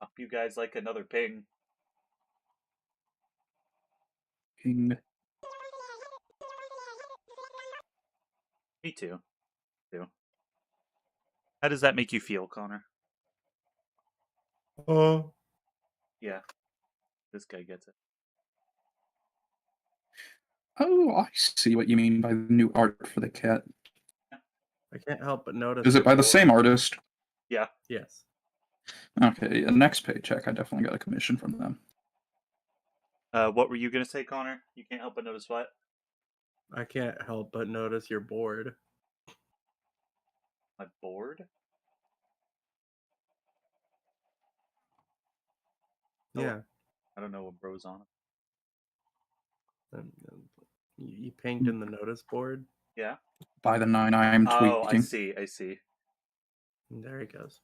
Hope you guys like another ping. Ping. Me too. How does that make you feel, Connor? Yeah. This guy gets it. Oh, I see what you mean by the new art for the cat. I can't help but notice. Is it by the same artist? Yeah. Yes. Okay, the next paycheck, I definitely got a commission from them. What were you gonna say, Connor? You can't help but notice what? I can't help but notice you're bored. I'm bored? Yeah. I don't know what bro's on. You pinged in the notice board. Yeah. By the 9, I am tweaking. Oh, I see. And there he goes.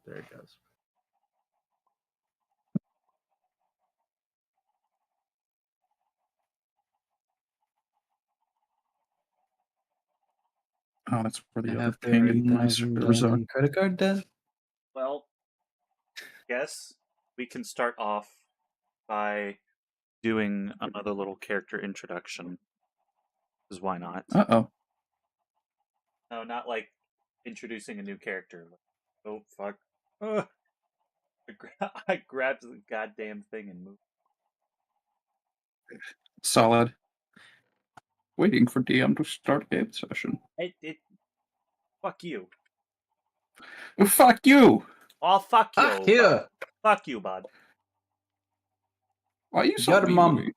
Oh, that's where the I other have ping and monsters are. credit card debt. Well, guess we can start off by doing another little character introduction. Because why not? Uh-oh. No, not like introducing a new character. Oh, fuck. Ugh. I grabbed the goddamn thing and moved. Solid. Waiting for DM to start game session. Fuck you. Oh, fuck you! Oh, fuck you. Fuck you! Bud. Fuck you, bud. Why are you so Your mean mom. to me?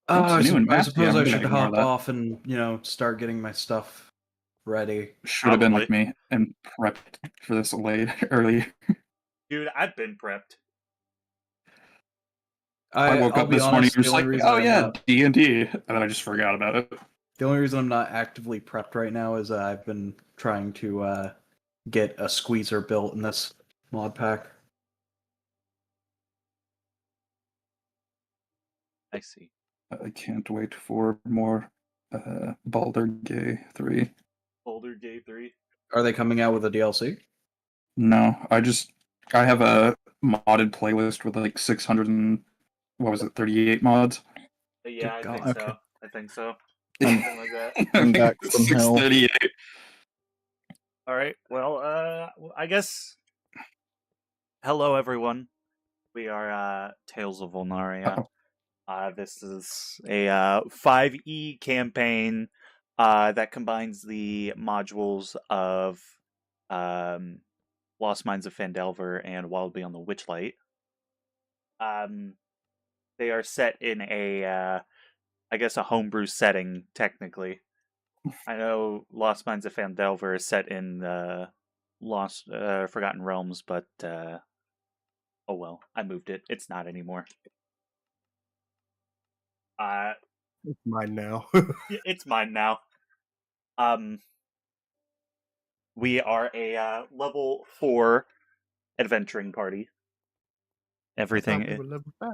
I new and suppose nasty, I'm I gonna should ignore hop that. off and, start getting my stuff ready. Should have been like me and prepped for this early. Dude, I've been prepped. I woke up this morning and was like, oh yeah, D&D, and then I just forgot about it. The only reason I'm not actively prepped right now is I've been trying to get a squeezer built in this mod pack. I see. I can't wait for more Baldur Gay 3. Boulder Gay 3. Are they coming out with a DLC? No, I have a modded playlist with like 38 mods? Yeah, I think okay. so. I think so. Something like that. I'm back from hell. 638. Alright, well, I guess... Hello, everyone. We are Tales of Volnaria. This is a 5e campaign that combines the modules of Lost Mines of Phandelver and Wild Beyond the Witchlight. They are set in a homebrew setting, technically. I know Lost Mines of Phandelver is set in Forgotten Realms, but oh well, I moved it. It's not anymore. It's mine now. It's mine now. We are a level 4 adventuring party. Everything. Level 5.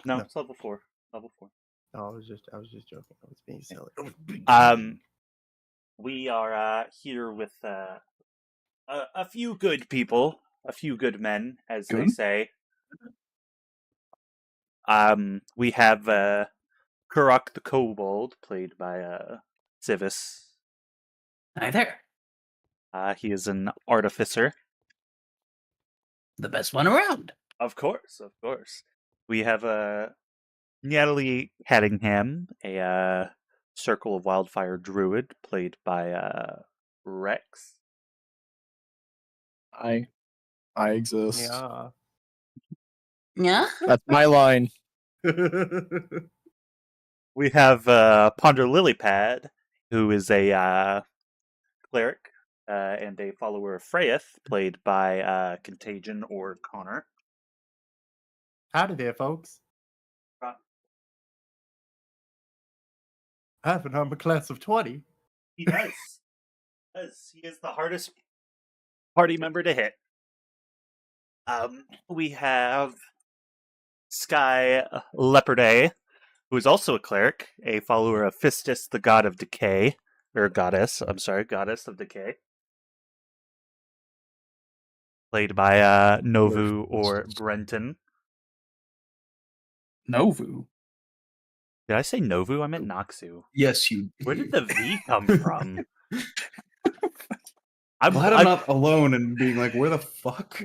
No, it's level 4. Level 4. No, I was just joking. I was being silly. We are here with a few good people, a few good men, as they say. We have Kurok the Kobold, played by Civis. Hi there. He is an artificer. The best one around. Of course. We have Natalie Hattingham, a Circle of Wildfire druid, played by Rex. I exist. Yeah. That's my line. We have Ponder Lilypad, who is a cleric and a follower of Freyeth, played by Contagion or Connor. Howdy there, folks. I have an armor class of 20. He does. He is the hardest party member to hit. We have Sky Leoparday, who is also a cleric, a follower of Fistus, the god of decay. Or goddess, I'm sorry, goddess of decay. played by Novu or Brenton. Novu. Did I say Novu? I meant Noxu. Yes, you. Where did the V come from? I'm glad I'm not alone and being like, where the fuck?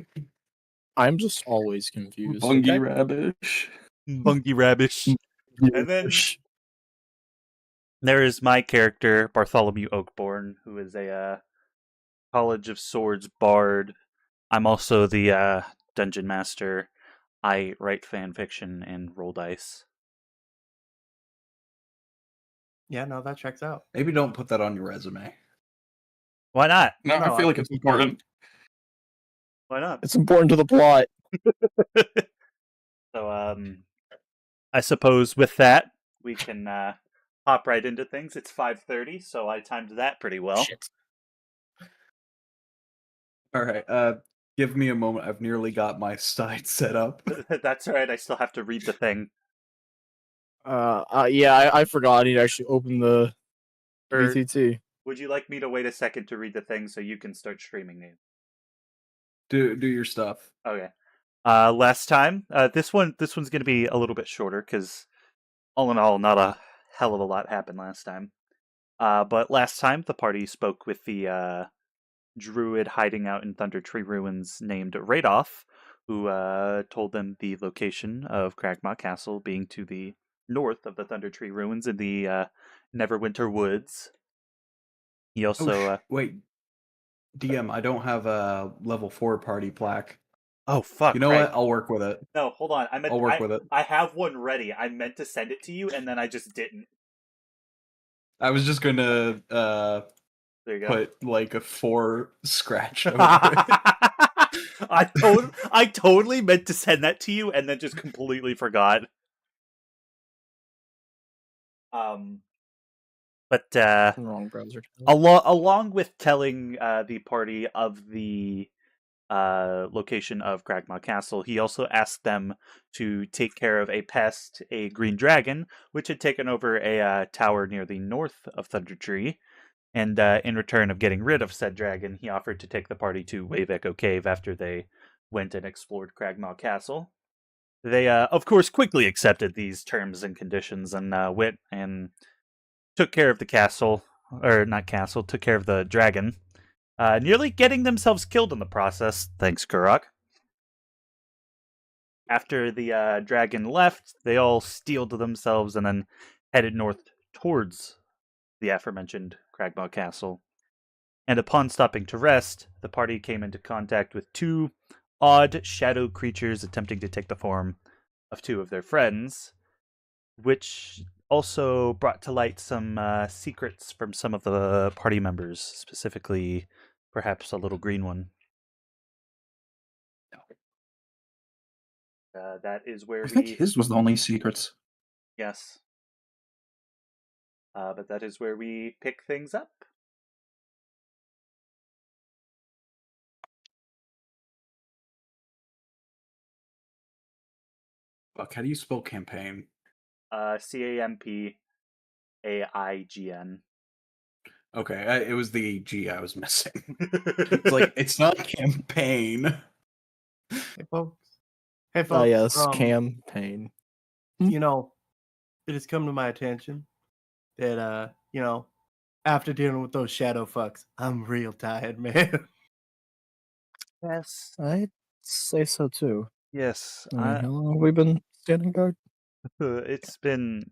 I'm just always confused. Bungie okay? Rabish. Bungie Rabish. And then there is my character, Bartholomew Oakborn, who is a College of Swords bard. I'm also the dungeon master. I write fan fiction and roll dice. Yeah, no, that checks out. Maybe don't put that on your resume. Why not? No, No, I feel like it's important. Why not? It's important to the plot. So, I suppose with that, we can hop right into things. It's 5:30, so I timed that pretty well. Shit. All right. Give me a moment. I've nearly got my site set up. That's all right. I still have to read the thing. Yeah, I forgot. I need to actually open the Or VTT. would you like me to wait a second to read the thing so you can start streaming it? Do your stuff. Okay. Last time, this one's going to be a little bit shorter because, all in all, not a hell of a lot happened last time. But last time, the party spoke with the druid hiding out in Thunder Tree Ruins named Radoff, who told them the location of Cragmaw Castle being to the north of the Thunder Tree Ruins in the Neverwinter Woods. He also wait, DM. I don't have a level 4 party plaque. Oh fuck! You know right. what? I'll work with it. No, hold on. I'll work with it. I have one ready. I meant to send it to you, and then I just didn't. I was just gonna There you go. put like a 4 scratch over it. I totally meant to send that to you, and then just completely forgot. But Wrong browser. along with telling the party of the location of Cragmaw Castle, he also asked them to take care of a pest, a green dragon, which had taken over a tower near the north of Thunder Tree. And in return of getting rid of said dragon, he offered to take the party to Wave Echo Cave after they went and explored Cragmaw Castle. They, of course, quickly accepted these terms and conditions and went and took care of the castle, or not castle, took care of the dragon. Nearly getting themselves killed in the process, thanks, Kurok. After the dragon left, they all steeled themselves and then headed north towards the aforementioned Cragmaw Castle. And upon stopping to rest, the party came into contact with 2 odd shadow creatures attempting to take the form of 2 of their friends, which also brought to light some secrets from some of the party members, specifically perhaps a little green one. That is where I think his was the only secrets. Yes. But that is where we pick things up. Fuck, how do you spell campaign? Campaign. Okay, it was the G I was missing. It's like, it's not campaign. Hey, folks. Hey, folks. Oh, yes, campaign. You know, it has come to my attention that, after dealing with those shadow fucks, I'm real tired, man. Yes. I'd say so, too. Yes. I mean, how long have we been standing guard? It's been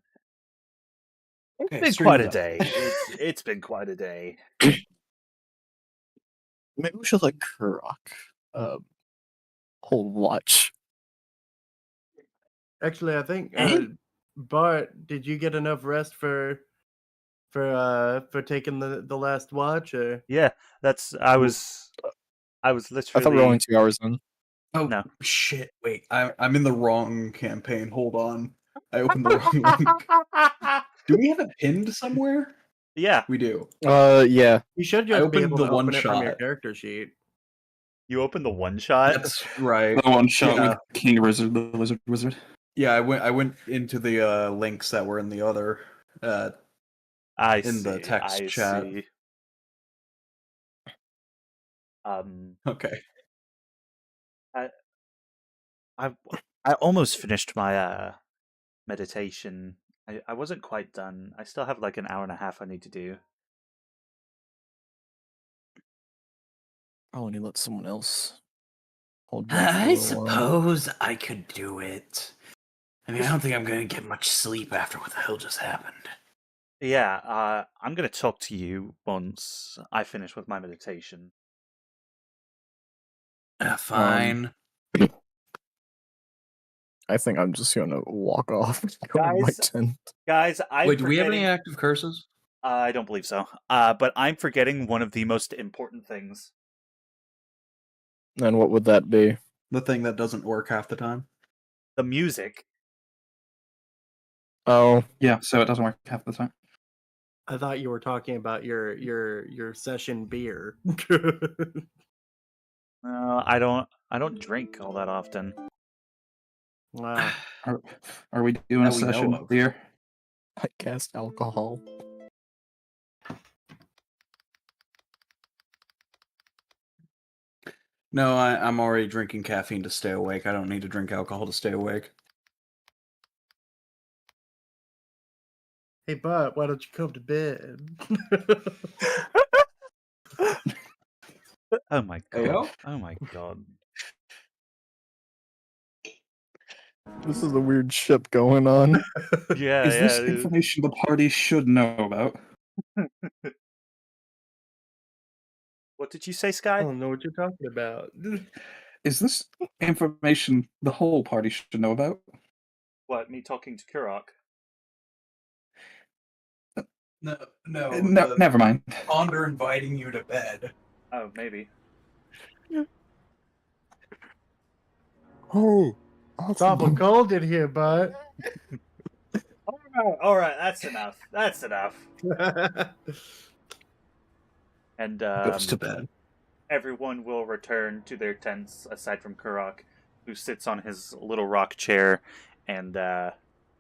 Okay, quite a day. It's been quite a day. Maybe we should let Kurok hold watch. Actually, I think Bart, did you get enough rest for taking the last watch? Or Yeah, that's I was literally. I thought we were only 2 hours in. Oh No. shit! Wait, I'm in the wrong campaign. Hold on, I opened the wrong link. Do we have it pinned somewhere? Yeah, We do. Yeah. you should I just be opened able the to open it from your one-shot. character sheet. you opened the one shot. That's right. The one shot Yeah. with King Wizard, the Lizard Wizard. Yeah, I went into the links that were in the other I in the text chat. See. Okay. I I almost finished my meditation. I wasn't quite done. I still have like an hour and a half I need to do. I'll only let someone else hold back for a I little while. suppose I could do it. I mean, I don't think I'm gonna get much sleep after what the hell just happened. Yeah, I'm gonna talk to you once I finish with my meditation. Fine. I think I'm just gonna walk off and go to my Guys, tent. Guys, I'm Wait, do we have any forgetting. active curses? I don't believe so. But I'm forgetting one of the most important things. And what would that be? The thing that doesn't work half the time? The music. Oh, Yeah, so it doesn't work half the time. I thought you were talking about your session beer. I don't drink all that often. Wow. Are we doing That a we know session of. here? I cast alcohol. No, I'm already drinking caffeine to stay awake. I don't need to drink alcohol to stay awake. Hey, bud, why don't you come to bed? Oh my god. Heyo? Oh my god. This is a weird ship going on. Yeah, Is this it is. information the party should know about? What did you say, I Sky? don't know what you're talking about. Is this information the whole party should know about? What, me talking to Kurok? No, No, never mind. Ponder inviting you to bed. Oh, maybe. Oh, It's awful cold in here, bud. Alright, that's enough. That's enough. And Goes to bed. everyone will return to their tents aside from Kurok, who sits on his little rock chair and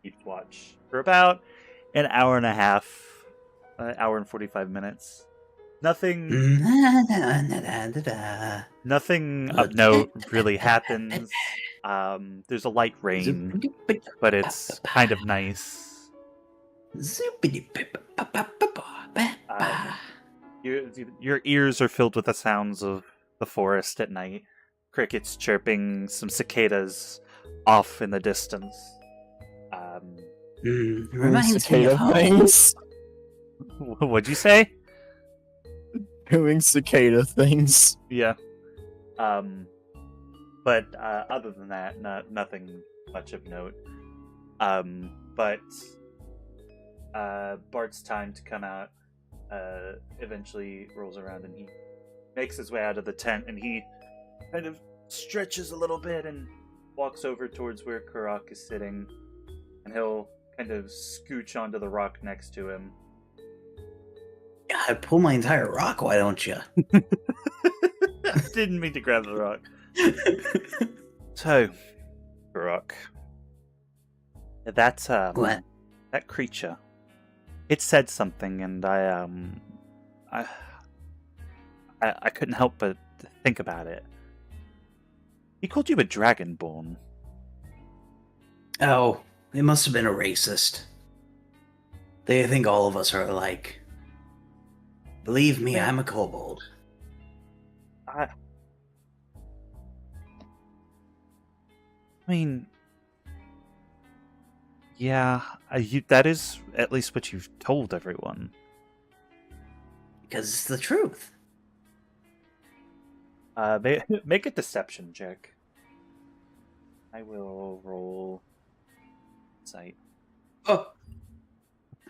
keeps watch for about an hour and a half, hour and 45 minutes. Nothing of note really happens. There's a light rain, but it's kind of nice. Your ears are filled with the sounds of the forest at night. Crickets chirping, some cicadas off in the distance. Reminds me cicada of home. things. What'd you say? Doing cicada things. Yeah. But other than that, nothing much of note. But Bart's time to come out eventually rolls around, and he makes his way out of the tent, and he kind of stretches a little bit and walks over towards where Kurok is sitting, and he'll kind of scooch onto the rock next to him. I pull my entire rock, why don't you? I didn't mean to grab the rock. So, Kurok, that What? that creature, it said something, and I couldn't help but think about it. He called you a dragonborn. Oh, it must have been a racist. They think all of us are alike. Believe me, I'm a kobold. I mean, yeah, that is at least what you've told everyone. Because it's the truth. Make a deception check. I will roll insight. Oh,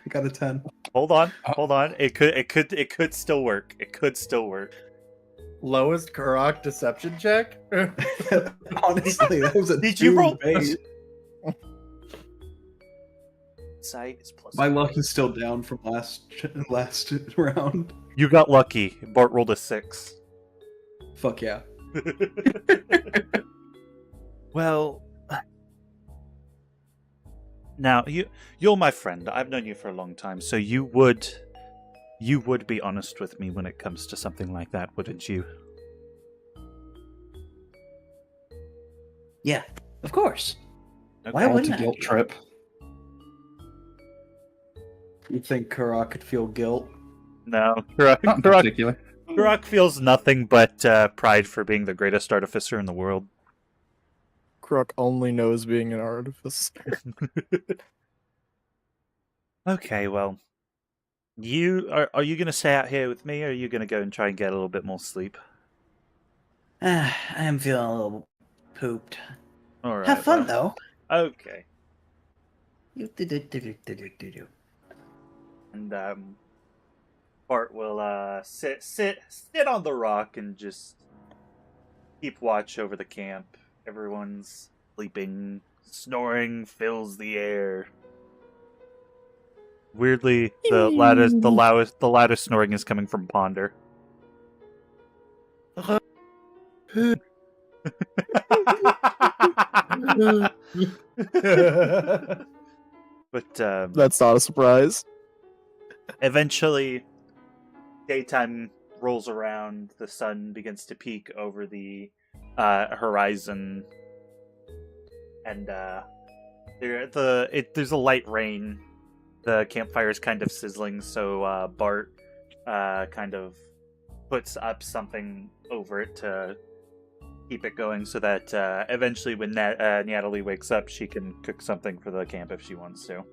I got a 10. Hold on. It could still work. It could still work. Lowest Kurok deception check? Honestly, that was a Did you roll? base. Insight is plus. My luck is still down from last round. You got lucky. Bart rolled a 6. Fuck yeah. Well, now you're my friend. I've known you for a long time, so you would be honest with me when it comes to something like that, wouldn't you? Yeah, of course. Okay. Why wouldn't I? Guilt trip. You think Karak could feel guilt? No, Not in particular. Karak feels nothing but pride for being the greatest artificer in the world. Crook only knows being an artificer. Okay, well, are you gonna stay out here with me, or are you gonna go and try and get a little bit more sleep? I am feeling a little pooped. All right. Have fun, well, though. Okay. Do-do-do-do-do-do-do. And Bart will sit on the rock and just keep watch over the camp. Everyone's sleeping, snoring fills the air. Weirdly, the loudest snoring is coming from Ponder. But That's not a surprise. eventually, daytime rolls around. The sun begins to peek over the horizon, and there's a light rain. The campfire is kind of sizzling, so Bart kind of puts up something over it to keep it going, so that eventually, when Natalie wakes up, she can cook something for the camp if she wants to.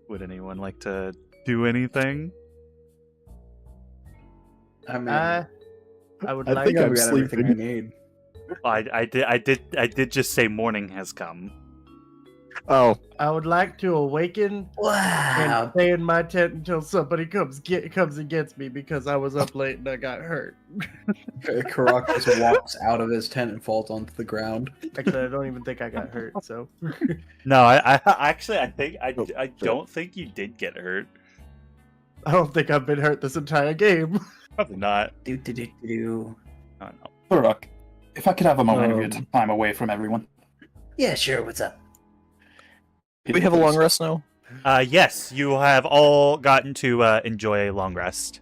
Would anyone like to do anything? I mean, I would I like think to. I'm I've got everything I sleeping. need. I did just say morning has come. Oh, I would like to awaken and Wow. stay in my tent until somebody comes and gets me because I was up late and I got hurt. Karak just walks out of his tent and falls onto the ground. Actually, I don't even think I got hurt. So No, I actually I Oh, don't think you did get hurt. I don't think I've been hurt this entire game. Probably not. Do. I don't know. Karak, if I could have a moment of your Um, time away from everyone. Yeah, sure. What's up? we have a long rest now. Yes, you have all gotten to enjoy a long rest.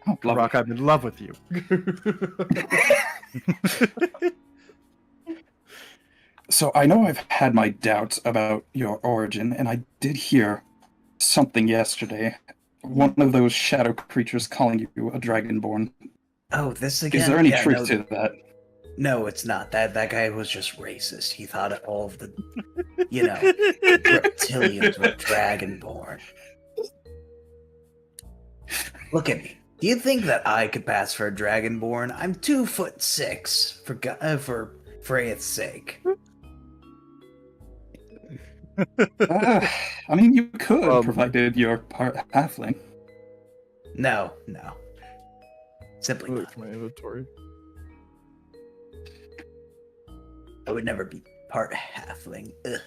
Oh, lovely. Rock, I'm in love with you. So I know I've had my doubts about your origin, and I did hear something yesterday. One of those shadow creatures calling you a dragonborn. Oh, this again. Is there any Yeah, truth no, to that? No, it's not. That guy was just racist. He thought all of the, reptilians were dragonborn. Look at me. Do you think that I could pass for a dragonborn? I'm 2'6", for Freya's sake. I mean, you could, Um, provided you're part halfling. No. Simply Wait not. for my inventory. I would never be part halfling. Ugh.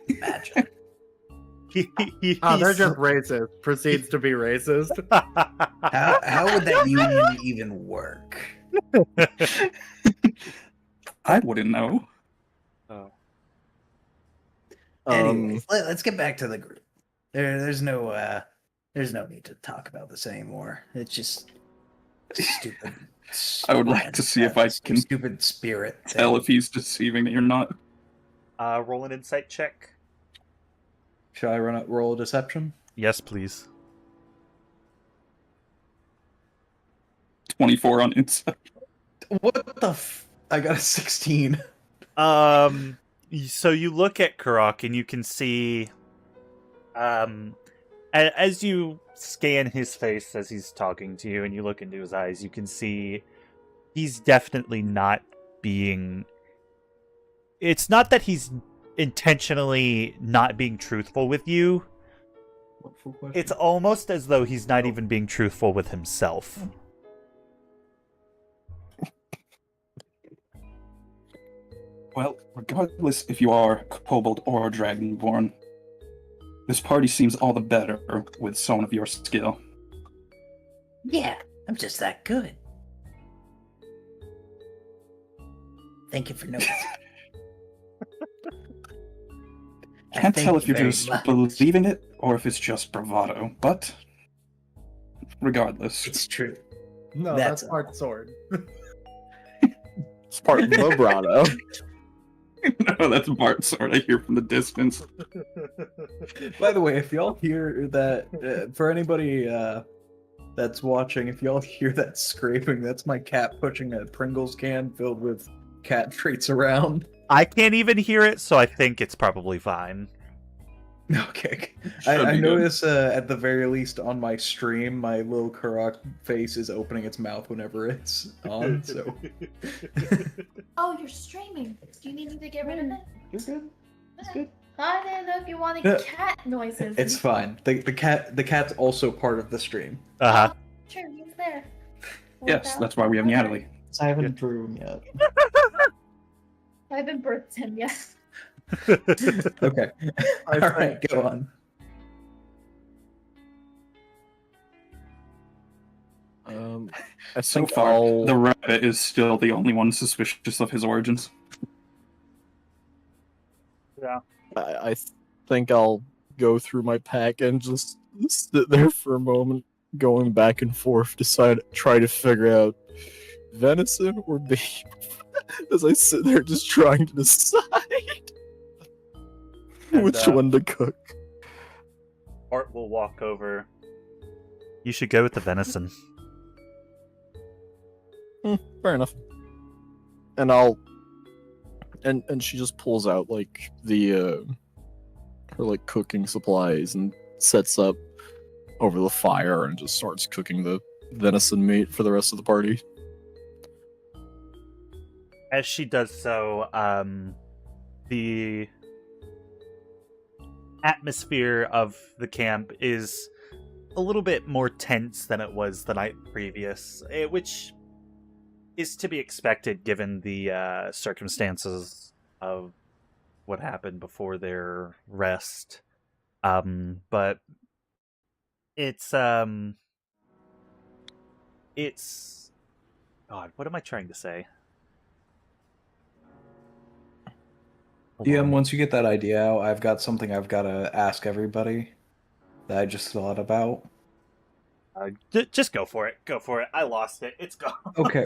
Imagine. Oh, they're just racist. Proceeds to be racist. How would that union even work? I wouldn't know. Anyways, let's get back to the group. There's no need to talk about this anymore. It's just stupid. I would like to see if I can stupid spirit. Tell if he's deceiving me or not. Roll an insight check. Should I roll a deception? Yes, please. 24 on insight. What the I got a 16. So you look at Karak and you can see, as you scan his face as he's talking to you and you look into his eyes, you can see he's definitely not being... It's not that he's intentionally not being truthful with you. It's almost as though he's not even being truthful with himself. Well, regardless if you are kobold or dragonborn, this party seems all the better with someone of your skill. Yeah, I'm just that good. Thank you for noticing. Can't tell Thank if you you're very just much. believing it or if it's just bravado, but regardless. It's true. No, That's that's part sword. It's part vibrato. No, that's Bart's sword. I hear from the distance. By the way, if y'all hear that, for anybody that's watching, if y'all hear that scraping, that's my cat pushing a Pringles can filled with cat treats around. I can't even hear it, so I think it's probably fine. Okay. Should I be good. notice at the very least on my stream, my little Karok face is opening its mouth whenever it's on, so. Oh, you're streaming. Do you need me to get rid of it? You're good. It's good. I didn't know if you wanted Yeah. cat noises. It's fine. The cat's also part of the stream. Uh-huh. Sure, he's there. Yes, that's why we have Natalie. I haven't drew him yet. I haven't birthed him yet. Okay. I Alright, go on. I So think far, I'll... the rabbit is still the only one suspicious of his origins. I think I'll go through my pack and just sit there for a moment, going back and forth, try to figure out venison or beef. As I sit there just trying to decide And, which one to cook. Art will walk over. You should go with the venison. Fair enough. And I'll and she just pulls out like the her like cooking supplies and sets up over the fire and just starts cooking the venison meat for the rest of the party. As she does so, the atmosphere of the camp is a little bit more tense than it was the night previous, which is to be expected given the circumstances of what happened before their rest. But it's God, what am I trying to say? Hold DM, on. once you get that idea out, I've got something I've got to ask everybody that I just thought about. Just go for it. Go for it. I lost it. It's gone. Okay.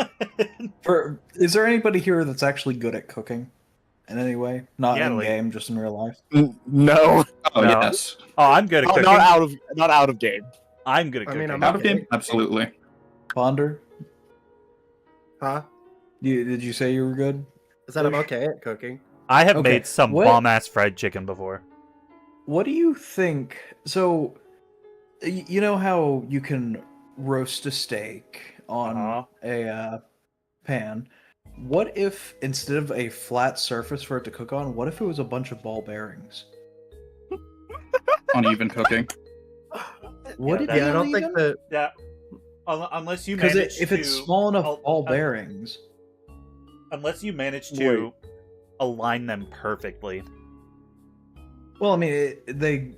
Is there anybody here that's actually good at cooking in any way? Not Yeah, in like- game, just in real life. No, Oh, No. yes. Oh, I'm good at cooking. not out of game. I'm good at I cooking. mean, I'm Out of okay. game? Absolutely. Ponder, Huh? did you say you were good? I said I'm okay at cooking. I have Okay, made some what- bomb-ass fried chicken before. What do you think? So, you know how you can roast a steak on Uh-huh. a pan? What if instead of a flat surface for it to cook on, what if it was a bunch of ball bearings? Uneven cooking. Would it that- be Yeah, I don't think uneven? that. Yeah. Unless you Because manage if to... it's small enough ball uh, bearings, Unless you manage to align them perfectly. well, I mean, they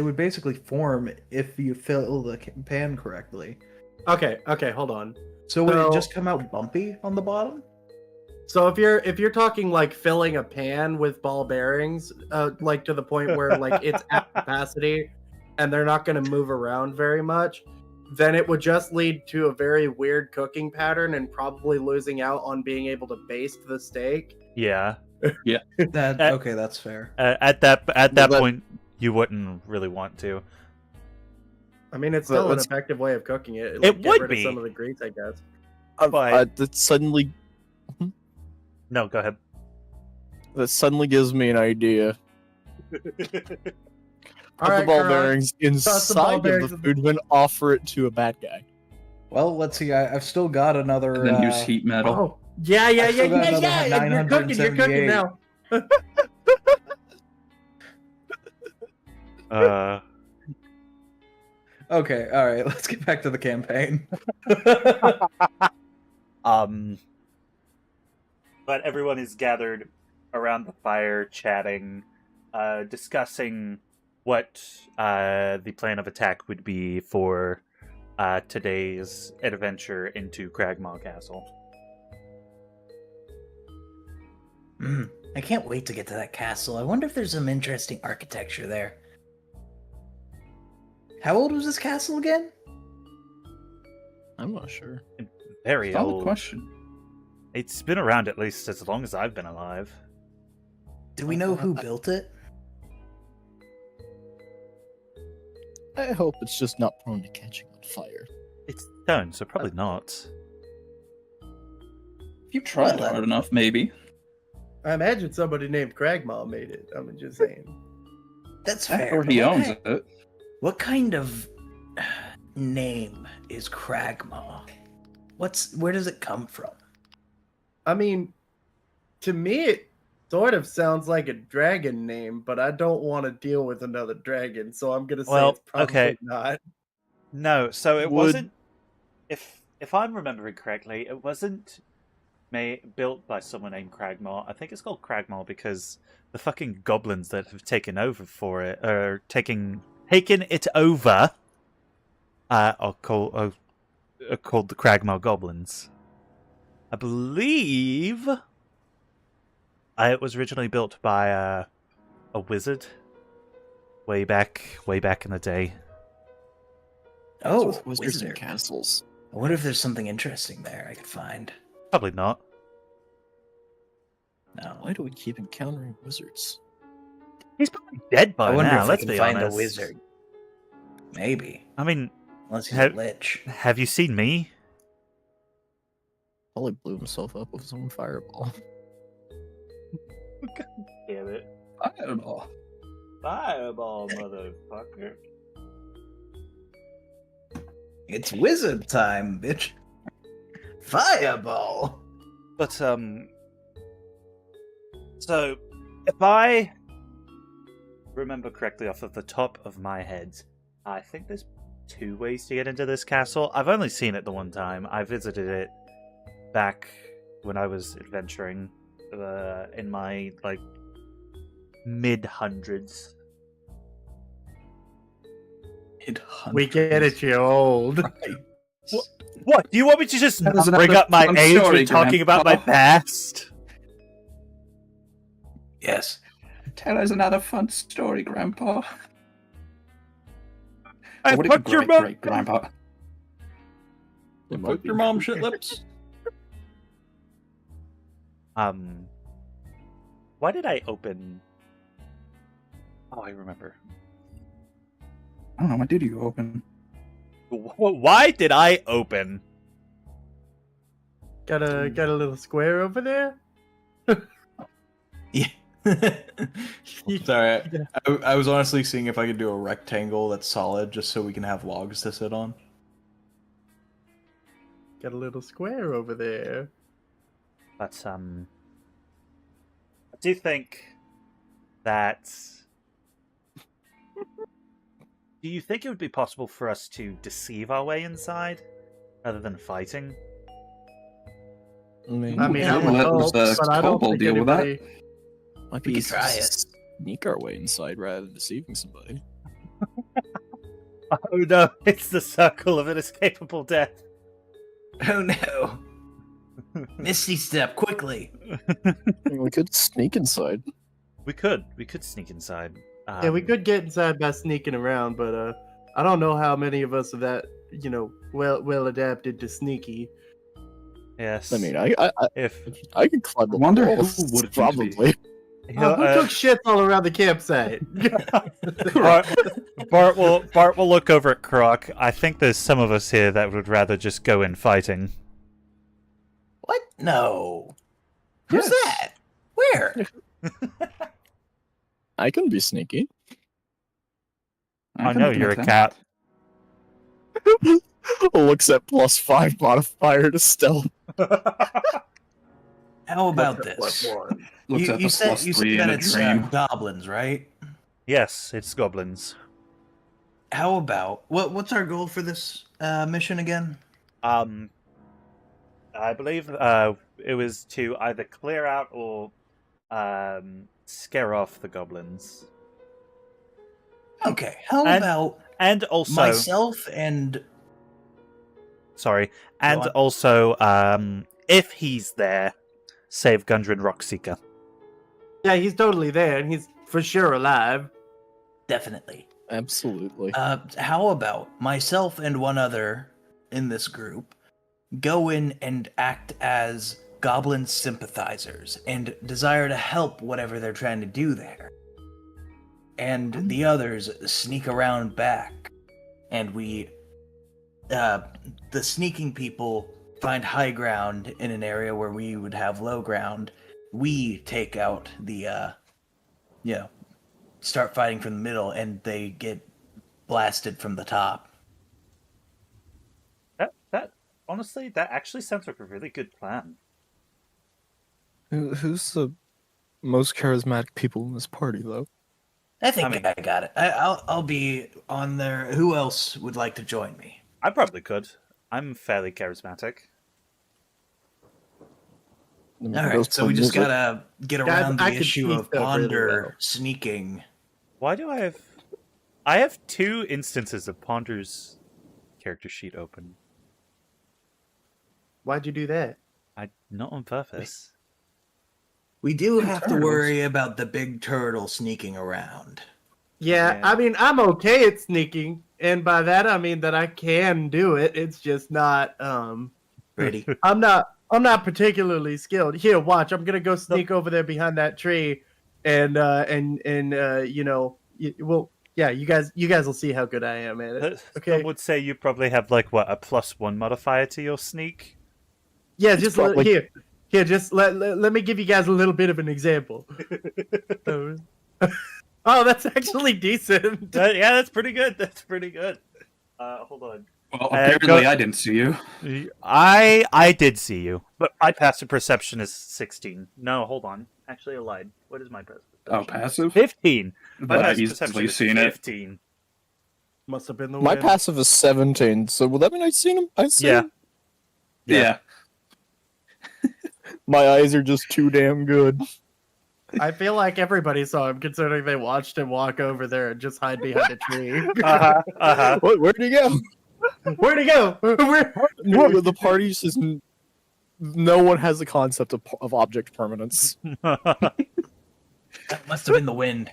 would basically form if you fill the pan correctly. Okay, hold on. So would So- it just come out bumpy on the bottom? So if you're talking like filling a pan with ball bearings, like to the point where like it's at capacity and they're not going to move around very much, then it would just lead to a very weird cooking pattern and probably losing out on being able to baste the steak. Yeah. That Uh, okay, that's fair. At that that- point, you wouldn't really want to. I mean, it's Well, still an that's- effective way of cooking it. It Get would rid of be. some of the grease, I guess. But- That suddenly No, go ahead. gives me an idea. All Put right, the ball Karan. bearings Toss the ball inside of bearings the in food and offer it to a bad guy. Well, let's see. I've still got another. And then use heat metal. Oh, yeah. I still got another You're cooking 978. now. Okay, all right. Let's get back to the campaign. But everyone is gathered around the fire, chatting, discussing what the plan of attack would be for today's adventure into Cragmaw Castle. I can't wait to get to that castle. I wonder if there's some interesting architecture there. How old was this castle again? I'm not sure. Very Solid old. question. It's been around at least as long as I've been alive. Do we know who built it? I hope it's just not prone to catching on fire. It's stone, so probably not. If you tried Well, hard enough, maybe. I imagine somebody named Cragmaw made it. I'm just saying. That's fair. Or he but owns it. What kind of name is Cragmaw? Where does it come from? I mean, to me, it sort of sounds like a dragon name, but I don't want to deal with another dragon, so I'm gonna say Well, it's probably okay. not. No, so it Would- wasn't. If I'm remembering correctly, it wasn't built by someone named Cragmaw. I think it's called Cragmaw because the fucking goblins that have taken over for it are taken it over. Are called the Cragmaw goblins. I believe it was originally built by a wizard way back in the day. Oh, With wizards and wizard. castles. I wonder if there's something interesting there I could find. Probably not. No. Why do we keep encountering wizards? He's probably dead by I wonder now. if Let's we can be find honest. a wizard. Maybe. I mean, Unless he's Have- a lich. have you seen me? Probably blew himself up with his own fireball. Damn it. Fireball. Fireball, motherfucker. It's wizard time, bitch. Fireball. But, so, if I remember correctly off of the top of my head, I think there's 2 ways to get into this castle. I've only seen it the one time. I visited it back when I was adventuring in my, mid-hundreds. We get it, you're old. What? Do you want me to just That was bring another up my fun age story, when talking about my Grandpa. past? Yes. Tell us another fun story, Grandpa. I Or would it put be your great Grandpa. It might Fuck be. your mom shit lips. Why did I open? Oh, I remember. I don't know, what did you open? Why did I open? Got a little square over there. Yeah. Sorry, I was honestly seeing if I could do a rectangle that's solid, just so we can have logs to sit on. Got a little square over there. But I do think that. Do you think it would be possible for us to deceive our way inside, rather than fighting? I mean, Ooh, I yeah, would let hope, the but I don't kobold think deal with that. anybody. Might We be could try easier it. to sneak our way inside rather than deceiving somebody. Oh no! It's the circle of inescapable death. Oh no. Misty step, quickly. I mean, we could sneak inside. We could sneak inside. Yeah, we could get inside by sneaking around, but I don't know how many of us are that well adapted to sneaky. Yes. I mean, I if could climb the I wonder who walls, would it be? probably. you know, Who took shits all around the campsite? Bart will look over at Croc. I think there's some of us here that would rather just go in fighting. What? No. Who's Yes. that? Where? I can be sneaky. I can know make an you're a attempt. cat. Looks at +5 modifier to stealth. How about this? Looks at You the said plus 3 that in a it's dream. goblins, right? Yes, it's goblins. How about what's our goal for this mission again? I believe it was to either clear out or scare off the goblins, Okay, how And- about and also myself and and on. also if he's there, save Gundren Rockseeker. Yeah, he's totally there, and he's for sure alive. Definitely. Absolutely. How about myself and one other in this group go in and act as goblin sympathizers and desire to help whatever they're trying to do there. And the others sneak around back, and the sneaking people find high ground in an area where we would have low ground. We take out the, start fighting from the middle, and they get blasted from the top. That honestly, that actually sounds like a really good plan. Who's the most charismatic people in this party, though? I think I got it. I'll be on there. Who else would like to join me? I probably could. I'm fairly charismatic. All right, so we just gotta get around the issue of Ponder really well. sneaking. Why do I have... I have 2 instances of Ponder's character sheet open. Why'd you do that? Not on purpose. We do Big have to turtles. worry about the big turtle sneaking around. Yeah, Yeah. I mean, I'm okay at sneaking, and by that I mean that I can do it. It's just not. Ready? I'm not particularly skilled. Here, watch. I'm gonna go sneak over there behind that tree, and you know, yeah, you guys will see how good I am at it. Okay. Some would say you probably have like what, a +1 modifier to your sneak. Yeah, It's just probably- here. Just let me give you guys a little bit of an example. Oh, that's actually decent. Yeah, that's pretty good. That's pretty good. Hold on. Well, apparently I didn't see you. I did see you, but my passive perception is 16. No, hold on. Actually, I lied. What is my passive perception? Oh, passive? 15. My But I've passive perception easily is seen it. 15. Must have been the My wind. passive is 17, so will that mean I've seen him? I've seen Yeah. him. Yeah. My eyes are just too damn good. I feel like everybody saw him, considering they watched him walk over there and just hide behind a tree. Where'd he go? Where'd he go? The party says no one has the concept of object permanence. That must have been the wind.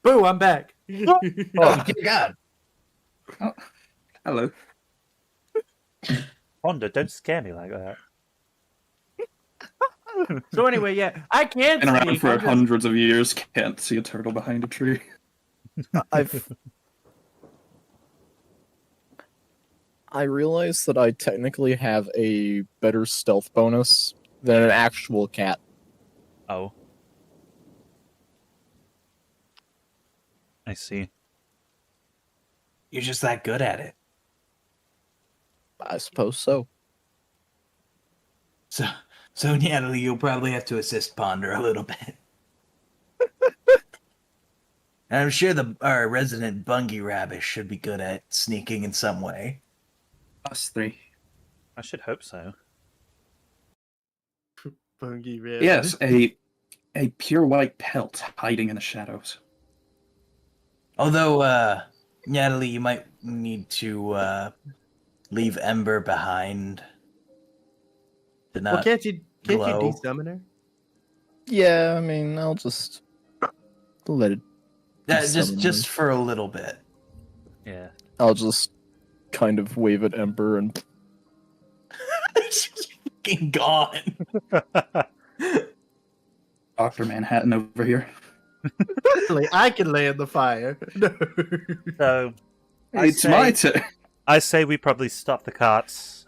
Boo! I'm back. Oh, dear God. Hello. Honda, don't scare me like that. So anyway, yeah, I can't Been around sneak. for I'm just- hundreds of years. Can't see a turtle behind a tree. I realize that I technically have a better stealth bonus than an actual cat. Oh. I see. You're just that good at it. I suppose so. So Natalie, you'll probably have to assist Ponder a little bit. And I'm sure our resident Bungie Rabbish should be good at sneaking in some way. Us 3. I should hope so. Funky red. Yes, a pure white pelt hiding in the shadows. Although, Natalie, you might need to leave Ember behind. To Well, not can't you glow. de-summon her? Yeah, I mean, I'll just let it. just for a little bit. Yeah. I'll just kind of wave at Ember and She's fucking gone. Dr. Manhattan over here. Actually, I can lay in the fire. So, It's my turn. I say we probably stop the carts.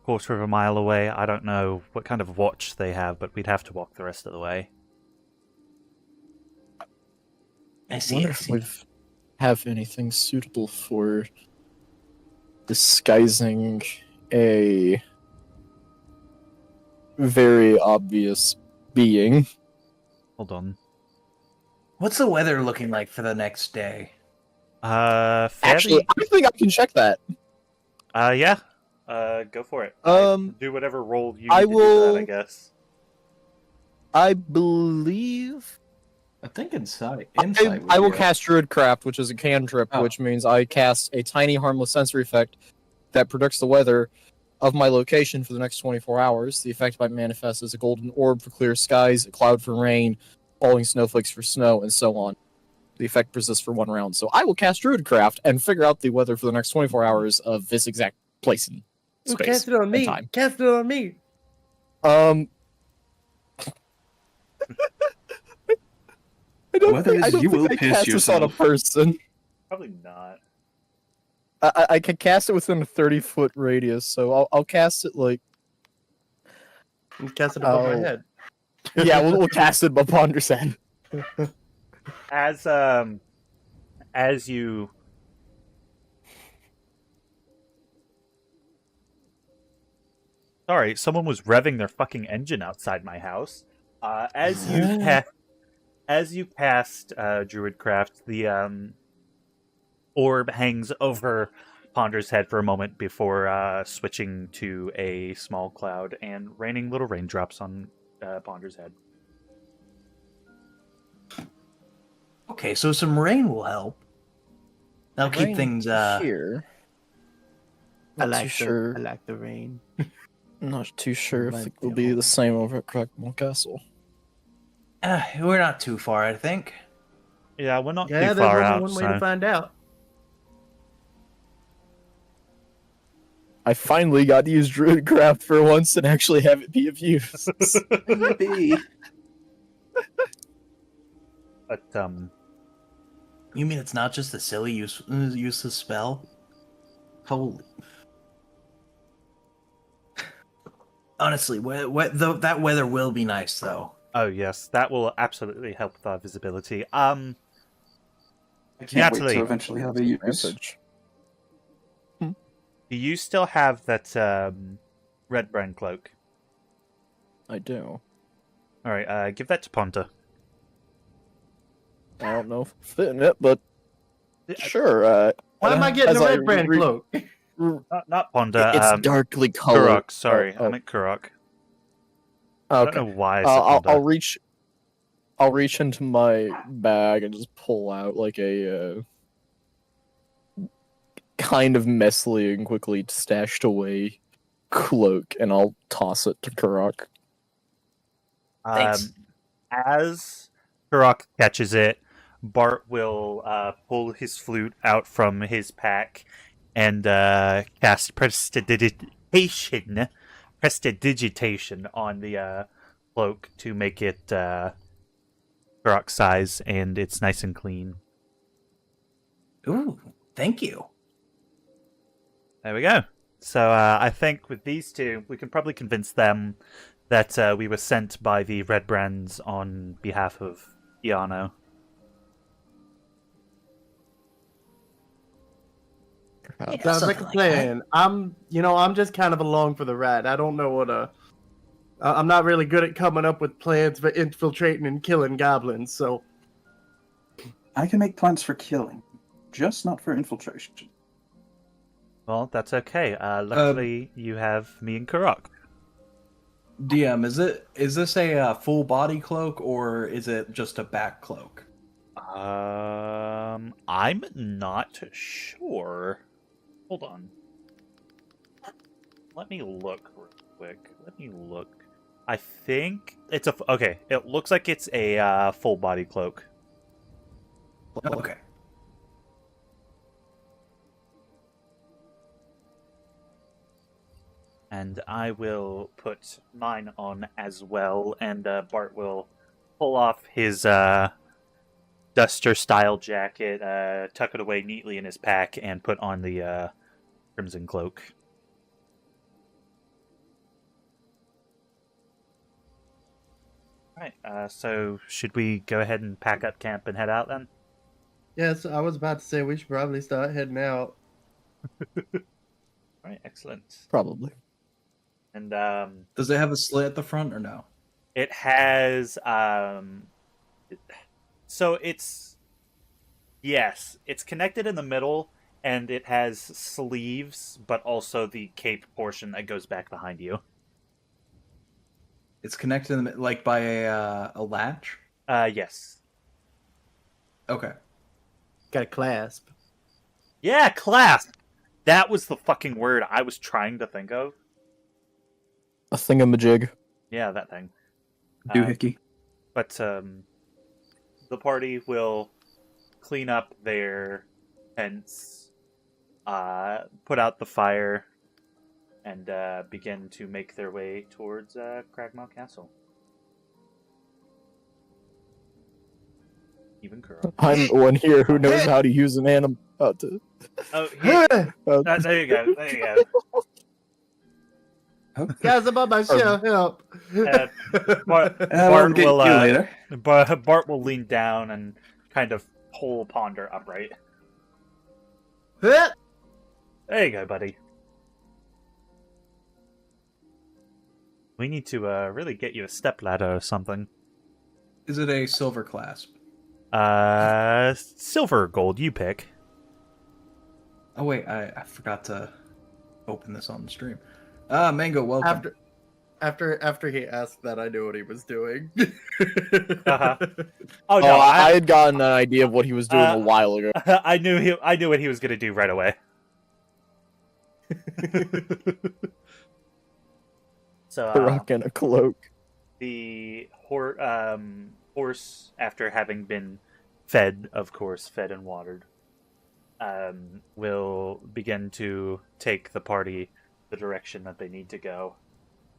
Quarter of a mile away. I don't know what kind of watch they have, but we'd have to walk the rest of the way. I see. wonder I if see. we have anything suitable for disguising a very obvious being. Hold on. What's the weather looking like for the next day? Fairly. Actually, I think I can check that. Yeah. Go for it. Do whatever role you I need to do for that, will- I guess. I believe I think Insight. I will cast Druidcraft, which is a cantrip, Oh. which means I cast a tiny harmless sensory effect that predicts the weather of my location for the next 24 hours. The effect might manifest as a golden orb for clear skies, a cloud for rain, falling snowflakes for snow, and so on. The effect persists for 1 round. So I will cast Druidcraft and figure out the weather for the next 24 hours of this exact place and Ooh, space cast it on and me. time. Cast it on me. I don't Weather think, I is don't you think will I piss cast this on a yourself. person. Probably not. I can cast it within a 30-foot radius, so I'll cast it like... You cast it above my Oh. head. Yeah, we'll cast it above Ponder's head. As you Sorry, someone was revving their fucking engine outside my house. As you cast Druidcraft, the orb hangs over Ponder's head for a moment before switching to a small cloud and raining little raindrops on Ponder's head. Okay, so some rain will help. That'll keep Rain things here. I Not too sure. like the rain. Not too sure if Like it will the be old- the same over at Crackmore Castle. we're not too far, I think. Yeah, we're not Yeah, too there's far only out. one way So. to find out. I finally got to use Druidcraft for once and actually have it be of use. Yippee. But You mean it's not just a silly useless spell? Holy. Honestly, that weather will be nice, though. oh yes, that will absolutely help with our visibility. I can't wait Natalie. to eventually have a use. Rampage. Do you still have that red brand cloak? I do. All right, give that to Ponta. I don't know if it'll fit in it, but sure. Why am I getting as a I red brand cloak? Not Ponta. It's darkly colored. Kurok. Sorry, Oh, I meant Kurok. I don't okay. know why I said I'll Ponta. I'll reach into my bag and just pull out like a kind of messily and quickly stashed away cloak, and I'll toss it to Kurok. Thanks. As Kurok catches it, Bart will pull his flute out from his pack and cast prestidigitation on the cloak to make it Kurok size, and it's nice and clean. Ooh, thank you. There we go. So I think with these two, we can probably convince them that we were sent by the Red Brands on behalf of Iano. Yeah, Sounds like a something that. plan. I'm just kind of along for the ride. I don't know what I'm not really good at coming up with plans for infiltrating and killing goblins. So I can make plans for killing, just not for infiltration. Well, that's okay. Luckily, you have me and Kurok. DM, is this a full body cloak or is it just a back cloak? I'm not sure. Hold on. Let me look real quick. I think it's okay. It looks like it's a full body cloak. Okay. And I will put mine on as well, and Bart will pull off his duster-style jacket, tuck it away neatly in his pack, and put on the crimson cloak. Alright, so should we go ahead and pack up camp and head out then? yes, I was about to say we should probably start heading out. Alright, excellent. Probably. And Does it have a slit at the front or no? it has so it's connected in the middle, and it has sleeves, but also the cape portion that goes back behind you. It's connected in the, like by a latch. Yes. Okay. Got a clasp. Yeah, clasp. That was the fucking word I was trying to think of. A thingamajig. Yeah, that thing. Doohickey. But the party will clean up their tents, put out the fire, and begin to make their way towards Cragmaw Castle. Even Curl. I'm the one here who knows how to use an anim. Oh, there you go. There you go. Guys, I'm on my show. Help. Bart We'll get will you later. Bart will lean down and kind of pull Ponder upright. There you go, buddy. We need to really get you a stepladder or something. Is it a silver clasp? Silver or gold, you pick. Oh wait, I forgot to open this on the stream. Mango, welcome. After he asked that, I knew what he was doing. Oh Oh, no, I had gotten an idea of what he was doing a while ago. I knew what he was gonna do right away. So A rock and a cloak. the horse, after having been fed, of course, fed and watered, will begin to take the party the direction that they need to go,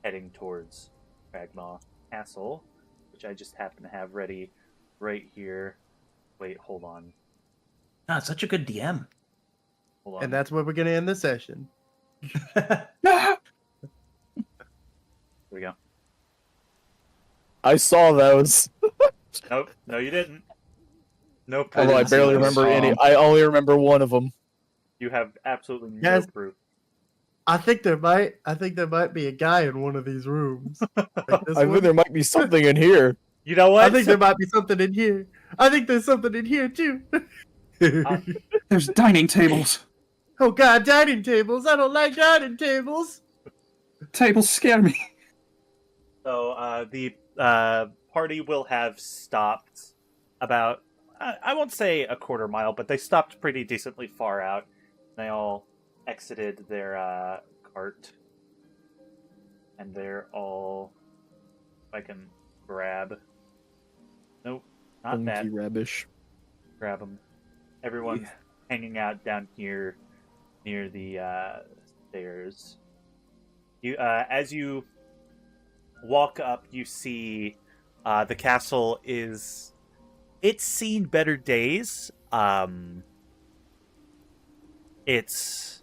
heading towards Cragmaw Castle, which I just happen to have ready right here. Wait, hold on. Ah, such a good DM. Hold on. And that's where we're gonna end the session. Here we go. I saw those. Nope, no, you didn't. Nope. Although I didn't see barely those. remember any. I only remember one of them. You have absolutely no Yes. proof. I think there might be a guy in one of these rooms. Like this I one. think there might be something in here. You know what? I think there might be something in here. I think there's something in here too. There's dining tables. Oh god, dining tables! I don't like dining tables. Tables scare me. So the party will have stopped about, I won't say a quarter mile, but they stopped pretty decently far out. They all exited their cart. And they're all, if I can grab. Nope, not Funky that. rubbish. Grab them. Everyone's hanging out down here near the stairs. You, as you walk up, you see the castle is. It's seen better days. It's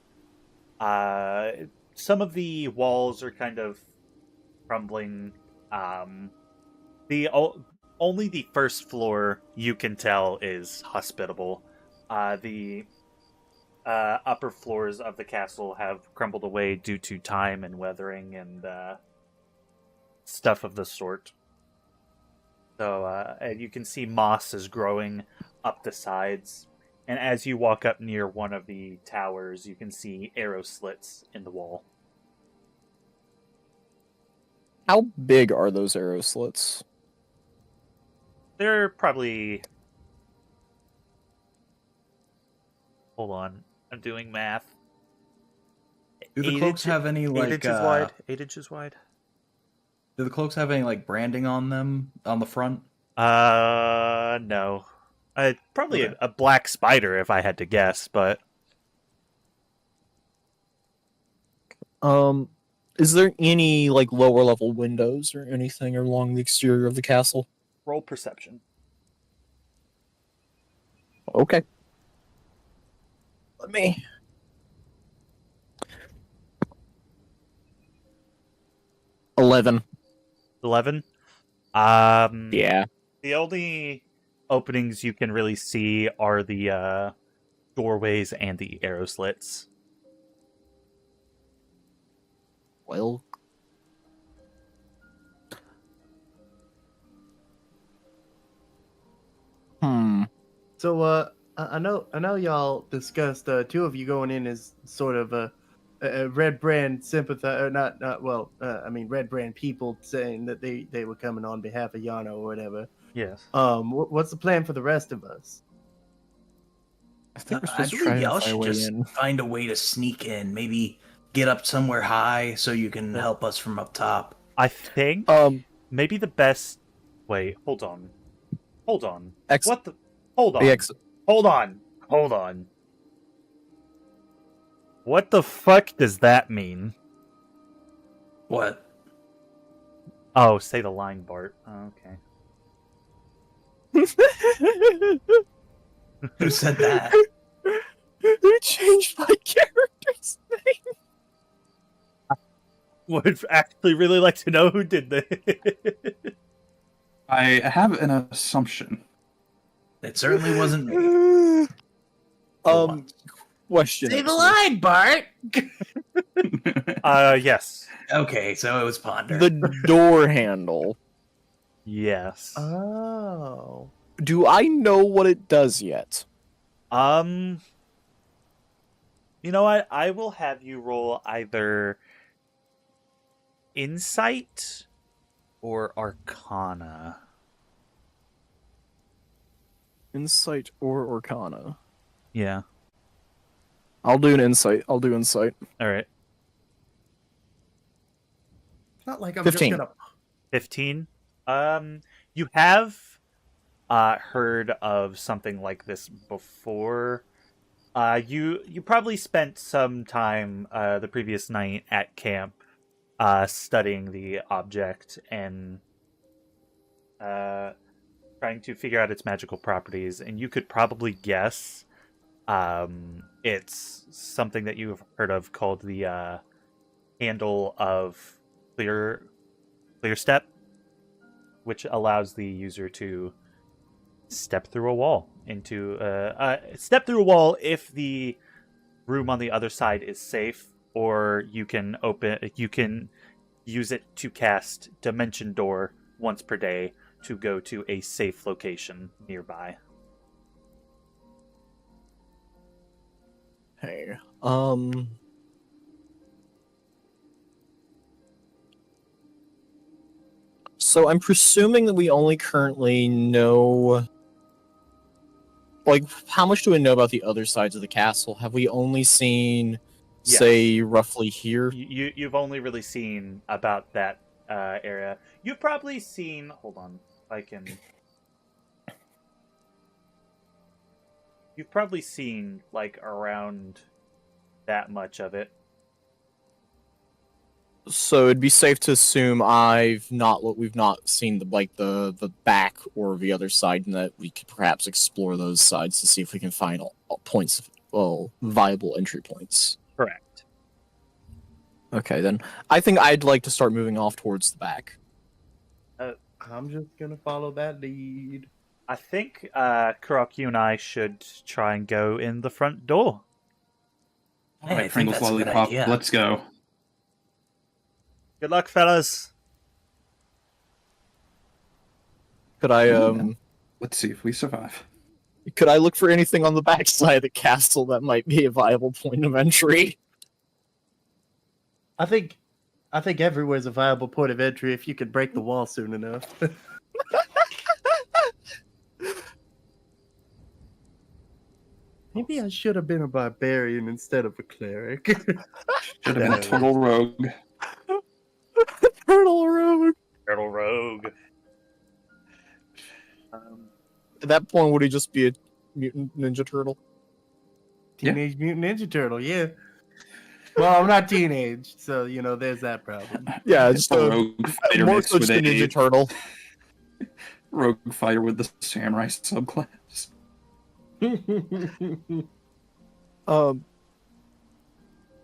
some of the walls are kind of crumbling. Only the first floor you can tell is hospitable. The upper floors of the castle have crumbled away due to time and weathering and stuff of the sort. So and you can see moss is growing up the sides. And as you walk up near one of the towers, you can see arrow slits in the wall. How big are those arrow slits? They're probably... Hold on. I'm doing math. Do the cloaks have any 8 like? inches wide. 8 inches wide. Do the cloaks have any like branding on them on the front? No. Probably Okay. a black spider if I had to guess, but Is there any like lower level windows or anything along the exterior of the castle? roll perception. Okay. Let me. 11. 11. Yeah. The only openings you can really see are the doorways and the arrow slits. Well. So I know y'all discussed two of you going in as sort of a red brand sympathizer, red brand people saying that they were coming on behalf of Yano or whatever. Yes. What's the plan for the rest of us? I think we're I supposed to try believe and y'all find a should way just in. find a way to sneak in. Maybe get up somewhere high so you can help us from up top? I think maybe the best. Wait, hold on. What the? Hold on. Hold on. What the fuck does that mean? What? Oh, say the line, Bart. Oh, okay. Who said that? Who changed my character's name? Would actually really like to know who did this. I have an assumption. It certainly wasn't me. Question. Say the line, Bart. Yes. Okay, so it was Ponder. The door handle. Yes. Oh. Do I know what it does yet? You know what? I will have you roll either Insight or Arcana. Insight or Arcana? Yeah. I'll do an insight. All right. It's not like I'm 15. just gonna. 15. You have heard of something like this before. You probably spent some time the previous night at camp studying the object and trying to figure out its magical properties, and you could probably guess it's something that you've heard of called the handle of clear step, which allows the user to step through a wall if the room on the other side is safe, or you can use it to cast Dimension Door once per day to go to a safe location nearby. Hey, so I'm presuming that we only currently know, like, how much do we know about the other sides of the castle? Have we only seen, say, roughly here? You've only really seen about that area. You've probably seen. Hold on, I can. You've probably seen like around that much of it. So it'd be safe to assume we've not seen the back or the other side, and that we could perhaps explore those sides to see if we can find viable entry points. Correct. Okay, then I think I'd like to start moving off towards the back. I'm just gonna follow that lead. I think Kurok, you and I should try and go in the front door. Hey, I think Pringles that's a good Lollipop, idea. let's go. Good luck, fellas. Could I Let's see if we survive. could I look for anything on the back side of the castle that might be a viable point of entry? I think everywhere's a viable point of entry if you could break the wall soon enough. Maybe I should have been a barbarian instead of a cleric. Should have been a total rogue. Turtle rogue. Turtle Rogue. At that point, would he just be a mutant ninja turtle? Teenage Mutant Ninja Turtle, yeah. Well, I'm not teenage, so there's that problem. Yeah, just A a rogue fighter more mixed such with a ninja a turtle. rogue fighter with the samurai subclass.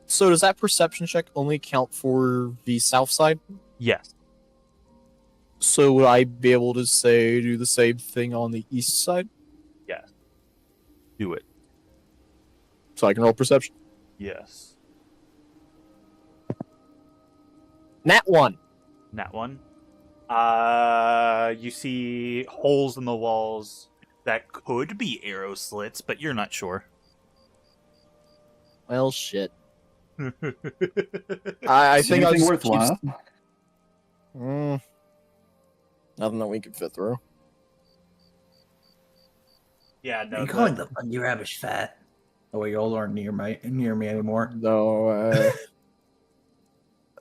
So does that perception check only count for the south side? Yes. So would I be able to do the same thing on the east side? Yes. Do it. So I can roll perception. Yes. Nat 1. That one. You see holes in the walls that could be arrow slits, but you're not sure. Well, shit. Yeah, I See think I'll anything just keep... worthwhile? Nothing that we could fit through. no. Are you calling the monkey rabish fat? Oh, wait, y'all aren't near me anymore. No,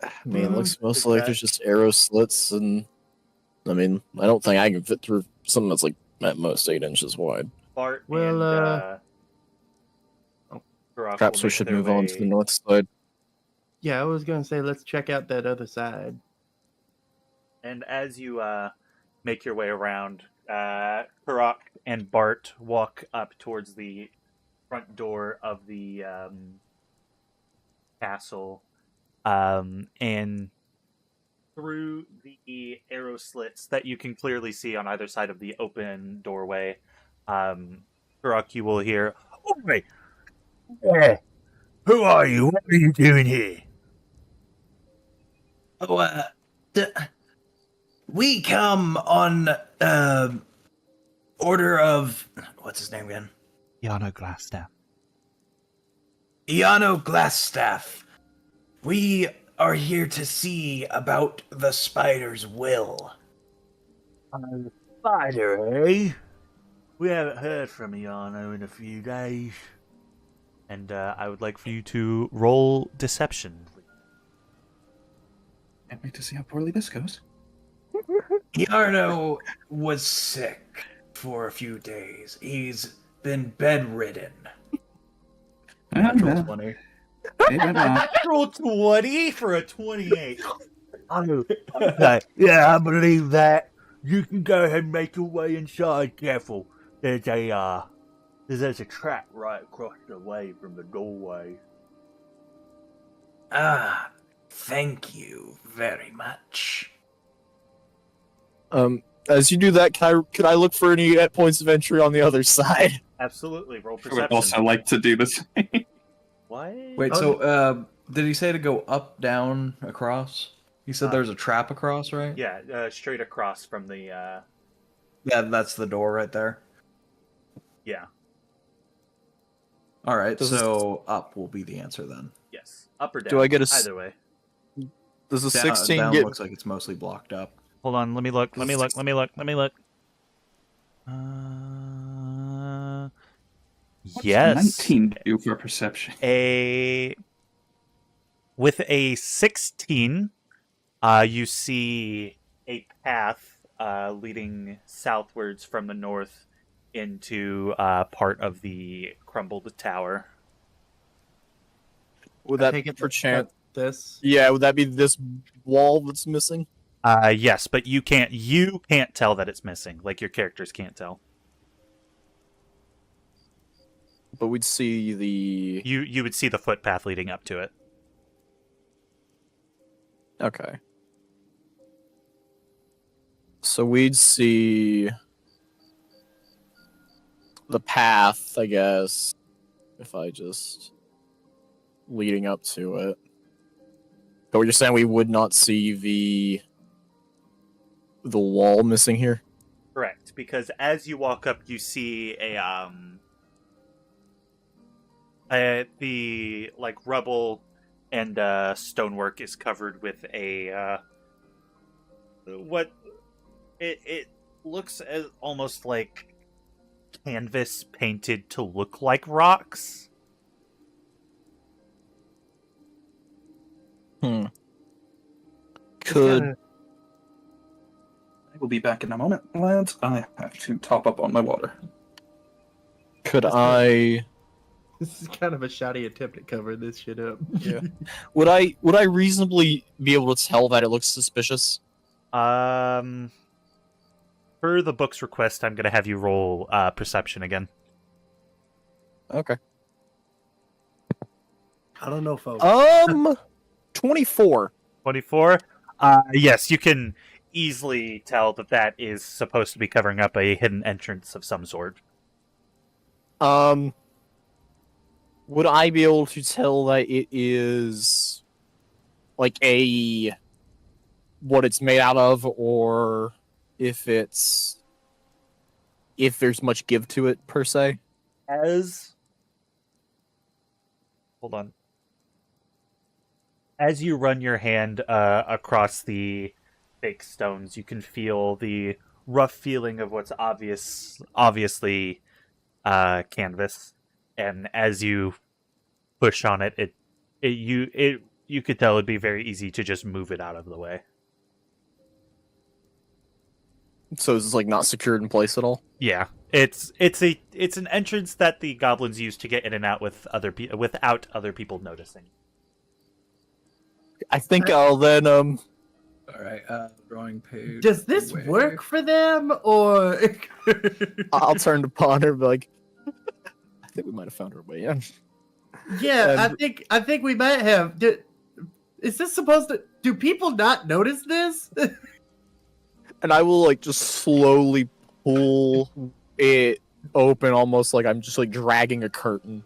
I mean, it looks Is mostly like that- there's just arrow slits, and I mean, I don't think I can fit through something that's like at most 8 inches wide. Bart Well, and Turok Perhaps will we make should their move on to the way- north side. Yeah, I was gonna say let's check out that other side. And as you make your way around, Turok and Bart walk up towards the front door of the castle, and through the arrow slits that you can clearly see on either side of the open doorway, Turok, you will hear, "Oi! Who are you? What are you doing here?" Oh, we come on order of what's his name again? Yano Glassstaff. Iano Glassstaff. We are here to see about the spider's will. Spider, eh? We haven't heard from Iano in a few days. And I would like for you to roll deception, please. Can't wait to see how poorly this goes. Iarno was sick for a few days. He's been bedridden. Natural Yeah, 20. maybe not. Roll 20 for a 28. Oh, okay. Yeah, I believe that. You can go ahead and make your way inside. Careful. There's a trap right across the way from the doorway. Ah, thank you very much. As you do that, could I look for any points of entry on the other side? Absolutely. Roll I would perception. also like to do this. What? Wait, Oh, so did he say to go up, down, across? He said there's a trap across, right? Yeah, straight across from the, Yeah, that's the door right there. yeah, All right, Does so up will be the answer then. yes. Up or down. Do I get a Either way. Does a Down, 16 down get? looks like it's mostly blocked up. Hold on, let me look. Let me look, let me look. What's Yes. 19 do for perception? With a 16, you see a path leading southwards from the north into part of the crumbled tower. Would I that take it perchance? this. Yeah, would that be this wall that's missing? Yes, but you can't tell that it's missing. Like your characters can't tell. But we'd see the. You would see the footpath leading up to it. Okay. So we'd see the path, I guess, if I just leading up to it. But you're saying we would not see the wall missing here? Correct, because as you walk up, you see the like rubble and stonework is covered with a what it looks as almost like canvas painted to look like rocks. Could I will be back in a moment, lads. I have to top up on my water. I This is kind of a shoddy attempt at covering this shit up. Yeah. would I reasonably be able to tell that it looks suspicious? Per the book's request, I'm gonna have you roll perception again. Okay. I don't know, folks. 24. 24. Yes, you can easily tell that is supposed to be covering up a hidden entrance of some sort. Would I be able to tell that it is like what it's made out of, or if there's much give to it per se? Hold on. As you run your hand across the fake stones, you can feel the rough feeling of what's obviously you push on it, you you could tell it'd be very easy to just move it out of the way. So is this like not secured in place at all? Yeah, it's an entrance that the goblins use to get in and out with without other people noticing. I think I'll then All right, drawing page. Does this away. work for them, or I'll turn to Ponder and be like, I think we might have found our way in. yeah, And- I think we might have. Is this supposed to? Do people not notice this? And I will like just slowly pull it open, almost like I'm just like dragging a curtain.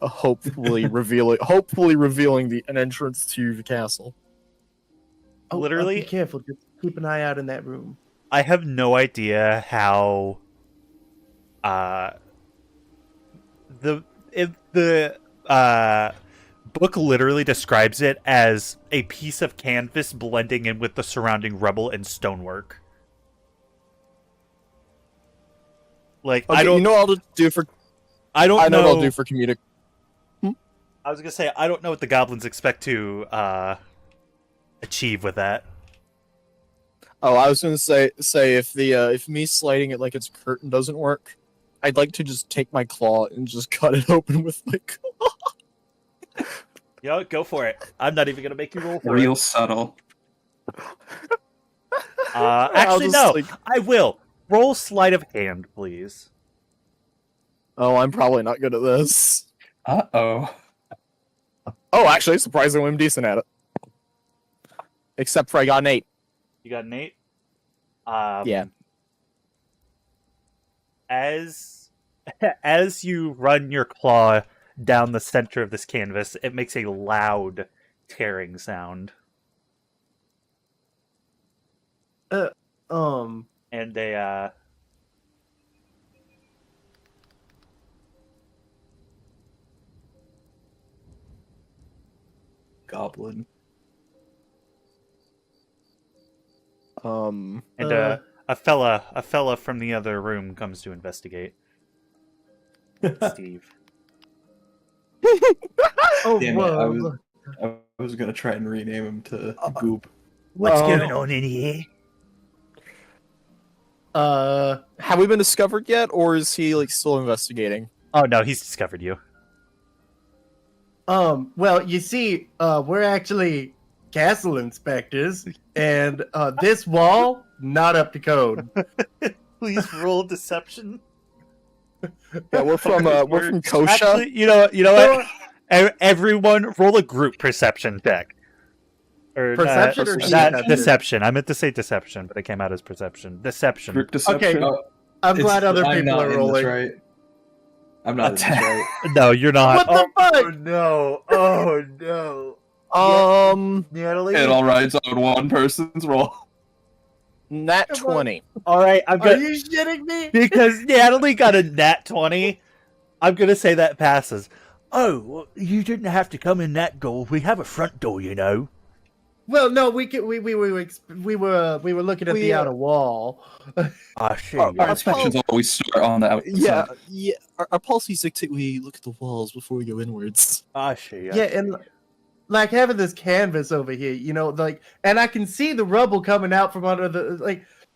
Hopefully revealing an entrance to the castle. Literally- be careful. Just keep an eye out in that room. I have no idea how the book literally describes it as a piece of canvas blending in with the surrounding rubble and stonework. Like Okay, I don't you know what I'll do for I don't I know know what I'll do for comedic. I was gonna say I don't know what the goblins expect to achieve with that. Oh, I was gonna say if me sliding it like it's a curtain doesn't work, I'd like to just take my claw and just cut it open with my claw. Yo, go for it. I'm not even gonna make you roll for Real it. subtle. Actually, just, no. like- I will roll sleight of hand, please. Oh, I'm probably not good at this. Uh-oh. Oh, actually, surprisingly, I'm decent at it. Except for I got an 8. You got an 8. Yeah. As you run your claw down the center of this canvas, it makes a loud tearing sound, and a Goblin. and a fella from the other room comes to investigate. Steve. Oh, Damn it, whoa. I was gonna try and rename him to Goop. What's Um, going on in here? Have we been discovered yet, or is he like still investigating? Oh no, he's discovered you. Well, you see, we're actually castle inspectors, and this wall not up to code. Please roll deception. Yeah, we're from Kosha. Actually, you know what? Everyone, roll a group perception check. Or Perception or not deception? deception. I meant to say deception, but it came out as perception. Deception. Group deception. Okay. I'm glad other I'm people not are in rolling. this, right? I'm not in this, right? No, you're not. What the fuck? No! Oh no! Natalie. It all rides on one person's roll. Nat Come on. 20. All right, I'm Are gonna you shitting me? because Natalie got a nat 20. I'm gonna say that passes. Oh, well, you didn't have to come in that door. We have a front door, you know. Well, no, we were looking at the outer wall. I see. Our inspections always start on the outside. Yeah. Our policies dictate we look at the walls before we go inwards. I see. Yeah, and like having this canvas over here, you know, like, and I can see the rubble coming out from under the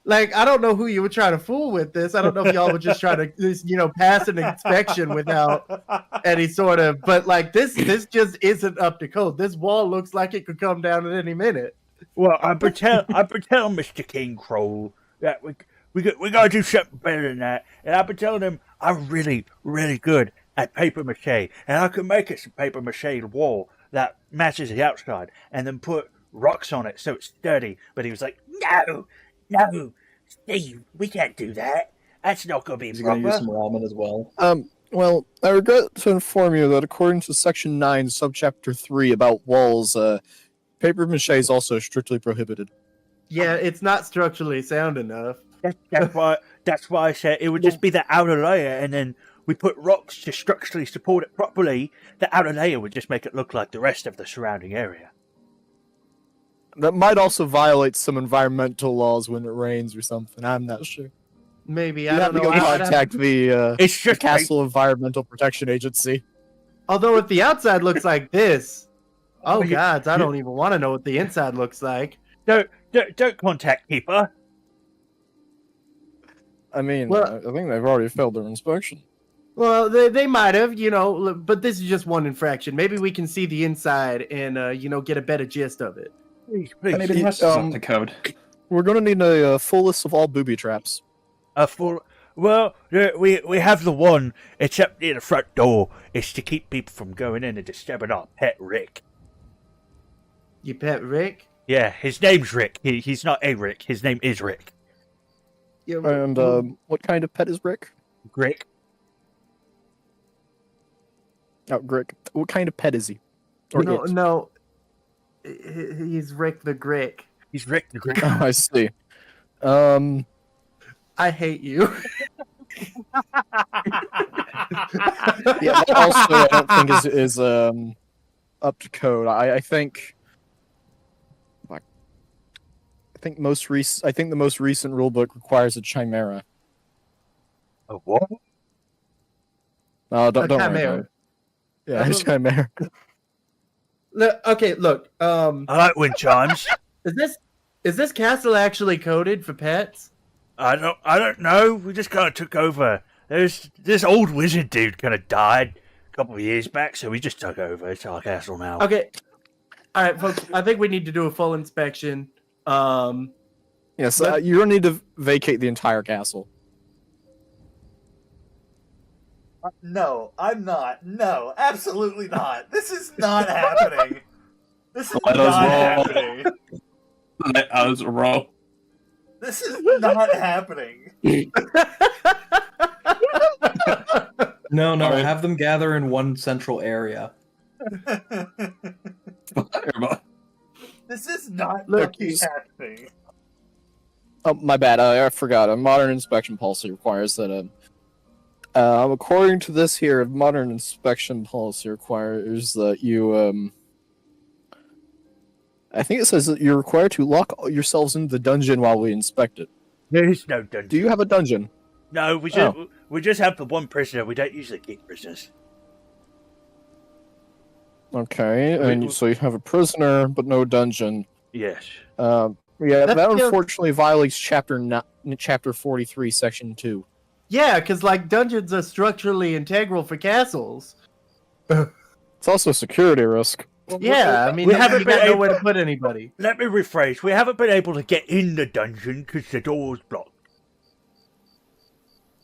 like I don't know who you were trying to fool with this. I don't know if y'all were just trying to, you know, pass an inspection without any sort of. But like this just isn't up to code. This wall looks like it could come down at any minute. Well, I pretend, Mr. King Crow, that we gotta do something better than that. And I've been telling him I'm really, really good at paper mache, and I can make us a paper mache wall that matches the outside, and then put rocks on it so it's sturdy. But he was like, no, Steve, we can't do that. That's not gonna be He's gonna use proper. some ramen as well. Well, I regret to inform you that according to Section 9, Subchapter 3 about walls, paper mache is also strictly prohibited. Yeah, it's not structurally sound enough. That's why I said it would just be the outer layer, and then we put rocks to structurally support it properly. The outer layer would just make it look like the rest of the surrounding area. That might also violate some environmental laws when it rains or something. I'm not sure. Maybe You I have don't to know. go contact the It's just Castle Environmental Protection Agency. Although if the outside looks like this, Oh gods, I don't even want to know what the inside looks like. Don't contact Keeper. I mean, Well- I think they've already failed their inspection. Well, they might have, but this is just one infraction. Maybe we can see the inside and get a better gist of it. Please, Maybe please. the rest is up to code. We're gonna need a full list of all booby traps. Well, we have the one. It's up near the front door. It's to keep people from going in and disturbing our pet Rick. You pet Rick? Yeah, his name's Rick. He's not a Rick. His name is Rick. Yeah, And what kind of pet is Rick? Rick. Oh, Rick. What kind of pet is he? Or it? no. He's Rick the Grick. He's Rick the Rick. Oh, I see. I hate you. Yeah, that also I don't think is up to code. I think the most recent rulebook requires a chimera. A what? No, don't worry chimera. about it. Yeah, a chimera. Look. I like wind chimes. Is this castle actually coded for pets? I don't know. We just kind of took over. There's this old wizard dude kind of died a couple of years back, so we just took over. It's our castle now. Okay. All right, folks. I think we need to do a full inspection. Yes, you're gonna need to vacate the entire castle. No, I'm not. No, absolutely not. This is not happening. This is Let us not roll. happening. Let us roll. This is not happening. No, Alright. have them gather in one central area. This is not Look, fucking happening. Oh, my bad. I forgot. A modern inspection policy requires that. According to this here, a modern inspection policy requires that you. I think it says that you're required to lock yourselves into the dungeon while we inspect it. There is no dungeon. Do you have a dungeon? No, we just have the one prisoner. We don't usually keep prisoners. Okay, and so you have a prisoner, but no dungeon. Yes. Yeah, That that feels- unfortunately violates chapter 43, section 2. Yeah, because dungeons are structurally integral for castles. It's also a security risk. Yeah, I mean, We you haven't got been nowhere to put anybody. Let me rephrase. We haven't been able to get in the dungeon because the door's blocked.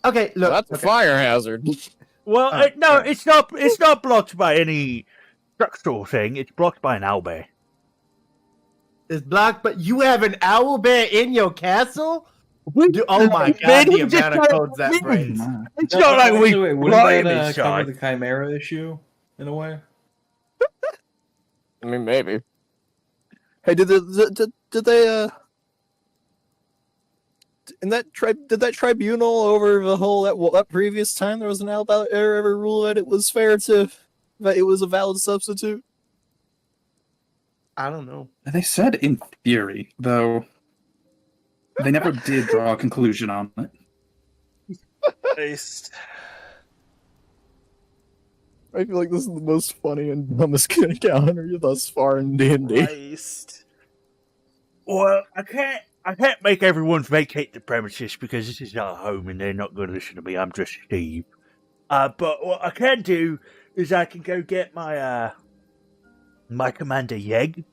Okay, look. That's a fire hazard. Well, Oh, no, right. it's not. It's not blocked by any structural thing. It's blocked by an owlbear. It's blocked, but you have an owl bear in your castle? Oh my We god, the didn't just amount of try- codes that brings. It's not like we Wouldn't blind that this cover guy. the chimera issue in a way? I mean, maybe. Hey, did they in that did that tribunal over the whole that previous time there was an Alabama ever rule that it was fair to that it was a valid substitute? I don't know. They said in theory, though they never did draw a conclusion on it. I feel like this is the most funny and dumbest encounter thus far in D&D. Christ. Well, I can't make everyone vacate the premises because this is our home and they're not going to listen to me. I'm just Steve. But what I can do is I can go get my my commander Yeg.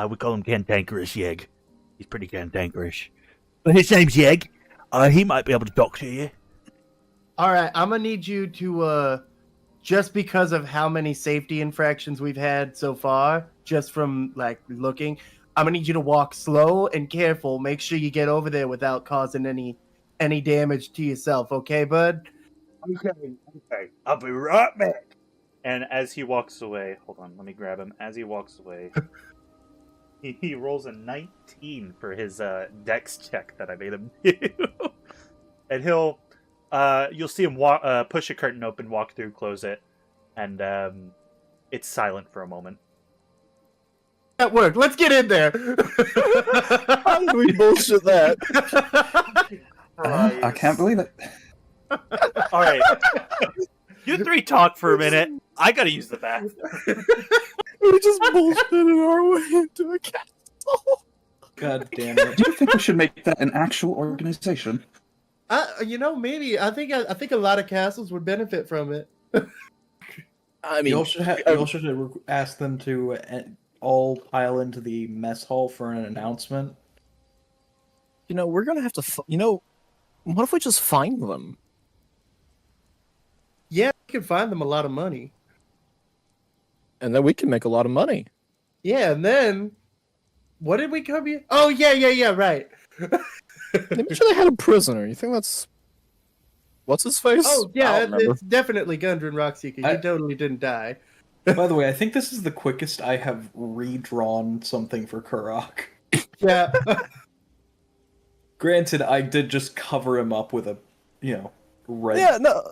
We call him Cantankerous Yeg. He's pretty cantankerous. But his name's Yeg. He might be able to doctor you. All right, I'm gonna need you to, just because of how many safety infractions we've had so far, just from looking, I'm gonna need you to walk slow and careful. Make sure you get over there without causing any damage to yourself. Okay, bud? Okay. I'll be right back. And as he walks away, hold on, let me grab him. As he walks away, he rolls a 19 for his dex check that I made him do. And you'll see him push a curtain open, walk through, close it, and it's silent for a moment. That worked. Let's get in there. How did we bullshit that? I can't believe it. All right. You three talk for a minute. I gotta use the bathroom. We just bullshitted our way into a castle. God damn it. Do you think we should make that an actual organization? Maybe. I think a lot of castles would benefit from it. I mean, Y'all should ask them to all pile into the mess hall for an announcement. we're gonna have to. What if we just find them? Yeah, we can find them a lot of money. And then we can make a lot of money. Yeah, and then what did we come here? Oh yeah, right. Maybe sure they had a prisoner. You think that's what's his face? Oh I yeah, don't remember. it's definitely Gundren Rockseeker. You totally didn't die. By the way, I think this is the quickest I have redrawn something for Kurok. Yeah. Granted, I did just cover him up with a, red. Yeah, no.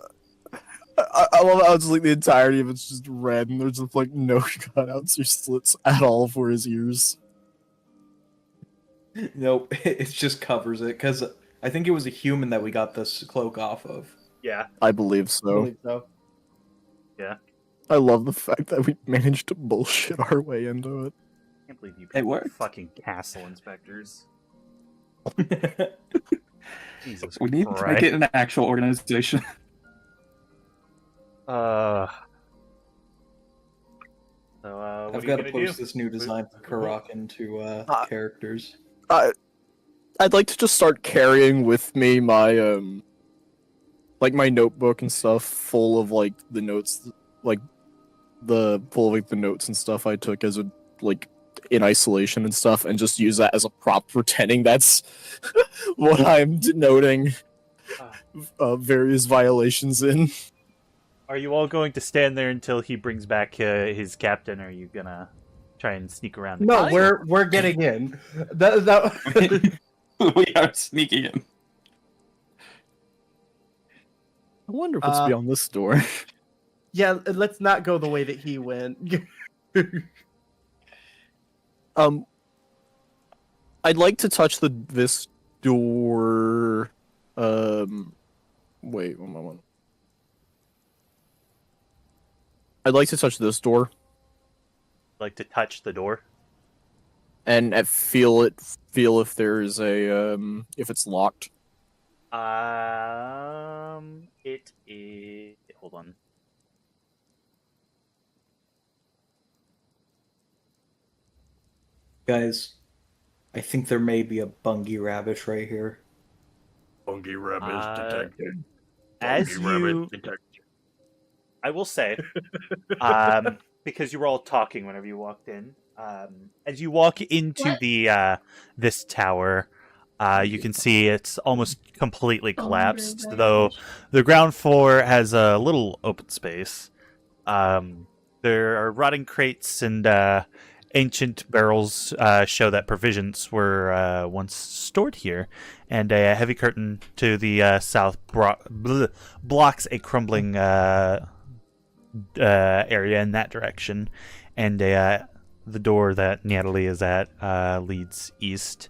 I love how it's like the entirety of it's just red, and there's just like no cutouts or slits at all for his ears. Nope, it just covers it, because I think it was a human that we got this cloak off of. Yeah. I believe I so. believe so. I love the fact that we managed to bullshit our way into it. I can't believe you It worked. fucking castle inspectors. Jesus We need to Christ. make it an actual organization. So, what I've are got you to gonna post do? this new design for Kurok into characters. I'd like to just start carrying with me my like my notebook and stuff full of like the notes, like the notes and stuff I took as a like in isolation and stuff, and just use that as a prop, pretending that's what I'm denoting various violations in. Are you all going to stand there until he brings back his captain, or are you gonna try and sneak around? The No, castle? we're getting in. That We are sneaking in. I wonder what's beyond this door. yeah. Let's not go the way that he went. I'd like to touch this door. Wait, one moment. I'd like to touch this door Like to touch the door? and feel if there's a if it's locked. It is. Hold on. Guys, I think there may be a Bungie Rabbit right here. Bungie Rabbit detected. As Bungie you, Rabbit detected. I will say, because you were all talking whenever you walked in. As you walk into the this tower, you can see it's almost completely collapsed. Though the ground floor has a little open space. There are rotting crates and ancient barrels show that provisions were once stored here, and a heavy curtain to the south blocks a crumbling area in that direction, and the door that Natalie is at leads east.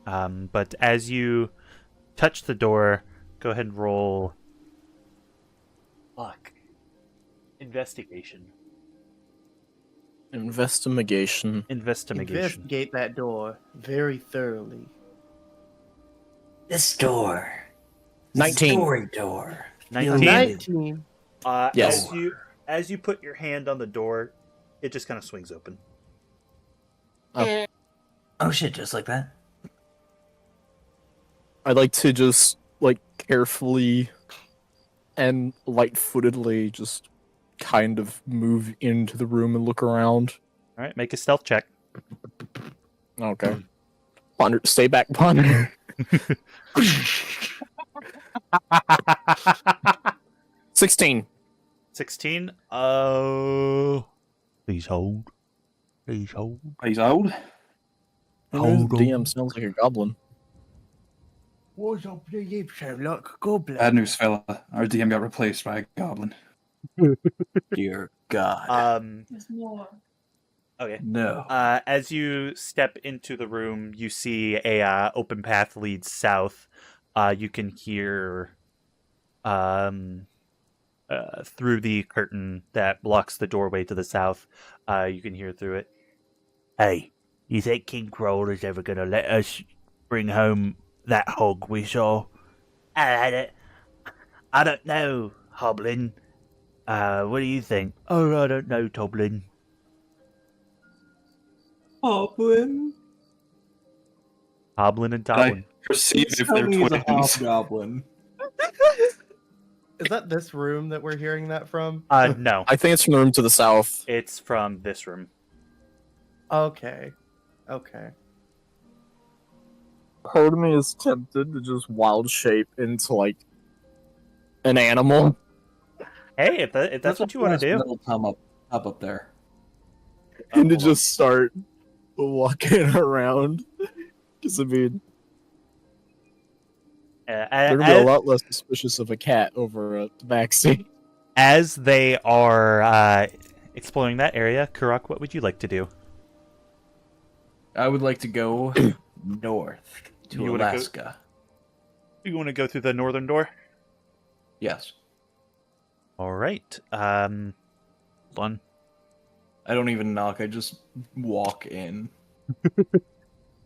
But as you touch the door, go ahead and roll. Fuck. Investigation. Investigation. Investigate that door very thoroughly. This door. 19. Story door. 19. 19. Yes. As you put your hand on the door, it just kind of swings open. Oh shit, just like that. I'd like to just like carefully and light-footedly just kind of move into the room and look around. All right, make a stealth check. Okay. Ponder, stay back, Ponder. 16. 16. Oh. Please hold. Please hold. He's old. Hold DM sounds like a goblin. What's up, you sound like a goblin? Bad news, fella. Our DM got replaced by a goblin. Dear God. There's more. Okay. No. As you step into the room, you see a open path leads south. You can hear a through the curtain that blocks the doorway to the south. You can hear through it. Hey, you think King Crawler's ever gonna let us bring home that hog we saw? I don't know, Hoblin. What do you think? Oh, I don't know, Toblin. Hoblin. Hoblin and I Toblin. perceive if Tell they're me he's a twins. hobgoblin. Is that this room that we're hearing that from? No. I think it's from the room to the south. It's from this room. Okay. Okay. Part of me is tempted to just wild shape into like an animal. Hey, if that's what you want to do. Little thumb up there. And to just start walking around. Because I mean, they're gonna be a lot less suspicious of a cat over a vaccine. As they are exploring that area, Kurok, what would you like to do? I would like to go north to You wanna go- Alaska. You want to go through the northern door? Yes. All right. Hold on. I don't even knock. I just walk in.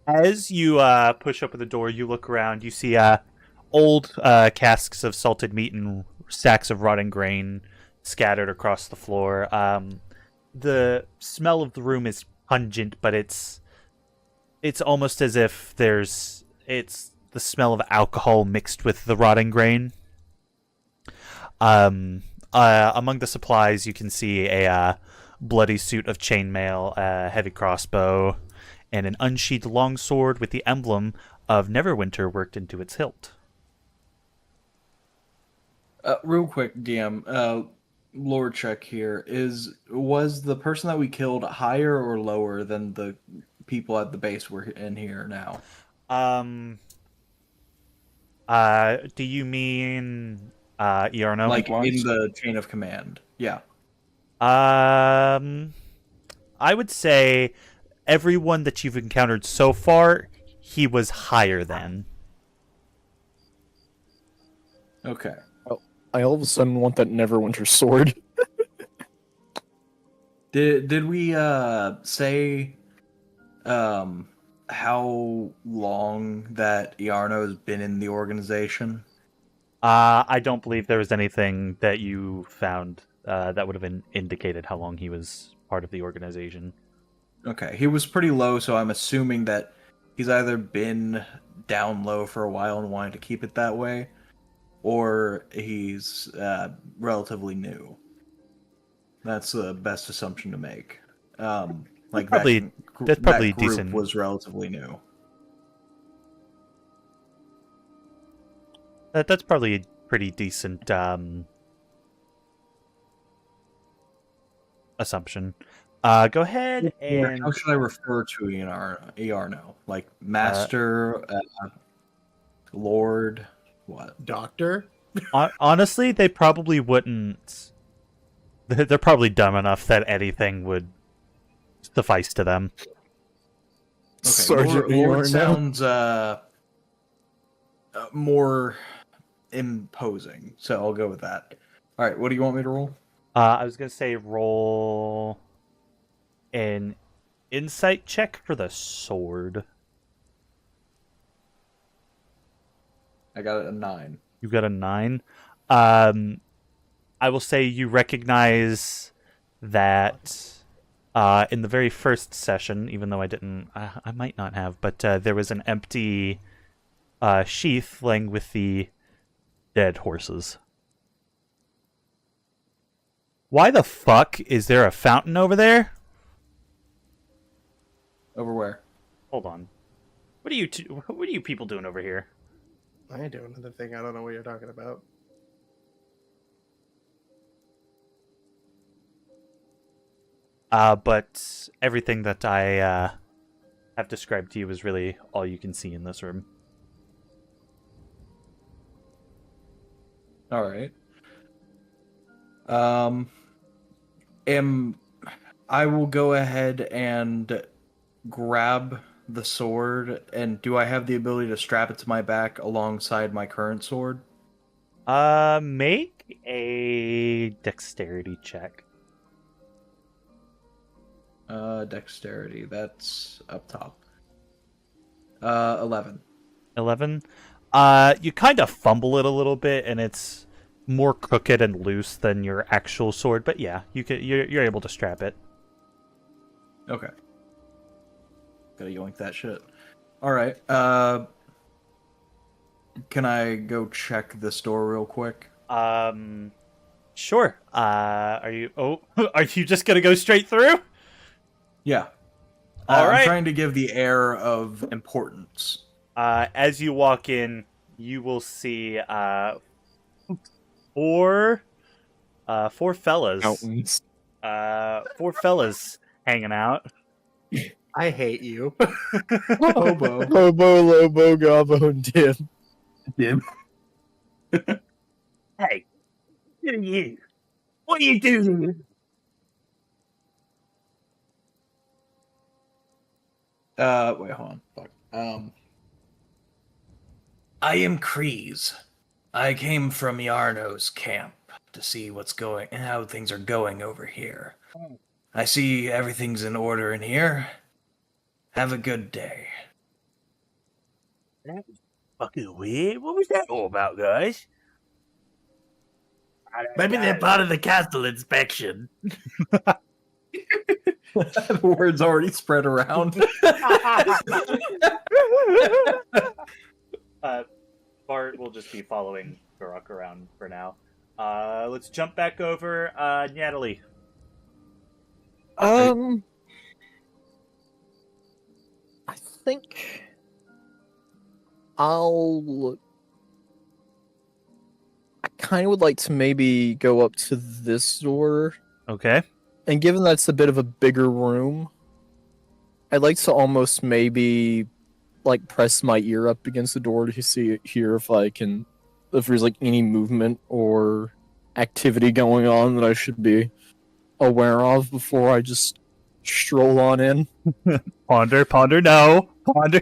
As you push open the door, you look around. You see old casks of salted meat and sacks of rotting grain scattered across the floor. The smell of the room is pungent, but it's almost as if it's the smell of alcohol mixed with the rotting grain. Among the supplies, you can see a bloody suit of chainmail, a heavy crossbow, and an unsheathed longsword with the emblem of Neverwinter worked into its hilt. Real quick, DM. Lore check here. Was the person that we killed higher or lower than the people at the base we're in here now? Do you mean Iarno? Like What? in the chain of command? Yeah. I would say everyone that you've encountered so far, he was higher than. Okay. I all of a sudden want that Neverwinter sword. Did we say how long that Iarno has been in the organization? I don't believe there was anything that you found that would have indicated how long he was part of the organization. Okay, he was pretty low, so I'm assuming that he's either been down low for a while and wanted to keep it that way, or he's relatively new. That's the best assumption to make. Like Probably- that's probably that group decent. was relatively new. That's probably a pretty decent assumption. Go ahead and How should I refer to Iarno? Like master, lord, what? Doctor? honestly, they probably wouldn't. They're probably dumb enough that anything would suffice to them. Okay, Sergeant lord Iarno. sounds more imposing, so I'll go with that. All right, what do you want me to roll? I was gonna say roll an insight check for the sword. I got a 9. You got a 9. I will say you recognize that in the very first session, even though I didn't, I might not have, but there was an empty sheath laying with the dead horses. Why the fuck is there a fountain over there? Over where? Hold on. What are you people doing over here? I ain't doing another thing. I don't know what you're talking about. But everything that I have described to you is really all you can see in this room. All right. I will go ahead and grab the sword, and do I have the ability to strap it to my back alongside my current sword? Make make a dexterity check. Dexterity. That's up top. 11. 11. You kind of fumble it a little bit, and it's more crooked and loose than your actual sword. But yeah, you're able to strap it. Okay. Gotta yoink that shit. All right. Can I go check this door real quick? Sure. Are you? Oh, are you just gonna go straight through? Yeah. All right. I'm trying to give the air of importance. As you walk in, you will see four fellas. Mountains. Four fellas hanging out. I hate you. Hobo. Hobo, Lobo, Gobbo, and Dim. Dim. Hey, what are you? What are you doing? Wait, hold on. Fuck. I am Kreese. I came from Yarno's camp to see what's going and how things are going over here. I see everything's in order in here. Have a good day. That was fucking weird. What was that all about, guys? Maybe they're part of the castle inspection. The word's already spread around. Bart will just be following Garuk around for now. Let's jump back over. Natalie. I think I kind of would like to maybe go up to this door, Okay. and given that it's a bit of a bigger room, I'd like to almost maybe like press my ear up against the door to hear if there's like any movement or activity going on that I should be aware of before I just stroll on in. Ponder, no. Ponder.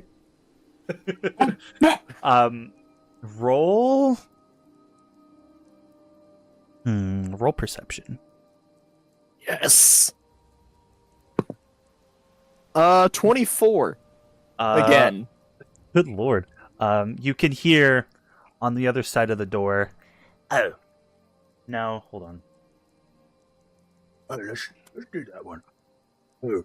Roll. Roll perception. Yes. 24. Again. Good lord. You can hear on the other side of the door. Oh. No, hold on. Oh, let's do that one. Oh,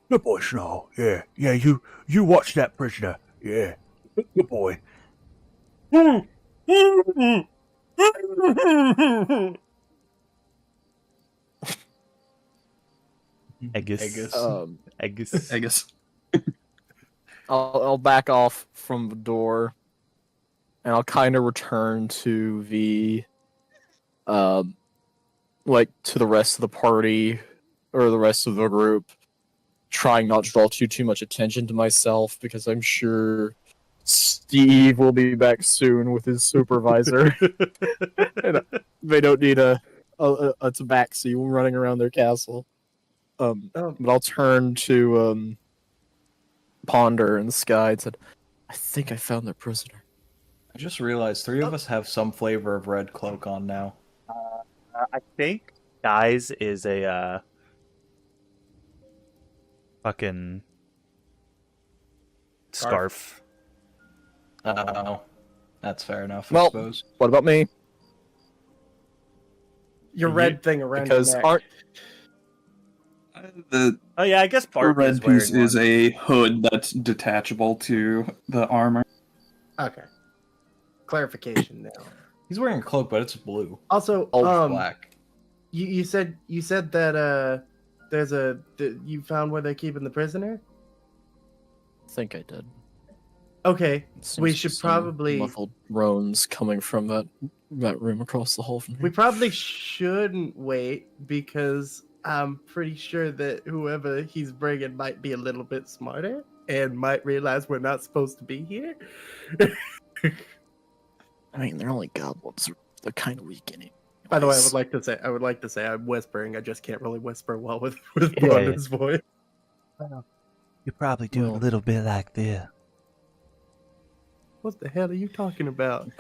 good boy, Snarl. Yeah, you watch that prisoner. Yeah, good boy. Eggus. Eggus. Agus. I'll back off from the door, and I'll kind of return to the, like to the rest of the party or the rest of the group, trying not to draw too much attention to myself because I'm sure Steve will be back soon with his supervisor. And they don't need a tabaxi running around their castle. But I'll turn to Ponder and Sky and said, I think I found their prisoner. I just realized 3 of us have some flavor of red cloak on now. I think Guy's is a fucking scarf. Oh, that's fair enough, I Well, suppose. What about me? Your red thing around Because your neck. aren't The Oh yeah, I guess Bart red is wearing piece is one. a hood that's detachable to the armor. Okay. Clarification now. He's wearing a cloak, but it's blue. Also, Black. you said that you found where they're keeping the prisoner. I think I did. Okay, Seems we to should be some probably muffled groans coming from that room across the hall from here. we probably shouldn't wait because I'm pretty sure that whoever he's bringing might be a little bit smarter and might realize we're not supposed to be here. I mean, they're only goblins. They're kind of weak in it. By the way, I would like to say I'm whispering. I just can't really whisper well with Yeah. Blunder's voice. You probably do a Well- little bit like this. What the hell are you talking about?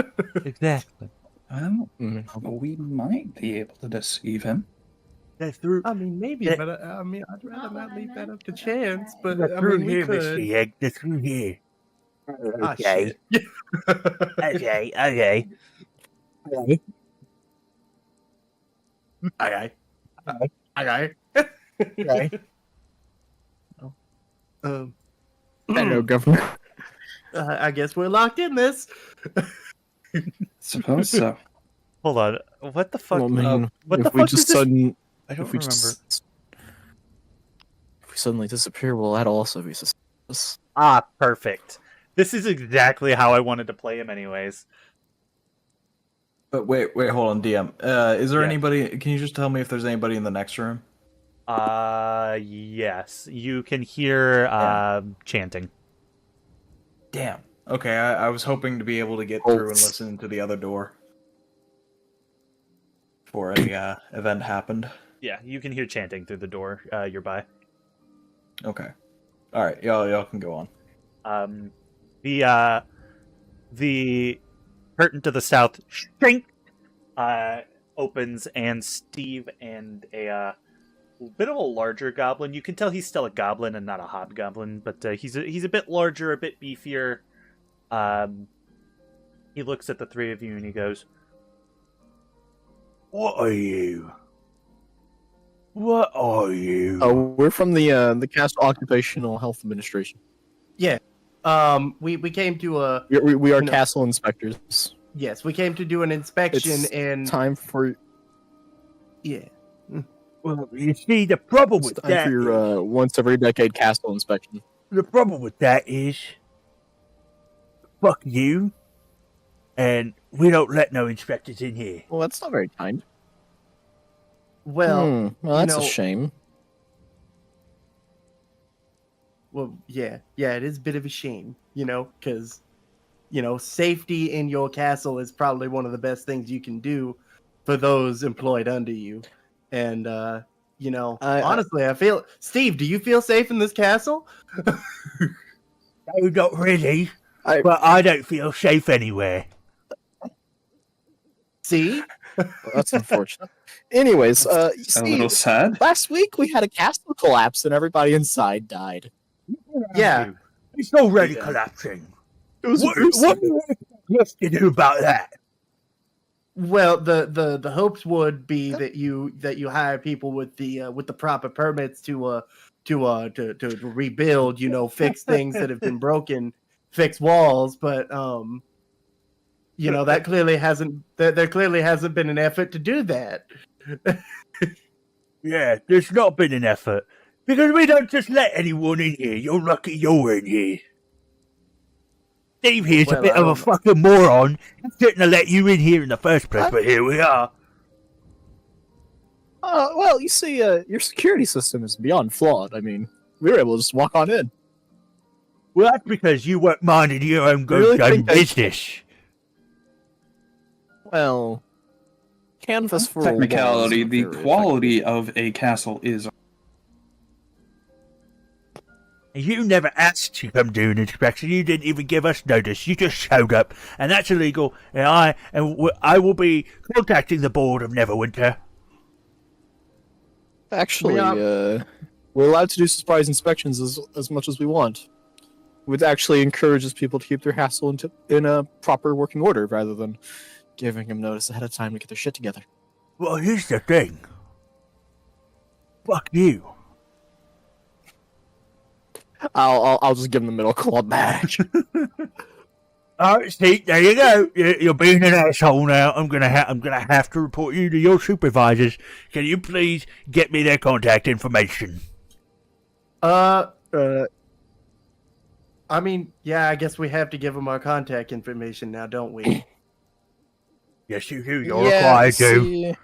Exactly. Well, Mhm. we might be able to deceive him. They're through. I mean, maybe, Yeah. but I mean, I'd rather Not not what I leave that meant, up to but chance. okay. But They're I through mean, we here, could. Mr. Egg. They're through here. Ah, Okay. shit. Okay. Okay. Okay. Okay. Okay. Okay. Um, Hello, Governor. I guess we're locked in this. Suppose so. Hold on. What the fuck? Well, I mean, what if the we fuck just is this? sudden, I don't if we remember. just, if we suddenly disappear, will that also be suspicious? Ah, perfect. This is exactly how I wanted to play him, anyways. But wait, hold on, DM. Is there Yeah. anybody? Can you just tell me if there's anybody in the next room? Yes. You can hear chanting. Damn. Okay, I was hoping to be able to get Oh. through and listen to the other door before any event happened. Yeah, you can hear chanting through the door you're by. Okay. All right, y'all can go on. The curtain to the south shrink opens, and Steve and a bit of a larger goblin. You can tell he's still a goblin and not a hobgoblin, but he's a bit larger, a bit beefier. He looks at the three of you and he goes, What are you? What are you? Oh, we're from the Castle Occupational Health Administration. We came to a We are No. castle inspectors. yes, we came to do an inspection It's and time for yeah. Well, you see, the problem it's with time that for your once every decade castle inspection. the problem with that is, fuck you, and we don't let no inspectors in here. Well, that's not very kind. Well, Well, that's know- a shame. well, yeah, it is a bit of a shame, because safety in your castle is probably one of the best things you can do for those employed under you. And honestly, I feel Steve, do you feel safe in this castle? No, not really. I- But I don't feel safe anywhere. See? Well, that's unfortunate. Anyways, you A see, little sad. last week we had a castle collapse and everybody inside died. Yeah. It's already Yeah. collapsing. It was What gruesome. do you have to do about that? Well, the hopes would be that you hire people with the proper permits to rebuild, fix things that have been broken, fix walls, but that clearly hasn't there clearly hasn't been an effort to do that. Yeah, there's not been an effort. Because we don't just let anyone in here. You're lucky you're in here. Steve here's Well, a bit I of a don't know. fucking moron. He shouldn't have let you in here in the first place, but here we are. Well, you see, your security system is beyond flawed. I mean, we were able to just walk on in. Well, that's because you weren't minding your own Really goddamn think that- business. Well, canvas for a wall Technicality, isn't the very quality of a castle is. You never asked to come do an inspection. You didn't even give us notice. You just showed up, and that's illegal. And I will be contacting the board of Neverwinter. Actually, We we're allowed to do surprise inspections as much as we want. It actually encourages people to keep their hassle in a proper working order rather than giving them notice ahead of time to get their shit together. Well, here's the thing. Fuck you. I'll just give them the middle claw back. All right, Steve. There you go. You're being an asshole now. I'm gonna have to report you to your supervisors. Can you please get me their contact information? I mean, yeah, I guess we have to give them our contact information now, don't we? Yes, you do. You're required to.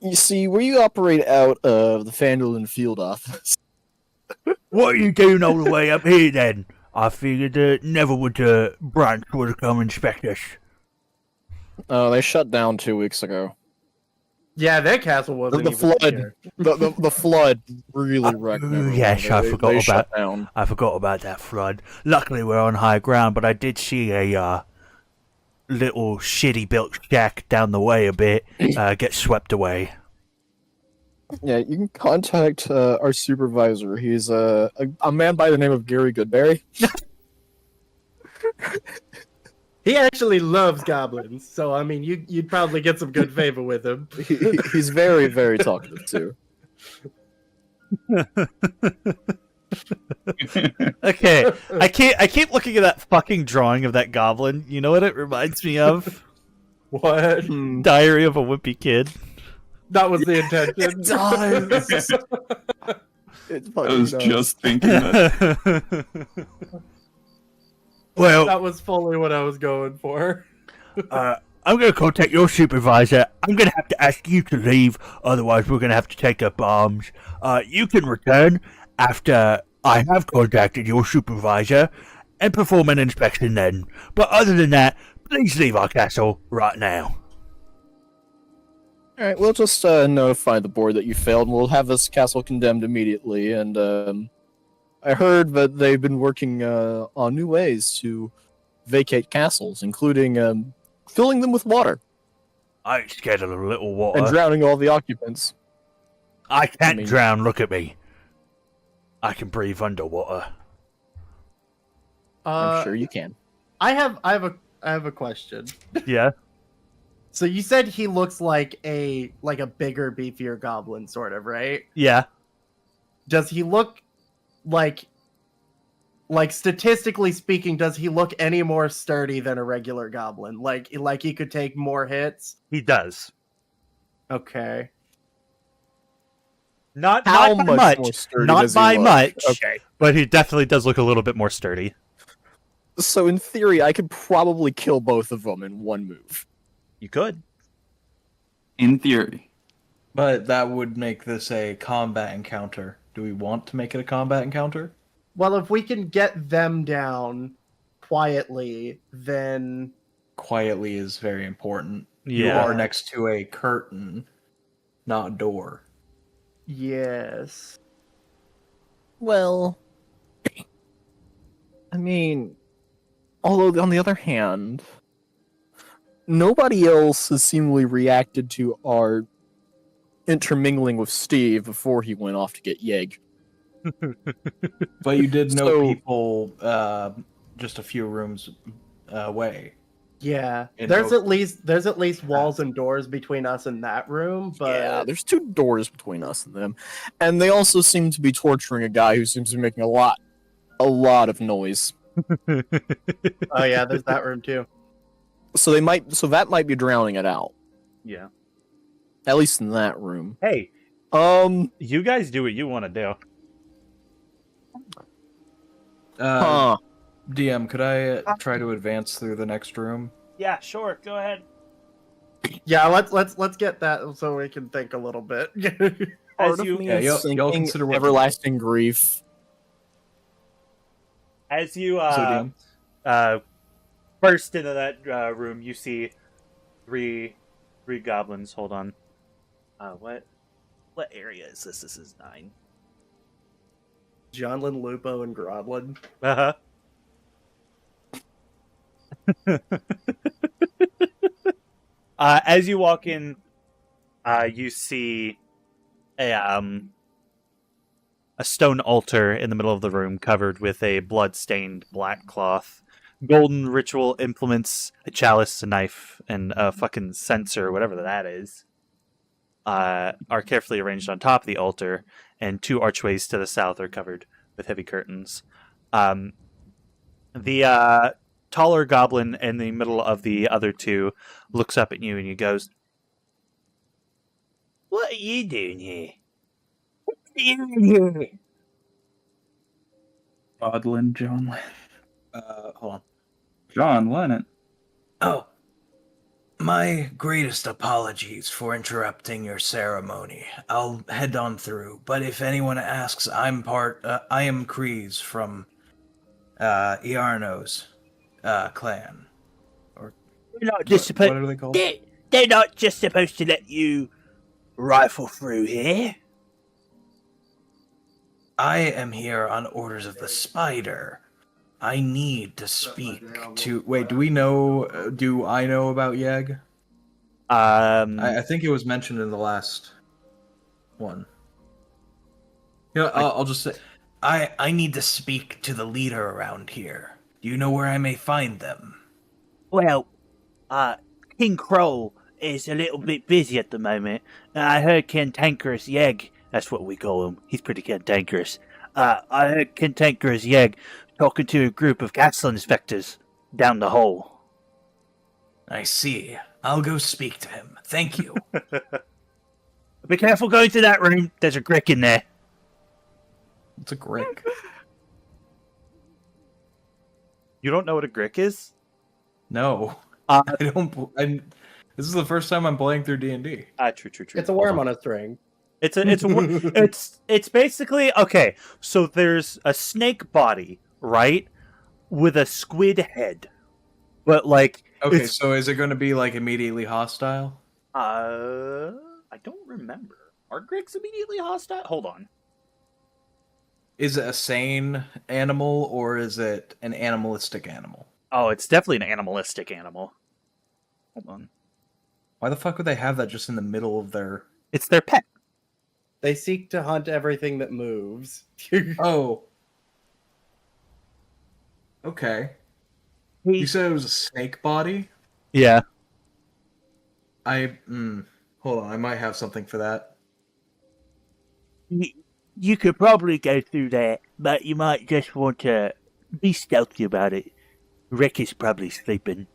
You see, where you operate out of the Fandolin field office. What are you doing all the way up here then? I figured Neverwinter branch would have come inspect us. They shut down 2 weeks ago. Yeah, their castle wasn't The even flood. there. The flood really wrecked everyone. yes, I forgot they about- shut down. I forgot about that flood. Luckily, we're on high ground, but I did see a little shitty built shack down the way a bit gets swept away. Yeah, you can contact our supervisor. He's a man by the name of Gary Goodberry. He actually loves goblins, so I mean, you'd probably get some good favor with him. He's very, very talkative too. Okay, I keep looking at that fucking drawing of that goblin. You know what it reminds me of? What? Diary of a Wimpy Kid. That was the intention. I was just thinking that. Well, That was fully what I was going for. I'm going to contact your supervisor. I'm going to have to ask you to leave, otherwise we're going to have to take up arms. You can return after I have contacted your supervisor and perform an inspection then. But other than that, please leave our castle right now. Alright, we'll just notify the board that you failed, and we'll have this castle condemned immediately, and I heard that they've been working on new ways to vacate castles, including filling them with water I ain't scared of a little water. and drowning all the occupants. I can't mean- drown, look at me. I can breathe underwater. I'm sure you can. I have a question. Yeah. So you said he looks like a bigger, beefier goblin, sort of, right? Yeah. Does he look like statistically speaking, does he look any more sturdy than a regular goblin? Like he could take more hits? He does. Okay. Not How by much much. more sturdy Not does he by look? much. Okay. But he definitely does look a little bit more sturdy. So in theory, I could probably kill both of them in one move. You could. In theory. But that would make this a combat encounter. Do we want to make it a combat encounter? Well, if we can get them down quietly, then Quietly is very important. You Yeah. are next to a curtain, not a door. yes. Well, I mean, although on the other hand, nobody else has seemingly reacted to our intermingling with Steve before he went off to get Yeg. But you did know So- people just a few rooms away. Yeah. In There's both- at least walls and doors between us and that room, but Yeah, there's two doors between us and them, and they also seem to be torturing a guy who seems to be making a lot of noise. oh yeah, there's that room too. So that might be drowning it out, Yeah. at least in that room. Hey, Um, you guys do what you want to do. huh. DM, could I try to advance through the next room? Yeah, sure. Go ahead. Yeah, let's get that so we can think a little bit. Part As of you me Yeah, is you'll thinking consider what to do. everlasting grief. As you So burst into that room, you see three goblins. Hold on. What area is this? This is 9. Johnlin, Lupo, and Grodlin. Uh-huh. As you walk in, you see a stone altar in the middle of the room covered with a blood-stained black cloth, golden ritual implements, a chalice, a knife, and a fucking censer, whatever that is, are carefully arranged on top of the altar, and 2 archways to the south are covered with heavy curtains. The taller goblin in the middle of the other 2 looks up at you and he goes, "What are you doing here? What are you doing here?" Godlin John Lennon. Hold on. John Lennon. Oh, my greatest apologies for interrupting your ceremony. I'll head on through, but if anyone asks, I am Kreese from Iarno's clan. They're not just What supposed. are they called? They're not just supposed to let you rifle through here. I am here on orders of the Spider. I need to speak to. Wait, do we know? Do I know about Yeg? I think it was mentioned in the last one. You know, I'll just say. I need to speak to the leader around here. Do you know where I may find them? Well, King Kroll is a little bit busy at the moment. I heard Cantankerous Yeg, that's what we call him. He's pretty cantankerous. I heard Cantankerous Yeg talking to a group of castle inspectors down the hall. I see. I'll go speak to him. Thank you. Be careful going to that room. There's a Grick in there. It's a Grick. You don't know what a Grick is? No, Uh, I don't. This is the first time I'm playing through D&D. True. It's a worm on a string. It's basically okay. So there's a snake body, right, with a squid head, but like Okay, so is it going to be like immediately hostile? I don't remember. Are Gricks immediately hostile? Hold on. Is it a sane animal or is it an animalistic animal? Oh, it's definitely an animalistic animal. Hold on. Why the fuck would they have that just in the middle of their? It's their pet. They seek to hunt everything that moves. Oh. Okay. You said it was a snake body? Yeah. Hold on, I might have something for that. You could probably go through there, but you might just want to be stealthy about it. Rick is probably sleeping.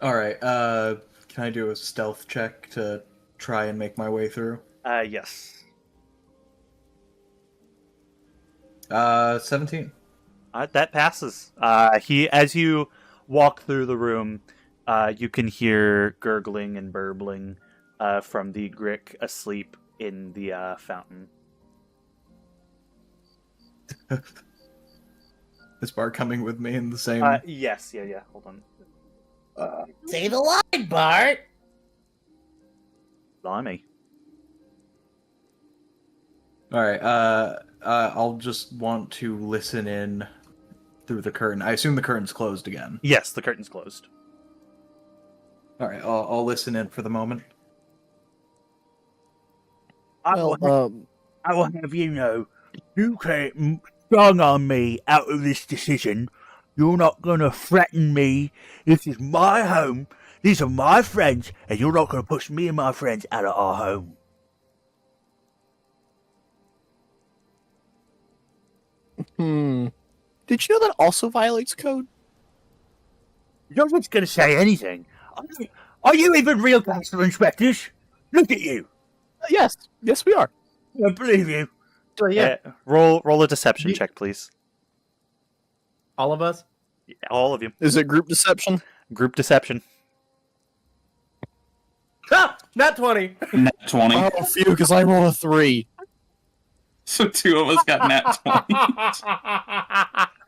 Alright, can I do a stealth check to try and make my way through? Yes. 17. That passes. As you walk through the room, you can hear gurgling and burbling from the Grick asleep in the fountain. Is Bart coming with me in the same? Yes, yeah. Hold on. Say the line, Bart. Blimey. Alright, I'll just want to listen in through the curtain. I assume the curtain's closed again. Yes, the curtain's closed. Alright, I'll listen in for the moment. I will have you know, you can't strong on me out of this decision. You're not going to threaten me. This is my home. These are my friends, and you're not going to push me and my friends out of our home. Did you know that also violates code? No one's going to say anything. Are you even real castle inspectors? Look at you. Yes, we are. I believe you. So yeah, Roll a deception check, please. all of us. Yeah, all of you. Is it group deception? Group deception. Ah, not 20. Nat 20. Oh, phew, because I rolled a 3. So two of us got nat 20.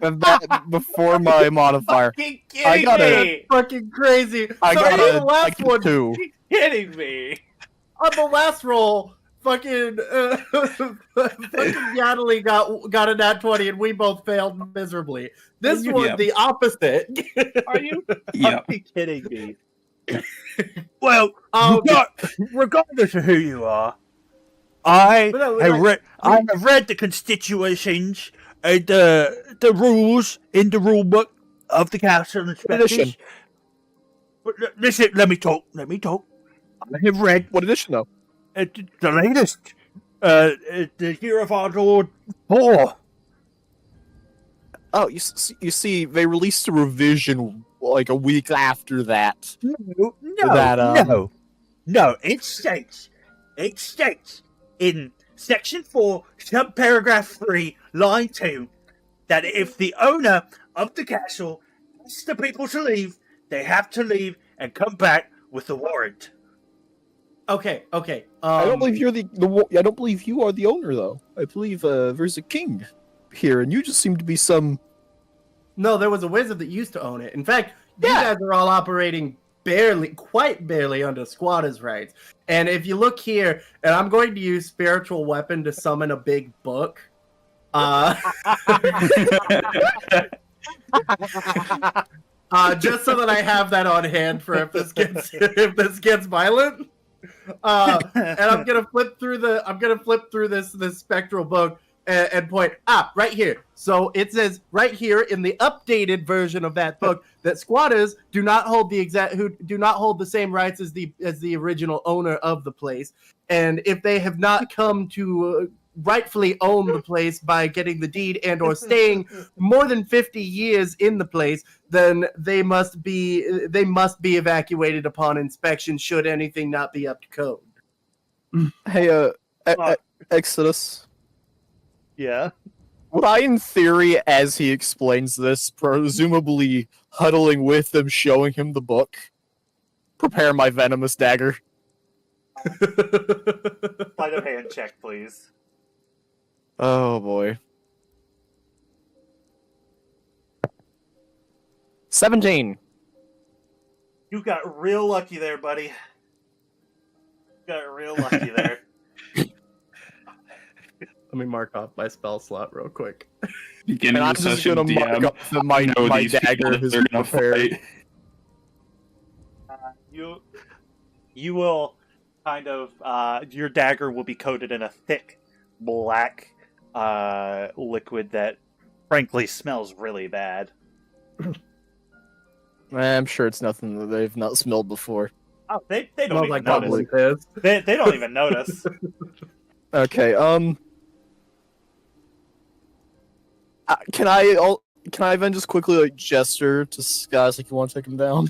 And that before my modifier. Fucking I kidding got me. Fucking crazy. I So got on the a last one, 2. kidding me. On the last roll, fucking Yadley got a nat 20 and we both failed miserably. This was Yeah. the opposite. Are you Yeah. fucking kidding me? Well, regardless of who you are, I have read the constitutions and the rules in the rule book of the council inspectors. Edition. But listen, let me talk. I have read What edition, though? the latest, the Year of Our Lord 4. Oh, you see, they released a revision like a week after that. No, it states in section 4, subparagraph 3, line 2, that if the owner of the castle asks the people to leave, they have to leave and come back with a warrant. Okay. I don't believe you're I don't believe you are the owner, though. I believe there's a king here, and you just seem to be some. No, there was a wizard that used to own it. In fact, you Yeah. guys are all operating quite barely under squatters' rights. And if you look here, and I'm going to use spiritual weapon to summon a big book. Just so that I have that on hand for if this gets violent. And I'm gonna flip through this spectral book and point right here. So it says right here in the updated version of that book that squatters do not hold the same rights as the original owner of the place, and if they have not come to rightfully own the place by getting the deed and or staying more than 50 years in the place, then they must be evacuated upon inspection should anything not be up to code. Hey, Exodus. Yeah. Would I, in theory, as he explains this, presumably huddling with him, showing him the book, prepare my venomous dagger? Sleight of hand check, please. Oh boy. 17. You got real lucky there, buddy. You got real lucky there. Let me mark off my spell slot real quick. Beginning And I'm of just session, gonna mark DM. up that my these dagger people, is they're gonna prepared. fight. You will kind of your dagger will be coated in a thick black liquid that frankly smells really bad. I'm sure it's nothing that they've not smelled before. Oh, they don't Smells even like notice. goblin piss. They don't even notice. Okay, can I then just quickly like gesture to Skies like you want to take him down?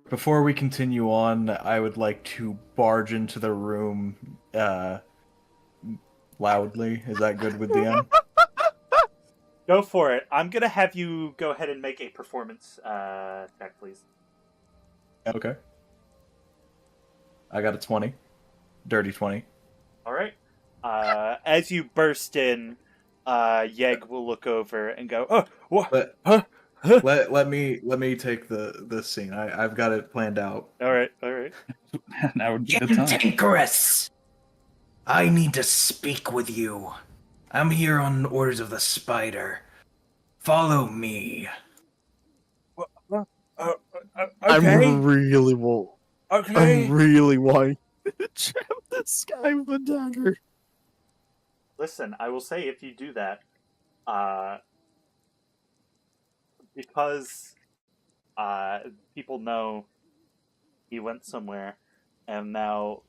Before we continue on, I would like to barge into the room loudly. Is that good with DM? Go for it. I'm gonna have you go ahead and make a performance check, please. Okay. I got a 20. Dirty 20. All right. As you burst in, Yeg will look over and go, "Oh, what? But Huh? let me take the scene. I've got it planned out. All right, all right." Now would be the time. Cantankerous! I need to speak with you. I'm here on orders of the spider. Follow me. I'm really wanting to trap this guy with a dagger. Listen, I will say if you do that, because people know he went somewhere, and now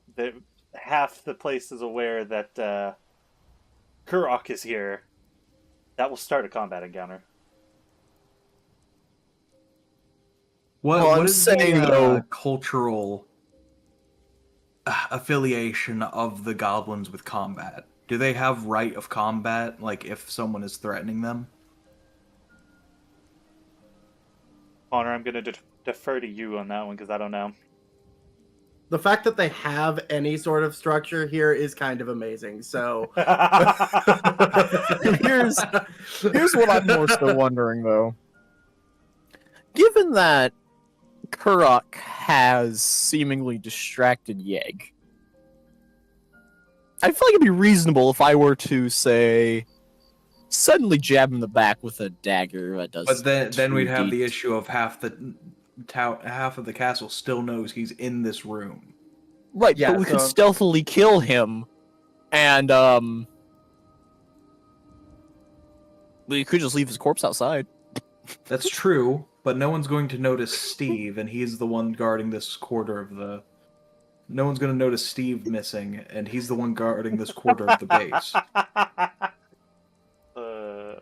half the place is aware that Kurok is here, that will start a combat encounter. What is saying, the though, cultural affiliation of the goblins with combat? Do they have right of combat, like if someone is threatening them? Connor, I'm going to defer to you on that one because I don't know. The fact that they have any sort of structure here is kind of amazing. So here's what I'm more so wondering though. Given that Kurok has seemingly distracted Yeg, I feel like it'd be reasonable if I were to say suddenly jab him in the back with a dagger that does. But then we'd have the 2d. issue of half of the castle still knows he's in this room. Right, Yeah, but we could so- stealthily kill him, and we could just leave his corpse outside. That's true, but no one's going to notice Steve, and he's the one guarding this quarter of the... No one's going to notice Steve missing, and he's the one guarding this quarter of the base.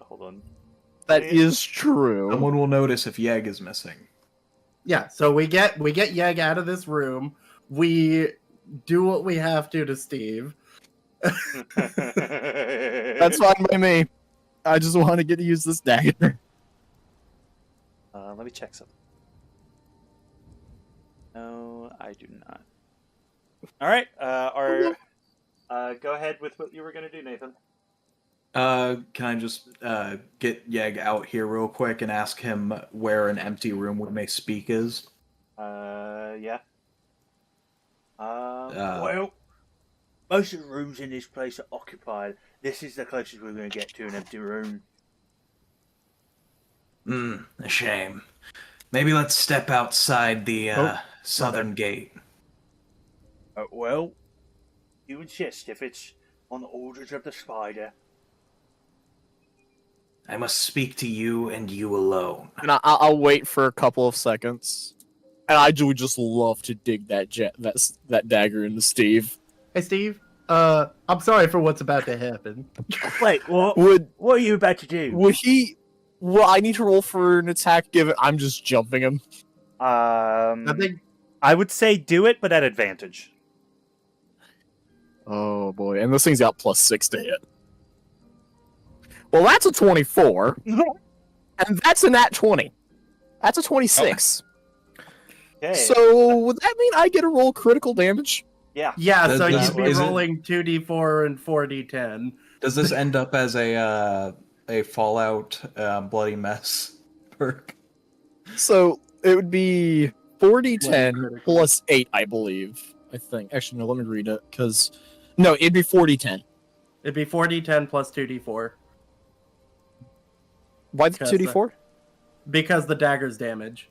Hold on. That is true. Someone will notice if Yeg is missing. yeah, so we get Yeg out of this room. We do what we have to Steve. That's fine by me. I just want to get to use this dagger. Let me check something. No, I do not. All right. Go ahead with what you were going to do, Nathan. Can I just get Yeg out here real quick and ask him where an empty room we may speak is? Yeah. Most of the rooms in this place are occupied. This is the closest we're going to get to an empty room. A shame. Maybe let's step outside the southern gate. Well, you insist if it's on the orders of the spider. I must speak to you and you alone. And I'll wait for a couple of seconds. And I do just love to dig that dagger into Steve. Hey, Steve. I'm sorry for what's about to happen. Wait, what are you about to do? Would he? Well, I need to roll for an attack. Given I'm just jumping him. I think I would say do it, but at advantage. Oh boy, and this thing's got +6 to hit. Well, that's a 24, and that's a nat 20. That's a 26. Okay. So would that mean I get to roll critical damage? Yeah. Yeah, so Does- you'd be is it- rolling 2d4 and 4d10. Does this end up as a Fallout bloody mess perk? So it would be 4d10 critical. plus 8, I believe. I think. Actually, no, let me read it, because... No, it'd be 4d10. It'd be 4d10 plus 2d4. Why the Because 2d4? Because the dagger's damage.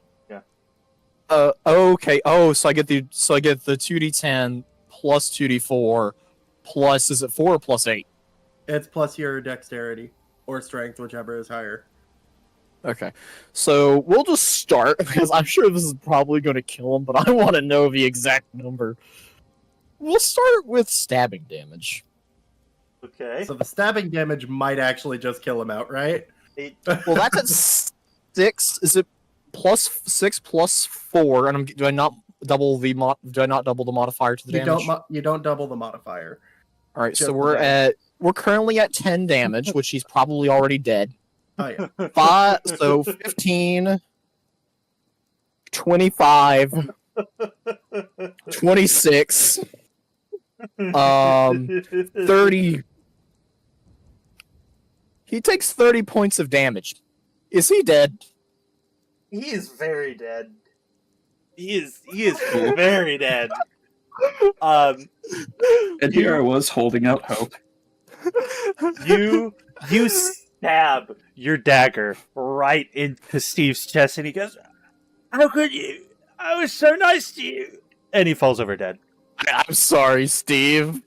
Okay. Oh, so I get the 2d10 plus 2d4 plus, is it 4 or plus 8? It's plus your dexterity or strength, whichever is higher. Okay. So we'll just start, because I'm sure this is probably going to kill him, but I want to know the exact number. We'll start with stabbing damage. Okay. So the stabbing damage might actually just kill him outright. Well, that's at 6. Is it plus 6 plus 4? And do I not double the modifier to the damage? You don't double the modifier. All right, just so the we're currently at 10 damage, which he's probably already dead. Oh yeah. 5, so 15, 25, 26, 30. He takes 30 points of damage. Is he dead? He is very dead. He is very dead. And here I was holding out hope. You stab your dagger right into Steve's chest, and he goes, "How could you? I was so nice to you." And he falls over dead. I'm sorry, Steve.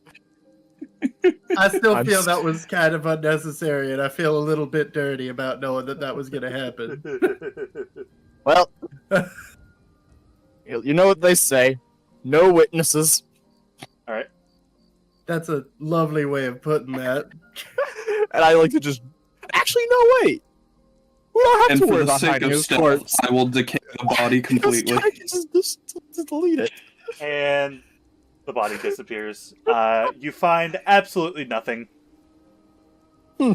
I still I'm feel s- that was kind of unnecessary, and I feel a little bit dirty about knowing that was going to happen. Well, you know what they say. No witnesses. All right. That's a lovely way of putting that. And I like to just... Actually, no, wait. We don't have And to for worry the about sake hiding of his stealth, corpse. I will decay the body completely. Just delete it. And the body disappears. You find absolutely nothing. Hmm.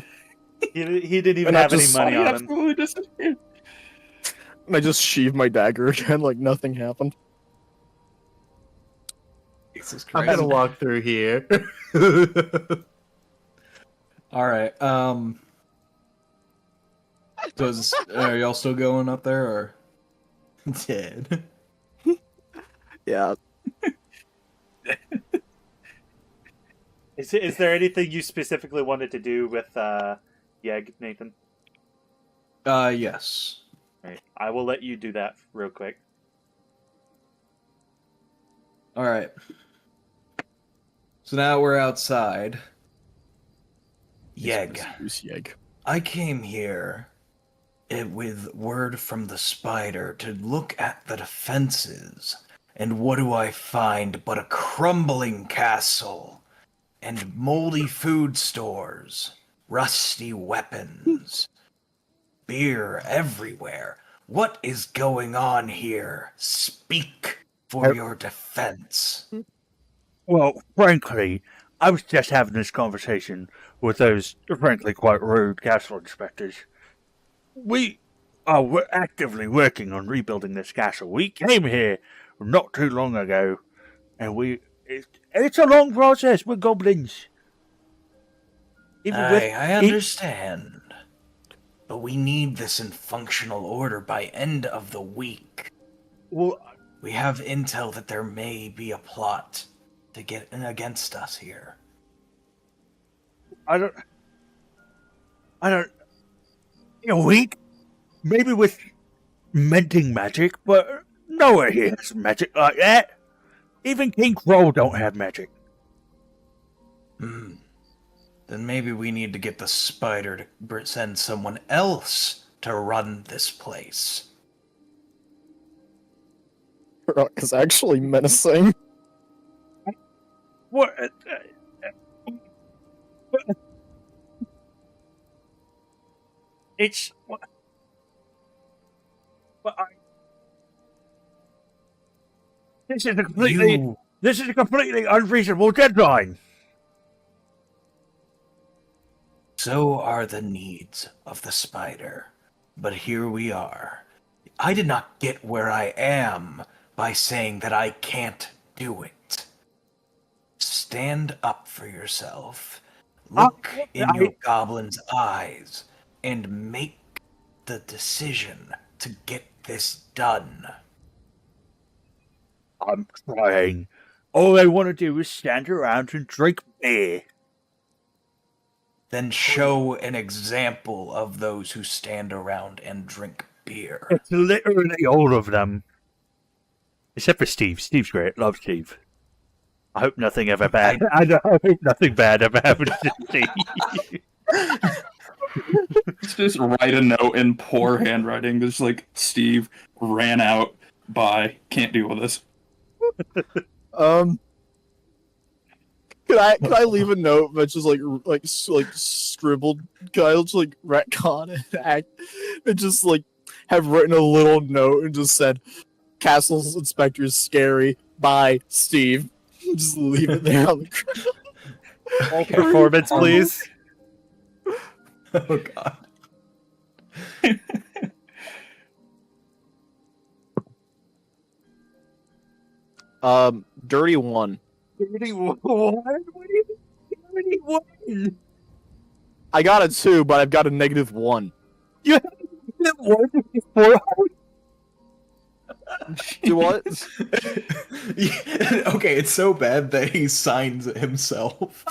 He didn't even And I have any just- money on him. Absolutely disappeared. And I just sheave my dagger again like nothing happened. Jesus I'm Christ. going to walk through here. All right. Are y'all still going up there or dead? Yeah. Is there anything you specifically wanted to do with Yeg, Nathan? Yes. All right. I will let you do that real quick. All right. So now we're outside. Yeg, Goose Yeg. I came here with word from the spider to look at the defenses. And what do I find but a crumbling castle and moldy food stores, rusty weapons, beer everywhere. What is going on here? Speak for your defense. Well, frankly, I was just having this conversation with those, frankly, quite rude castle inspectors. We're actively working on rebuilding this castle. We came here not too long ago, and it's a long process with goblins. I understand. But we need this in functional order by end of the week. Well, We have intel that there may be a plot to get in against us here? I don't. In a week, maybe with mending magic, but nowhere here has magic like that. Even King Crow don't have magic. Then maybe we need to get the spider to send someone else to run this place. Turok is actually menacing. What? It's. This is a completely. This is a completely unreasonable deadline. So are the needs of the spider. But here we are. I did not get where I am by saying that I can't do it. Stand up for yourself. Look in your goblin's eyes and make the decision to get this done. I'm trying. All I want to do is stand around and drink beer. Then show an example of those who stand around and drink beer. It's literally all of them. Except for Steve. Steve's great. Love Steve. I hope nothing ever bad. I hope nothing bad ever happens to Steve. Just write a note in poor handwriting. Just like, Steve ran out. Bye. Can't deal with this. Can I leave a note that's just like scribbled? Can I just like retcon and act and just like have written a little note and just said, "Castle's inspector is scary. Bye, Steve." Just leave it there on the ground. All performance, please. Oh God. Dirty one. 31? What do you mean 31? I got a 2, but I've got a -1. You have a 1 before. Do what? Okay, it's so bad that he signs it himself.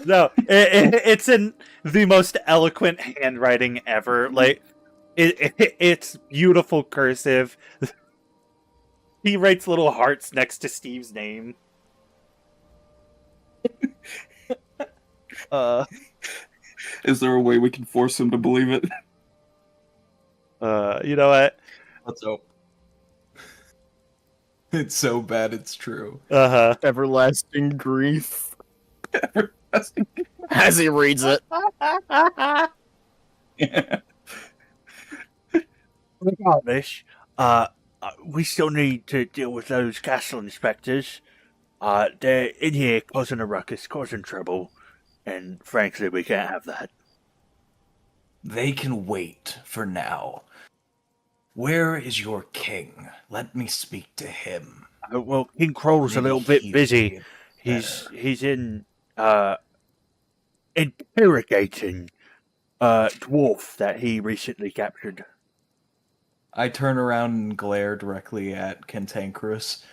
No, it's in the most eloquent handwriting ever. Like, it's beautiful cursive. He writes little hearts next to Steve's name. Is there a way we can force him to believe it? You know what? Let's hope. It's so bad it's true. Everlasting grief. As he reads it. Yeah. Regardless, we still need to deal with those castle inspectors. They're in here causing a ruckus, causing trouble, and frankly, we can't have that. They can wait for now. Where is your king? Let me speak to him. Well, King Kroll's a little bit busy. He's in interrogating a dwarf that he recently captured. I turn around and glare directly at Cantankerous.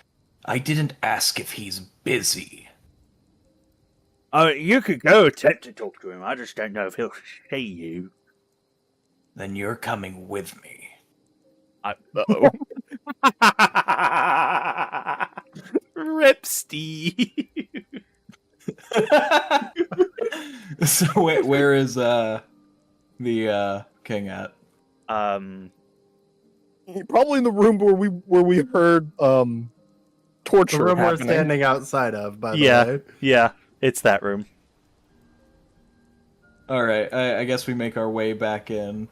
I didn't ask if he's busy. You could go attempt to talk to him. I just don't know if he'll see you. Then you're coming with me. Uh-oh. Rip Steve. So where is the king at? Probably in the room where we heard torture The room we're happening. standing outside of, by the way. Yeah, it's that room. All right, I guess we make our way back in.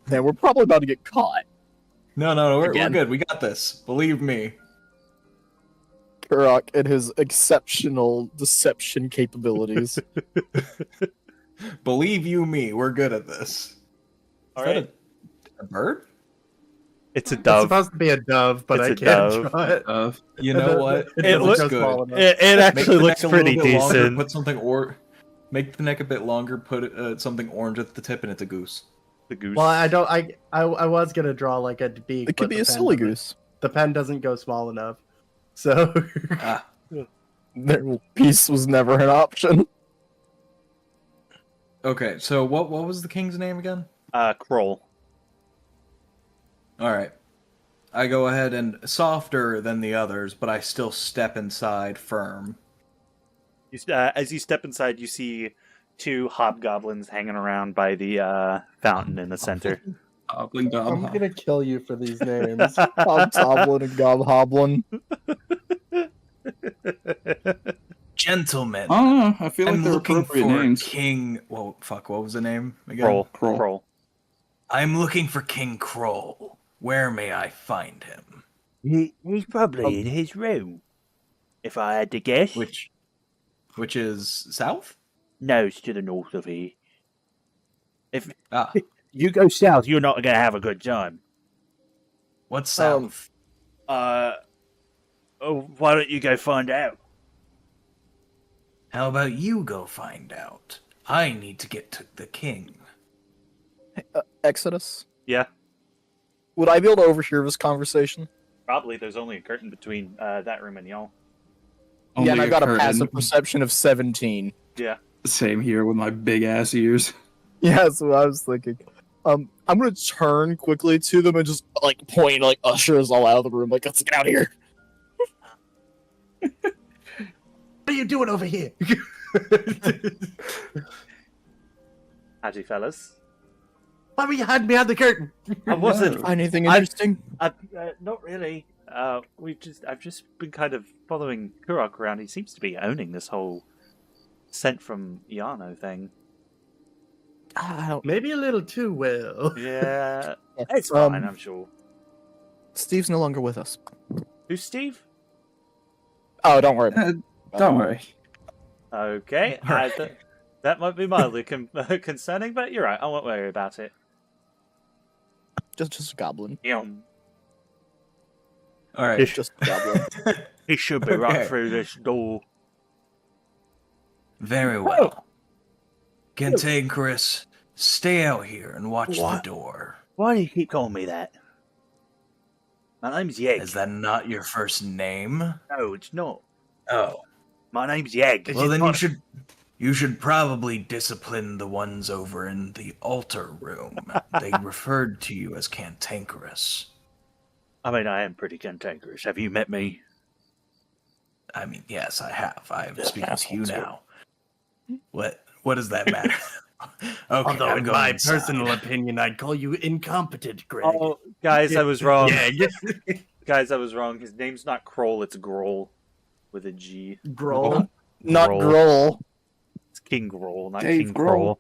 Yeah, we're probably about to get caught. No, we're Again. good. We got this. Believe me. Turok and his exceptional deception capabilities. Believe you me, we're good at this. All Is that right. a bird? It's a It's dove. supposed to be a dove, but It's I a can't dove. draw it. You know what? It looks just good. small enough. It Make actually the looks neck a pretty little bit longer, decent. put something make the neck a bit longer. Put something orange at the tip, and it's a goose. The goose. Well, I was gonna draw like a beak. It could but be the a silly pen goose. The pen doesn't go small enough. So Peace was never an option. Okay, so what was the king's name again? Kroll. All right. I go ahead and softer than the others, but I still step inside firm. As you step inside, you see two hobgoblins hanging around by the fountain in the center. Hobbling I'm Dom. gonna kill you for these names. Hobgoblin and Gobhoblin. Gentlemen, I don't know. I feel like I'm they're looking appropriate for names. King. Well, fuck. What was the name again? Kroll. Kroll. Kroll. I'm looking for King Kroll. Where may I find him? He's probably in his room. If I had to guess. Which is south? No, it's to the north of here. If Ah, you go south, you're not going to have a good time. What's south? Oh, why don't you go find out? How about you go find out? I need to get to the king. Exodus. Yeah, Would I be able to overhear this conversation? probably. There's only a curtain between that room and y'all. Yeah, and I Only got a curtain. passive perception of 17. Yeah. Same here with my big ass ears. Yeah, that's what I was thinking. I'm gonna turn quickly to them and just like point, like usher us all out of the room. Like, let's get out of here. what are you doing over here? How'd you fellas? Why were you hiding behind the curtain? I wasn't. Anything interesting? Not really. I've just been kind of following Kurok around. He seems to be owning this whole sent from Iano thing. I don't. Maybe a little too well. Yeah, it's fine, I'm sure. Steve's no longer with us. Who's Steve? Oh, don't worry. Don't worry. Okay, that might be mildly concerning, but you're right. I won't worry about it. Just a goblin. Yum. all right. Just a goblin. He should be right Okay. through this door. Very well. Cantankerous, stay out here and watch What? the door. Why do you keep calling me that? My name's Yeg. Is that not your first name? No, it's not. Oh. My name's Yeg. Well, then you should probably discipline the ones over in the altar room. They referred to you as cantankerous. I mean, I am pretty cantankerous. Have you met me? I mean, yes, I have. I'm Yeah, speaking to you asshole, too. now. What does that matter? Okay, Although, I'm in going my inside. personal opinion, I'd call you incompetent, Greg. Oh, guys, I was wrong. Yeah, Guys, I was wrong. His name's not Kroll, it's Groll with a G. Groll. Not Groll. Groll. It's King Groll, not Dave King Grohl. Kroll.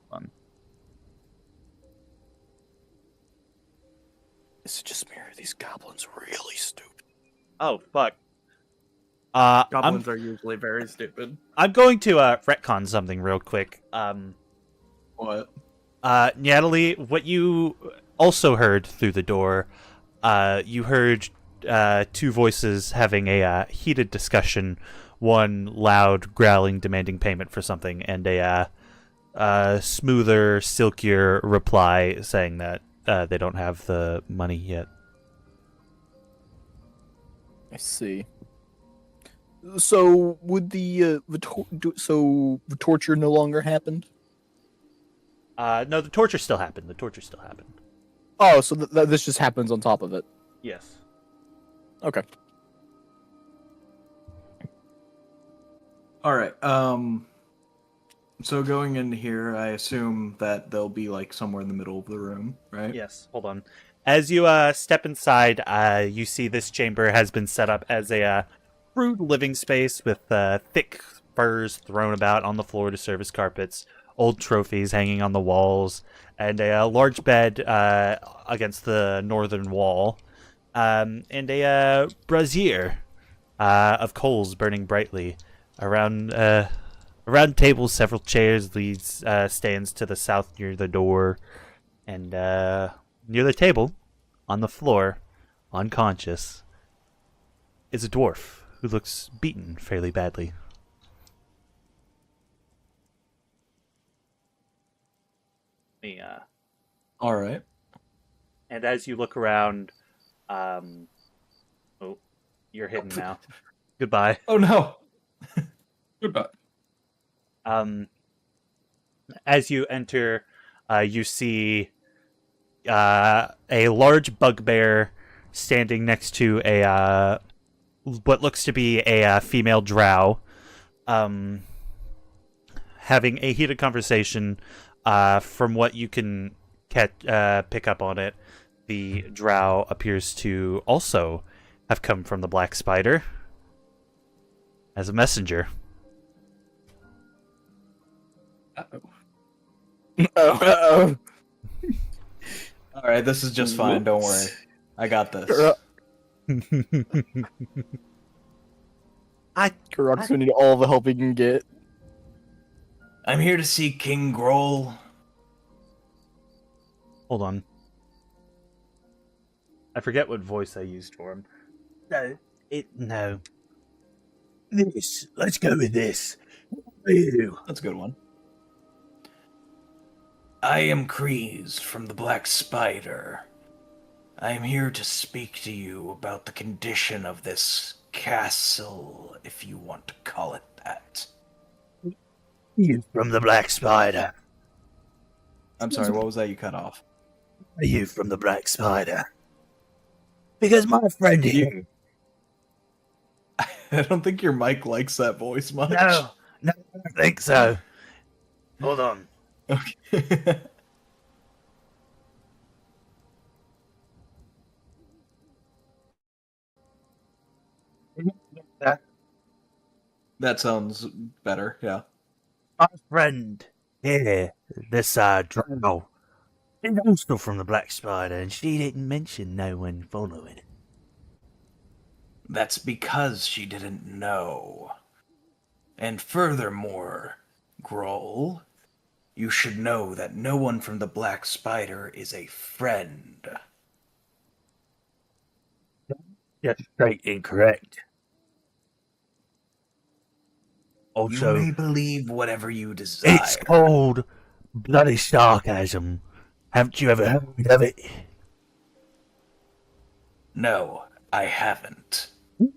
Fun. Is it just me or are these goblins really stupid? Oh, fuck. Goblins are usually very stupid. I'm going to retcon something real quick. What? Natalie, what you also heard through the door, you heard two voices having a heated discussion, one loud, growling, demanding payment for something, and a smoother, silkier reply saying that they don't have the money yet. I see. So would the torture no longer happened? No, the torture still happened. The torture still happened. Oh, so this just happens on top of it. Yes. Okay. All right. So going in here, I assume that they'll be like somewhere in the middle of the room, right? Yes. Hold on. As you step inside, you see this chamber has been set up as a rude living space with thick furs thrown about on the floor to serve as carpets, old trophies hanging on the walls, and a large bed against the northern wall, and a brazier of coals burning brightly. Around tables, several chairs leads stands to the south near the door, and near the table, on the floor, unconscious, is a dwarf who looks beaten fairly badly. Let me All right. And as you look around, oh, you're hidden now. Goodbye. Oh no. Goodbye. As you enter, you see a large bugbear standing next to a what looks to be a female drow, having a heated conversation. From what you can pick up on it, the drow appears to also have come from the Black Spider as a messenger. Uh-oh. Oh. All right, this is just fine. Don't worry. I got this. Karak's gonna need all the help he can get. I'm here to see King Groll. Hold on. I forget what voice I used for him. No. This. Let's go with this. Who are you? That's a good one. I am Kreese from the Black Spider. I am here to speak to you about the condition of this castle, if you want to call it that. You from the Black Spider. I'm sorry, what was that you cut off? Are you from the Black Spider? Because my friend here. I don't think your mic likes that voice much. No, I don't think so. Hold on. Okay. That sounds better, yeah. My friend here, this drow, is also from the Black Spider, and she didn't mention no one following it. That's because she didn't know. And furthermore, Groll, you should know that no one from the Black Spider is a friend. That's straight incorrect. Also, You may believe whatever you desire. it's called bloody sarcasm. Haven't you ever heard of it? No, I haven't. I'm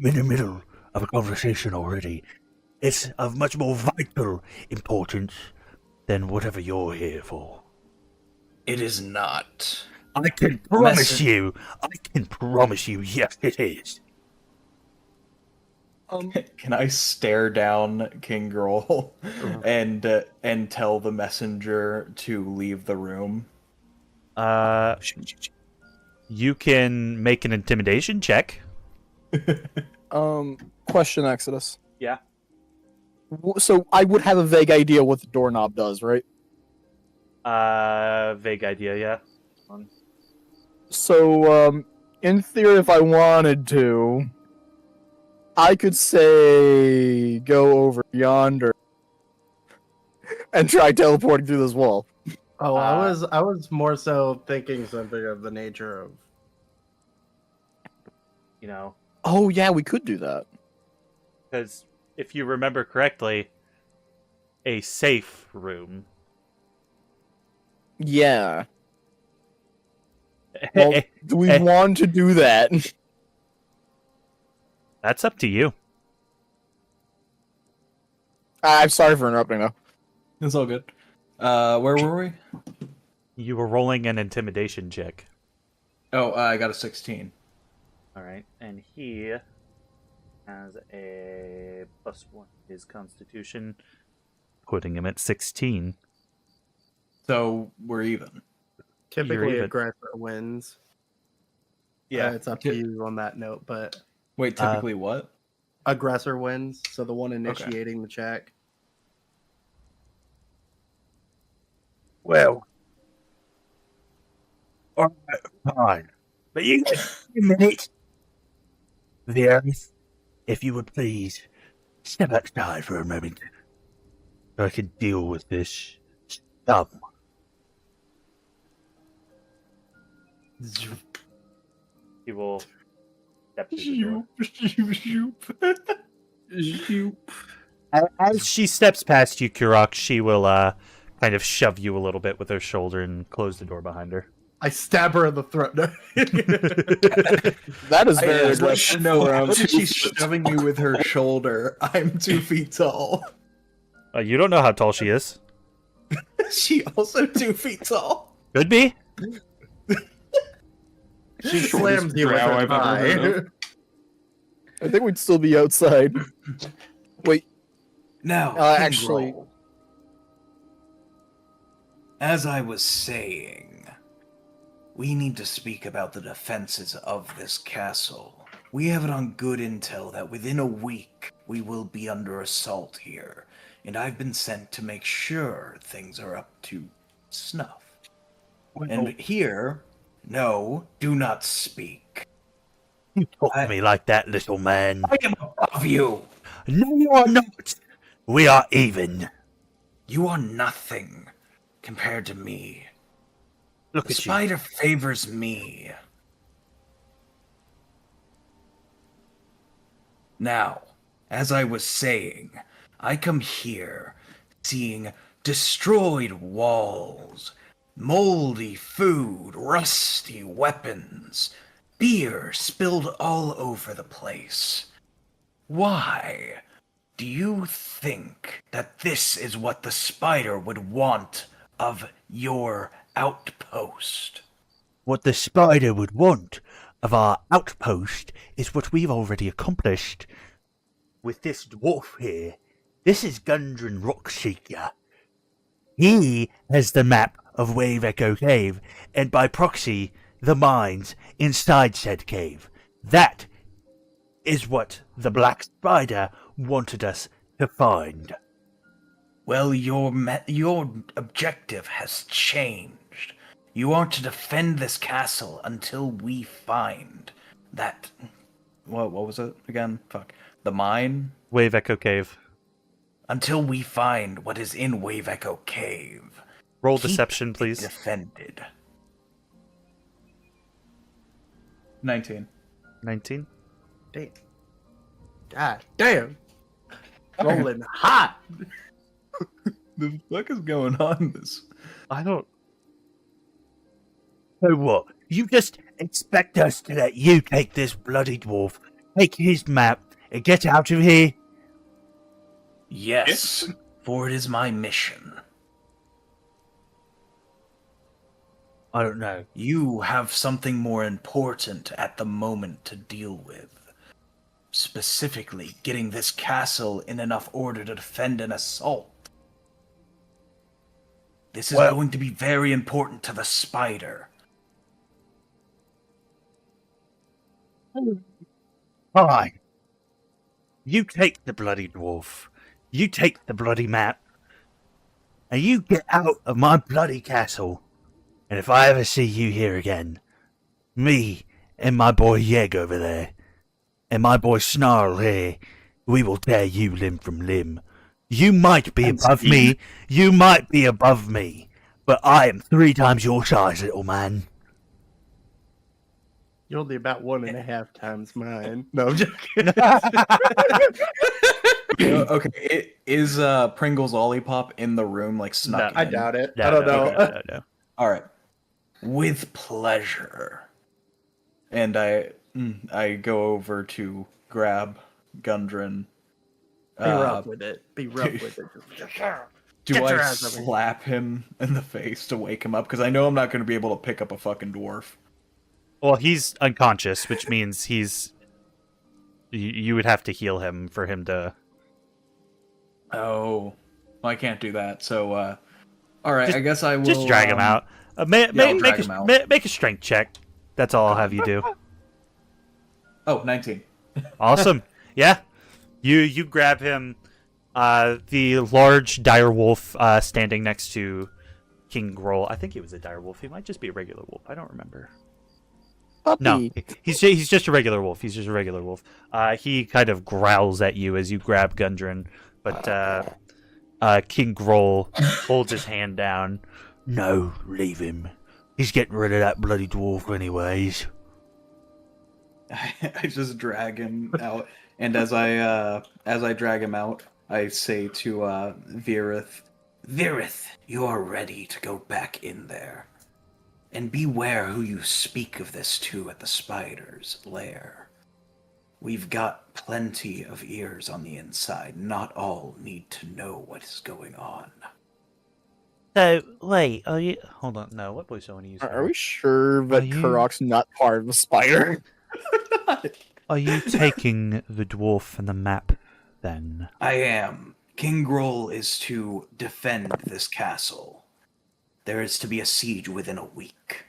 in the middle of a conversation already. It's of much more vital importance than whatever you're here for. It is not. I can promise you, yes it is. Can I stare down King Groll and tell the messenger to leave the room? You can make an intimidation check. Question, Exodus. Yeah. So I would have a vague idea what the doorknob does, right? Vague idea, yeah. So, in theory, if I wanted to, I could say go over yonder and try teleporting through this wall. Oh, I was more so thinking something of the nature of, You know, Oh yeah, we could do that. because if you remember correctly, a safe room. Yeah. Well, do we want to do that? That's up to you. I'm sorry for interrupting, though. It's all good. Where were we? You were rolling an intimidation check. Oh, I got a 16. All right, and he has a +1 his constitution, putting him at 16. So we're even. typically even. aggressor wins. It's up to you on that note, but Wait, typically what? aggressor wins, so the one initiating the check. Well, all right, fine. But you get a minute. The Earth, if you would please, step outside for a moment, so I can deal with this scum. He will step through the door. As she steps past you, Kurok, she will kind of shove you a little bit with her shoulder and close the door behind her. I stab her in the throat. That is very aggressive. No, Brown. she's shoving me with her shoulder. I'm 2 feet tall. You don't know how tall she is. She also 2 feet tall. Could be. She slams you with drow her I've ever heard thigh. of. I think we'd still be outside. Wait, Now, actually- Kingroll, as I was saying, we need to speak about the defenses of this castle. We have it on good intel that within a week we will be under assault here, and I've been sent to make sure things are up to snuff. And here, no, do not speak. You talk to me like that, little man. I am above you. No, you are not. We are even. You are nothing compared to me. Look The at you. spider favors me. Now, as I was saying, I come here seeing destroyed walls, moldy food, rusty weapons, beer spilled all over the place. Why do you think that this is what the spider would want of your outpost? What the spider would want of our outpost is what we've already accomplished with this dwarf here. This is Gundren Rockseeker. He has the map of Wave Echo Cave, and by proxy, the mines inside said cave. That is what the Black Spider wanted us to find. Well, your objective has changed. You are to defend this castle until we find that... What was it again? Fuck. The mine? Wave Echo Cave. Until we find what is in Wave Echo Cave. Roll Keep deception, it please. Defended. 19. 19. Damn. God damn. Rolling hot. The fuck is going on this? I don't... So what? You just expect us to let you take this bloody dwarf, take his map, and get out of here? Yes, for it is my mission. I don't know. You have something more important at the moment to deal with. Specifically, getting this castle in enough order to defend an assault. This is going to be very important to the spider. Fine. You take the bloody dwarf. You take the bloody map. And you get out of my bloody castle. And if I ever see you here again, me and my boy Yeg over there, and my boy Snarl here, we will tear you limb from limb. You might be above me, you might be above me, but I am 3 times your size, little man. You're only about 1.5 times mine. No, I'm joking. Okay, is Pringles Lollipop in the room, like snuck in? I doubt it. No, I don't no, know. no. All right, With pleasure. and I go over to grab Gundren. Be rough with it. Be rough with it. Do Get your I ass over here. slap him in the face to wake him up? Because I know I'm not going to be able to pick up a fucking dwarf. Well, he's unconscious, which means you would have to heal him for him to... Oh, well, I can't do that. So, all right, I guess I will Just drag him out. I'll drag him out. Make a strength check. That's all I'll have you do. Oh, 19. Awesome. Yeah. You grab him. The large dire wolf standing next to King Groll. I think he was a dire wolf. He might just be a regular wolf. I don't remember. Puppy. No, he's just a regular wolf. He's just a regular wolf. He kind of growls at you as you grab Gundren, but King Groll holds his hand down. No, leave him. He's getting rid of that bloody dwarf anyways. I just drag him out, and as I drag him out, I say to Virith, Virith, you are ready to go back in there. And beware who you speak of this to at the spider's lair. We've got plenty of ears on the inside. Not all need to know what is going on. So, wait, are you... Hold on, no, what voice do I want to use? Are we sure that you- Kurok's not part of the spider? Are you taking the dwarf and the map, then? I am. King Groll is to defend this castle. There is to be a siege within a week.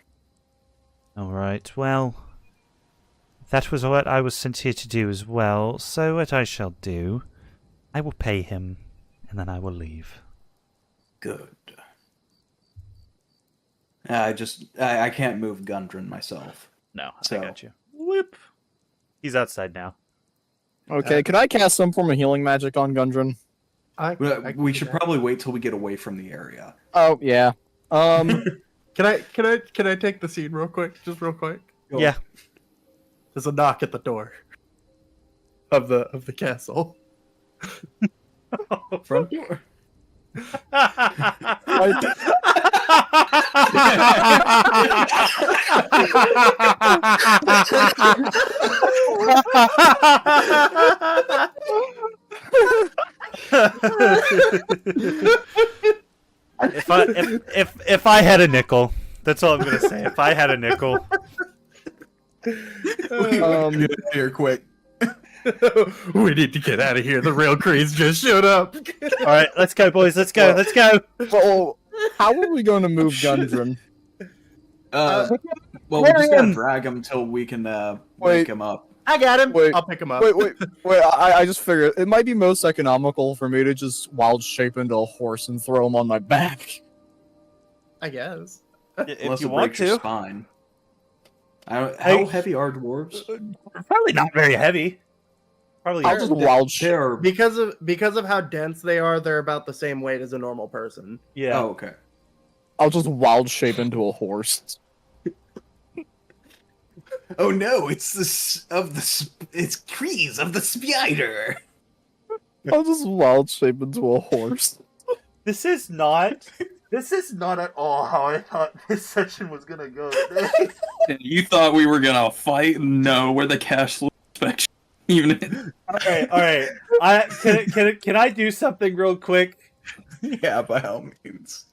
Alright, well... That was what I was sent here to do as well, so what I shall do... I will pay him, and then I will leave. Good. I can't move Gundren myself. No, So- I got you. Whoop! He's outside now. Okay, can I cast some form of healing magic on Gundren? We should probably wait till we get away from the area. Oh, yeah. Can I take the scene real quick? Just real quick. Yeah. There's a knock at the door of the castle. Front door. If I had a nickel, that's all I'm gonna say. If I had a nickel, Get out of here quick. We need to get out of here. The rail cranes just showed up. all right, let's go, boys. Let's go. Let's go. Well, how are we going to move Gundren? Well, we Where just gotta am- drag him till we can Wait. wake him up. I got him. Wait. I'll pick him up. Wait, I just figured it might be most economical for me to just wild shape into a horse and throw him on my back. I guess. If Unless you it want breaks your to, spine. How Hey. heavy are dwarves? probably not very heavy. Probably. I'll just wild shape. They're... Because of how dense they are, they're about the same weight as a normal person. Yeah. Oh, okay. I'll just wild shape into a horse. Oh no, it's it's Kreese of the spider. I'll just wild shape into a horse. This is not at all how I thought this session was gonna go. You thought we were gonna fight? No, we're the cashless inspection unit. All right. Can I do something real quick? Yeah, by all means.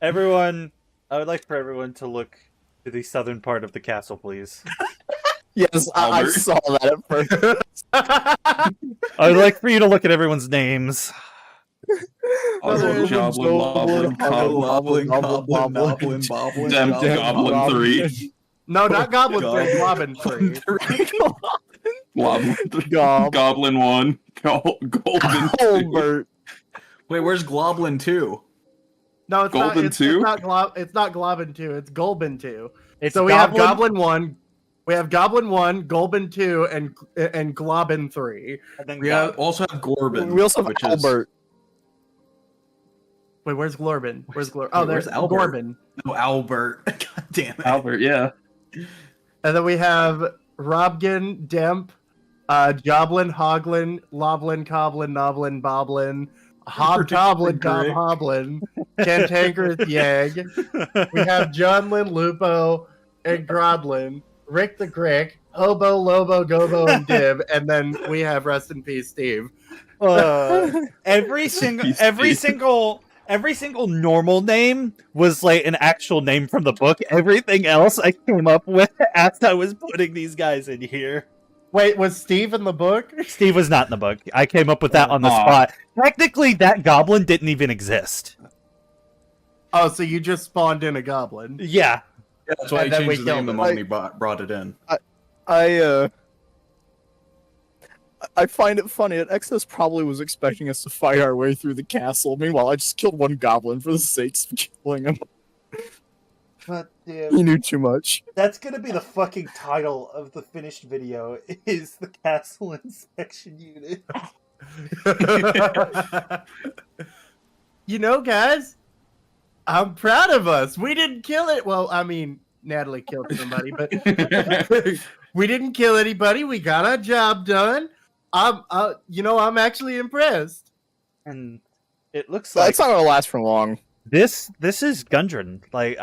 Everyone, I would like for everyone to look to the southern part of the castle, please. Yes, I Albert. saw that at first. I would like for you to look at everyone's names. Also, Joblin, Goblin, Goblin, Dem Goblin 3. No, not Goblin Goblin. 3, Goblin 3. Goblin, Gob. Goblin 1. Golden 2. Colbert. Wait, where's Globlin 2? No, it's Golden not. It's 2? it's not Globin 2. It's Golbin 2. It's So we have Goblin 1. We have Goblin 1, Golbin 2, and Globin 3. and then We also have Glorbin. We also have which is- Albert. Wait, where's Glorbin? Where's Glorbin? wait, Oh, there's where's Albert? Gorbin. No, Albert. God damn it. Albert, yeah. And then we have Robgin, Demp, Joblin, Hoglin, Loblin, Coblin, Noblin, Boblin, Hobgoblin, Greg. Hoblin, Cantankerous Yag. We have Johnlin, Lupo, and Grodlin, Rick the Grick, Hobo, Lobo, Gobo, and Dib, and then we have Rest in Peace Steve. every single normal name was like an actual name from the book. Everything else I came up with as I was putting these guys in here. Wait, was Steve in the book? Steve was not in the book. I came up with that on the Aw. spot. Technically, that goblin didn't even exist. Oh, so you just spawned in a goblin. Yeah. Yeah, that's why And he then we changed the name the killed moment him. he brought it in. I find it funny that Exodus probably was expecting us to fight our way through the castle. Meanwhile, I just killed one goblin for the sake of killing him. God damn. He knew too much. That's gonna be the fucking title of the finished video, is the Castle Inspection Unit. You know, guys, I'm proud of us. We didn't kill it. Well, I mean, Natalie killed somebody, but we didn't kill anybody. We got our job done. I'm actually impressed. And It looks like That's not gonna last for long. this is Gundren. Like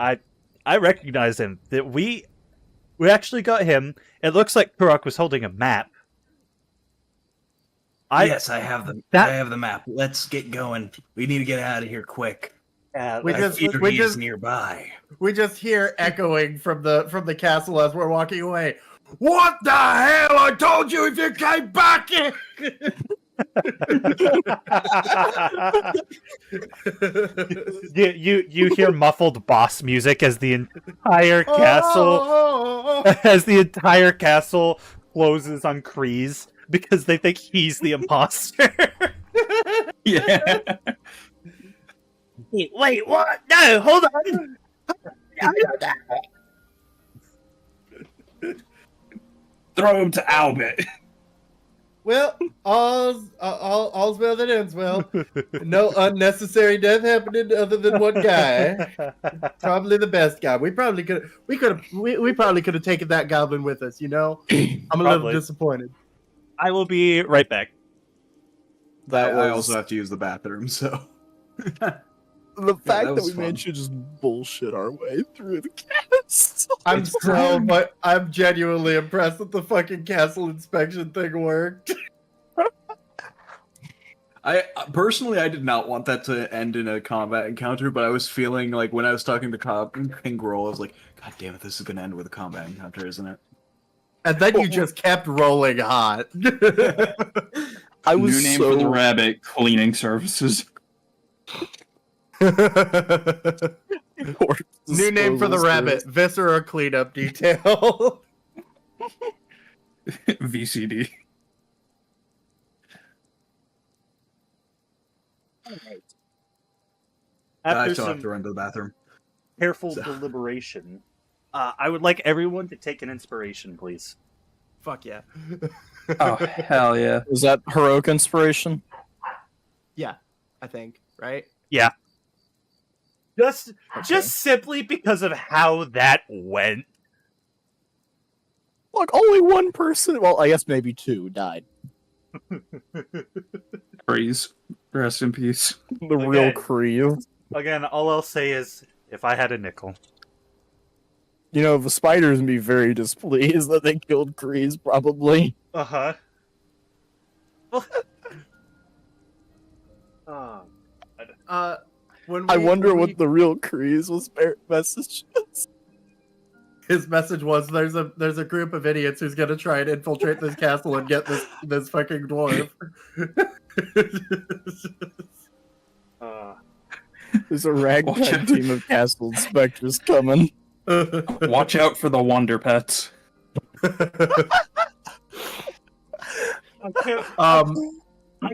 I recognize him. That we actually got him. It looks like Turok was holding a map. Yes, I have the map. Let's get going. We need to get out of here quick. We He is nearby. We just hear echoing from the castle as we're walking away. What the hell? I told you if you came back here. you hear muffled boss music as the entire castle closes on Kreese because they think he's the imposter. Yeah. Wait, what? No, hold on. Throw him to Albert. Well, all's well that ends well. No unnecessary death happening other than one guy. Probably the best guy. We probably could have taken that goblin with us, you know? I'm a little disappointed. I will be right back. I also have to use the bathroom, so the fact that was we fun. managed to just bullshit our way through the castle. I'm genuinely impressed that the fucking castle inspection thing worked. I personally, I did not want that to end in a combat encounter, but I was feeling like when I was talking to King Groll, I was like, God damn it, this is gonna end with a combat encounter, isn't it? And then you just kept rolling hot. I was New name for the rabbit, cleaning services. New name for the rabbit, viscera cleanup detail. VCD. I After still have some to run to the bathroom. careful deliberation, I would like everyone to take an inspiration, please. Fuck yeah. Oh, hell yeah. Is that heroic inspiration? Yeah, I think, right? Yeah. Just simply because of how that went. Look, only one person, well, I guess maybe two, died. Freeze. Rest in peace. The real crew. Again, all I'll say is, if I had a nickel. You know, the spiders would be very displeased that they killed Kreese, probably. Uh-huh. I wonder what the real Kreese was message is. His message was, "There's a group of idiots who's gonna try and infiltrate this castle and get this fucking dwarf." There's a ragtag team of castle inspectors coming. Watch out for the Wonder Pets. I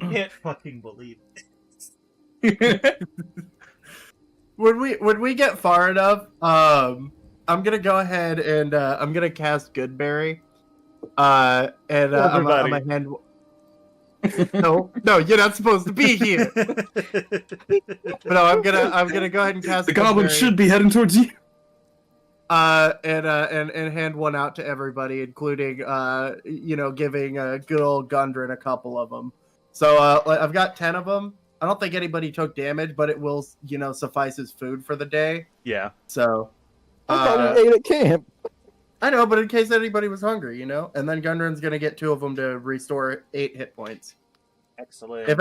can't fucking believe it. When we get far enough, I'm gonna go ahead and I'm gonna cast Goodberry, and I'm gonna hand. No, you're not supposed to be here. But no, I'm gonna go ahead and cast. The goblin Goodberry, should be heading towards you. and hand one out to everybody, including giving good old Gundren a couple of them. So I've got 10 of them. I don't think anybody took damage, but it will suffice as food for the day. Yeah. So. I thought we ate at camp. I know, but in case anybody was hungry, and then Gundren's gonna get 2 of them to restore 8 hit points. Excellent. If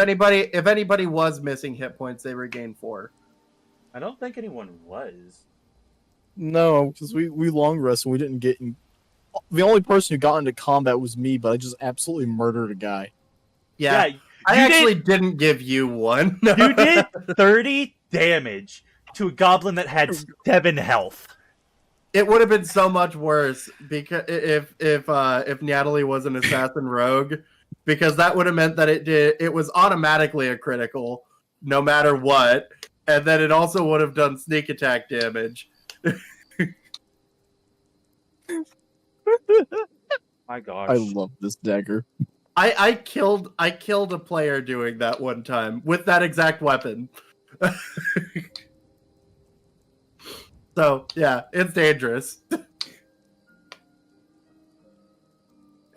anybody was missing hit points, they regain 4. I don't think anyone was. No, because we long rest and we didn't get in. The only person who got into combat was me, but I just absolutely murdered a guy. Yeah, I actually didn't give you one. You did 30 damage to a goblin that had 7 health. It would have been so much worse because if Natalie was an assassin rogue, because that would have meant that it was automatically a critical no matter what, and then it also would have done sneak attack damage. My gosh. I love this dagger. I killed a player doing that one time with that exact weapon. So yeah, it's dangerous.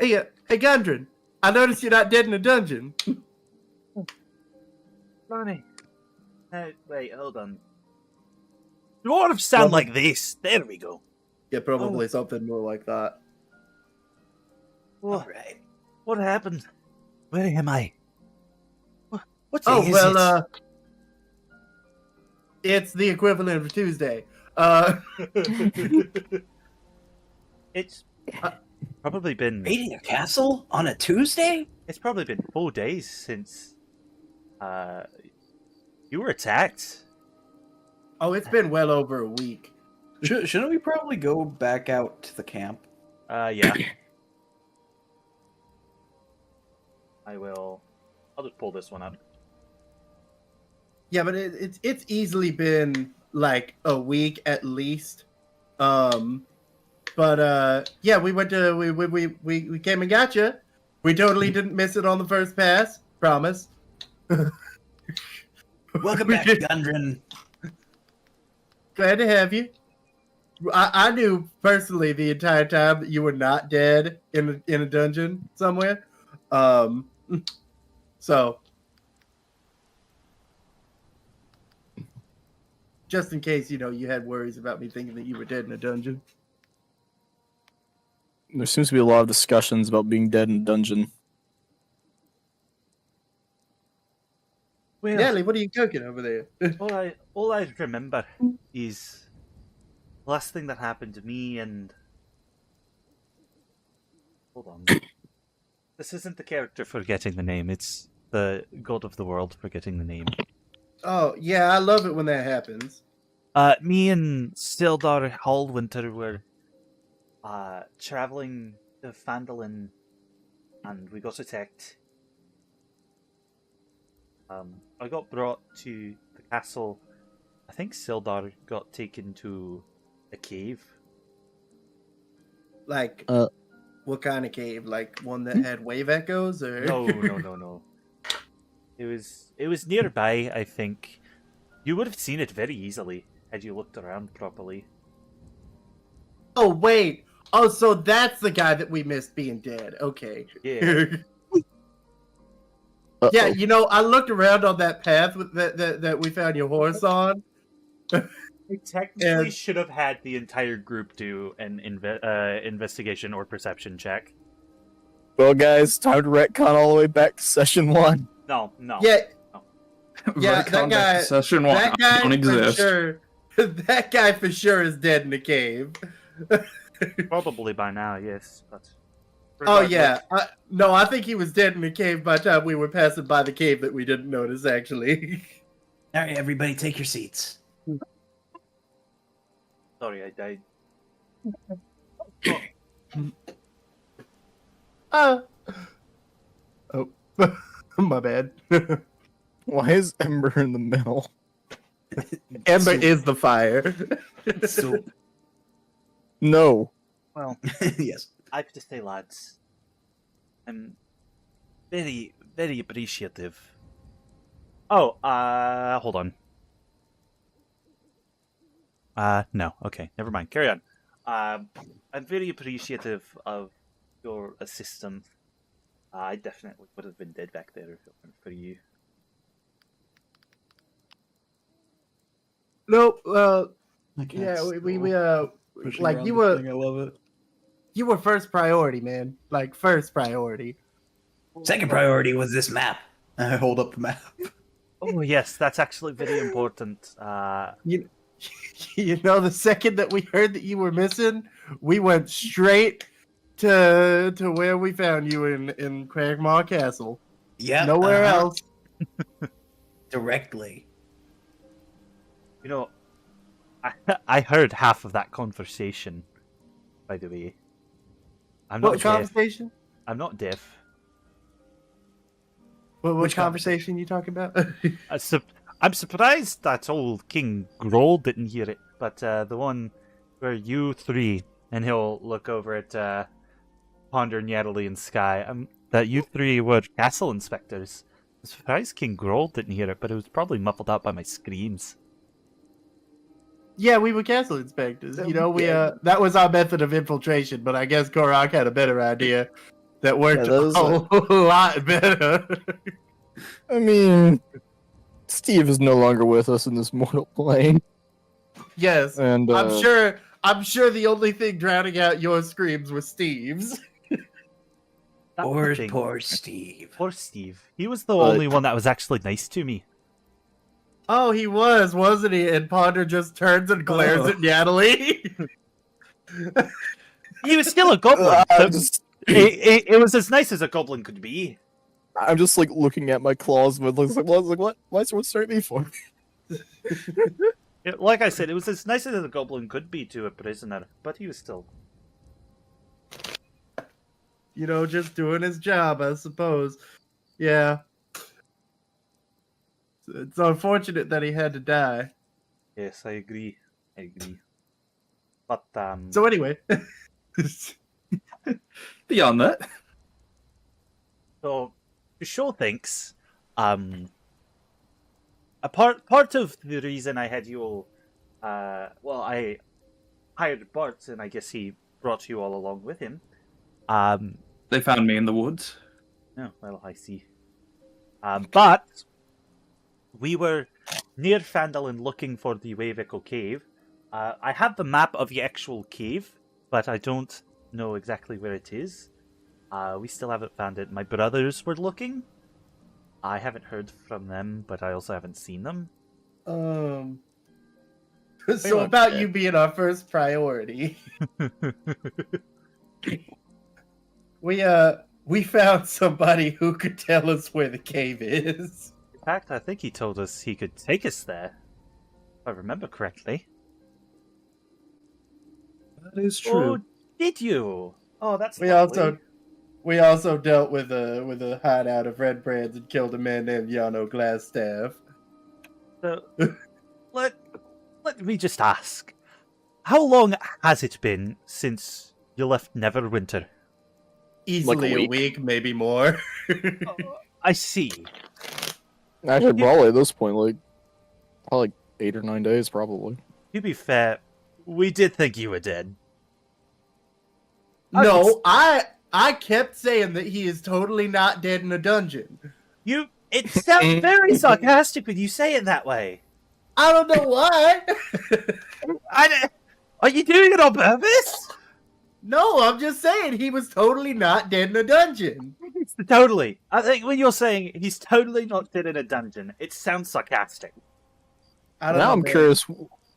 Hey Gundren, I noticed you're not dead in a dungeon. Funny. Wait, hold on. Dwarves sound like this. There we go. Yeah, probably something more like that. What, Right. what happened? Where am I? What day Oh, is well, it? it's the equivalent of Tuesday. It's probably been Raiding a castle on a Tuesday? it's probably been 4 days since you were attacked. Oh, it's been well over a week. Shouldn't we probably go back out to the camp? Yeah. I'll just pull this one up. Yeah, but it's easily been like a week at least. But yeah, we went to we came and got you. We totally didn't miss it on the first pass. Promise. Welcome We back, did- Gundren. Glad to have you. I knew personally the entire time that you were not dead in a dungeon somewhere. So just in case, you had worries about me thinking that you were dead in a dungeon. There seems to be a lot of discussions about being dead in a dungeon. Well, Natalie, what are you cooking over there? all I remember is the last thing that happened to me and hold on. This isn't the character forgetting the name, it's the god of the world forgetting the name. Oh, yeah, I love it when that happens. Me and Sildar Hallwinter were traveling to Phandalin and we got attacked. I got brought to the castle. I think Sildar got taken to a cave. Like, what kind of cave? Like one that had wave echoes, or No. It was nearby, I think. You would have seen it very easily had you looked around properly. Oh wait. Oh, so that's the guy that we missed being dead. Okay. Yeah. Yeah, I looked around on that path that we found your horse on. I technically And- should have had the entire group do an investigation or perception check. Well, guys, time to retcon all the way back to session 1. No. Yeah, Right, that contact guy. Session 1. That I guy don't for exist. sure. That guy for sure is dead in the cave. Probably by now, yes. But Oh yeah. No, I think he was dead in the cave by the time we were passing by the cave that we didn't notice. Actually. All right, everybody, take your seats. Sorry, I died. Oh, my bad. Why is Ember in the middle? Ember is the fire. So, No. Well, yes. I have to say, lads, I'm very, very appreciative. Oh, hold on. No, okay, never mind. Carry on. I'm very appreciative of your assistance. I definitely would have been dead back there if it weren't for you. Nope. I can't Yeah, we pushing like around you the were thing, I love it. you were first priority, man. Like first priority. Second priority was this map. I hold up the map. Oh yes, that's actually very important. The second that we heard that you were missing, we went straight to where we found you in Cragmaw Castle. Yeah. Nowhere else. Directly. You know, I heard half of that conversation. By the way, I'm not What deaf. conversation? I'm not deaf. What Which conversation you talking about? I'm surprised that old King Groll didn't hear it, but the one where you three, and he'll look over at Ponder, Nyarli, and Sky, that you three were castle inspectors. I'm surprised King Groll didn't hear it, but it was probably muffled out by my screams. Yeah, we were castle inspectors. That was our method of infiltration, but I guess Korak had a better idea that worked Yeah, that was a whole lot better. I mean, Steve is no longer with us in this mortal plane. Yes, And I'm sure the only thing drowning out your screams was Steve's. That Poor, thing- poor Steve. Poor Steve. He was the But- only one that was actually nice to me. Oh, he was, wasn't he? And Ponder just turns and glares at Natalie. He was still a goblin. I'm so just, it was as nice as a goblin could be. I'm just like looking at my claws, but what? Why is someone staring at me for? Like I said, it was as nice as a goblin could be to a prisoner, but he was still. You know, just doing his job, I suppose. Yeah. It's unfortunate that he had to die. Yes, I agree. But So anyway. Beyond that, So, to show thanks, a part of the reason I had you all, I hired Bart, and I guess he brought you all along with him. they found me in the woods. Oh, well, I see. But we were near Fandolin looking for the Wavical Cave. I have the map of the actual cave, but I don't know exactly where it is. We still haven't found it. My brothers were looking. I haven't heard from them, but I also haven't seen them. So about you being our first priority. We found somebody who could tell us where the cave is. In fact, I think he told us he could take us there, if I remember correctly. That is true. Oh, did you? Oh, that's We lovely. also dealt with a hideout of red brands and killed a man named Yano Glassstaff. So, let me just ask, how long has it been since you left Neverwinter? Easily Like a a week, maybe more. I see. Actually, probably at this point, probably 8 or 9 days, probably. To be fair, we did think you were dead. No, I kept saying that he is totally not dead in a dungeon. It sounds very sarcastic when you say it that way. I don't know why. Are you doing it on purpose? No, I'm just saying he was totally not dead in a dungeon. Totally. I think when you're saying he's totally not dead in a dungeon, it sounds sarcastic. I don't Now know, I'm man. curious.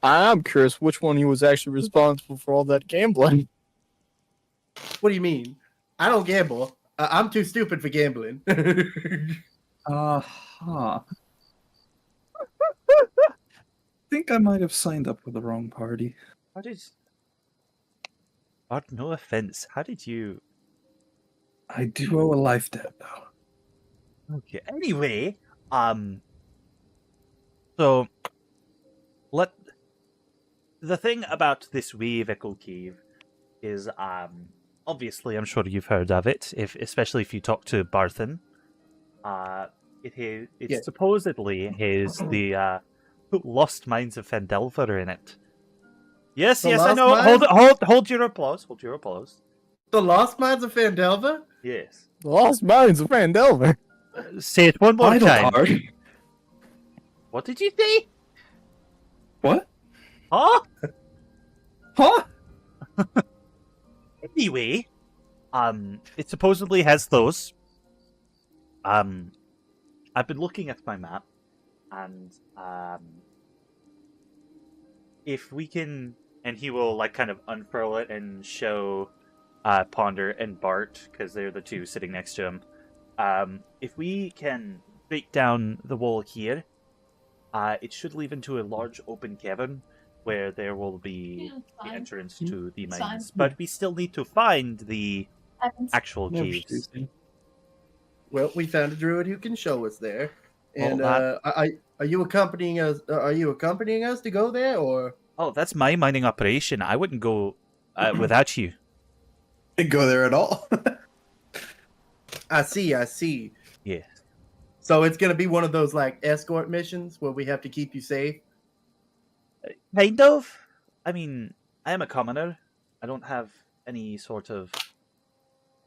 I'm curious which one he was actually responsible for all that gambling. What do you mean? I don't gamble. I'm too stupid for gambling. Uh-huh. Think I might have signed up with the wrong party. How did... Bart, no offense. How did you... I do owe a life debt, though. Okay. Anyway, so the thing about this Wavical Cave is, obviously, I'm sure you've heard of it, especially if you talk to Barthen. It Yes. supposedly has the lost mines of Fendelver in it. Yes, The yes, I Lost know. Mines? Hold your applause. Hold your applause. The Lost Mines of Fandelva? Yes. The Lost Mines of Fandelver. Say it one more Idle time. card. What did you say? What? Huh? Huh? Anyway, it supposedly has those. I've been looking at my map, and if we can, and he will kind of unfurl it and show Ponder and Bart, because they're the two sitting next to him. If we can break down the wall here, it should lead into a large open cavern where there will be Yeah, the fine. entrance to the It's mines. fine. But we still need to find the Happens. actual Never caves. Tuesday. Well, we found a druid who can show us there. Well, And that- are you accompanying us? Are you accompanying us to go there, or? Oh, that's my mining operation. I wouldn't go without you. Didn't go there at all. I see. Yeah. So it's gonna be one of those escort missions where we have to keep you safe. Kind of. I mean, I am a commoner. I don't have any sort of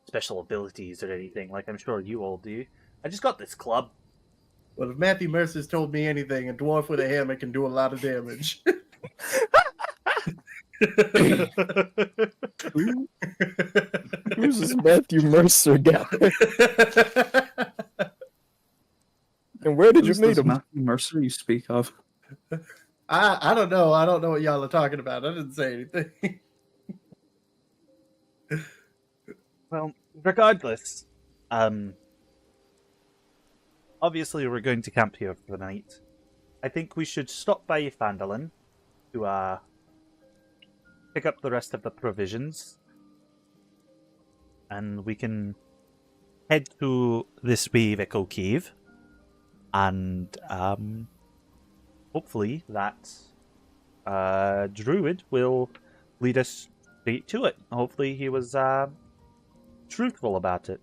special abilities or anything like I'm sure you all do. I just got this club. Well, if Matthew Mercer's told me anything, a dwarf with a hammer can do a lot of damage. Who's this Matthew Mercer guy? And where did you Who's meet this him? Matthew Mercer you speak of? I don't know. I don't know what y'all are talking about. I didn't say anything. Well, regardless, obviously we're going to camp here for the night. I think we should stop by Fandolin to pick up the rest of the provisions, and we can head to this Echo Cave, and hopefully that druid will lead us straight to it. Hopefully he was truthful about it.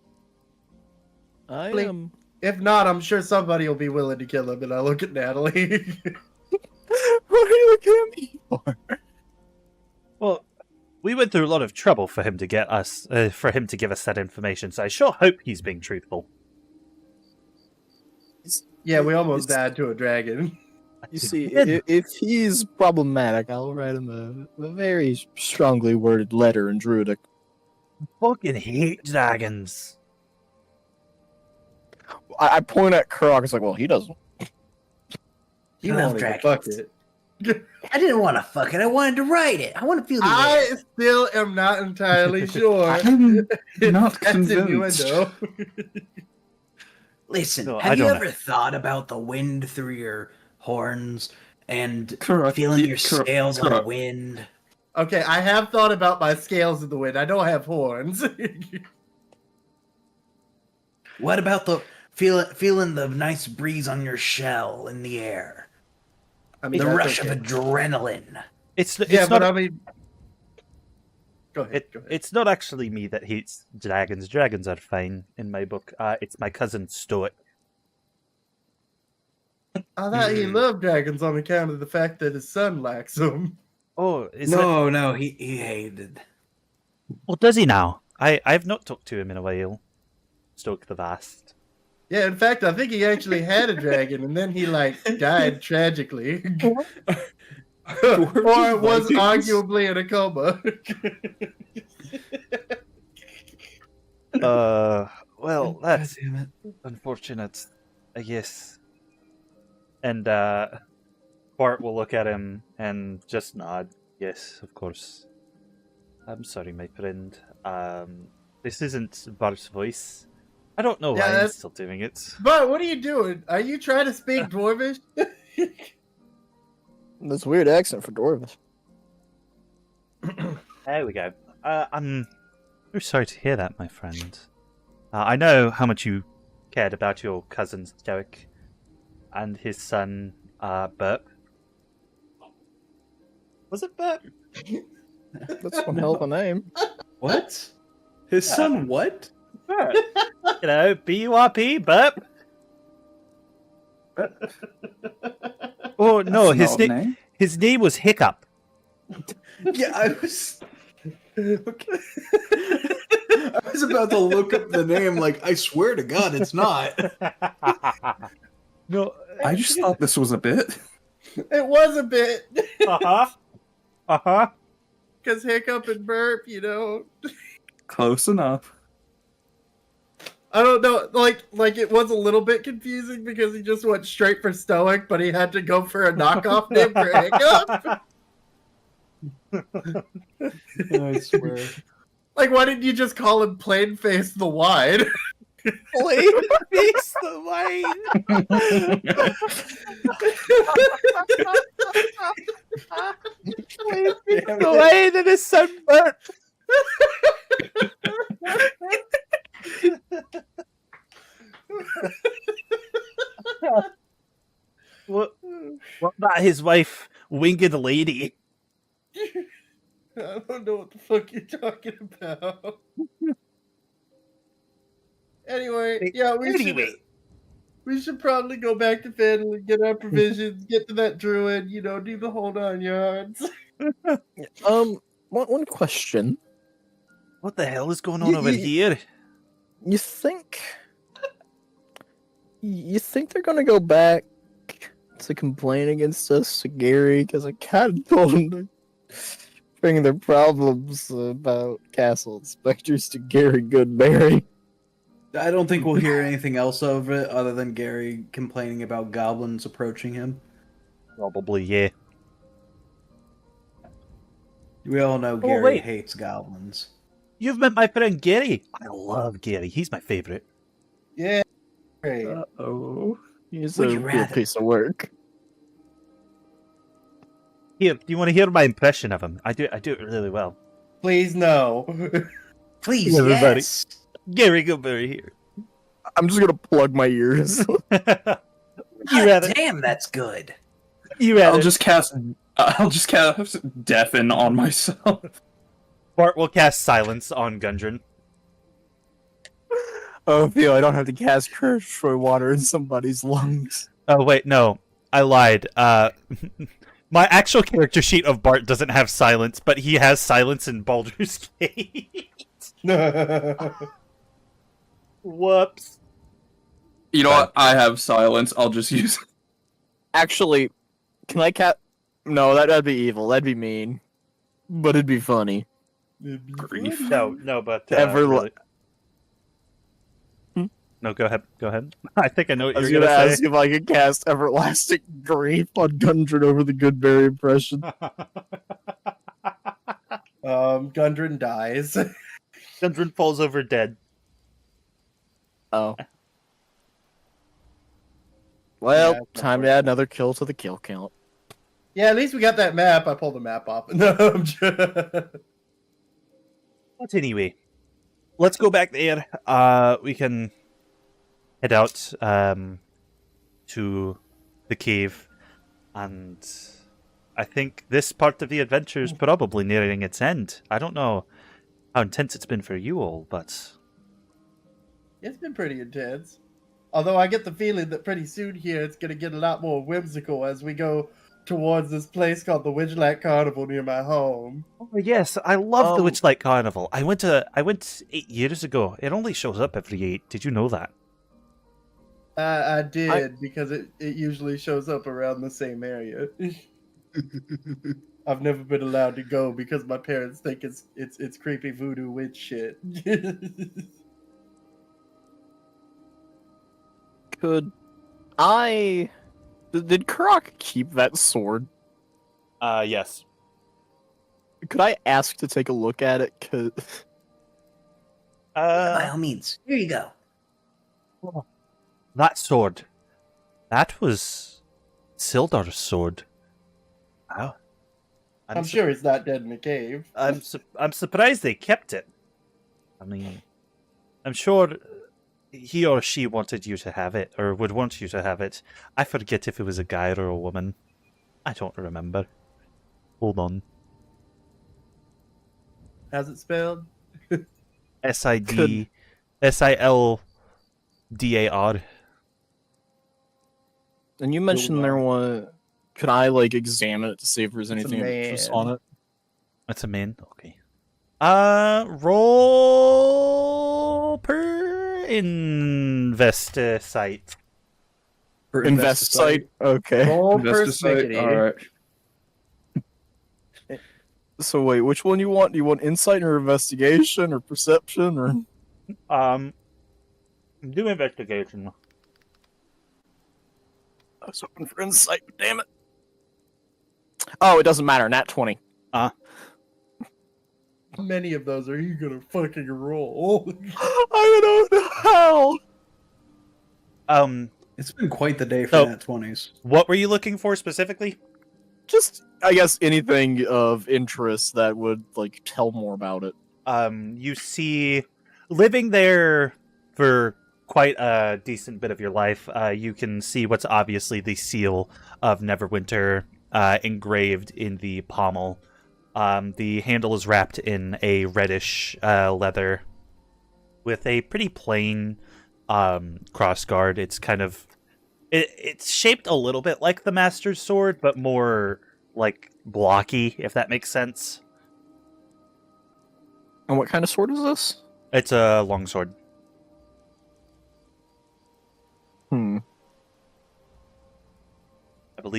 I Blink. am. If not, I'm sure somebody will be willing to kill him. And I look at Natalie. What are you looking at me for? Well, we went through a lot of trouble for him to get us, for him to give us that information. So I sure hope he's being truthful. Yeah, we almost died to a dragon. You see, if he's problematic, I'll write him a very strongly worded letter in Druidic. Fucking hate dragons. I point at Krog. It's like, well, he doesn't. He I love wanted to dragons. fuck it. I didn't want to fuck it. I wanted to write it. I want to feel the air. I still am not entirely sure. I'm not That's convinced. innuendo. Listen, No, I have you don't ever thought about the wind through your horns and Correct. feeling Yeah, your correct, scales on the correct. wind? Okay, I have thought about my scales in the wind. I don't have horns. What about the feeling the nice breeze on your shell in the air? I mean, The that's rush okay. of adrenaline. It's Yeah, not. but I mean, go ahead. Go ahead. It's not actually me that hates dragons. Dragons are fine in my book. It's my cousin Stoic. I thought he loved dragons on account of the fact that his son likes them. Oh, is that... No, he hated. Well, does he now? I've not talked to him in a while. Stoic the Vast. Yeah, in fact, I think he actually had a dragon, and then he died tragically, or was arguably in a coma. Well, that's damn it. unfortunate, I guess. And Bart will look at him and just nod. Yes, of course. I'm sorry, my friend. This isn't Bart's voice. I don't know why I'm that's- still doing it. But what are you doing? Are you trying to speak Dwarvish? That's a weird accent for Dwarvish. There we go. I'm very sorry to hear that, my friend. I know how much you cared about your cousin Stoic and his son, Burp. Was it Burp? That's one hell of a name. What? His son what? Burp. You know, B-U-R-P, Burp. Oh, no, That's not a name. his name was Hiccup. Yeah, I was. Okay. I was about to look up the name. Like, I swear to God, it's not. No. I just thought this was a bit. It was a bit. Uh-huh. Uh-huh. Because Hiccup and Burp, Close enough. I don't know, like it was a little bit confusing because he just went straight for Stoic, but he had to go for a knockoff name for Hiccup. I swear. Like, why didn't you just call him Plain Face the Wide? Plain face the wine. Plain face the wine and his son Burp. What about his wife, Winged Lady? I don't know what the fuck you're talking about. Anyway, yeah, we should probably go back to Fandle and get our provisions, get to that druid, do the whole 9 yards. One question. What the hell is going on over here? You think You think they're gonna go back to complain against us to Gary? Because I kind of told them to bring their problems about castle inspectors to Gary Goodberry. I don't think we'll hear anything else of it other than Gary complaining about goblins approaching him. Probably, yeah. We all know Gary wait. hates goblins. You've met my friend Gary. I love Gary. He's my favorite. Yeah. Great. Oh, he's Would a you real rather- piece of work. Here, do you want to hear my impression of him? I do it really well. Please no. Please, Everybody. yes. Gary Goodberry here. I'm just gonna plug my ears. You God rather? damn, that's good. You rather? I'll just cast deafen on myself. Bart will cast silence on Gundren. Oh, Theo, I don't have to cast Kirschroy water in somebody's lungs. Oh wait, no, I lied. My actual character sheet of Bart doesn't have silence, but he has silence in Baldur's Gate. Whoops. You know what? I have silence. I'll just use it. Actually, can I No, that'd be evil. That'd be mean. But it'd be funny. Grief. No, but Ever really. No, go ahead. Go ahead. I think I know what I was you're gonna gonna ask say. if I could cast Everlasting Grief on Gundren over the Goodberry impression. Gundren dies. Gundren falls over dead. Oh. Well, Yeah, time to add another kill to the kill count. Yeah, at least we got that map. I pulled the map off. No, I'm just... But anyway, let's go back there. We can head out to the cave, and I think this part of the adventure is probably nearing its end. I don't know how intense it's been for you all, but It's been pretty intense. Although I get the feeling that pretty soon here it's going to get a lot more whimsical as we go towards this place called the Witchlight Carnival near my home. oh yes, I love the Witchlight Carnival. I went 8 years ago. It only shows up every 8. Did you know that? I did, because it usually shows up around the same area. I've never been allowed to go because my parents think it's creepy voodoo witch shit. Could I... Did Kurok keep that sword? Yes. Could I ask to take a look at it? 'Cause... By all means, here you go. That sword. That was Sildar's sword. Wow. I'm sure he's not dead in a cave. I'm surprised they kept it. I mean, I'm sure he or she wanted you to have it, or would want you to have it. I forget if it was a guy or a woman. I don't remember. Hold on. How's it spelled? Sildar. And you mentioned there was... Could I, examine it to see if there's anything of interest on it? That's a man? Okay. Roll per investigate. Investigate? Okay. Roll Investigate. persnickety. All right. So wait, which one you want? Do you want insight or investigation or perception or... Do investigation. I was hoping for insight, but damn it. Oh, it doesn't matter. Nat 20. How many of those are you gonna fucking roll? I don't know how. It's been quite the day for So- Nat 20s. What were you looking for specifically? Just, I guess, anything of interest that would, tell more about it. You see, living there for quite a decent bit of your life, you can see what's obviously the seal of Neverwinter engraved in the pommel. The handle is wrapped in a reddish leather with a pretty plain crossguard. It's kind of... It's shaped a little bit like the Master's Sword, but more, blocky, if that makes sense. And what kind of sword is this? It's a longsword. Hmm.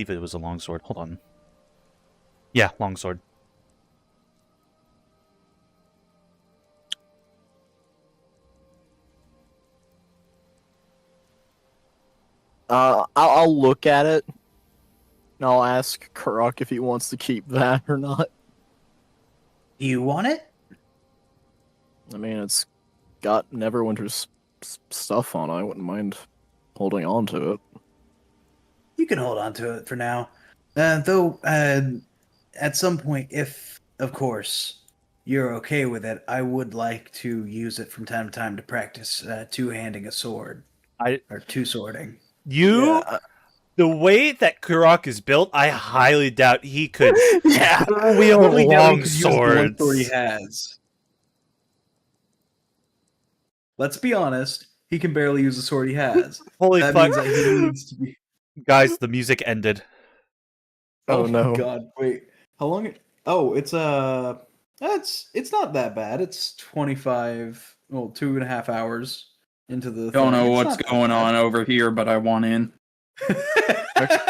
believe it was a longsword. Hold on. Yeah, longsword. I'll look at it, and I'll ask Kurok if he wants to keep that or not. Do you want it? I mean, it's got Neverwinter's stuff on it. I wouldn't mind holding on to it. You can hold on to it for now. Though, at some point, if, of course, you're okay with it, I would like to use it from time to time to practice two-handing a sword. Or two-swording. The way that Kurok is built, I highly doubt he could wield Only long he could use the one swords. sword he has. Let's be honest, he can barely use the sword he has. Holy That fuck. means that he needs to be... Guys, the music ended. Oh no. My God, wait. How long it's it's not that bad. It's 25, well, 2.5 hours into the Don't know thing. It's what's not that going bad. on over here, but I want in.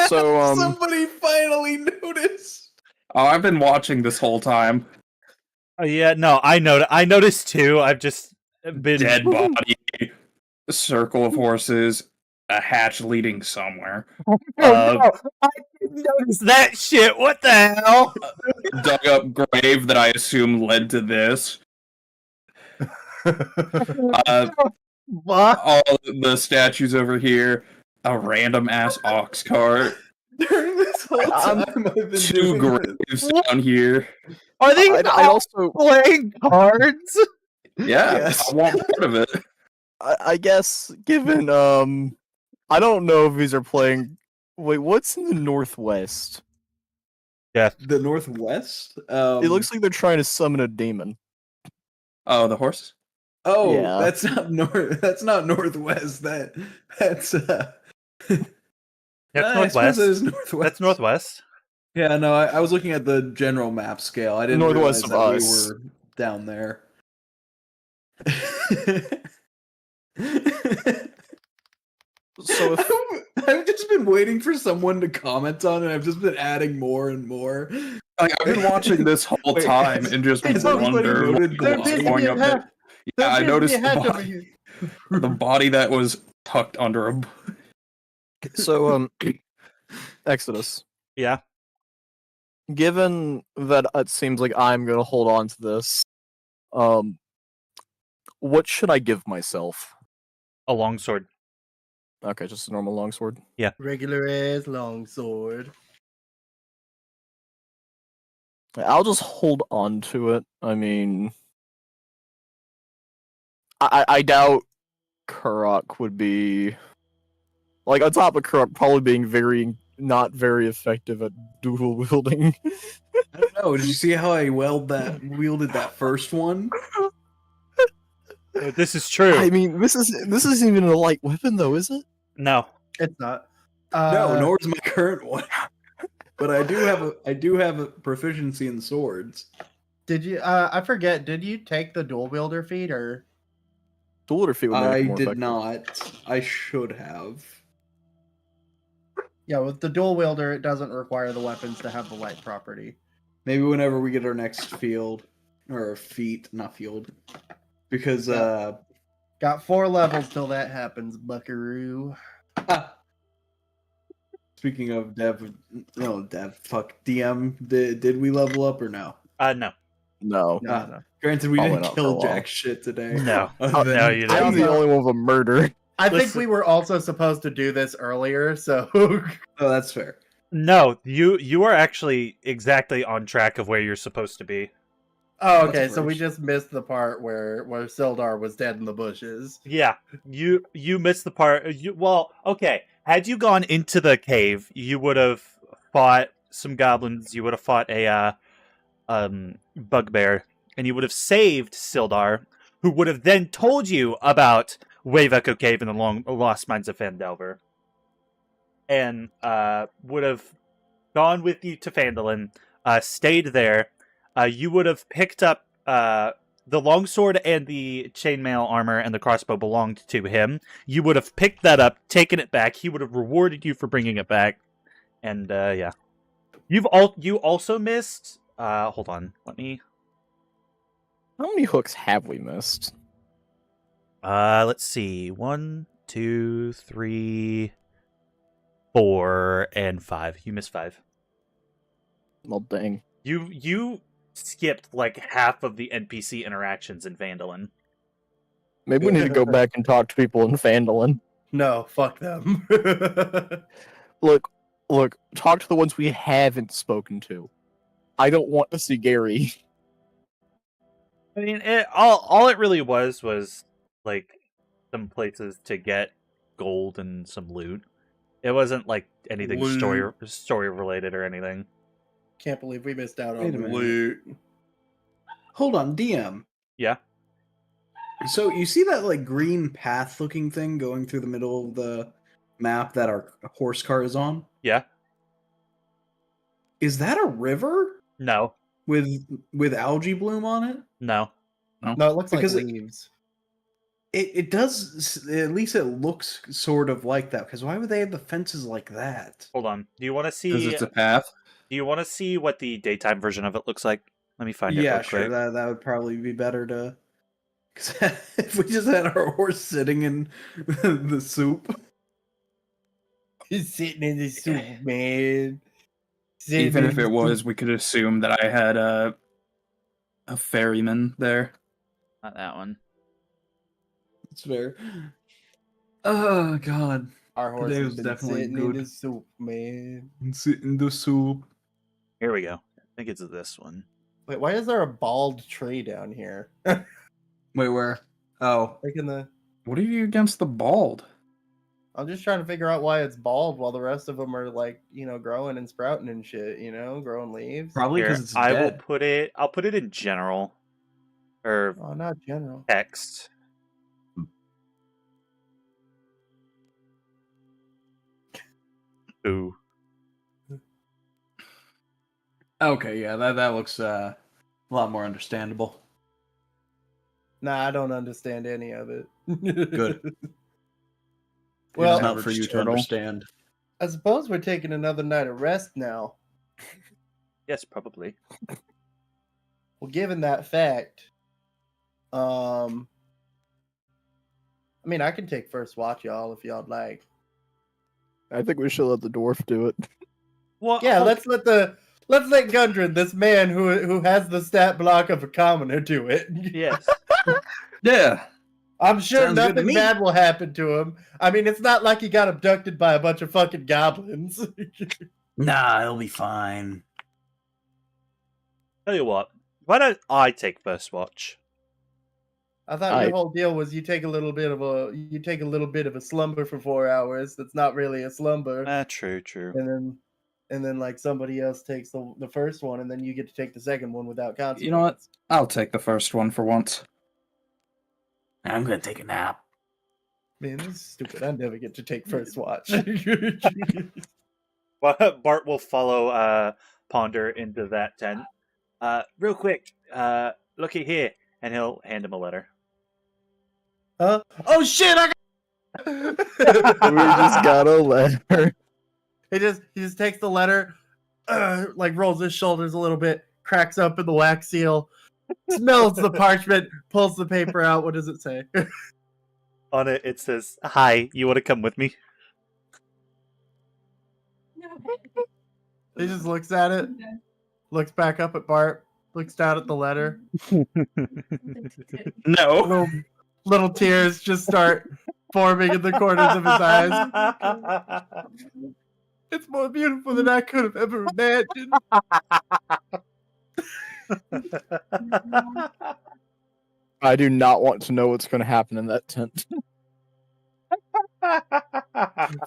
So, somebody finally noticed. Oh, I've been watching this whole time. Yeah, no, I noticed too. I've just been Dead body, a circle of horses, a hatch leading somewhere. Oh no! I didn't notice that shit. What the hell? Dug up grave that I assume led to this. What? All the statues over here, a random ass ox cart, During this whole time, I've been two doing this. graves down here. Are they I also, playing cards? Yeah, Yes. I want part of it. I guess, given I don't know if these are playing. Wait, what's in the northwest? The Northwest. It looks like they're trying to summon a demon. Oh, the horse? Oh, Yeah. that's not north. That's not Northwest. That's That's I suppose northwest. it is Northwest. That's northwest. Yeah, no, I was looking at the general map scale. I didn't Northwest realize of that us. we were down there. So if I've just been waiting for someone to comment on it. I've just been adding more and more. Like, I've been watching this whole Wait, time has- and just has anybody wonder noted what's the going body? up there. Yeah, I noticed the body that was tucked under a... so Exodus. Yeah. Given that it seems like I'm gonna hold on to this, what should I give myself? A longsword. Okay, just a normal longsword. Regular ass longsword. I'll just hold on to it. I mean, I doubt Kurok would be like on top of Kurok probably being not very effective at dual wielding. I don't know. Did you see how I wielded that first one? This is true. I mean, this isn't even a light weapon though, is it? No. It's not. No, nor is my current one. But I do have a proficiency in swords. Did you? I forget. Did you take the dual wielder feat or? Dual wielder feat would make I it more did effective. not. I should have. Yeah, with the dual wielder, it doesn't require the weapons to have the light property. Maybe whenever we get our next field or feat, not field, because Got 4 levels till that happens, Buckaroo. Speaking of fuck DM. Did we level up or no? No. No. No. Granted, we Probably didn't not for a kill while. jack shit today. No. Other No, than- you I'm didn't. the only one with a murder. I think Listen. we were also supposed to do this earlier, so Oh, that's fair. No, you are actually exactly on track of where you're supposed to be. oh, okay. That's So we first. just missed the part where Sildar was dead in the bushes. Yeah, you missed the part. Well, okay. Had you gone into the cave, you would have fought some goblins. You would have fought a bugbear, and you would have saved Sildar, who would have then told you about Wave Echo Cave and the Lost Mines of Phandelver, and would have gone with you to Phandalin, stayed there. You would have picked up the longsword and the chainmail armor and the crossbow belonged to him. You would have picked that up, taken it back. He would have rewarded you for bringing it back, And yeah, you also missed. Hold on, let me. How many hooks have we missed? Let's see. 1, 2, 3, 4, and 5. You missed 5. Well, dang. You skipped like half of the NPC interactions in Vandalin. Maybe we need to go back and talk to people in Phandalin. No, fuck them. Look, talk to the ones we haven't spoken to. I don't want to see Gary. I mean, all it really was like some places to get gold and some loot. It wasn't like anything story related or anything. Can't believe we missed out Wait a on minute. loot. Hold on, DM. Yeah. So you see that like green path looking thing going through the middle of the map that our horse car is on? Yeah. Is that a river No. with algae bloom on it? No. No, it looks Because like leaves. It does, at least it looks sort of like that. Because why would they have the fences like that? Hold on. Do you want to Because see? it's a path. Do you want to see what the daytime version of it looks like? Let me find it Yeah, real sure. quick. That would probably be better to. Because if we just had our horse sitting in the soup. He's sitting in the soup, man. Even if it was, we could assume that I had a ferryman there. Not that one. It's fair. Oh god. Our horse Today has was been definitely sitting good. in the soup, man. Sit in the soup. Here we go. I think it's this one. Wait, why is there a bald tree down here? Wait, where? Oh. Like in the. What are you against the bald? I'm just trying to figure out why it's bald while the rest of them are like, growing and sprouting and shit, growing leaves. Probably Here, because it's I will dead. put it. I'll put it in general, or Oh, not general. text. Ooh. Okay, yeah, that looks a lot more understandable. Nah, I don't understand any of it. Good. Well, It's not for you to turtle. understand. I suppose we're taking another night of rest now. Yes, probably. Well, given that fact, I mean, I can take first watch, y'all, if y'all'd like. I think we should let the dwarf do it. Well, Yeah, let's let Gundren, this man who has the stat block of a commoner, do it. Yes. Yeah. I'm sure Sounds good to nothing me. bad will happen to him. I mean, it's not like he got abducted by a bunch of fucking goblins. Nah, it'll be fine. Tell you what. Why don't I take first watch? I thought your whole deal was you take a little bit of a slumber for 4 hours. That's not really a slumber. True. And then like somebody else takes the first one, and then you get to take the second one without consequence. You know what? I'll take the first one for once. I'm gonna take a nap. Man, this is stupid. I never get to take first watch. Well, Bart will follow Ponder into that tent. Real quick, looky here, and he'll hand him a letter. Huh? Oh shit! We just got a letter. He just takes the letter, like rolls his shoulders a little bit, cracks open the wax seal, smells the parchment, pulls the paper out. What does it say? On it, it says, "Hi, you want to come with me?" He just looks at it, looks back up at Bart, looks down at the letter. No. Little tears just start forming in the corners of his eyes. It's more beautiful than I could have ever imagined. I do not want to know what's going to happen in that tent.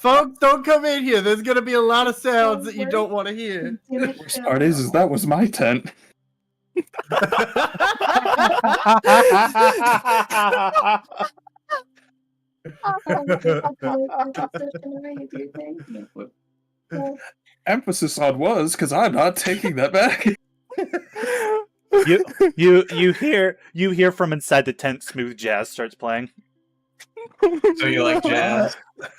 Folks, don't come in here. There's going to be a lot of sounds that you don't want to hear. Worst part is that was my tent. Emphasis on was, because I'm not taking that back. You hear from inside the tent. Smooth jazz starts playing. So you like jazz?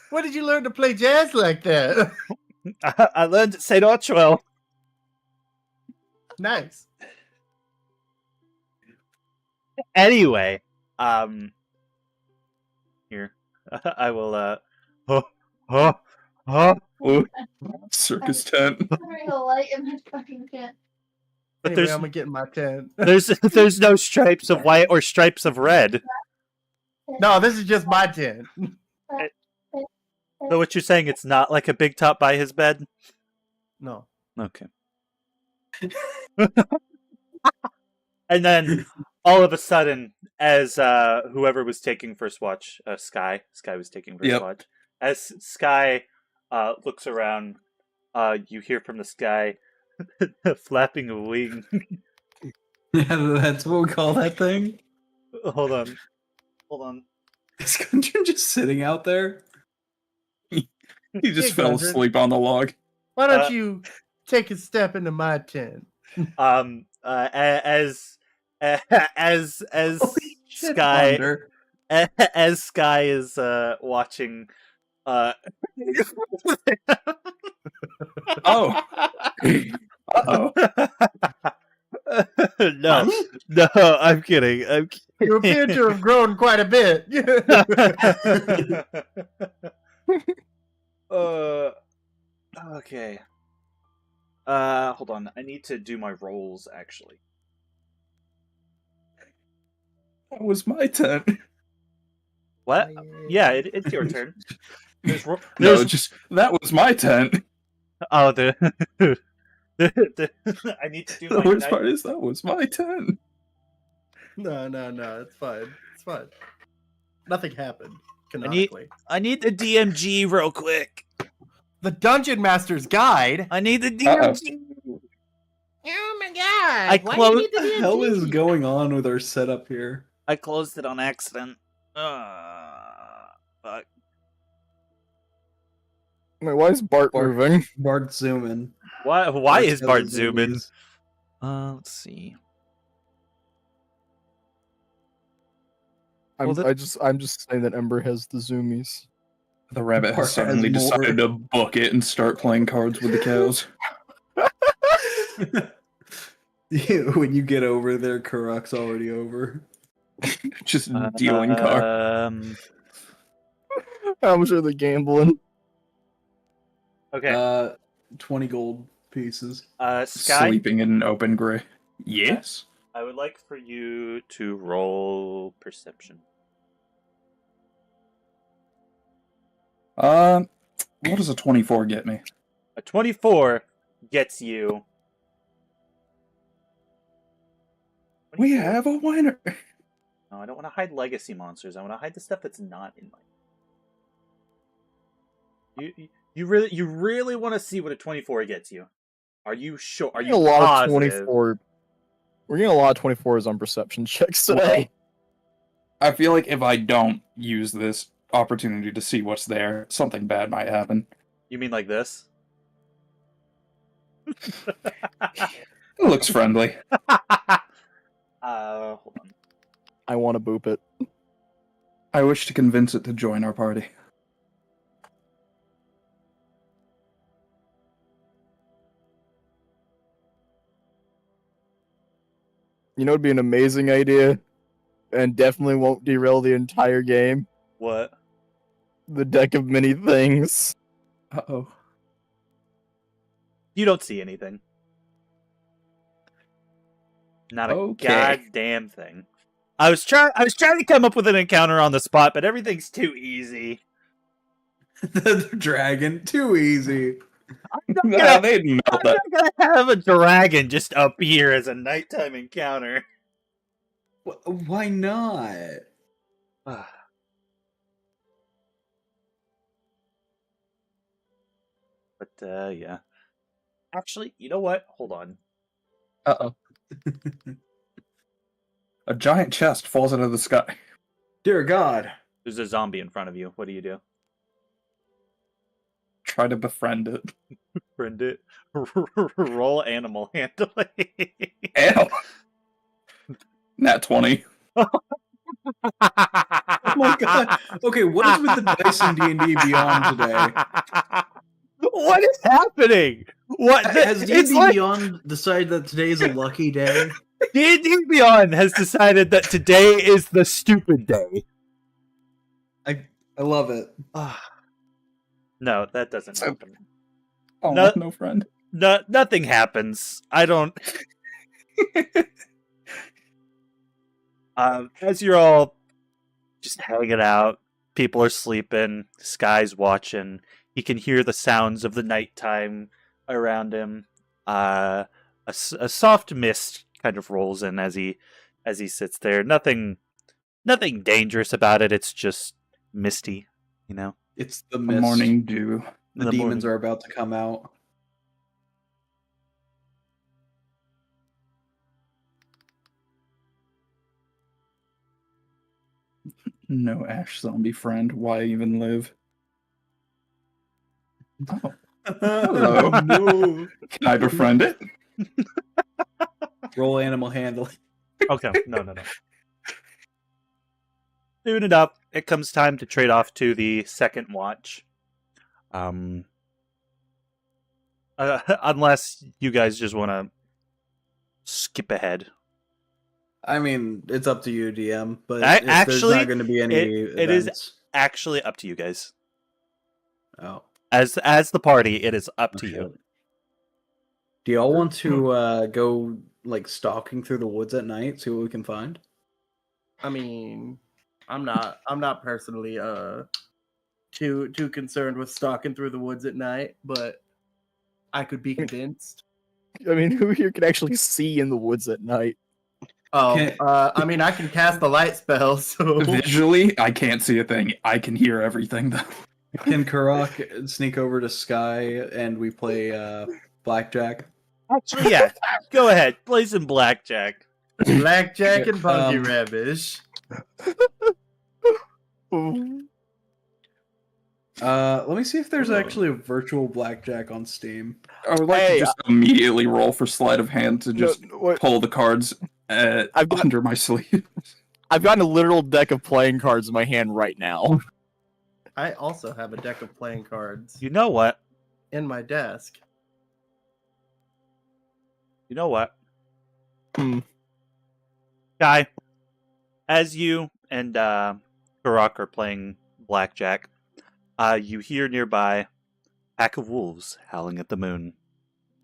When did you learn to play jazz like that? I learned at St. Archwell. Nice. Anyway, here I will. Ooh, circus tent. Putting a light in my fucking tent. But Anyway, there's I'm gonna get in my tent. there's no stripes of white or stripes of red. No, this is just my tent. So what you're saying? It's not like a big top by his bed. No. Okay. And then all of a sudden, as whoever was taking first watch, Sky was taking first watch. As Sky looks around, you hear from the sky flapping a wing. Yeah, that's what we call that thing. Hold on. Is Gundren just sitting out there? He just Hey, fell Gundren. asleep on the log. Why don't you take a step into my tent? As Shit, Sky Thunder. as Sky is watching Oh. Uh-oh. no, I'm kidding. You appear to have grown quite a bit. Okay. Hold on. I need to do my rolls actually. That was my tent. What? Yeah, it's your turn. No, There's just that was my tent. oh the I need to do The my worst night- part is that was my tent. No, it's fine. It's fine. Nothing happened, canonically. I need the DMG real quick. The Dungeon Master's Guide? I need the DMG. Oh my god! I Why closed- do you need What the the hell is DMG? going on with our setup here? I closed it on accident. Fuck. Wait, why is Bart moving? Bart zooming. Why is Bart Bart's zooming? zoomies. Let's see. I'm Well, I'm just saying that Ember has the zoomies. The rabbit Bart has suddenly has more. decided to book it and start playing cards with the cows. Yeah, when you get over there, Kurok's already over. Just dealing cards. How much are they gambling? Okay. 20 gold pieces. Sky, Sleeping in an open grave. Yes. I would like for you to roll perception. What does a 24 get me? A 24 gets you. We have a winner. No, I don't want to hide legacy monsters. I want to hide the stuff that's not in my. You really want to see what a 24 gets you? Are you sure? Are you a lot positive? of 24. We're getting a lot of 24s on perception checks today. I feel like if I don't use this opportunity to see what's there, something bad might happen. You mean like this? It looks friendly. Hold on. I want to boop it. I wish to convince it to join our party. You know, it'd be an amazing idea, and definitely won't derail the entire game. What? The deck of many things. Uh-oh. You don't see anything. Not a Okay. goddamn thing. I was trying to come up with an encounter on the spot, but everything's too easy. The dragon, too easy. Nah, they'd melt I'm that. not gonna have a dragon just appear as a nighttime encounter. Why not? But yeah. Actually, you know what? Hold on. Uh-oh. A giant chest falls out of the sky. Dear God. There's a zombie in front of you. What do you do? Try to befriend it. Friend it. Roll animal handling. Ew. Nat 20. Oh my God. Okay, what is with the dice in D&D Beyond today? What is happening? What Has it's D&D like Beyond decided that today is a lucky day? D&D Beyond has decided that today is the stupid day. I love it. No, that doesn't So- happen. Oh, No- no friend. No, nothing happens. I don't. As you're all just hanging out, people are sleeping, sky's watching. He can hear the sounds of the nighttime around him. A soft mist kind of rolls in as he sits there. Nothing dangerous about it. It's just misty, you know. It's the The mist. morning dew. The The demons morning. are about to come out. No ash zombie friend. Why even live? Oh, hello. No. Can I befriend it? Roll animal handling. Okay, no. Doing it up. It comes time to trade off to the second watch. Unless you guys just want to skip ahead. I mean, it's up to you, DM. But I- there's actually, not going to be any it is- events. Actually, up to you guys. Oh, As the party, it is up to shit. you. Do y'all want to go like stalking through the woods at night, see what we can find? I mean, I'm not personally too concerned with stalking through the woods at night, but I could be convinced. I mean, who here can actually see in the woods at night? Oh, Can- I mean, I can cast the light spell, so Visually, I can't see a thing. I can hear everything, though. Can Karak sneak over to Sky and we play blackjack? Actually, yeah. Go ahead. Play some blackjack. blackjack and bungee Um, rubbish. Let me see if there's actually a virtual blackjack on Steam. I would like Hey, to just immediately roll for sleight of hand to just what? pull the cards I've got- under my sleeve. I've got a literal deck of playing cards in my hand right now. I also have a deck of playing cards You know what? in my desk. You know what? Hmm. Guy, as you and Karak are playing blackjack, you hear nearby a pack of wolves howling at the moon.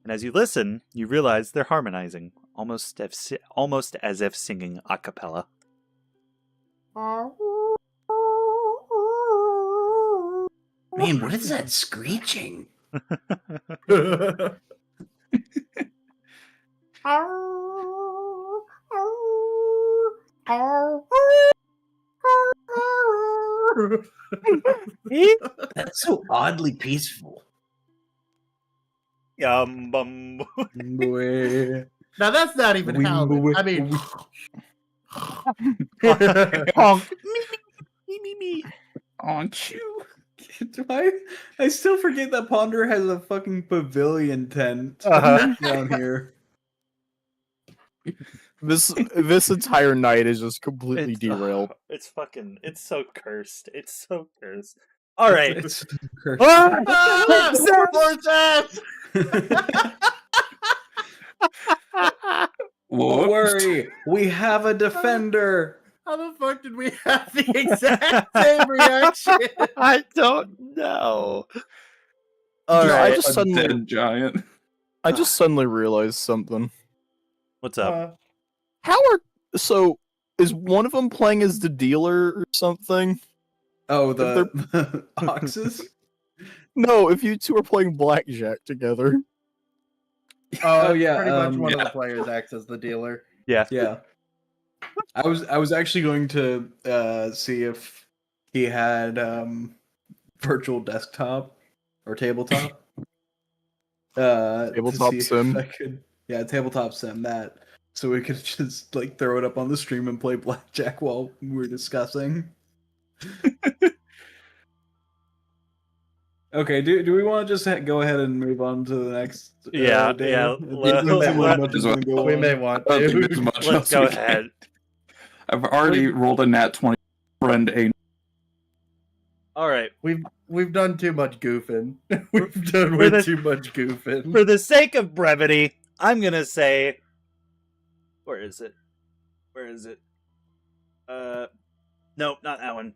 And as you listen, you realize they're harmonizing, almost as if singing a cappella. Man, what is that screeching? That's so oddly peaceful. Bum. Boy. Now that's not even howling. I mean, Honk. Me. Aren't you? I still forget that Ponder has a fucking pavilion tent Uh-huh. down here. This entire night is just completely derailed. It's so cursed. It's so cursed. All right. It's Don't worry, we have a defender. how the fuck did we have the exact same reaction? I don't know. You know, I A just suddenly, dead giant. I just suddenly realized something. What's up? So is one of them playing as the dealer or something? Oh, the oxes? No, if you two are playing blackjack together. Oh, yeah, pretty much one of yeah. the players acts as the dealer. Yeah. Yeah. I was actually going to see if he had virtual desktop or tabletop. To Tabletop see if sim? I could, yeah, tabletop sim that. So we could just like throw it up on the stream and play blackjack while we're discussing. Okay, do we want to just go ahead and move on to the next? Yeah, day? yeah, It let- doesn't seem like let- much is gonna go We on. may want I don't think to. there's much Let's else go we can- ahead. I've already rolled a nat 20. Friend a. All right. We've done too much goofing. We've done For way the- too much goofing. For the sake of brevity, I'm gonna say, where is it? Nope, not that one.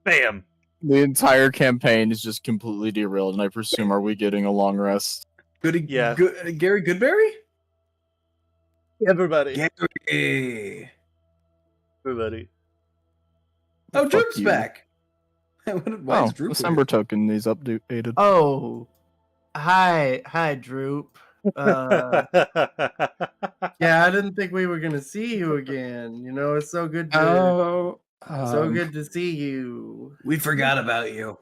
Bam. The entire campaign is just completely derailed, and I presume are we getting a long rest? Yeah. Gary Goodberry? Everybody. Gary. Everybody. Oh, Fuck Droop's you. back. Why is Droop December token is updated. Oh, hi, Droop. Yeah, I didn't think we were gonna see you again. You know, it's so good to good to see you. We forgot about you.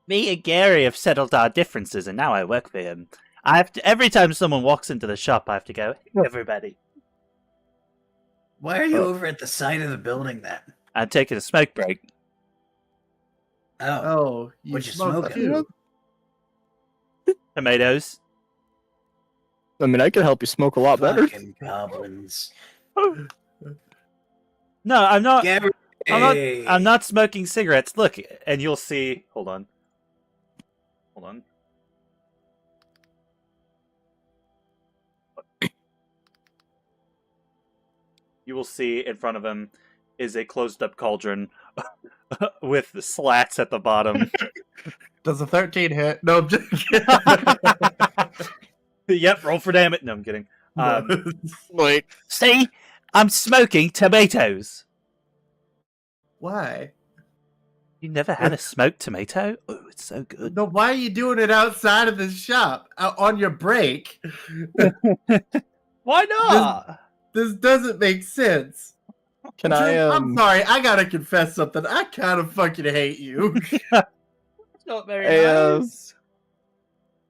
Me and Gary have settled our differences, and now I work for him. I have to, every time someone walks into the shop, I have to go, "Hey, everybody." Why are you over at the side of the building then? I'm taking a smoke break. Oh, Oh, you What you smoke smoking? too. Tomatoes. I mean, I could help you smoke a lot better. fucking goblins. No, I'm not. Gary. I'm not smoking cigarettes. Look, and you'll see. Hold on. You will see in front of him is a closed-up cauldron with the slats at the bottom. Does a 13 hit? No, I'm just kidding. Yep, roll for damage. No, I'm kidding. Wait, See, I'm smoking tomatoes. Why? You never had a smoked tomato? Oh, it's so good. No, why are you doing it outside of the shop on your break? Why not? This doesn't make sense. can Drew, I? I'm sorry, I gotta confess something. I kind of fucking hate you. It's not very Hey, nice.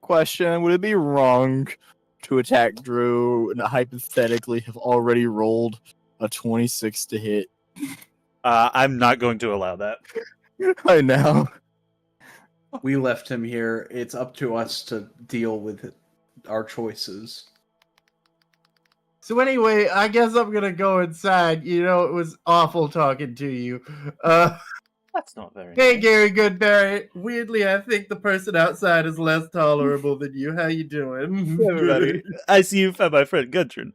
Question: would it be wrong to attack Drew and hypothetically have already rolled a 26 to hit? I'm not going to allow that. I know. We left him here. It's up to us to deal with our choices. So anyway, I guess I'm gonna go inside. You know, it was awful talking to you. That's not very Hey, nice. Gary Goodberry. Weirdly, I think the person outside is less tolerable than you. How you doing? Hey, everybody. I see you found my friend Gudrun.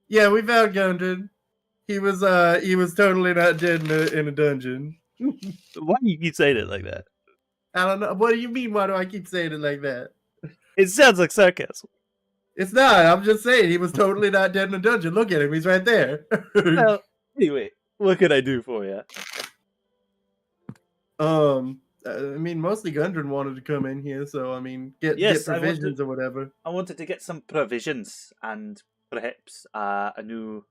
Yeah, we found Gundren. He was totally not dead in a dungeon. Why do you keep saying it like that? I don't know. What do you mean? Why do I keep saying it like that? It sounds like sarcasm. It's not. I'm just saying he was totally not dead in a dungeon. Look at him. He's right there. Well, anyway, what can I do for you? I mean, mostly Gundren wanted to come in here, so I mean, get Yes, I wanted- provisions or whatever. I wanted to get some provisions and perhaps a new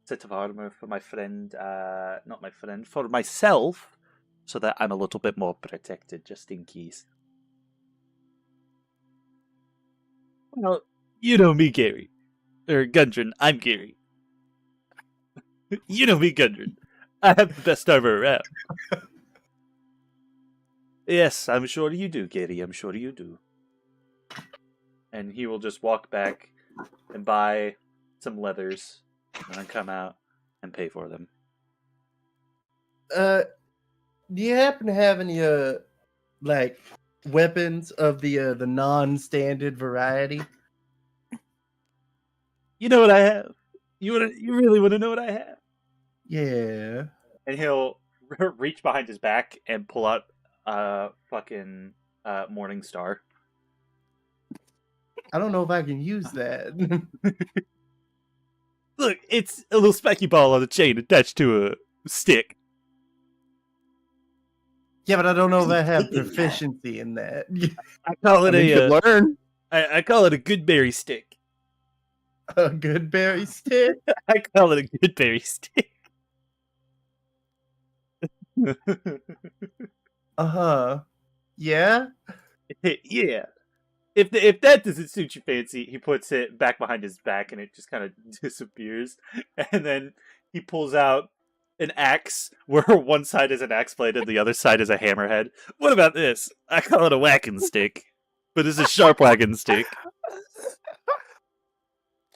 set of armor for my friend, not my friend, for myself, so that I'm a little bit more protected, just in case. Well, you know me, Gary. Or Gundren, I'm Gary. You know me, Gundren. I have the best armor around. Yes, I'm sure you do, Gary. I'm sure you do. And he will just walk back and buy some leathers, and then come out and pay for them. Do you happen to have any like weapons of the non-standard variety? You know what I have? You really want to know what I have? Yeah. And he'll reach behind his back and pull out a fucking Morning Star. I don't know if I can use that. Look, it's a little spiky ball on a chain attached to a stick. Yeah, but I don't know if I have proficiency in that. I call it You could learn. I call it a good berry stick. A good berry stick? I call it a good berry stick. Uh-huh. Yeah? Yeah. If that doesn't suit your fancy, he puts it back behind his back and it just kind of disappears. And then he pulls out an axe where one side is an axe blade and the other side is a hammerhead. What about this? I call it a whacking stick. But it's a sharp whacking stick.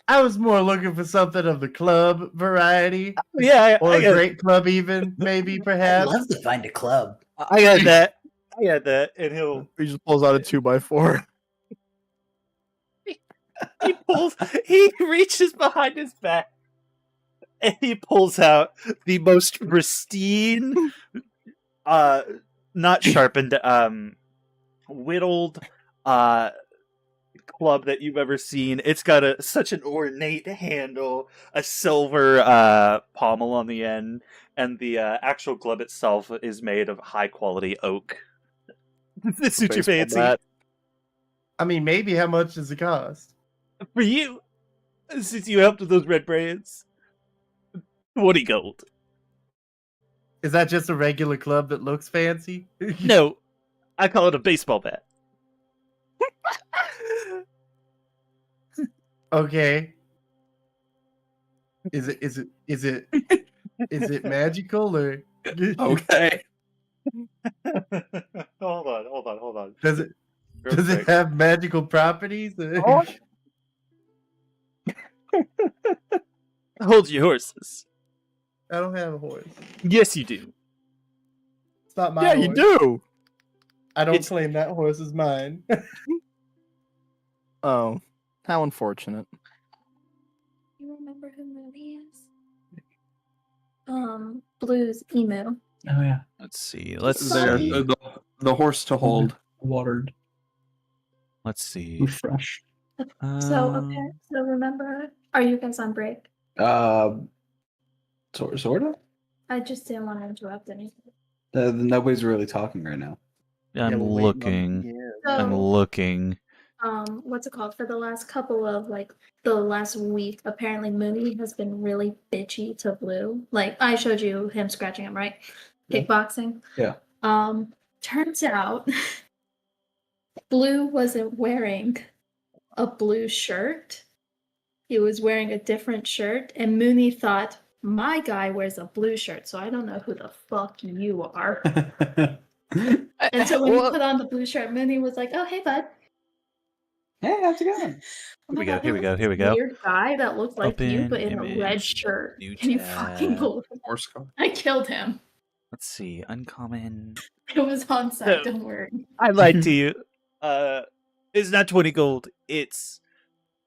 I was more looking for something of the club variety. Yeah, Or I a get it. great club even, maybe, I'd perhaps. love to find a club. I got that. I got that. And He just pulls out a 2x4. he reaches behind his back and he pulls out the most pristine, not sharpened, whittled, club that you've ever seen. It's got such an ornate handle, a silver pommel on the end, and the actual club itself is made of high quality oak. This suits your fancy. I mean, maybe how much does it cost? For you, since you helped with those red braids, 20 gold. Is that just a regular club that looks fancy? No, I call it a baseball bat. Okay. Is it magical or Okay. Hold on. does it Real quick. have magical properties? Hold your horses. I don't have a horse. Yes, you do. It's not my Yeah, horse. you do. I don't It's- claim that horse is mine. Oh, how unfortunate. You remember who Moody is? Blue's emo. Oh yeah. Let's see. Let's There, see. the horse to hold. Watered. Let's see. Refresh. So okay. So remember, are you guys on break? Sort of. I just didn't want to interrupt anything. Nobody's really talking right now. I'm looking. So, I'm looking. what's it called? For the last couple of the last week, apparently Mooney has been really bitchy to Blue. Like I showed you him scratching him, right? Yeah. Kickboxing. Yeah. Turns out Blue wasn't wearing a blue shirt. He was wearing a different shirt, and Mooney thought my guy wears a blue shirt, so I don't know who the fuck you are. And so when he put on the blue shirt, Mooney was like, "Oh, hey, bud." Hey, how's it going? Oh my God, Here we go. Weird guy that looked like you, Open but in image, a red shirt. new Can you fucking tab. believe it? Horse car. I killed him. Let's see. Uncommon. It was on site, No. don't worry. I lied to you. It's not 20 gold. It's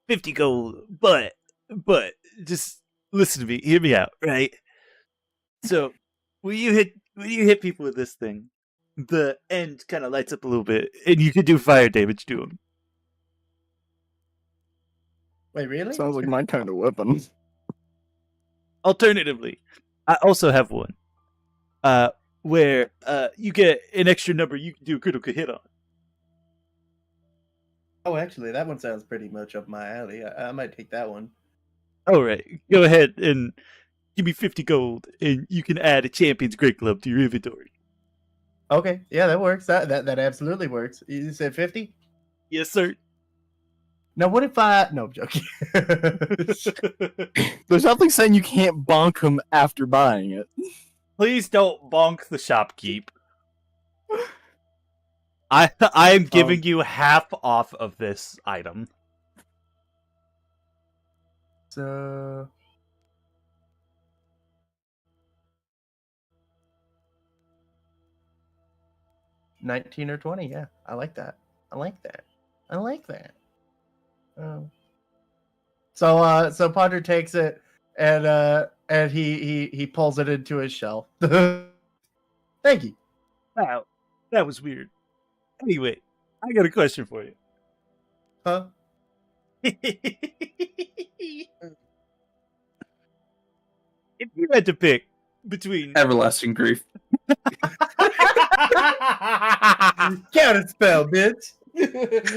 50 gold. But just listen to me. Hear me out, right? So when you hit people with this thing, the end kind of lights up a little bit, and you can do fire damage to them. Wait, really? Sounds like my kind of weapon. Alternatively, I also have one where you get an extra number you can do a critical hit on. Oh, actually, that one sounds pretty much up my alley. I might take that one. All right, go ahead and give me 50 gold, and you can add a Champion's Great Club to your inventory. Okay, yeah, that works. That absolutely works. You said 50? Yes, sir. Now, what if I? No, I'm joking. There's nothing saying you can't bonk him after buying it. Please don't bonk the shopkeep. I am giving you half off of this item. So, $19 or $20. Yeah, I like that. I like that. So Potter takes it and he pulls it into his shelf. Thank you. Wow, that was weird. Anyway, I got a question for you. Huh? If you had to pick between Everlasting grief. Counter spell, bitch.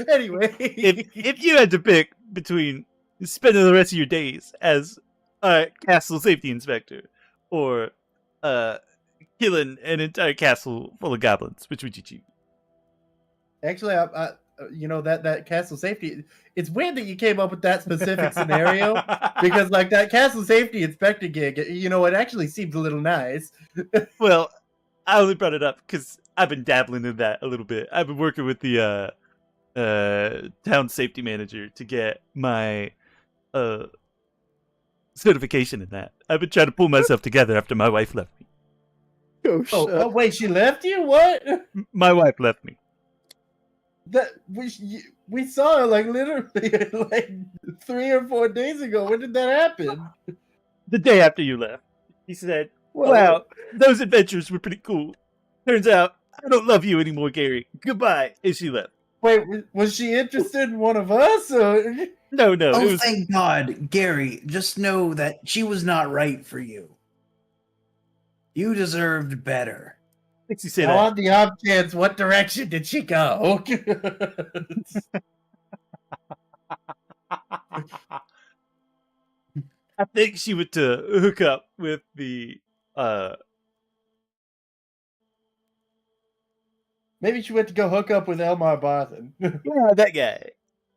Anyway, if you had to pick between spending the rest of your days as a castle safety inspector or killing an entire castle full of goblins, which would you choose? actually, I that castle safety. It's weird that you came up with that specific scenario because, like, that castle safety inspector gig, it actually seems a little nice. Well, I only brought it up because I've been dabbling in that a little bit. I've been working with the town safety manager to get my certification in that. I've been trying to pull myself together after my wife left me. Oh, wait, she left you? What? My wife left me. That we saw her like literally like 3 or 4 days ago. When did that happen? The day after you left, he said, Well, "Wow, those adventures were pretty cool. Turns out I don't love you anymore, Gary. Goodbye." And she left. Wait, was she interested in one of us? Or... No, it Oh, was. thank God, Gary. Just know that she was not right for you. You deserved better. Makes you say Now, that. on the off chance, what direction did she go? I think she went to hook up with the Maybe she went to go hook up with Elmar Barthen. yeah, that guy.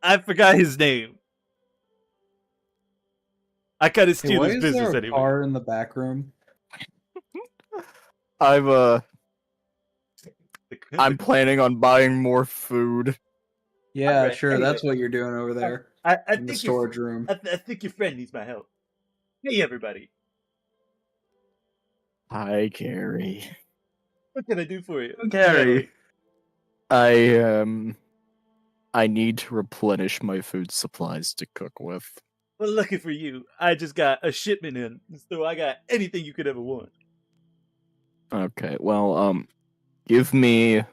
I forgot his name. I kind of Hey, steal why his is business there a anyway. car in the back room? I'm planning on buying more food. Yeah, Alright, sure. anyway. That's what you're doing over there I in the think storage room. I think your friend needs my help. Hey, everybody. Hi, Gary. What can I do for you? Gary. I need to replenish my food supplies to cook with. Well, lucky for you, I just got a shipment in, so I got anything you could ever want. Okay, well, give me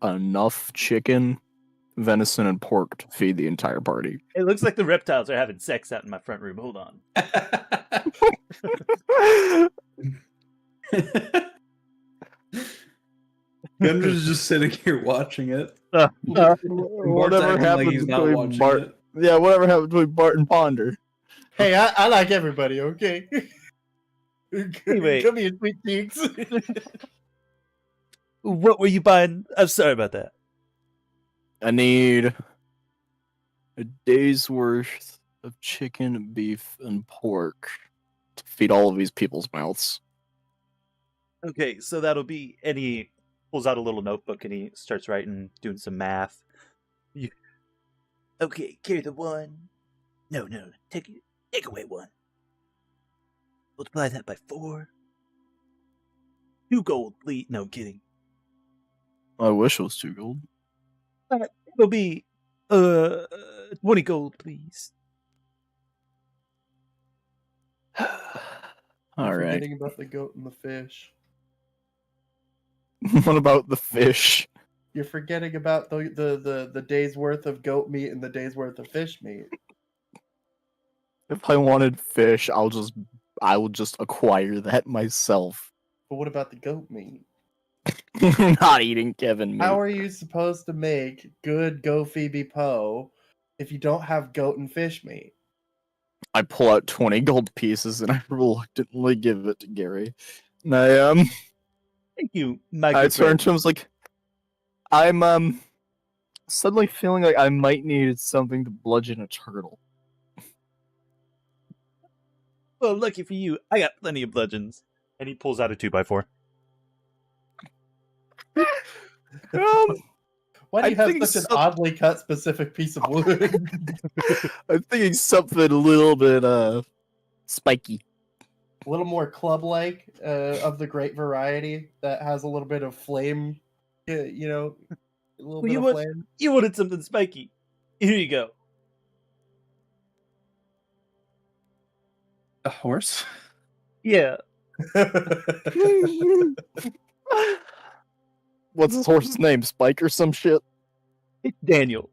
enough chicken, venison, and pork to feed the entire party. It looks like the reptiles are having sex out in my front room. Hold on. Gundra's just sitting here watching it. Whatever acting like happens he's not between watching Bart. it. Yeah, whatever happens between Bart and Ponder. Hey, I like everybody, okay? Anyway. Come here, sweet cheeks. What were you buying? I'm sorry about that. I need a day's worth of chicken, beef, and pork to feed all of these people's mouths. Okay, so that'll be, and he pulls out a little notebook and he starts writing, doing some math. Okay, carry the 1. No, take away 1. Multiply that by 4. 2 gold, please. No, I'm kidding. I wish it was 2 gold. It'll be 20 gold, please. All right. Forgetting about the goat and the fish. What about the fish? You're forgetting about the day's worth of goat meat and the day's worth of fish meat. If I wanted fish, I will just acquire that myself. But what about the goat meat? Not eating Kevin meat. How are you supposed to make good Go Phoebe Poe if you don't have goat and fish meat? I pull out 20 gold pieces and I reluctantly give it to Gary. And I Thank you, my I good turn friend. to him, was like, I'm suddenly feeling like I might need something to bludgeon a turtle. Well, lucky for you, I got plenty of bludgeons. And he pulls out a 2x4. Why do I you have think such an some- oddly cut specific piece of wood? I'm thinking something a little bit spiky. A little more club-like, of the great variety that has a little bit of flame, you know, a little bit of flame. You wanted something spiky. Here you go. A horse? Yeah. What's his horse's name? Spike or some shit? It's Daniel.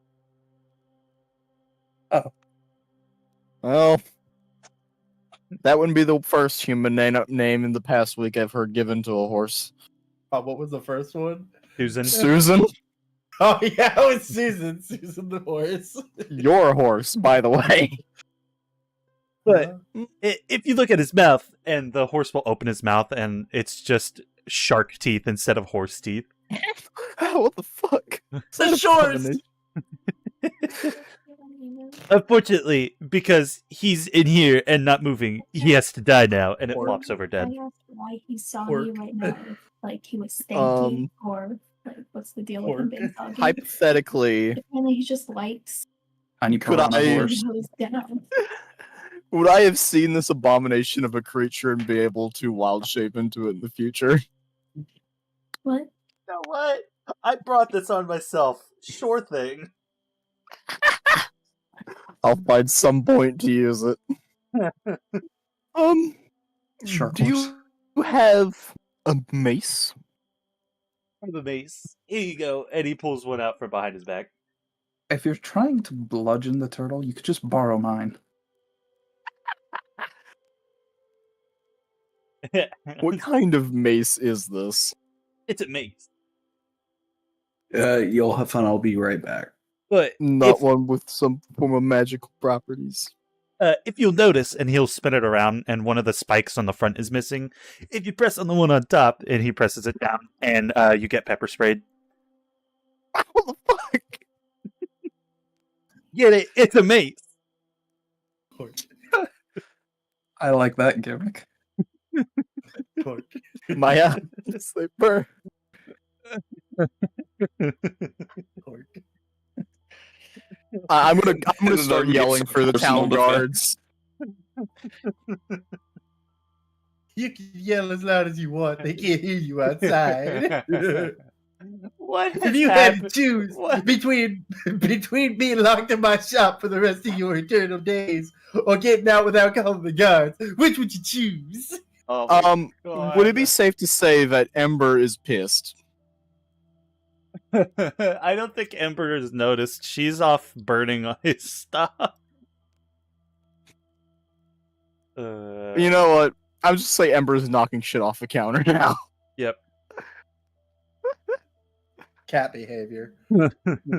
Well, that wouldn't be the first human name in the past week I've heard given to a horse. What was the first one? Susan. Susan? Oh yeah, it was Susan. Susan the horse. Your horse, by the way. But if you look at his mouth, and the horse will open his mouth, and it's just shark teeth instead of horse teeth. What the fuck? The shorts. Unfortunately, because he's in here and not moving, he has to die now, and it Pork. flops over dead. I asked why he saw me Pork. right now. If, like he was stanky or like what's the deal with him being soggy? Hypothetically, Apparently he just likes Tiny Could car on a I- horse. nose down. Would I have seen this abomination of a creature and be able to wild shape into it in the future? What? You know what? I brought this on myself. Sure thing. I'll find some point to use it. Sure, of Do course. you have a mace? From the mace. Here you go. And he pulls one out from behind his back. If you're trying to bludgeon the turtle, you could just borrow mine. What kind of mace is this? It's a mace. You'll have fun. I'll be right back. But Not one with some form of magical properties. if you'll notice, and he'll spin it around, and one of the spikes on the front is missing. If you press on the one on top, and he presses it down, and you get pepper sprayed. What the fuck? Get it? It's a mace. I like that gimmick. Maya, sleeper. I'm gonna start yelling for the town guards. You can yell as loud as you want. They can't hear you outside. What? If you had to choose between being locked in my shop for the rest of your eternal days or getting out without calling the guards, which would you choose? Oh my God. Would it be safe to say that Ember is pissed? I don't think Ember has noticed. She's off burning all his stuff. You know what? I would just say Ember is knocking shit off the counter now. Yep. Cat behavior. You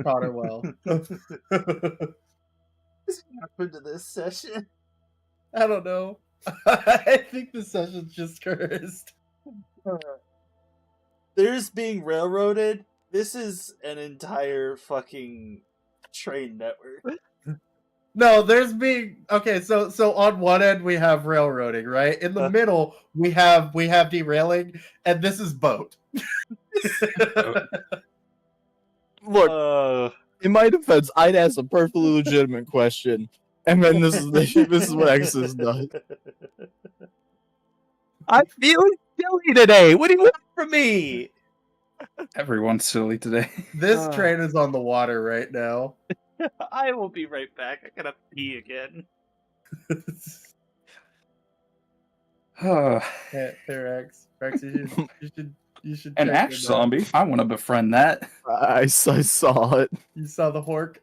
caught her well. What's happened to this session? I don't know. I think the session's just cursed. There's being railroaded. This is an entire fucking train network. No, there's being okay. So on one end we have railroading, right? In the middle we have derailing, and this is boat. Look, in my defense, I'd ask a perfectly legitimate question, and then this is what Exodus does. I'm feeling silly today. What do you want from me? Everyone's silly today. This train is on the water right now. I will be right back. I gotta pee again. Hey, Rex, you should. An check ash it out. zombie. I want to befriend that. I saw it. You saw the hork.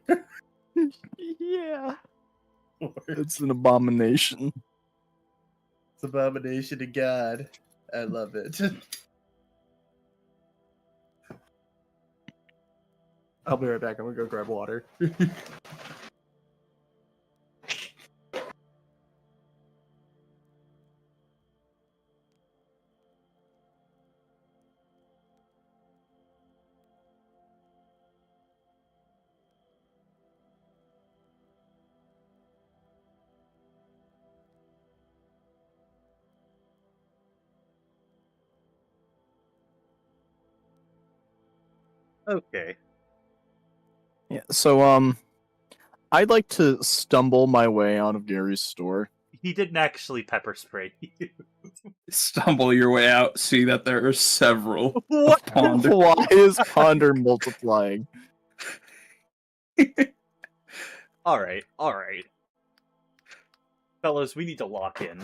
Yeah. It's an abomination. It's abomination to God. I love it. I'll be right back. I'm gonna go grab water. Okay. Yeah, so I'd like to stumble my way out of Gary's store. He didn't actually pepper spray you. Stumble your way out, see that there are several. What? Ponder. Why is Ponder multiplying? Alright. Fellas, we need to lock in.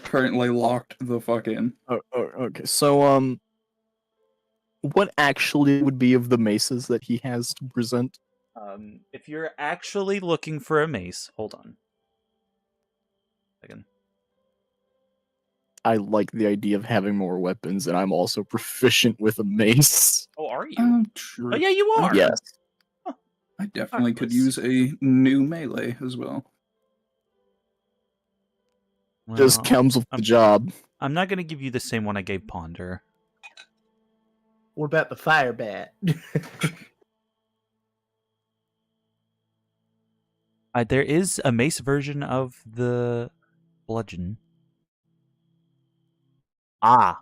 Currently locked the fuck in. Okay, so what actually would be of the maces that he has to present? If you're actually looking for a mace, hold on. Second. I like the idea of having more weapons, and I'm also proficient with a mace. Oh, are you? True. Oh, yeah, you are. Yes. I definitely could Nice. use a new melee as well. Just Well, comes with the job. I'm not going to give you the same one I gave Ponder. What about the fire bat? There is a mace version of the bludgeon. Ah,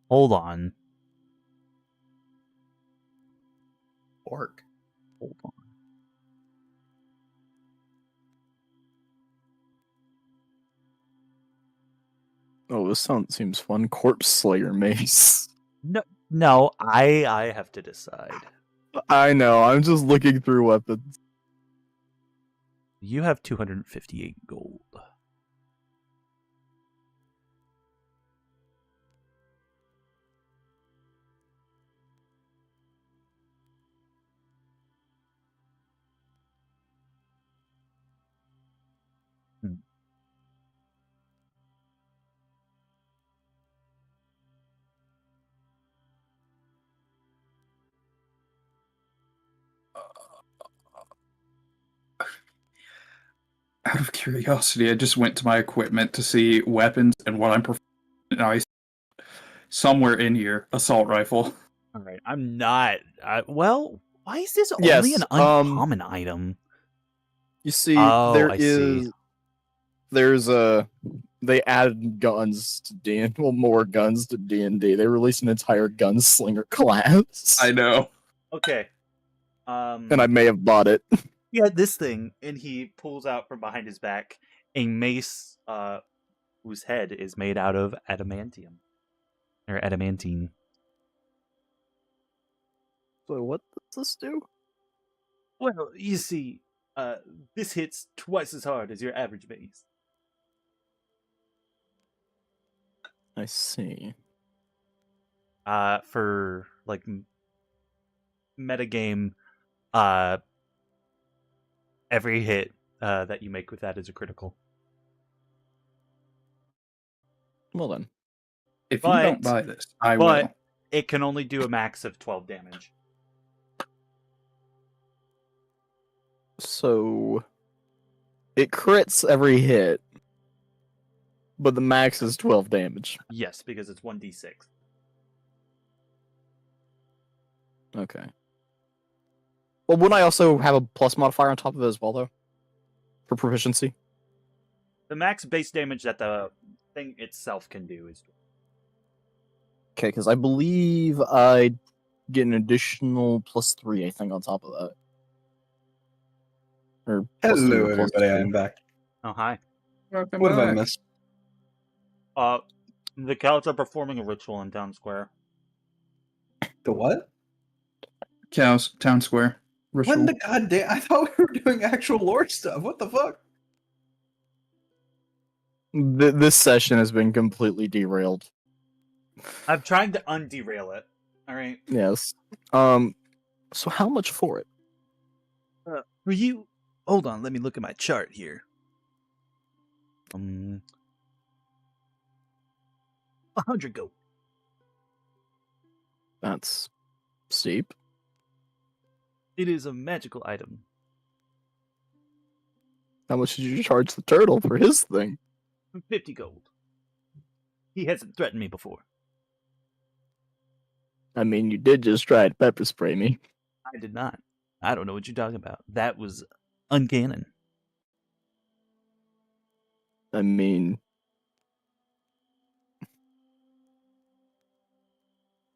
hold on. Orc. Hold on. Oh, this seems fun. Corpse Slayer mace. No, I have to decide. I know. I'm just looking through weapons. You have 258 gold. Out of curiosity, I just went to my equipment to see weapons and what I'm performing. And I somewhere in here, assault rifle. All right, I'm not. Well, why is this only Yes, an uncommon item? You see, Oh, I see. there's they added guns to D&D, well, more guns to D&D. They released an entire gunslinger class. I know. Okay. And I may have bought it. Yeah, this thing, and he pulls out from behind his back a mace whose head is made out of adamantium. Or adamantine. So what does this do? Well, you see, this hits twice as hard as your average mace. I see. For, like, metagame, every hit that you make with that is a critical. Well then. If you don't buy this, I will. But it can only do a max of 12 damage. So it crits every hit, but the max is 12 damage. Yes, because it's 1d6. Okay. Well, wouldn't I also have a plus modifier on top of it as well, though? For proficiency? The max base damage that the thing itself can do is... Okay, because I believe I get an additional +3, I think, on top of that. Or Hello, +3 or everybody. +2. I'm back. Oh, hi. Welcome What have I back. missed? The Celts are performing a ritual in Town Square. The what? Cows, Town Square. Ritual. When the goddamn? I thought we were doing actual lore stuff. What the fuck? This session has been completely derailed. I'm trying to underail it. Alright. Yes. So how much for it? For you... Hold on, let me look at my chart here. 100 gold. That's steep. It is a magical item. How much did you charge the turtle for his thing? 50 gold. He hasn't threatened me before. I mean, you did just try to pepper spray me. I did not. I don't know what you're talking about. That was uncanon. I mean...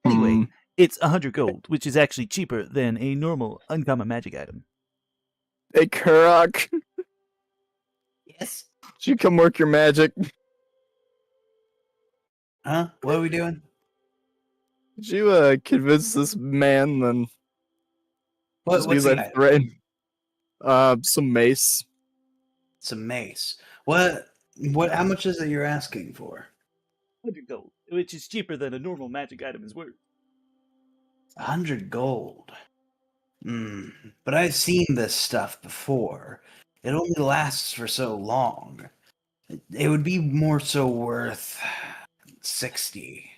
Anyway, it's 100 gold, which is actually cheaper than a normal uncommon magic item. Hey, Kurok, Yes. did you come work your magic? Huh? What are we doing? Did you convince this man then? What, Just what's because the I item? threatened some mace. Some mace. What? How much is it you're asking for? 100 gold, which is cheaper than a normal magic item is worth. 100 gold. But I've seen this stuff before. It only lasts for so long. It would be more so worth 60.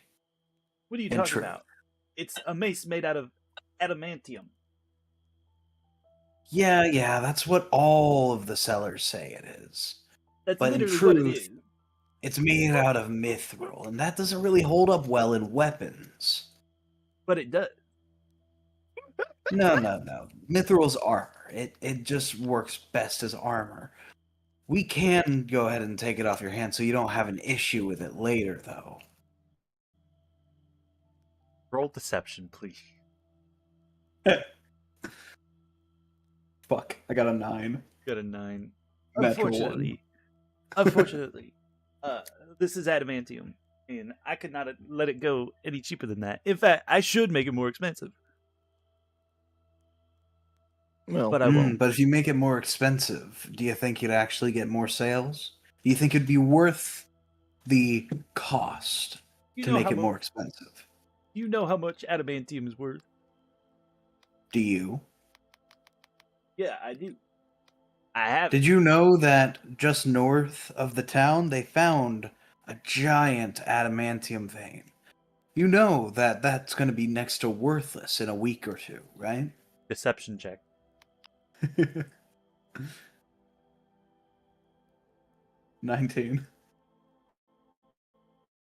What are you In talking truth. about? It's a mace made out of adamantium. Yeah, that's what all of the sellers say it is. That's But in literally what it truth, is. it's made out of mithril, and that doesn't really hold up well in weapons. But it does. No. Mithril's armor. It just works best as armor. We can go ahead and take it off your hand so you don't have an issue with it later, though. Roll deception, please. Fuck. I got a 9. Got a 9. Natural Unfortunately, This is adamantium, and I could not let it go any cheaper than that. In fact, I should make it more expensive, Well, but I won't. But if you make it more expensive, do you think you'd actually get more sales? Do you think it'd be worth the cost You to know make how it mu- more expensive? You know how much adamantium is worth. Do you? Yeah, I do. I have. Did you know that just north of the town they found a giant adamantium vein? You know that that's going to be next to worthless in a week or two, right? Deception check. 19.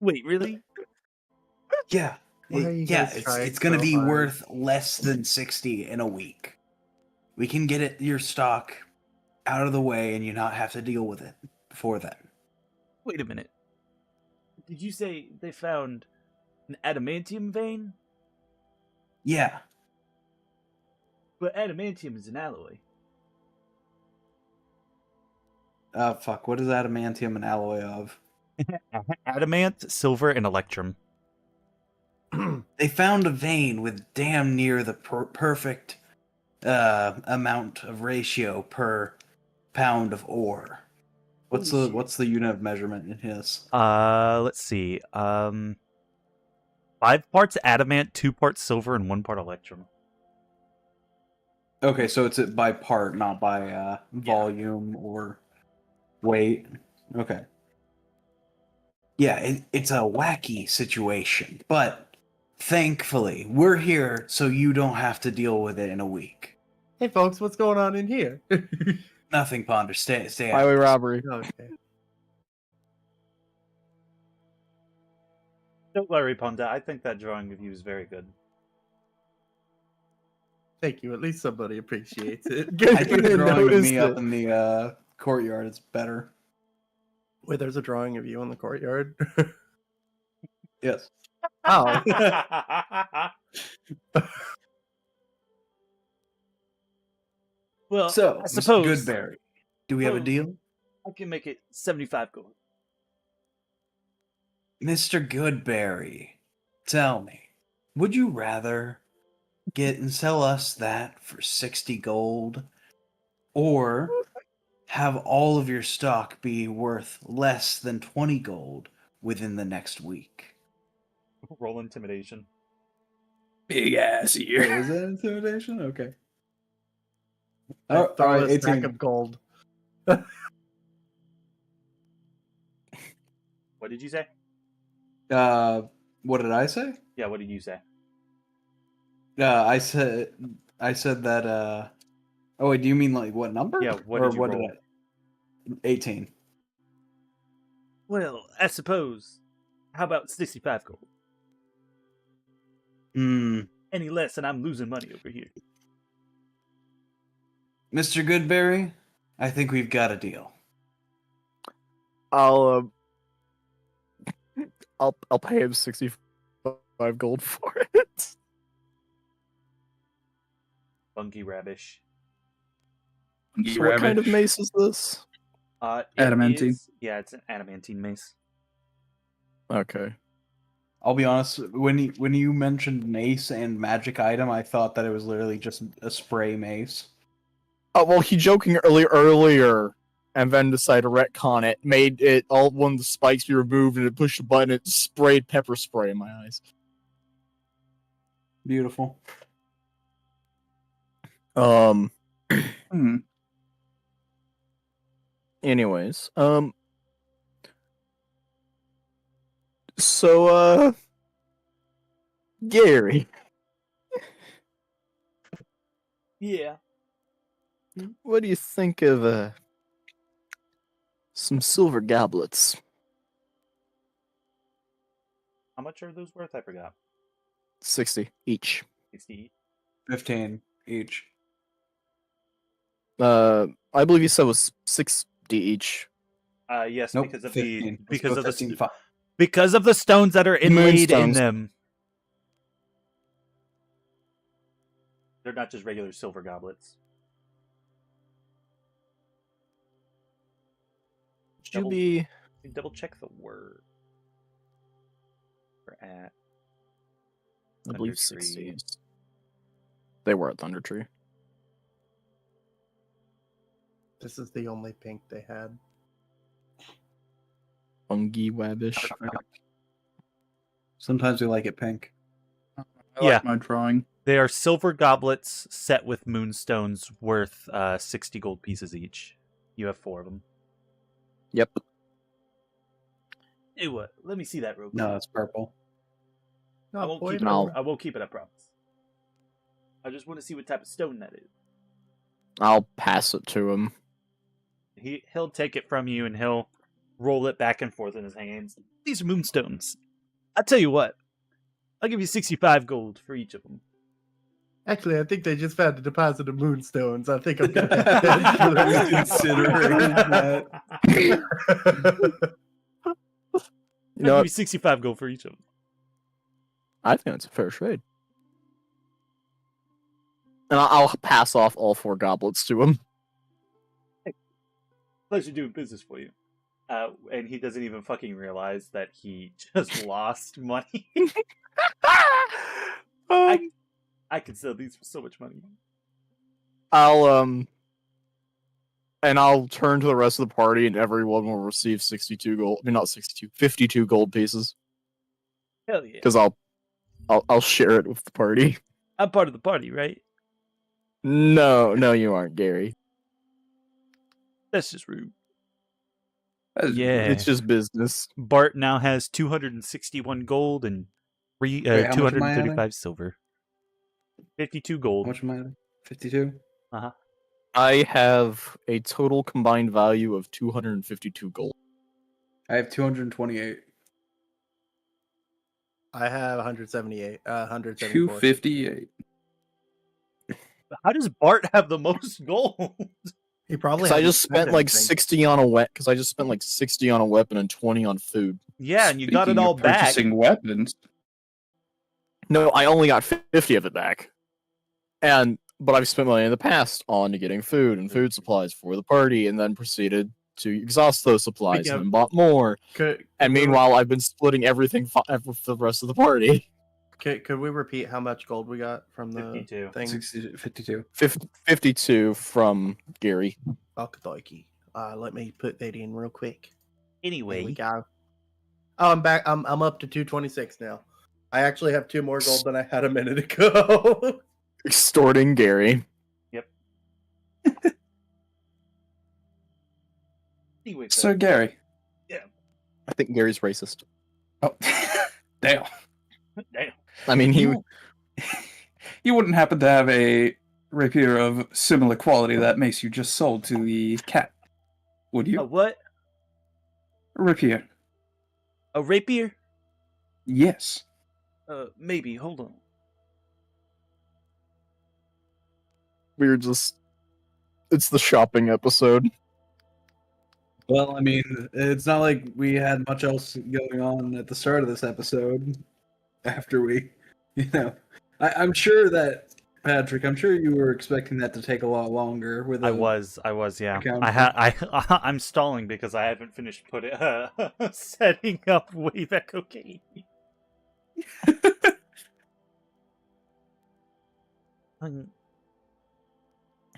Wait, really? Yeah. Why are you guys trying It's going to so be hard? worth less than 60 in a week. We can get your stock out of the way and you not have to deal with it before then. Wait a minute. Did you say they found an adamantium vein? Yeah. But adamantium is an alloy. Fuck. What is adamantium an alloy of? Adamant, silver, and electrum. They found a vein with damn near the perfect amount of ratio per pound of ore. What's the unit of measurement in his? Let's see. 5 parts adamant, 2 parts silver, and 1 part electrum. Okay, so it's by part, not by volume or weight. Okay. Yeah, it's a wacky situation, but thankfully we're here so you don't have to deal with it in a week. Hey, folks, what's going on in here? Nothing, Ponder. Stay out. highway robbery. Okay. Don't worry, Ponda. I think that drawing of you is very good. Thank you. At least somebody appreciates it. I think the didn't drawing of notice me up it. in the courtyard is better. Wait, there's a drawing of you in the courtyard? Yes. Oh. Well, So, I Mr. suppose Goodberry, do we have a deal? I can make it 75 gold. Mr. Goodberry, tell me, would you rather get and sell us that for 60 gold, or have all of your stock be worth less than 20 gold within the next week? Roll intimidation. Big ass here. Is that intimidation? Okay. I Oh, throw all right, a stack 18. of gold. What did you say? What did I say? Yeah, what did you say? I said that. Oh wait, do you mean like what number? Yeah, what or did you roll? 18. Well, I suppose. How about 65 gold? Any less, and I'm losing money over here. Mr. Goodberry, I think we've got a deal. I'll pay him 65 gold for it. Funky Rabbish. So what kind of mace is this? Adamantine. Yeah, it's an adamantine mace. Okay. I'll be honest, when you mentioned mace and magic item, I thought that it was literally just a spray mace. Oh well, he joking earlier, and then decided to retcon it. Made it all one of the spikes be removed, and it pushed a button. It sprayed pepper spray in my eyes. Beautiful. Anyways, so Gary, Yeah. what do you think of some silver goblets? How much are those worth? I forgot. 60 each. 60 each. 15 each. I believe you said it was 60 each. Yes, Nope, because of 15. the because of 15, the because of the stones that are inlaid in Moonstones. them. They're not just regular silver goblets. Would you be Double check the word. We're at I believe Thunder Tree. 60. They were at Thunder Tree. This is the only pink they had. Fungi Wabbish. Sometimes we like it pink. I Yeah. like my drawing. They are silver goblets set with moonstones worth 60 gold pieces each. You have 4 of them. Yep. Hey, what? Let me see that real quick. No, it's purple. I won't keep it. no. I won't keep it. I promise. I just want to see what type of stone that is. I'll pass it to him. He'll take it from you and he'll roll it back and forth in his hands. These are moonstones. I tell you what, I'll give you 65 gold for each of them. Actually, I think they just found a deposit of moonstones. I think I'm gonna Considering that. You know I'll what? give you 65 gold for each of them. I think that's a fair trade. And I'll pass off all 4 goblets to him. Pleasure doing business for you. And he doesn't even fucking realize that he just lost money. I could sell these for so much money. I'll turn to the rest of the party, and everyone will receive 62 gold. I mean, not 62, 52 gold pieces. Hell yeah. Because I'll share it with the party. I'm part of the party, right? No, you aren't, Gary. That's just rude. Yeah. It's just business. Bart now has 261 gold and Wait, how much am I adding? 235 silver. 52 gold. How much am I adding? 52? I have a total combined value of 252 gold. I have 228. I have 178. 174. 258. How does Bart have the most gold? He probably. Because I just hasn't spent like anything. 60 on a Because I just spent like 60 on a weapon and 20 on food. Yeah, and you got it Speaking of all back. Purchasing weapons. No, I only got 50 of it back. But I've spent money in the past on getting food and food supplies for the party, and then proceeded to exhaust those supplies Speaking and of- bought more. Could Meanwhile, I've been splitting everything for the rest of the party. could we repeat how much gold we got from the 52. thing? 52. 52 from Gary. Okie let me put that in real quick. There we Anyway, go. Oh, I'm back. I'm up to 226 now. I actually have 2 more gold than I had a minute ago. Extorting Gary. anyway, So, Gary. I think Gary's racist. Oh, damn. damn. I mean, You wouldn't happen to have a rapier of similar quality that Mace you just sold to the cat, would you? A what? A rapier. A rapier? Yes. Maybe. Hold on. we're just. It's the shopping episode. Well, I mean, it's not like we had much else going on at the start of this episode. After we, I'm sure that Patrick, I'm sure you were expecting that to take a lot longer. With I was, yeah. account. I'm stalling because I haven't finished setting up Wave Echo Key.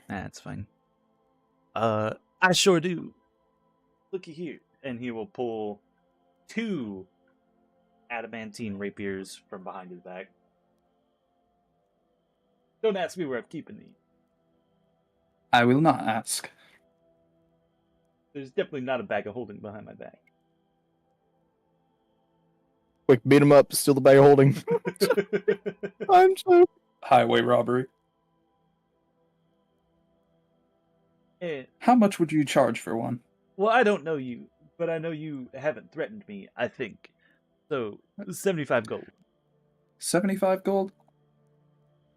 That's fine. I sure do. Looky here, and he will pull 2 adamantine rapiers from behind his back. Don't ask me where I'm keeping these. I will not ask. There's definitely not a bag of holding behind my back. Quick, beat him up, steal the bag of holding. I'm so. Highway robbery. And, How much would you charge for one? well, I don't know you, but I know you haven't threatened me, I think. So, 75 gold. 75 gold?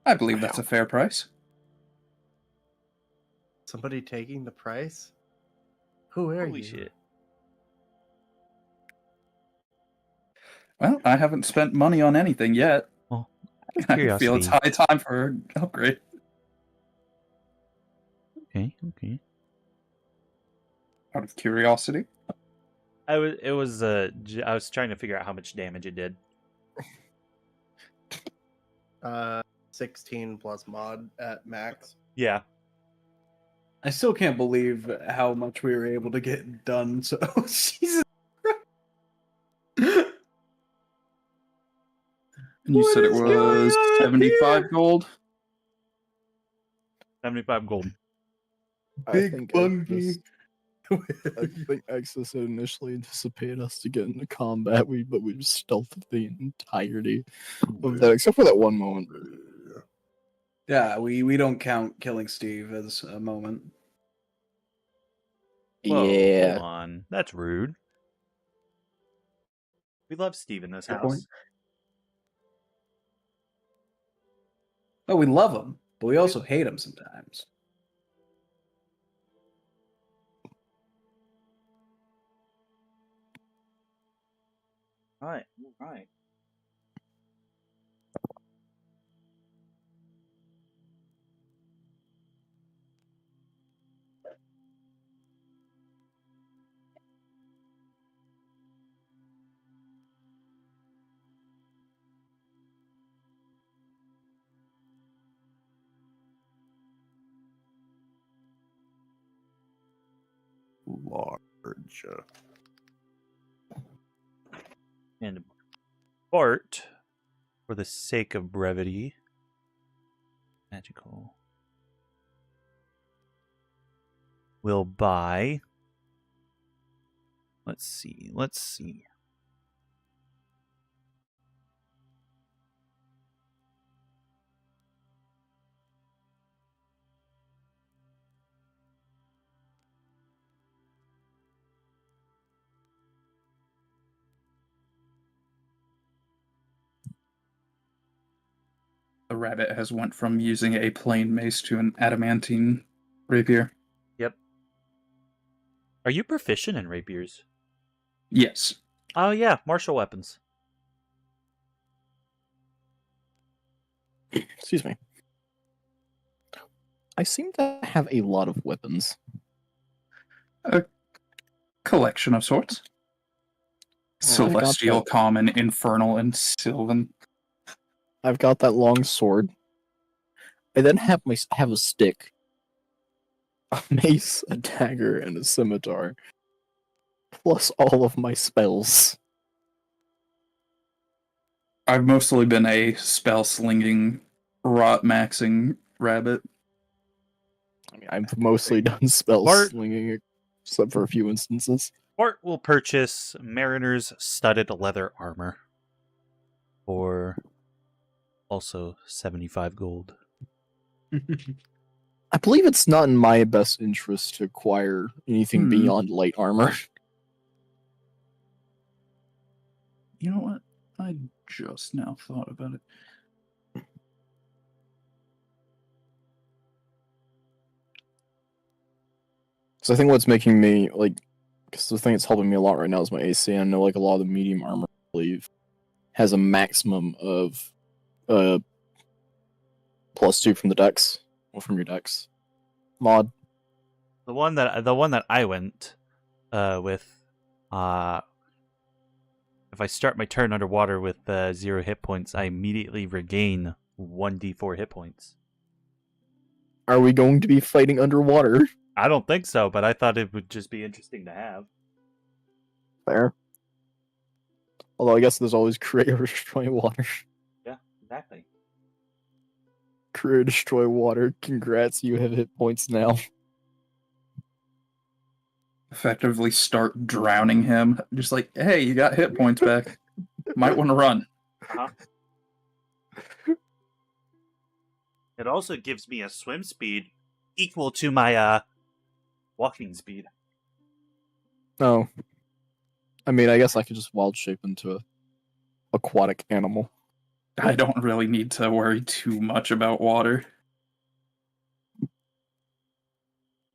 I believe that's a fair price. Somebody taking the price? Who are Holy you? shit. Well, I haven't spent money on anything yet. Well, I feel it's high time for an upgrade. Okay. Out of curiosity. I was trying to figure out how much damage it did. 16 plus mod at max. Yeah. I still can't believe how much we were able to get done. So, Jesus. And you said it What is going was on up 75 here? gold? 75 gold. Big Bungie. I think Exodus had initially anticipated us to get into combat, but we stealthed the entirety of that, except for that one moment. Yeah, we don't count killing Steve as a moment. Whoa, Yeah. hold on. That's rude. We love Steve in this Good house. point. Oh, we love him, but we also hate him sometimes. All right. Large. And Bart, for the sake of brevity, magical, will buy. Let's see. The rabbit has went from using a plain mace to an adamantine rapier. Yep. Are you proficient in rapiers? Yes. Oh yeah, martial weapons. Excuse me. I seem to have a lot of weapons. A collection of sorts. Well, I've got Celestial, that- common, infernal, and sylvan. I've got that long sword. I then have a stick, a mace, a dagger, and a scimitar, plus all of my spells. I've mostly been a spell slinging, rot maxing rabbit. I mean, I've mostly done spell Bart- slinging, except for a few instances. Bart will purchase Mariner's studded leather armor for also 75 gold. I believe it's not in my best interest to acquire anything beyond light armor. You know what? I just now thought about it. So I think what's making me because the thing that's helping me a lot right now is my AC. And I know a lot of the medium armor, I believe, has a maximum of +2 from the dex or from your dex mod. The one that I went with, if I start my turn underwater with 0 hit points, I immediately regain 1d4 hit points. Are we going to be fighting underwater? I don't think so, but I thought it would just be interesting to have. Fair. Although I guess there's always create or destroy water. Yeah, exactly. Create or destroy water. Congrats, you have hit points now. Effectively start drowning him. Just like, hey, you got hit points back. Might want to run. Uh-huh. It also gives me a swim speed equal to my walking speed. Oh. I mean, I guess I could just wild shape into a aquatic animal. I don't really need to worry too much about water.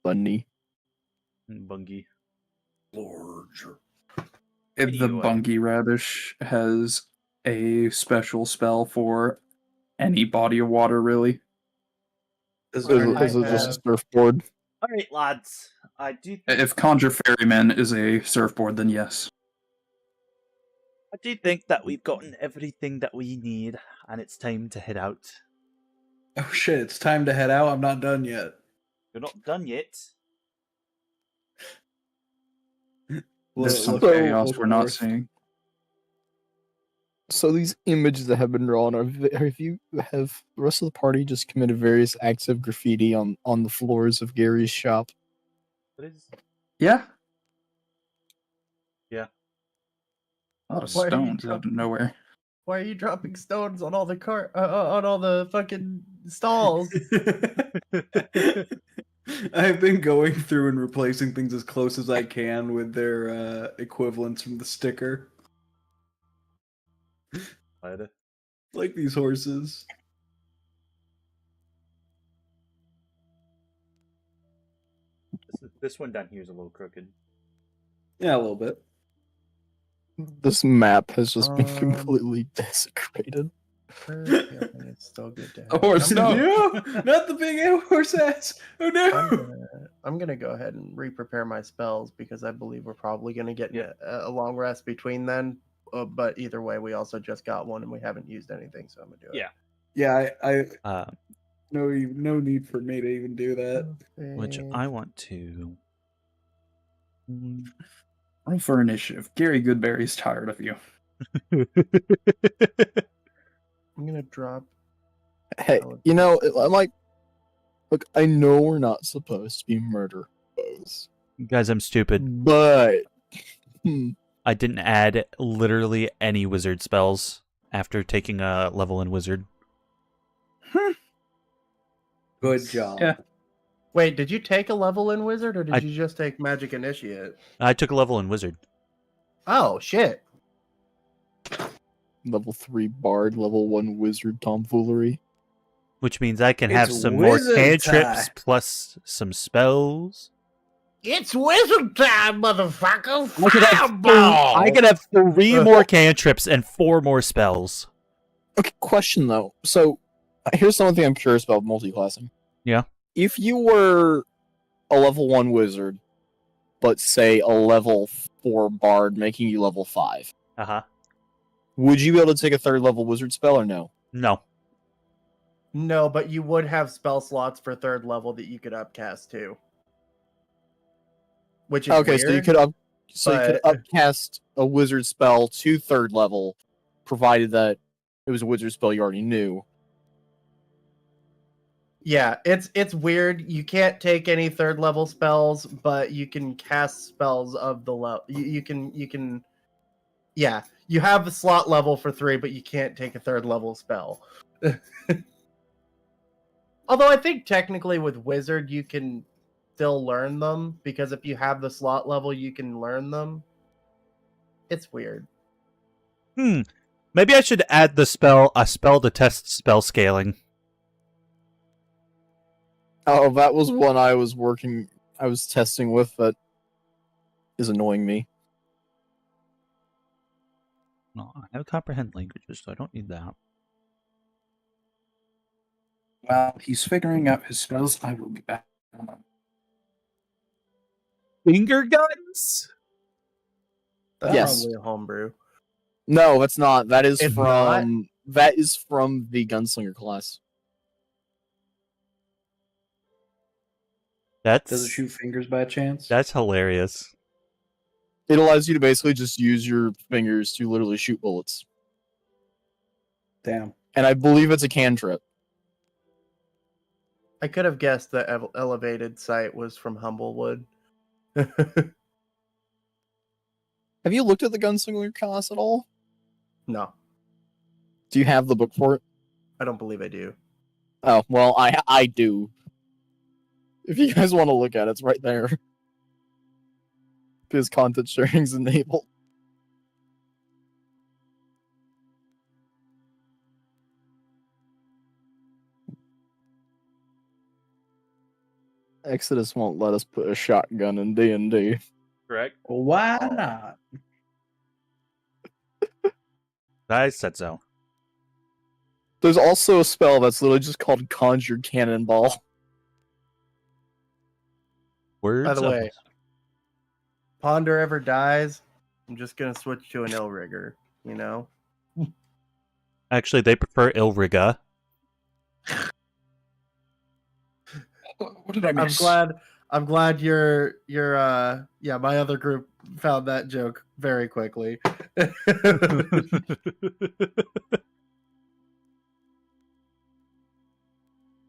Bunny. Bungie. Large. The Anyway. Bungie Radish has a special spell for any body of water, really. Is Is there it just a surfboard? All right, lads. I do. If Conjure Ferryman is a surfboard, then yes. I do think that we've gotten everything that we need, and it's time to head out. Oh shit, it's time to head out. I'm not done yet. You're not done yet. There's some So, chaos we're not course. seeing. So these images that have been drawn have the rest of the party just committed various acts of graffiti on the floors of Gary's shop? What is? Yeah. Yeah. A lot of Why are you stones out of dropping- nowhere. Why are you dropping stones on all the on all the fucking stalls? I've been going through and replacing things as close as I can with their equivalents from the sticker. Like these horses. This one down here is a little crooked. Yeah, a little bit. This map has just been Um, completely desecrated. It's still good to have. A horse, I'm no. gonna- Not the big horse ass. Oh no. I'm gonna go ahead and re-prepare my spells because I believe we're probably gonna get a long rest between then. But either way, we also just got one and we haven't used anything, so I'm gonna do it. Yeah. Yeah, I Uh, no need for me to even do that. which I want to. Roll for initiative. Gary Goodberry's tired of you. I'm gonna drop. Hey, you know, I'm like, look, I know we're not supposed to be murder foes, Guys, I'm stupid. but I didn't add literally any wizard spells after taking a level in wizard. Good job. Yeah. Wait, did you take a level in wizard or did I- you just take magic initiate? I took a level in wizard. Oh shit! level 3 bard, level 1 wizard tomfoolery. Which means I can have It's some more wizard cantrips time. plus some spells. It's wizard time, motherfucker! I could have 3 more cantrips and 4 more spells. Okay, question though. So, here's something I'm curious about multiclassing. Yeah. If you were a level 1 wizard, but say a level 4 bard, making you level 5, Uh-huh. would you be able to take a 3rd level wizard spell or no? No. No, but you would have spell slots for 3rd level that you could upcast too. Which is Okay, weird, so you could but- upcast a wizard spell to 3rd level, provided that it was a wizard spell you already knew. Yeah, it's weird. You can't take any 3rd level spells, but you can cast spells of the level. You can. Yeah, you have the slot level for 3, but you can't take a 3rd level spell. Although I think technically with wizard you can still learn them because if you have the slot level, you can learn them. It's weird. Maybe I should add a spell to test spell scaling. Oh, that was one I was testing with that is annoying me. No, I have comprehend languages, so I don't need that. While he's figuring out his spells, I will be back. Finger guns? That's Yes. probably a homebrew. No, that's not. That is It's from the gunslinger class. Does it shoot fingers by chance? That's hilarious. It allows you to basically just use your fingers to literally shoot bullets. Damn. And I believe it's a cantrip. I could have guessed the elevated site was from Humblewood. Have you looked at the gunslinger class at all? No, Do you have the book for it? I don't believe I do. Oh, well, I do. If you guys want to look at it, it's right there. Because content sharing is enabled. Exodus won't let us put a shotgun in D&D. Correct. Well, why not? I said so. There's also a spell that's literally just called Conjure Cannonball. Words By the of way, Ponder ever dies, I'm just gonna switch to an Illrigger. You know. Actually, they prefer Ilriga. What did I miss? I'm glad your my other group found that joke very quickly. I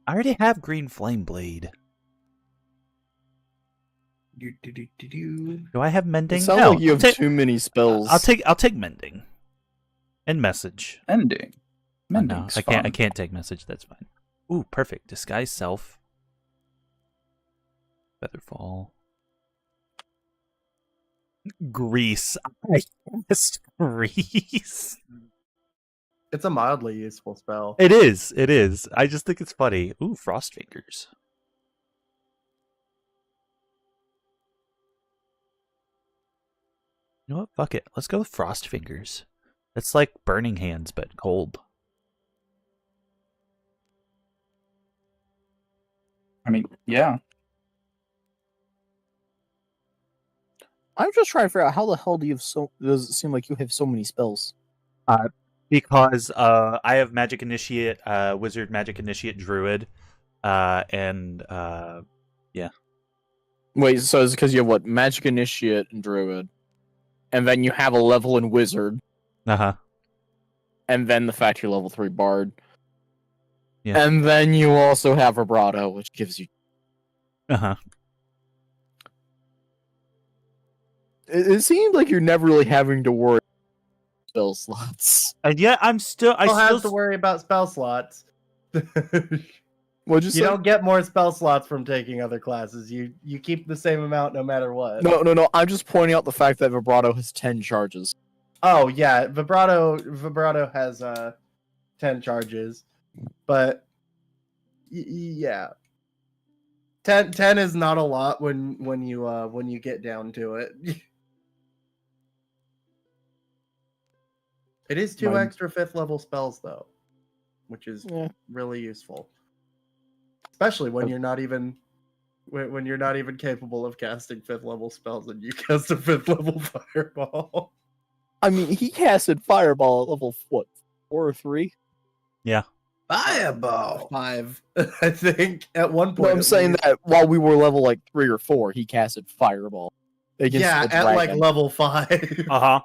already have Green Flame Blade. Do I have Mending? It sounds No, like you have too many spells. I'll take Mending. And Message. Mending. Oh, no, Mending's I fun. can't take Message, that's fine. Ooh, perfect. Disguise Self. Featherfall. Grease. Yes, Grease. It's a mildly useful spell. It is. I just think it's funny. Ooh, Frost Fingers. You know what? Fuck it. Let's go with Frost Fingers. It's like Burning Hands, but cold. I mean, yeah. I'm just trying to figure out how the hell does it seem like you have so many spells? Because I have Magic Initiate, Wizard, Magic Initiate, Druid, and yeah. Wait, so it's because you have what? Magic Initiate and Druid. And then you have a level in Wizard. Uh-huh. And then the fact you're level 3 Bard. Yeah. And then you also have Vibrato, which gives you... Uh-huh. It seems like you're never really having to worry about spell slots. And yet I still have to worry about spell slots. What'd you say? You don't get more spell slots from taking other classes. You keep the same amount no matter what. No. I'm just pointing out the fact that Vibrato has 10 charges. Oh yeah, Vibrato has 10 charges, but yeah, 10 is not a lot when you get down to it. It is 2 extra 5th level spells though, which is really useful, especially when you're not even capable of casting 5th level spells and you cast a 5th level fireball. I mean, he casted Fireball at level, what, 4 or 3? Yeah. Fireball! 5, I think, at one point. No, I'm saying that while we were level, 3 or 4, he casted Fireball. Yeah, at, level 5. Uh-huh.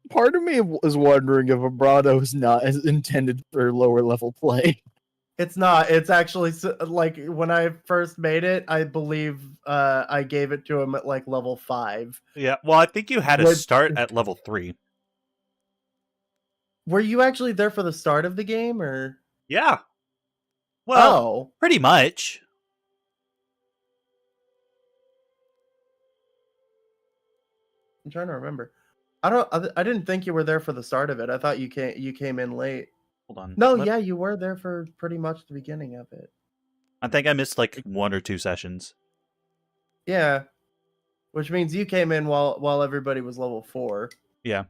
Part of me is wondering if Vibrato is not as intended for lower level play. It's not. It's actually when I first made it, I believe I gave it to him at level 5. Yeah. Well, I think you had to start at level 3. Were you actually there for the start of the game, or? Yeah. Well, pretty much. I'm trying to remember. I didn't think you were there for the start of it. I thought you came in late. Hold on. No, yeah, you were there for pretty much the beginning of it. I think I missed 1 or 2 sessions. Yeah. Which means you came in while everybody was level 4. Yeah.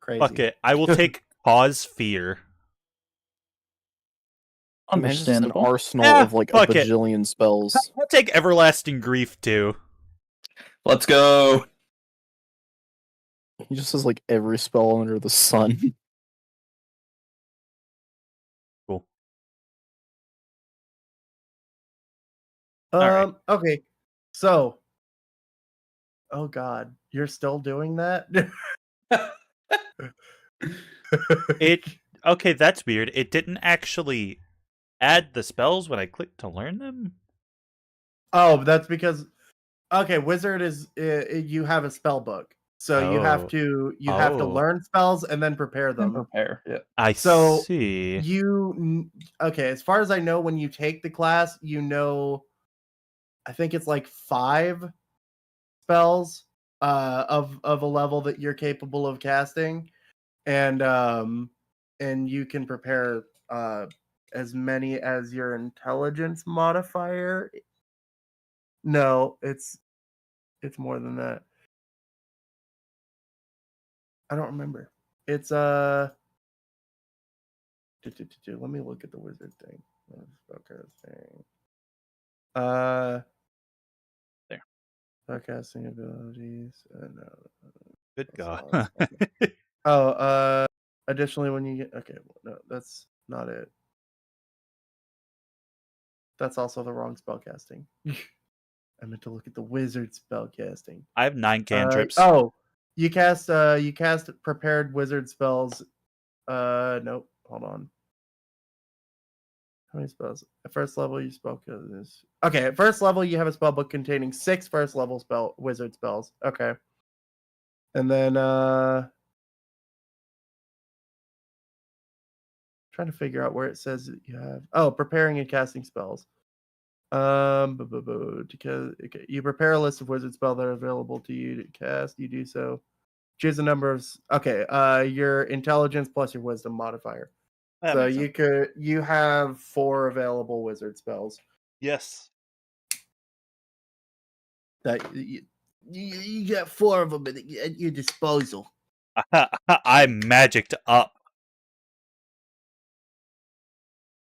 Crazy. Fuck it. I will take Cause Fear. Understandable. An arsenal of a bajillion spells. I'll take Everlasting Grief too. Let's go. He just has every spell under the sun. Cool. Right. Okay. So. Oh God, you're still doing that? Okay, that's weird. It didn't actually add the spells when I clicked to learn them. Oh, that's because Wizard is you have a spell book, so you have to learn spells and then prepare them. Yeah. I see. As far as I know, when you take the class, I think it's 5 spells of a level that you're capable of casting, and you can prepare as many as your intelligence modifier. No, it's more than that. I don't remember. It's let me look at the wizard thing. Spellcasting. There. Spellcasting abilities. No. Good That's God. not it. Oh, additionally, when you get no, that's not it. That's also the wrong spellcasting. I meant to look at the wizard spellcasting. I have 9 cantrips. You cast prepared wizard spells. Nope. Hold on. How many spells? At first level, you spell this. Okay, at first level, you have a spell book containing 6 first level wizard spells. Okay. And then trying to figure out where it says that you have preparing and casting spells. Because you prepare a list of wizard spells that are available to you to cast. You do so. Choose a number of your intelligence plus your wisdom modifier. That So makes sense. you have 4 available wizard spells Yes. that you got 4 of them at your disposal. I magicked up.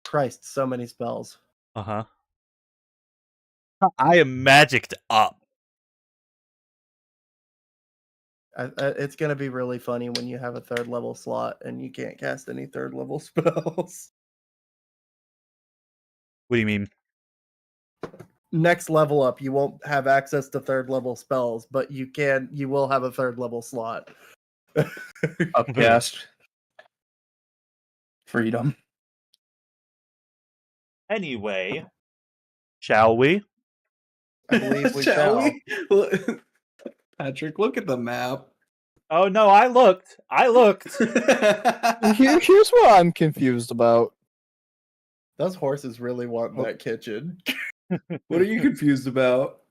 Christ, so many spells. Uh-huh. I am magicked up. It's gonna be really funny when you have a 3rd level slot and you can't cast any 3rd level spells. What do you mean? Next level up, you won't have access to 3rd level spells, but you will have a 3rd level slot. Upcast. Freedom. Anyway, shall we? I believe we shall. Patrick, look at the map. Oh no, I looked. Here's what I'm confused about. Those horses really want that kitchen. What are you confused about?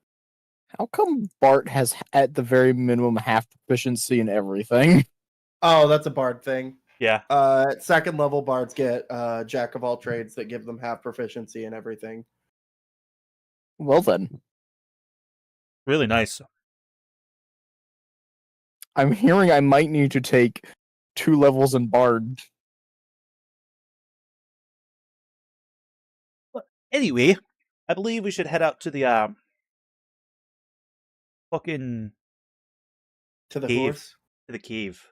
How come Bart has at the very minimum half proficiency in everything? Oh, that's a bard thing. Yeah. At 2nd level bards get jack of all trades that give them half proficiency in everything. Well then, Really nice. I'm hearing I might need to take 2 levels in Bard. Anyway, I believe we should head out to the fucking To the cave. horse? To the cave.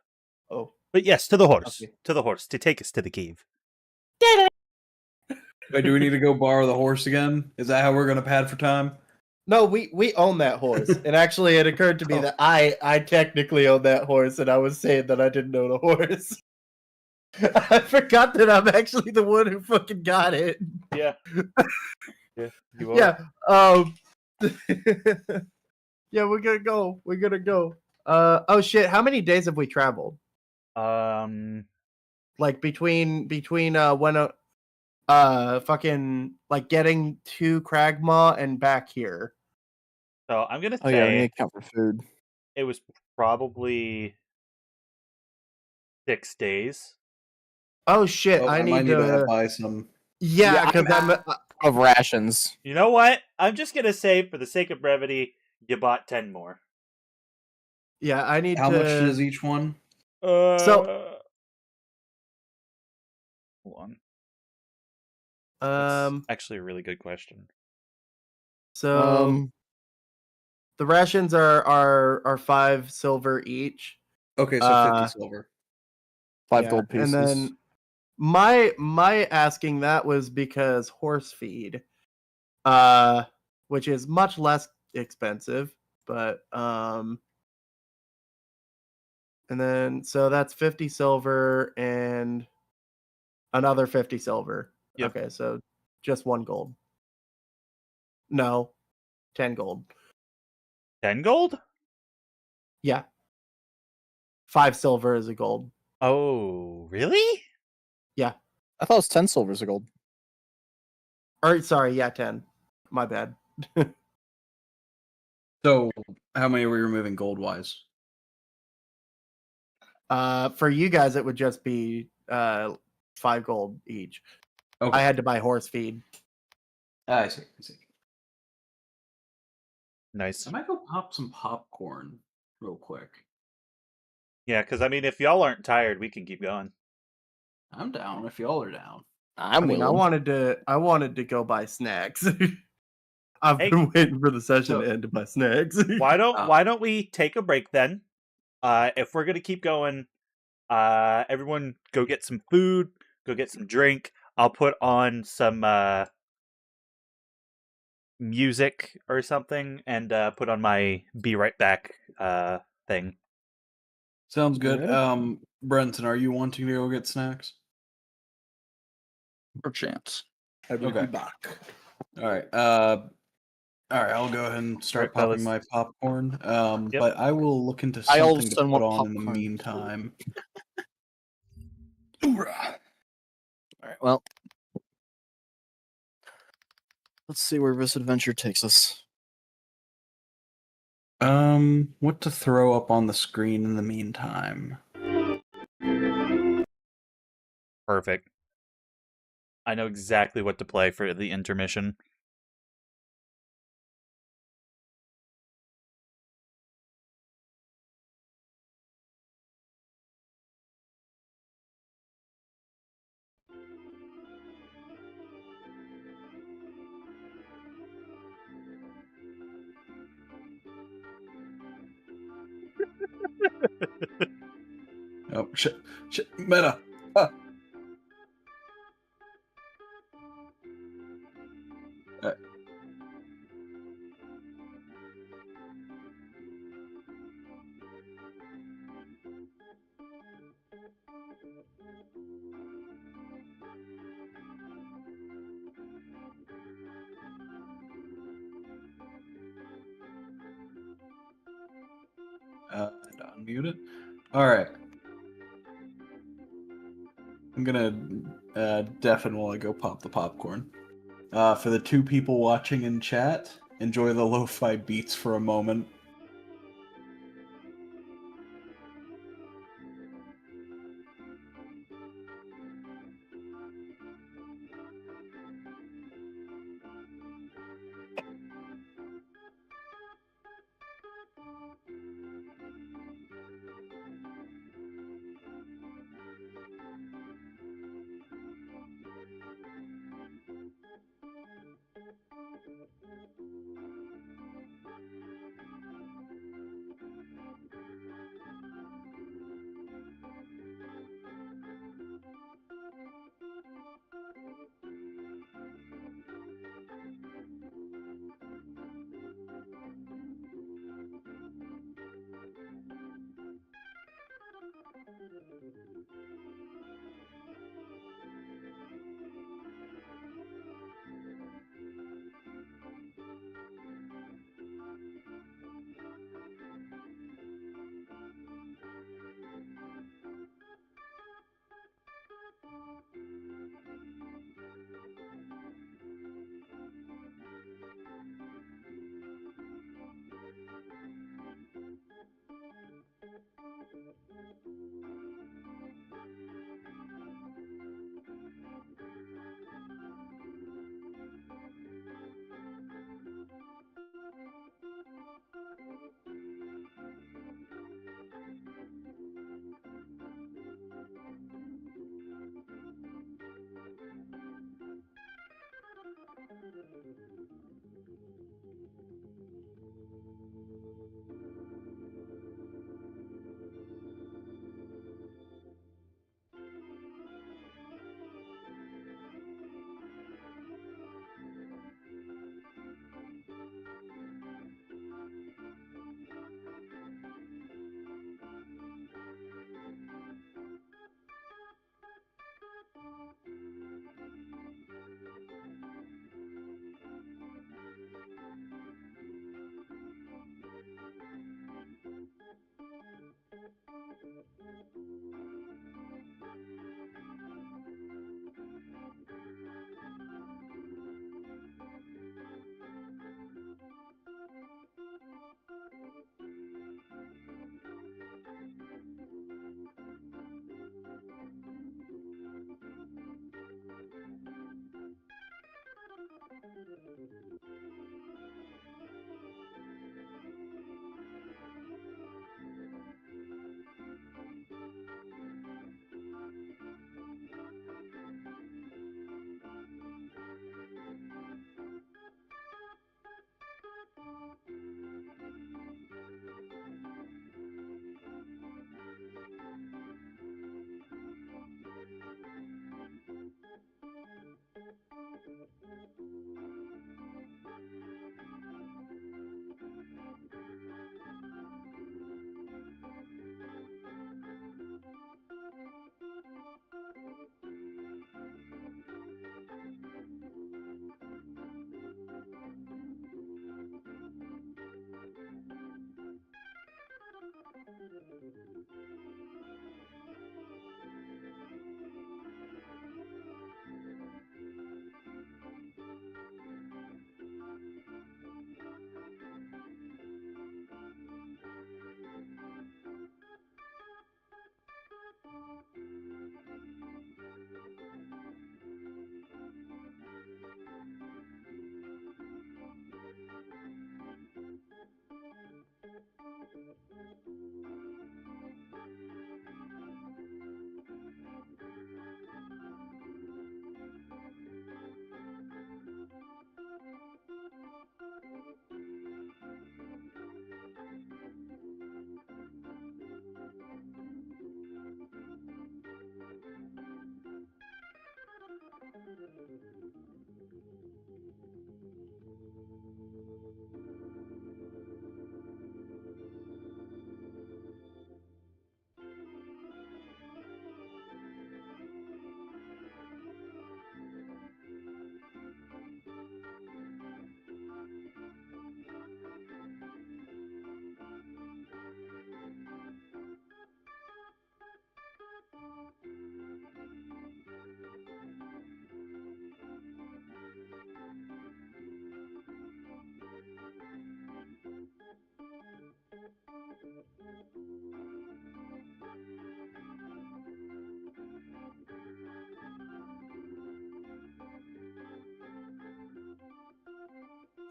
Oh. But yes, to the horse. Okay. To the horse. To take us to the cave. Wait, do we need to go borrow the horse again? Is that how we're gonna pad for time? No, we own that horse. And actually it occurred to me that I technically own that horse and I was saying that I didn't own a horse. I forgot that I'm actually the one who fucking got it. Yeah. Yeah. You are. Yeah. Yeah, we're gonna go. We're gonna go. Oh shit, how many days have we traveled? Like between when fucking like getting to Cragmaw and back here. So I'm gonna Oh yeah, we say need to count for food. it was probably 6 days. Oh shit, Oh, I might need to buy some. Yeah, Yeah, because Of rations. You know what? I'm just gonna say, for the sake of brevity, you bought 10 more. yeah, I need How to much is each one? So hold on. That's um actually a really good question. so the rations are 5 silver each. Okay, so 50 silver. 5 gold pieces. And then my asking that was because horse feed, which is much less expensive, but and then so that's 50 silver and another 50 silver. Yep. Okay, so just 1 gold. No, 10 gold. 10 gold? Yeah. 5 silver is a gold. Oh, really? Yeah. I thought it was 10 silvers a gold. Or sorry, yeah, 10. My bad. So, how many are we removing gold wise? For you guys, it would just be 5 gold each. Okay. I had to buy horse feed. I see. Nice. I might go pop some popcorn real quick. Yeah, because I mean, if y'all aren't tired, we can keep going. I'm down if y'all are down. I I'm mean, I willing. wanted to go buy snacks. I've Hey. been waiting for the session So- to end to buy snacks. Why don't we take a break then? If we're gonna keep going, everyone go get some food, go get some drink. I'll put on some music or something, and put on my "Be Right Back" thing. Sounds good. Yeah. Brenton, are you wanting to go get snacks? Perchance. I will Okay. be back. All right. All right. I'll go ahead and start Alright, popping fellas. my popcorn. Yep. But I will look into I something to also put want on in the popcorn. meantime. Hoorah. All right. Well, let's see where this adventure takes us. What to throw up on the screen in the meantime? Perfect. I know exactly what to play for the intermission. Oh shit! Shit! Meta. Ah. And unmute it. All right. I'm gonna definitely go pop the popcorn. For the 2 people watching in chat, enjoy the lo-fi beats for a moment.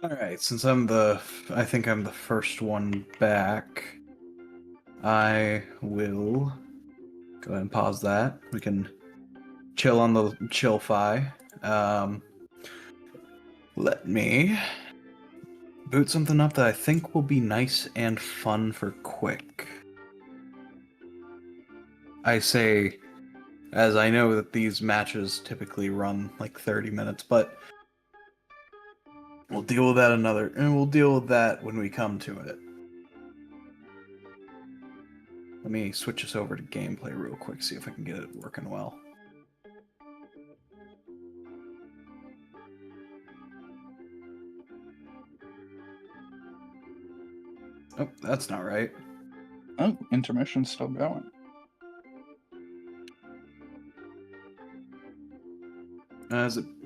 All right, since I think I'm the first one back, I will go ahead and pause that. We can chill on the chill-fi. Let me boot something up that I think will be nice and fun for quick. I say, as I know that these matches typically run like 30 minutes, but we'll deal with that when we come to it. Let me switch us over to gameplay real quick, see if I can get it working well. Oh, that's not right. Oh, intermission's still going.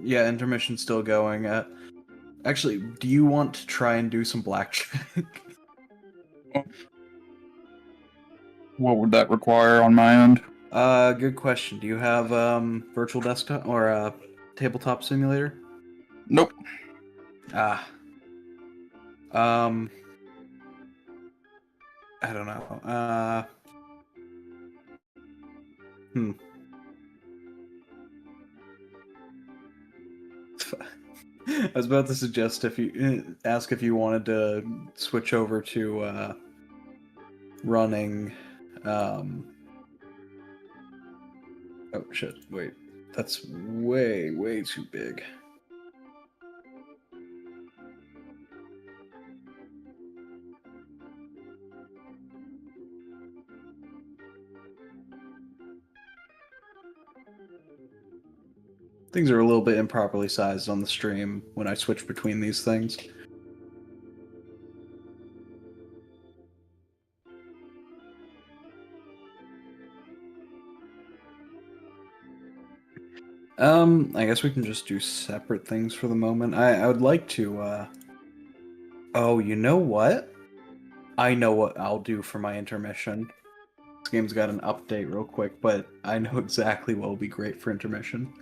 Yeah, intermission's still going. Actually, do you want to try and do some blackjack? What would that require on my end? Good question. Do you have virtual desktop or tabletop simulator? Nope. Ah. I don't know. I was about to suggest ask if you wanted to switch over to running. Oh shit! Wait, that's way too big. Things are a little bit improperly sized on the stream when I switch between these things. I guess we can just do separate things for the moment. I would like to, Oh, you know what? I know what I'll do for my intermission. This game's got an update real quick, but I know exactly what will be great for intermission.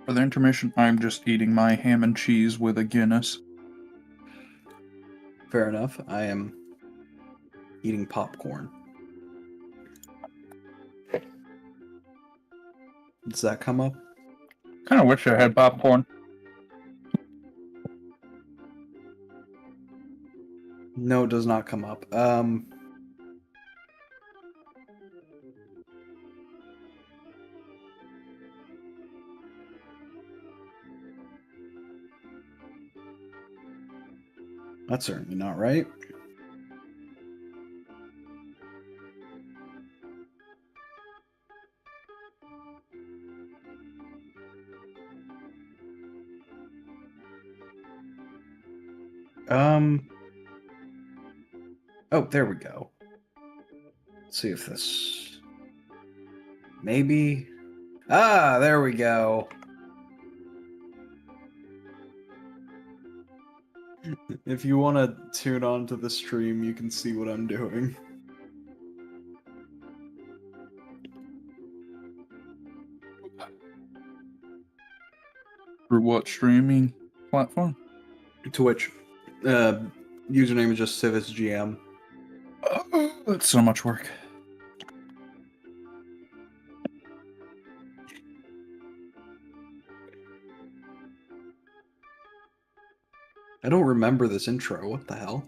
For the intermission, I'm just eating my ham and cheese with a Guinness. Fair enough. I am eating popcorn. Does that come up? Kind of wish I had popcorn. No, it does not come up. That's certainly not right. Oh, there we go. Let's see if this... Maybe... Ah, there we go. If you want to tune on to the stream, you can see what I'm doing. For what streaming platform? Twitch. Username is just CivisGM. Oh, that's so much work. I don't remember this intro. What the hell?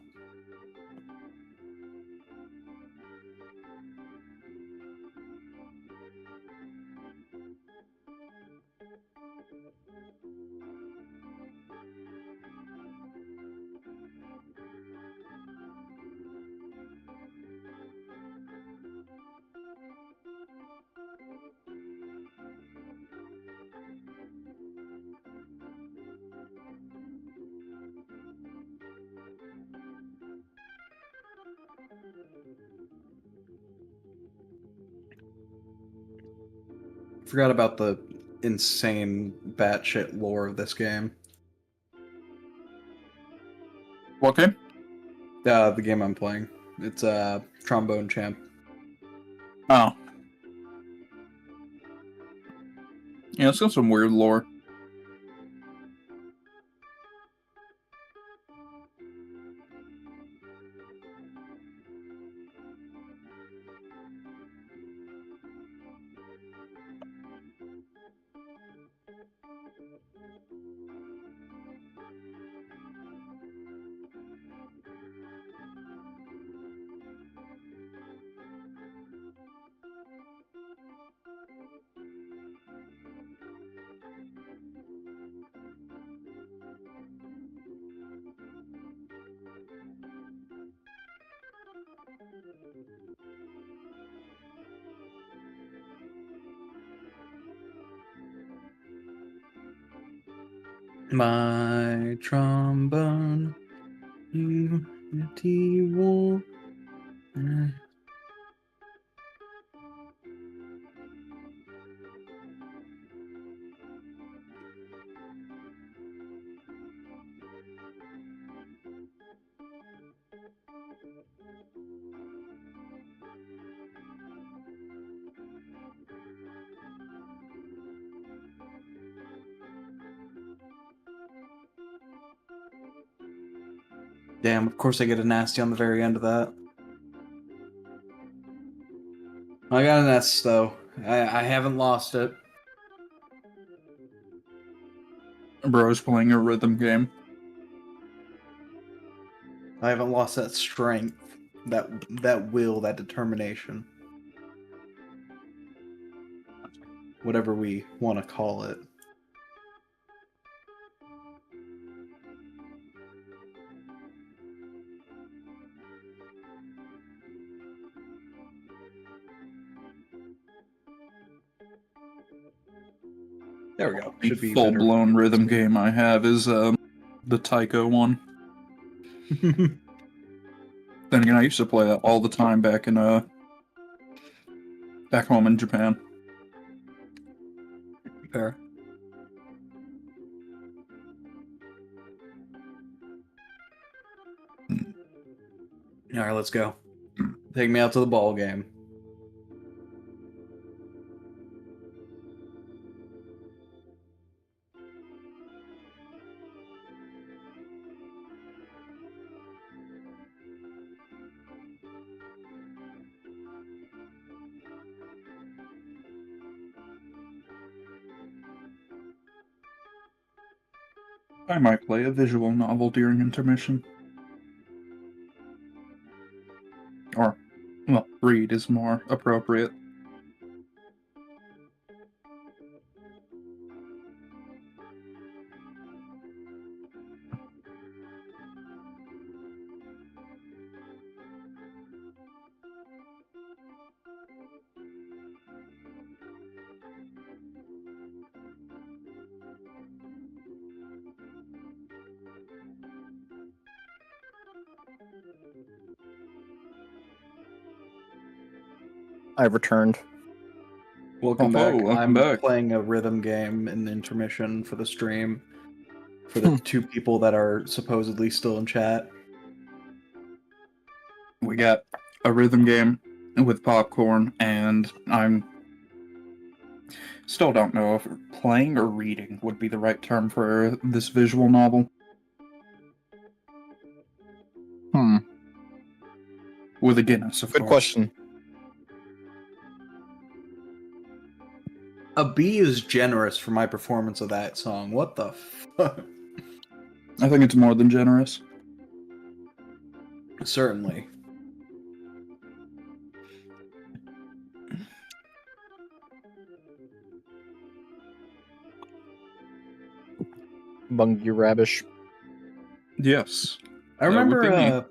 Forgot about the insane batshit lore of this game. What game? The game I'm playing. It's Trombone Champ. Oh. Yeah, it's got some weird lore. My trombone, unity war. Damn, of course I get a nasty on the very end of that. I got an S, though. I haven't lost it. Bro's playing a rhythm game. I haven't lost that strength, that will, that determination. Whatever we want to call it. There we go. The Should be full-blown rhythm game I have is the Taiko one. Then again, I used to play that all the time back in back home in Japan. Fair. All right, let's go. Take me out to the ball game. I might play a visual novel during intermission. Or, well, read is more appropriate. I've returned. Welcome Oh, back. welcome I'm back. playing a rhythm game in the intermission for the stream. For the two people that are supposedly still in chat. We got a rhythm game with popcorn, and I'm still don't know if playing or reading would be the right term for this visual novel. With a Guinness, of Good course. question. A B is generous for my performance of that song. What the fuck? I think it's more than generous. Certainly. Bungie Rabish. Yes. I That would be me. remember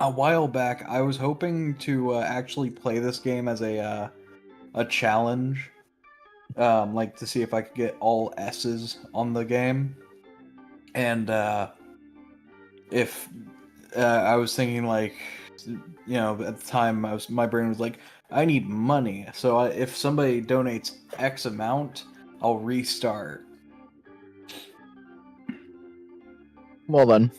a while back, I was hoping to actually play this game as a challenge, like to see if I could get all S's on the game, and if I was thinking like, at the time my brain was like, I need money, so if somebody donates X amount, I'll restart. Well then.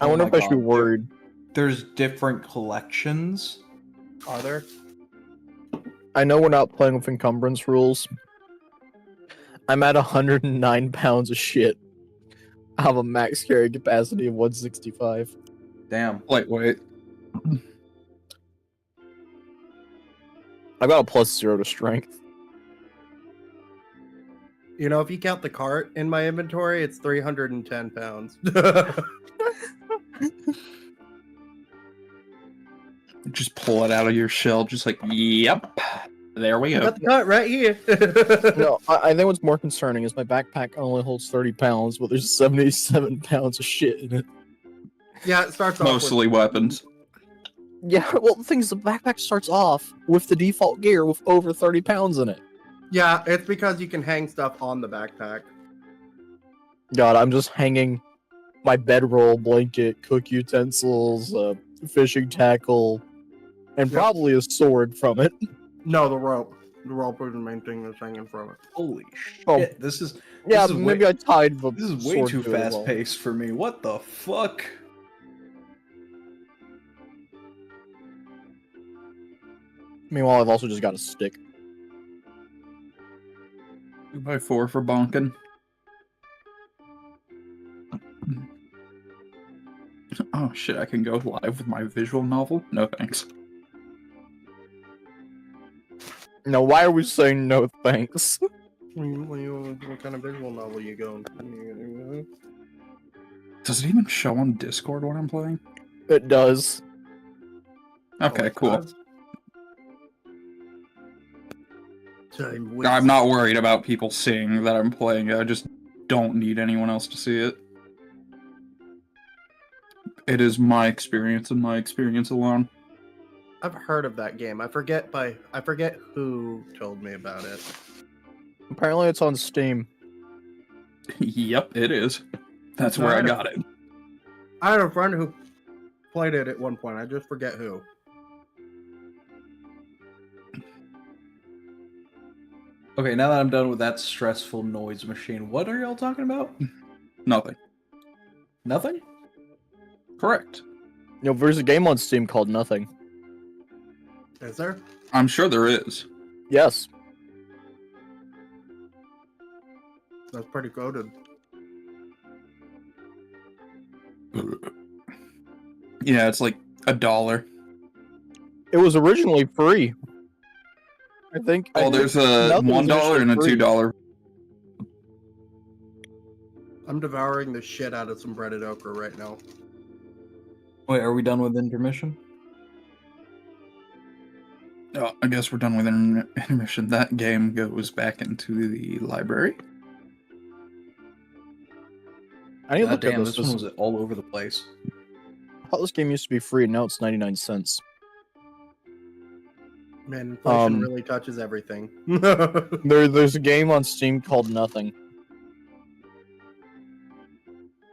I wonder my if I should be God, worried. There's different collections. Are there? I know we're not playing with encumbrance rules. I'm at 109 pounds of shit. I have a max carry capacity of 165. Damn. Lightweight. I got a +0 to strength. You know, if you count the cart in my inventory, it's 310 pounds. Just pull it out of your shell, just like, yep, there we go. Got the cart right here. No, I think what's more concerning is my backpack only holds 30 pounds, but there's 77 pounds of shit in it. Yeah, it starts off Mostly weapons. Yeah, well, the thing is, the backpack starts off with the default gear with over 30 pounds in it. Yeah, it's because you can hang stuff on the backpack. God, I'm just hanging my bedroll, blanket, cook utensils, fishing tackle, and Yep. probably a sword from it. No, the rope. The rope is the main thing that's hanging from it. Holy shit! Oh. This is Yeah, this is maybe way, I tied the this is way sword too to it as fast well. paced for me. What the fuck? Meanwhile, I've also just got a stick. 2x4 for bonking. Oh shit, I can go live with my visual novel? No thanks. Now, why are we saying no thanks? What kind of visual novel you going? Does it even show on Discord what I'm playing? It does. Okay, cool. Time I'm not worried about people seeing that I'm playing it. I just don't need anyone else to see it. It is my experience and my experience alone. I've heard of that game. I forget who told me about it. Apparently, it's on Steam. Yep, it is. That's where I got it. I had a friend who played it at one point. I just forget who. Okay, now that I'm done with that stressful noise machine, what are y'all talking about? Nothing. Nothing? Correct. You know, there's a game on Steam called Nothing. Is there? I'm sure there is. Yes. That's pretty coded. Yeah, it's like $1. It was originally free. I think. Oh, there's a Nothing's $1 and a free. $2. I'm devouring the shit out of some breaded okra right now. Wait, are we done with intermission? Oh, I guess we're done with intermission. That game goes back into the library. I need to God look at damn, this. this one was all over the place. I thought this game used to be free, and now it's 99 cents. Man, inflation really touches everything. There's a game on Steam called Nothing.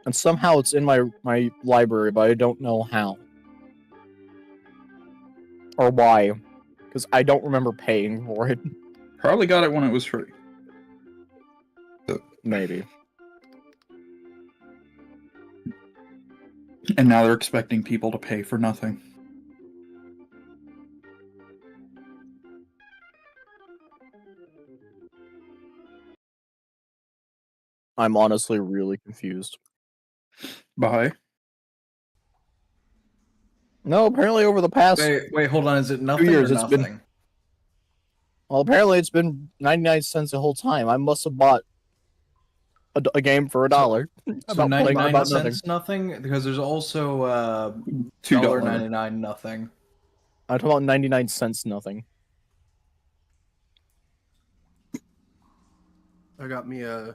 And somehow it's in my library, but I don't know how. Or why. Because I don't remember paying for it. Probably got it when it was free. Maybe. And now they're expecting people to pay for nothing. I'm honestly really confused. Bye. No, apparently over the past... Wait, hold on. Is it nothing years, or it's nothing? been- Well, apparently it's been 99 cents the whole time. I must have bought a game for $1. So About playing 99 about cents nothing? Because there's also $2. $1.99 nothing. I'm talking about 99 cents nothing. I got me a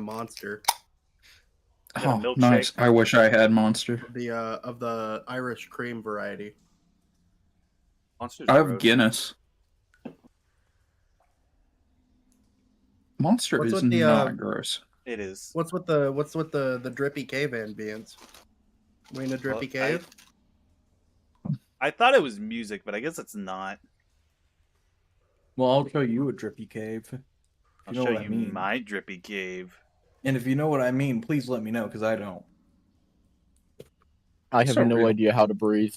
monster. Got a Oh, milkshake. nice. I wish I had Monster. Of the Irish cream variety. Monsters I are have gross. Guinness. Monster What's is with the, not gross. It is. What's with the drippy cave ambience? We in a drippy cave? I thought it was music, but I guess it's not. Well, I'll show you a drippy cave. I'll You know show what I you mean. my drippy cave. And if you know what I mean, please let me know, because I don't. I have So no real. idea how to breathe.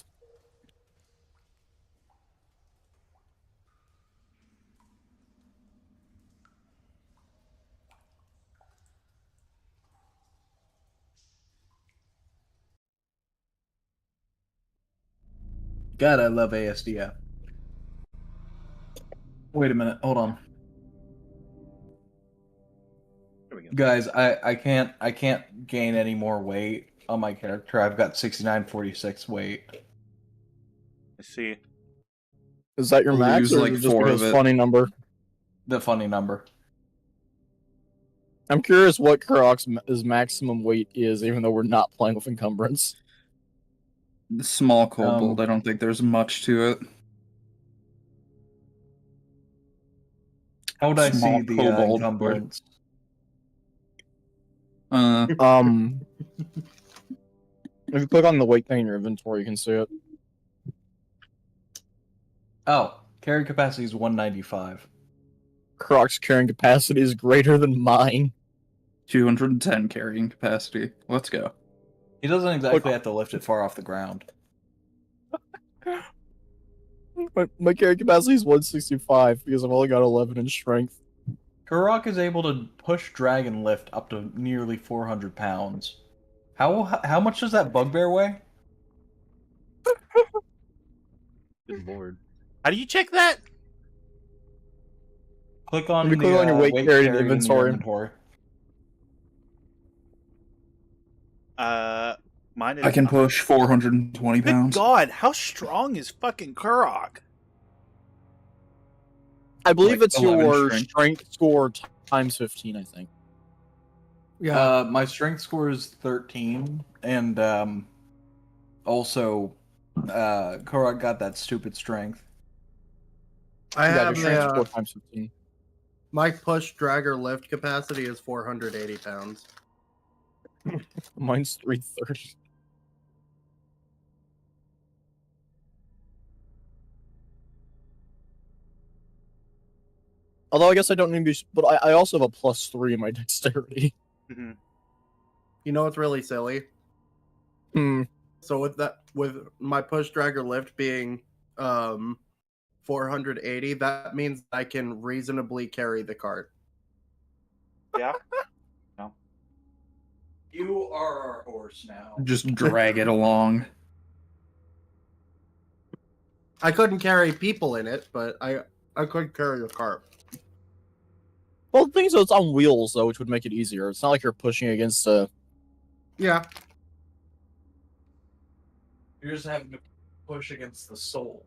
God, I love ASDF. Wait a minute. Hold on. There we go. Guys, I can't gain any more weight on my character. I've got 6946 weight. I see. Is that your We'll max, use, or like, is it just 4 because of it. funny number? The funny number. I'm curious what Kurok's maximum weight is, even though we're not playing with encumbrance. The small kobold, I don't think there's much to it. How would I Small see the kobold. encumbrance? If you click on the weight thing in your inventory, you can see it. Oh, carry capacity is 195. Kurok's carrying capacity is greater than mine. 210 carrying capacity. Let's go. He doesn't exactly have to lift it far off the ground. My carrying capacity is 165 because I've only got 11 in strength. Kurok is able to push dragon lift up to nearly 400 pounds. How much does that bugbear weigh? Good lord. How do you check that? Click on If you click on your weight carried in your inventory. Mine is. I can push 420 Good pounds. God, how strong is fucking Kurok? I believe Like it's 11 your strength. strength score times 15, I think. Yeah. My strength score is 13, and also Kurok got that stupid strength. I Yeah, have your strength score a, times 15. my push dragger lift capacity is 480 pounds. Mine's 330. Although I guess I don't need to be, but I also have a +3 in my dexterity. Mhm. You know what's really silly? So with my push dragger lift being 480, that means I can reasonably carry the cart. Yeah. You are our horse now. Just drag it along. I couldn't carry people in it, but I could carry the cart. Well, the thing is, it's on wheels, though, which would make it easier. It's not like you're pushing against a... Yeah. You're just having to push against the soul.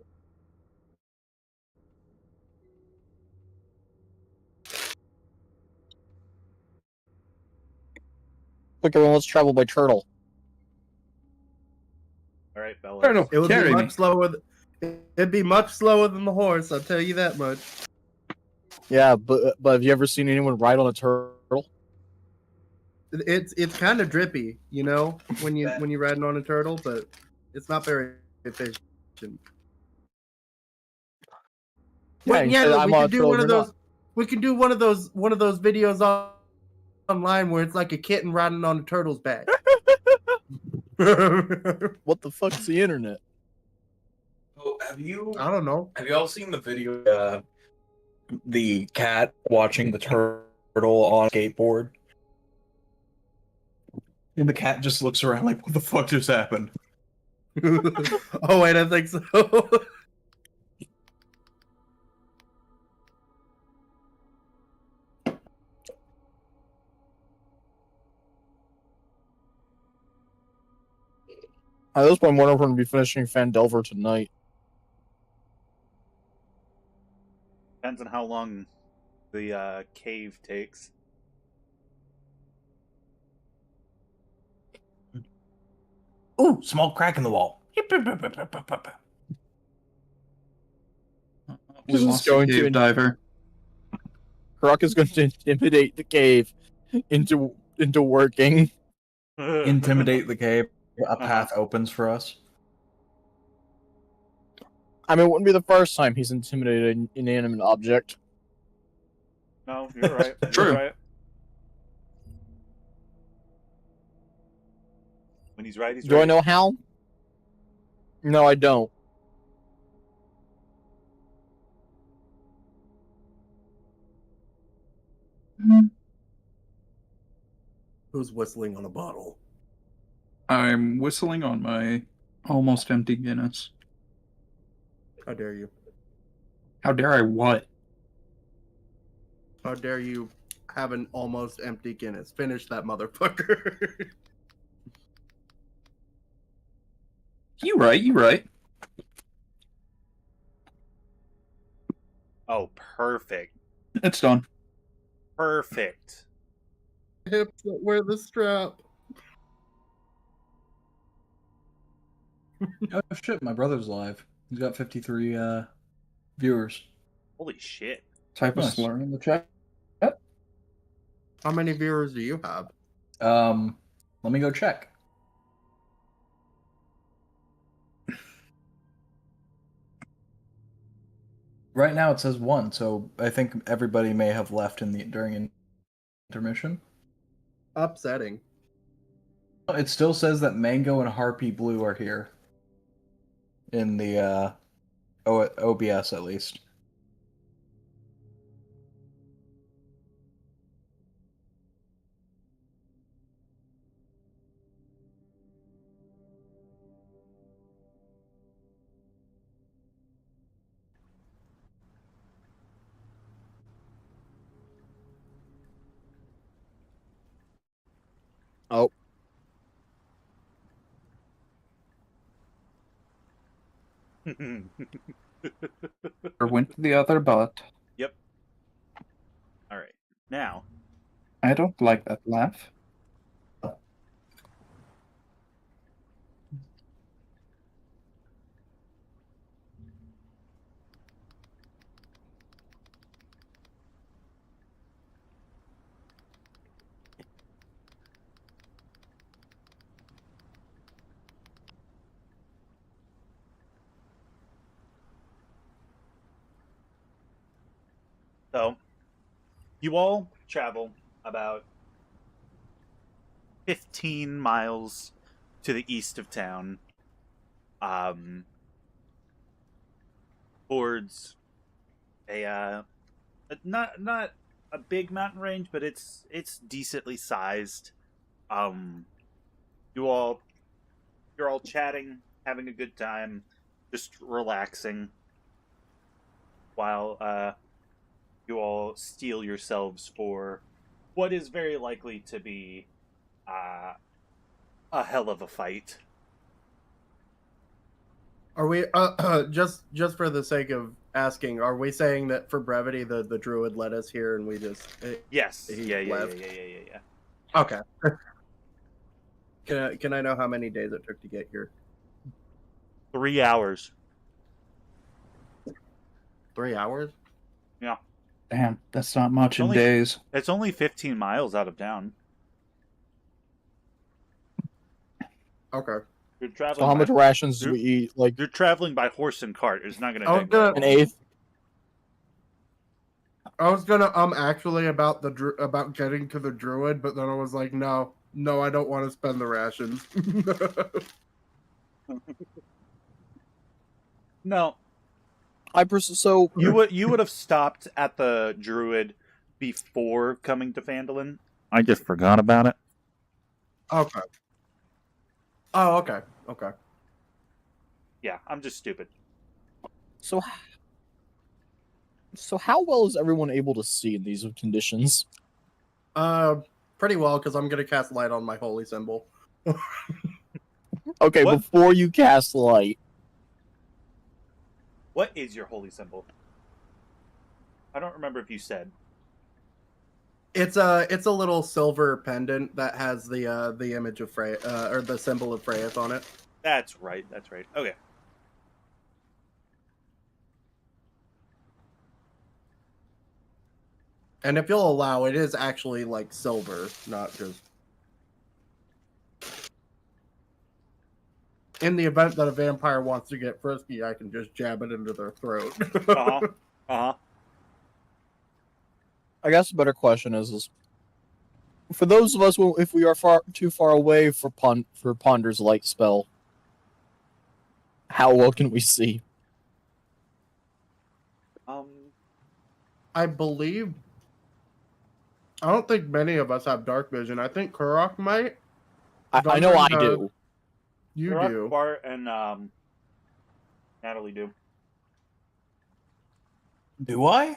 Quick, everyone, let's travel by turtle. All right, Bella. Turtle, It would carry be me. much slower. It'd be much slower than the horse. I'll tell you that much. Yeah, but have you ever seen anyone ride on a turtle? It's kind of drippy, you know, when you're riding on a turtle, but it's not very efficient. Wait, Yeah, yeah, I'm we on can a do turtle, one of you're those. We can do one of those videos online where it's like a kitten riding on a turtle's back. What the fuck's the internet? Oh, have you I don't know. all seen the video? The cat watching the turtle on a skateboard, and the cat just looks around like, "What the fuck just happened?" Oh wait, I think so. At this point, I'm wondering if we're going to be finishing Fandelver tonight. Depends on how long the cave takes. Ooh, small crack in the wall. We This is lost going a to- cave diver. Kurok is going to intimidate the cave into working. Intimidate the cave. A path opens for us. I mean, it wouldn't be the first time he's intimidated an inanimate object. No, you're right. True. You're right. When he's right, he's Do right. I know how? No, I don't. Who's whistling on a bottle? I'm whistling on my almost empty Guinness. How dare you? How dare I what? How dare you have an almost empty Guinness? Finish that motherfucker. You right. Oh, perfect. It's done. Perfect. Hips that wear the strap. Oh shit, my brother's live. He's got 53 viewers. Holy shit. Type a Nice. slur in the chat. How many viewers do you have? Let me go check. Right now it says 1, so I think everybody may have left during intermission. Upsetting. It still says that Mango and Harpy Blue are here. In the OBS at least. Oh, Or went to the other butt. Yep. All right. Now, I don't like that laugh. so you all travel about 15 miles to the east of town, towards a not a big mountain range, but it's decently sized. Um, you all you're all chatting, having a good time, just relaxing, while you all steel yourselves for what is very likely to be a hell of a fight. Are we just for the sake of asking, are we saying that for brevity the druid led us here and we just Yes. He Yeah. left. Yeah. Okay. Can I know how many days it took to get here? 3 hours. 3 hours? Yeah. Damn, that's not much in Only- days. It's only 15 miles out of town. Okay. You're traveling. so how much by, rations do we eat? Like You're traveling by horse and cart. It's not going to I was take gonna- an eighth? I was gonna actually about about getting to the druid, but then I was like, no, I don't want to spend the rations. No, So you would have stopped at the druid before coming to Phandalin. I just forgot about it. Okay. Oh, okay. Okay. Yeah, I'm just stupid. So how well is everyone able to see in these conditions? Pretty well, because I'm gonna cast light on my holy symbol. Okay, What? before you cast light, What is your holy symbol? I don't remember if you said. It's a little silver pendant that has the image of Frey or the symbol of Freyas on it. That's right. That's right. Okay. And if you'll allow, it is actually like silver, not just. In the event that a vampire wants to get frisky, I can just jab it into their throat. I guess a better question is for those of us if we are too far away for Ponder's light spell, how well can we see? I believe. I don't think many of us have dark vision. I think Kurok might. I know I do. You Rock, do. Bart and Natalie do. Do I?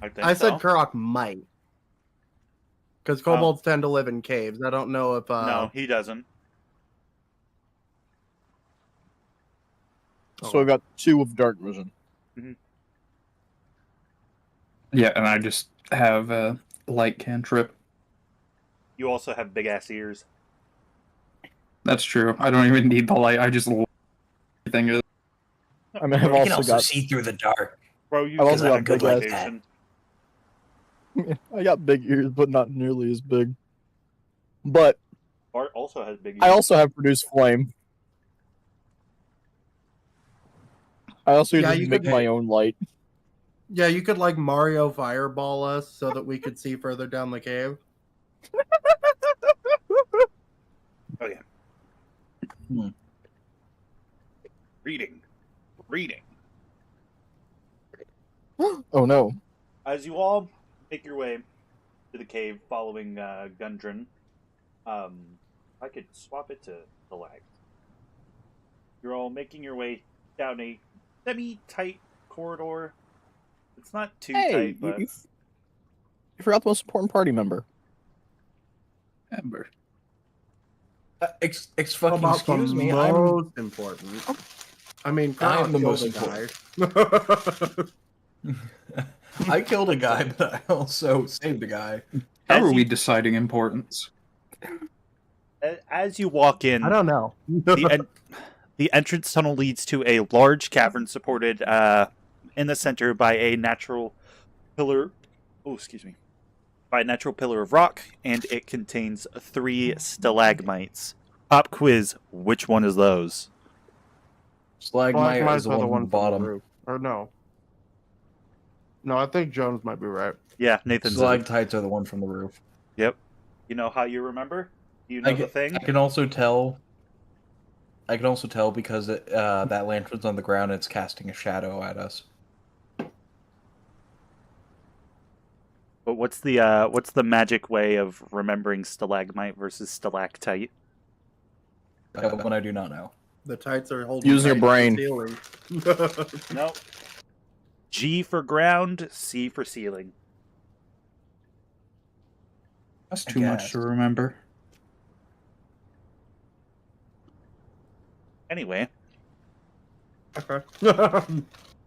I think I said so. Kurok might. Because kobolds tend to live in caves. I don't know if... No, he doesn't. So I got 2 of dark vision. Yeah, and I just have a light cantrip. You also have big ass ears. That's true. I don't even need the light. I just everything is. I mean, I've You can also also got see through the dark. Bro, you I've should also have a got good big ass- location. I got big ears, but not nearly as big. But Bart also has big ears. I also have produce flame. I also Yeah, just you make could- my own light. Yeah, you could like Mario fireball us so that we could see further down the cave. Oh yeah. Hmm. Reading. Oh no. As you all make your way to the cave following Gundren, I could swap it to the lag. You're all making your way down a semi-tight corridor. It's not too Hey, tight, but you forgot the most important party member. Ember. Fucking About excuse the me. most important. I mean, I'm the most important. I killed a guy, but I also saved a guy. How As are you- we deciding importance? as you walk in, I don't know. the entrance tunnel leads to a large cavern supported in the center by a natural pillar. Oh, excuse me. By a natural pillar of rock, and it contains 3 stalagmites. Pop quiz: which one is those? Stalagmite is the one on the bottom. roof. Or no. No, I think Jones might be right. Yeah, Nathan's. Stalactites are the one from the roof. Yep. You know how you remember? You know the thing. I can also tell because that lantern's on the ground. It's casting a shadow at us. But what's the magic way of remembering stalagmite versus stalactite? That one I do not know. The tights are holding Use your tight to brain. the ceiling. No. G for ground, C for ceiling. That's I too much guess. to remember. Anyway, Okay.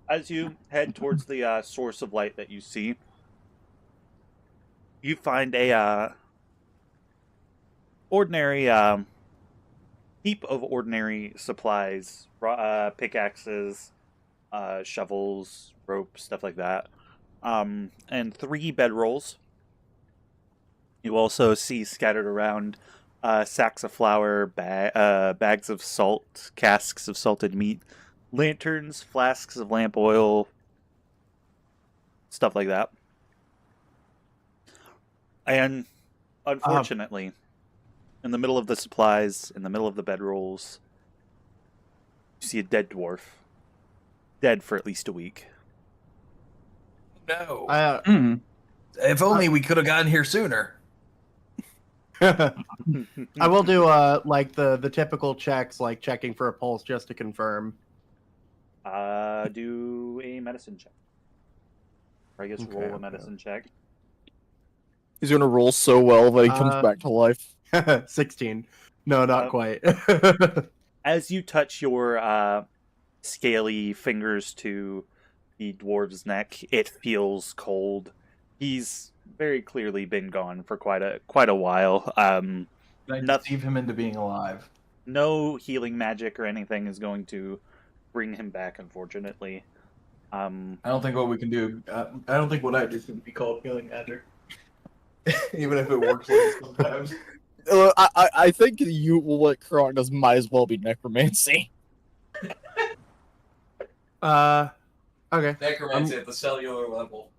as you head towards the source of light that you see, you find a ordinary heap of ordinary supplies, pickaxes, shovels, rope, stuff like that, and 3 bedrolls. You also see scattered around sacks of flour, bags of salt, casks of salted meat, lanterns, flasks of lamp oil, stuff like that. And unfortunately, in the middle of the supplies, in the middle of the bedrolls, you see a dead dwarf. Dead for at least a week. No. If only we could have gotten here sooner. I will do like the typical checks, like checking for a pulse just to confirm. Do a medicine check. Or I guess roll a medicine check. He's gonna roll so well that he comes back to life. 16. No, not quite. As you touch your scaly fingers to the dwarf's neck, it feels cold. He's very clearly been gone for quite a while. I deceive him into being alive. No healing magic or anything is going to bring him back, unfortunately. I don't think what we can do. I don't think what I do can be called healing magic. Even if it works like sometimes. I think what Kurok does might as well be necromancy. Okay. Necromancy at the cellular level.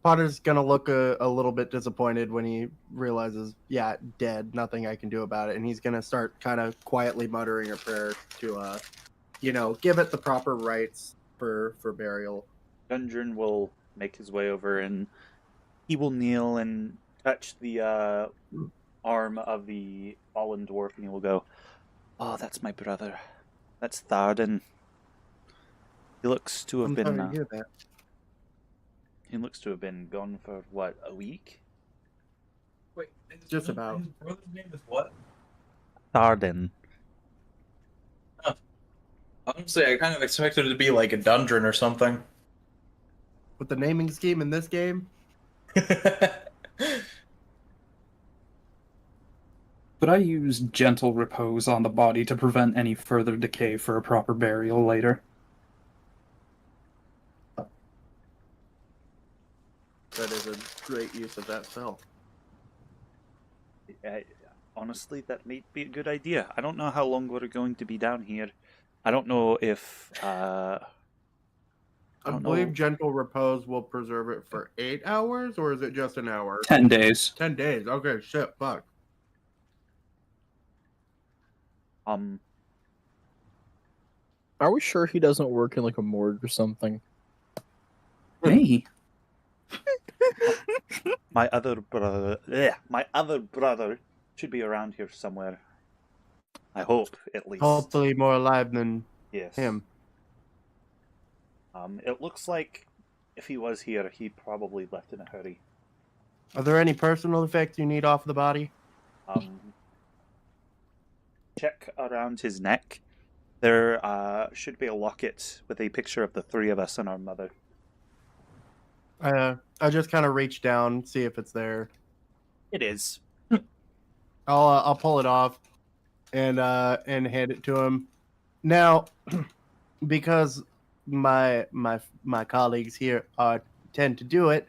Potter's gonna look a little bit disappointed when he realizes, yeah, dead, nothing I can do about it, and he's gonna start kind of quietly muttering a prayer to, give it the proper rites for burial. Gundren will make his way over and he will kneel and touch the arm of the fallen dwarf, and he will go, "Oh, that's my brother. That's Tharden. He looks to have I'm sorry to been. hear that. He looks to have been gone for, what, a week? Wait, Just about. His brother's name is what? Tharden. Honestly, I kind of expected it to be like a dungeon or something. With the naming scheme in this game, But I use gentle repose on the body to prevent any further decay for a proper burial later. that is a great use of that spell. Honestly, that may be a good idea. I don't know how long we're going to be down here. I don't know if... I don't believe know. gentle repose will preserve it for 8 hours, or is it just an hour? 10 days. 10 days. Okay, shit, fuck. Are we sure he doesn't work in like a morgue or something? Hey, my other brother should be around here somewhere. I hope, at least. Hopefully more alive than Yes. him. It looks like if he was here, he probably left in a hurry. Are there any personal effects you need off the body? Check around his neck. There should be a locket with a picture of the three of us and our mother. I just kind of reach down, see if it's there. It is. I'll pull it off and hand it to him. Now, because my colleagues here tend to do it,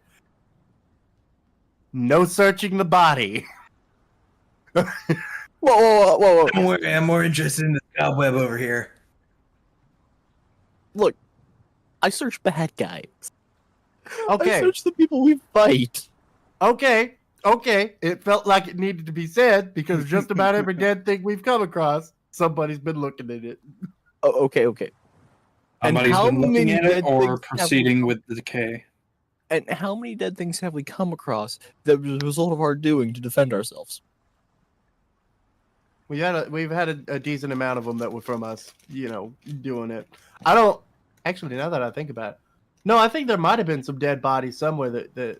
no searching the body. Whoa. I'm more interested in the cobweb over here. Look, I search bad guys. Okay. I search the people we fight. Okay. It felt like it needed to be said because just about every dead thing we've come across, somebody's been looking at it. Oh, okay. And somebody's how been looking many at it dead or things have proceeding we- with the decay. And how many dead things have we come across that was a result of our doing to defend ourselves? We've had a decent amount of them that were from us, doing it. I don't actually, now that I think about it, no, I think there might have been some dead bodies somewhere that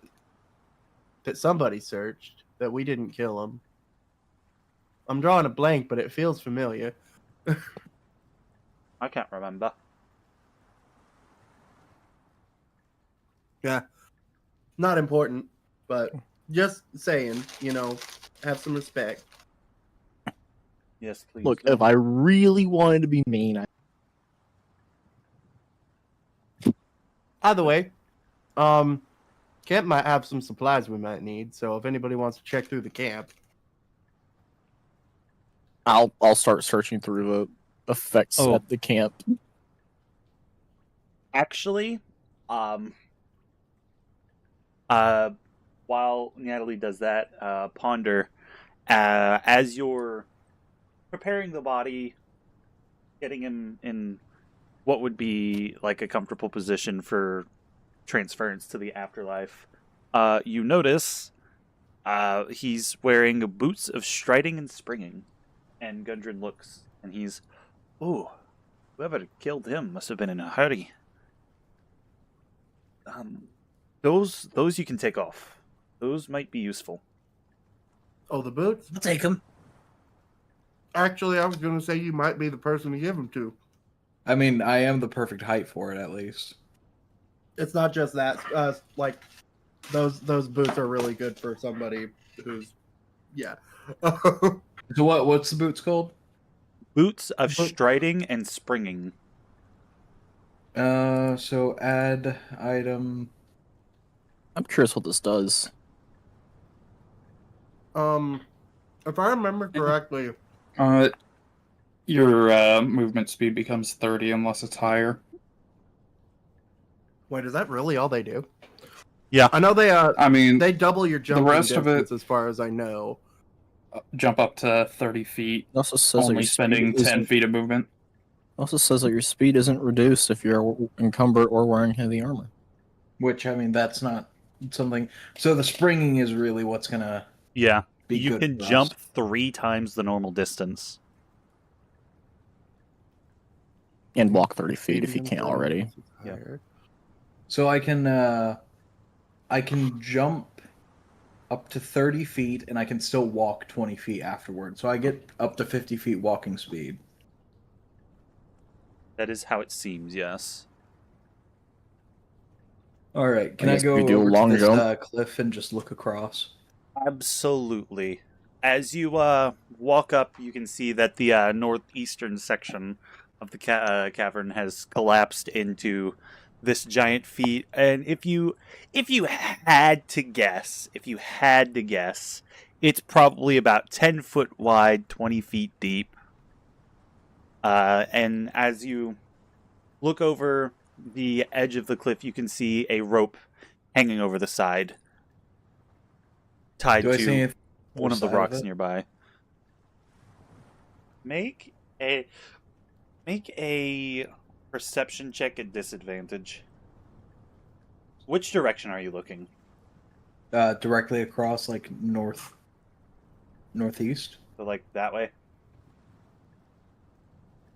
somebody searched that we didn't kill them. I'm drawing a blank, but it feels familiar. I can't remember. Yeah, not important, but just saying, have some respect. Yes, please. Look, do. if I really wanted to be mean, Either way, camp might have some supplies we might need, so if anybody wants to check through the camp. I'll start searching through the effects at the camp. Actually, while Natalie does that, Ponder, as you're preparing the body, getting him in what would be like a comfortable position for transference to the afterlife, you notice he's wearing boots of striding and springing. And Gundren looks, and he's, "Ooh, whoever killed him must have been in a hurry." Those you can take off. Those might be useful. Oh, the boots? I'll take them. Actually, I was going to say you might be the person to give them to. I mean, I am the perfect height for it, at least. It's not just that. Like, those boots are really good for somebody who's, yeah. So what's the boots called? Boots of striding and springing. So add item. I'm curious what this does. If I remember correctly, Your movement speed becomes 30 unless it's higher. wait, is that really all they do? Yeah. I know they I mean, they double your jumping rest of distance it- as far as I know. jump up to 30 feet, It also says that only your spending speed 10 isn't- feet of movement. Also says that your speed isn't reduced if you're encumbered or wearing heavy armor. Which, I mean, that's not something. So the springing is really what's gonna Yeah. be You good can for jump us. 3 times the normal distance. And walk 30 feet if you can't already. Yeah. So I can I can jump up to 30 feet, and I can still walk 20 feet afterward. So I get up to 50 feet walking speed. That is how it seems, yes. All right, can I I guess go we do a over to long this jump. cliff and just look across? Absolutely. As you walk up, you can see that the northeastern section of the cavern has collapsed into this giant feat. And if you had to guess, it's probably about 10 foot wide, 20 feet deep. And as you look over the edge of the cliff, you can see a rope hanging over the side, tied Do I see to anything on one the of the side of rocks it? nearby. Make a perception check at disadvantage. Which direction are you looking? Directly across, like northeast. So like that way?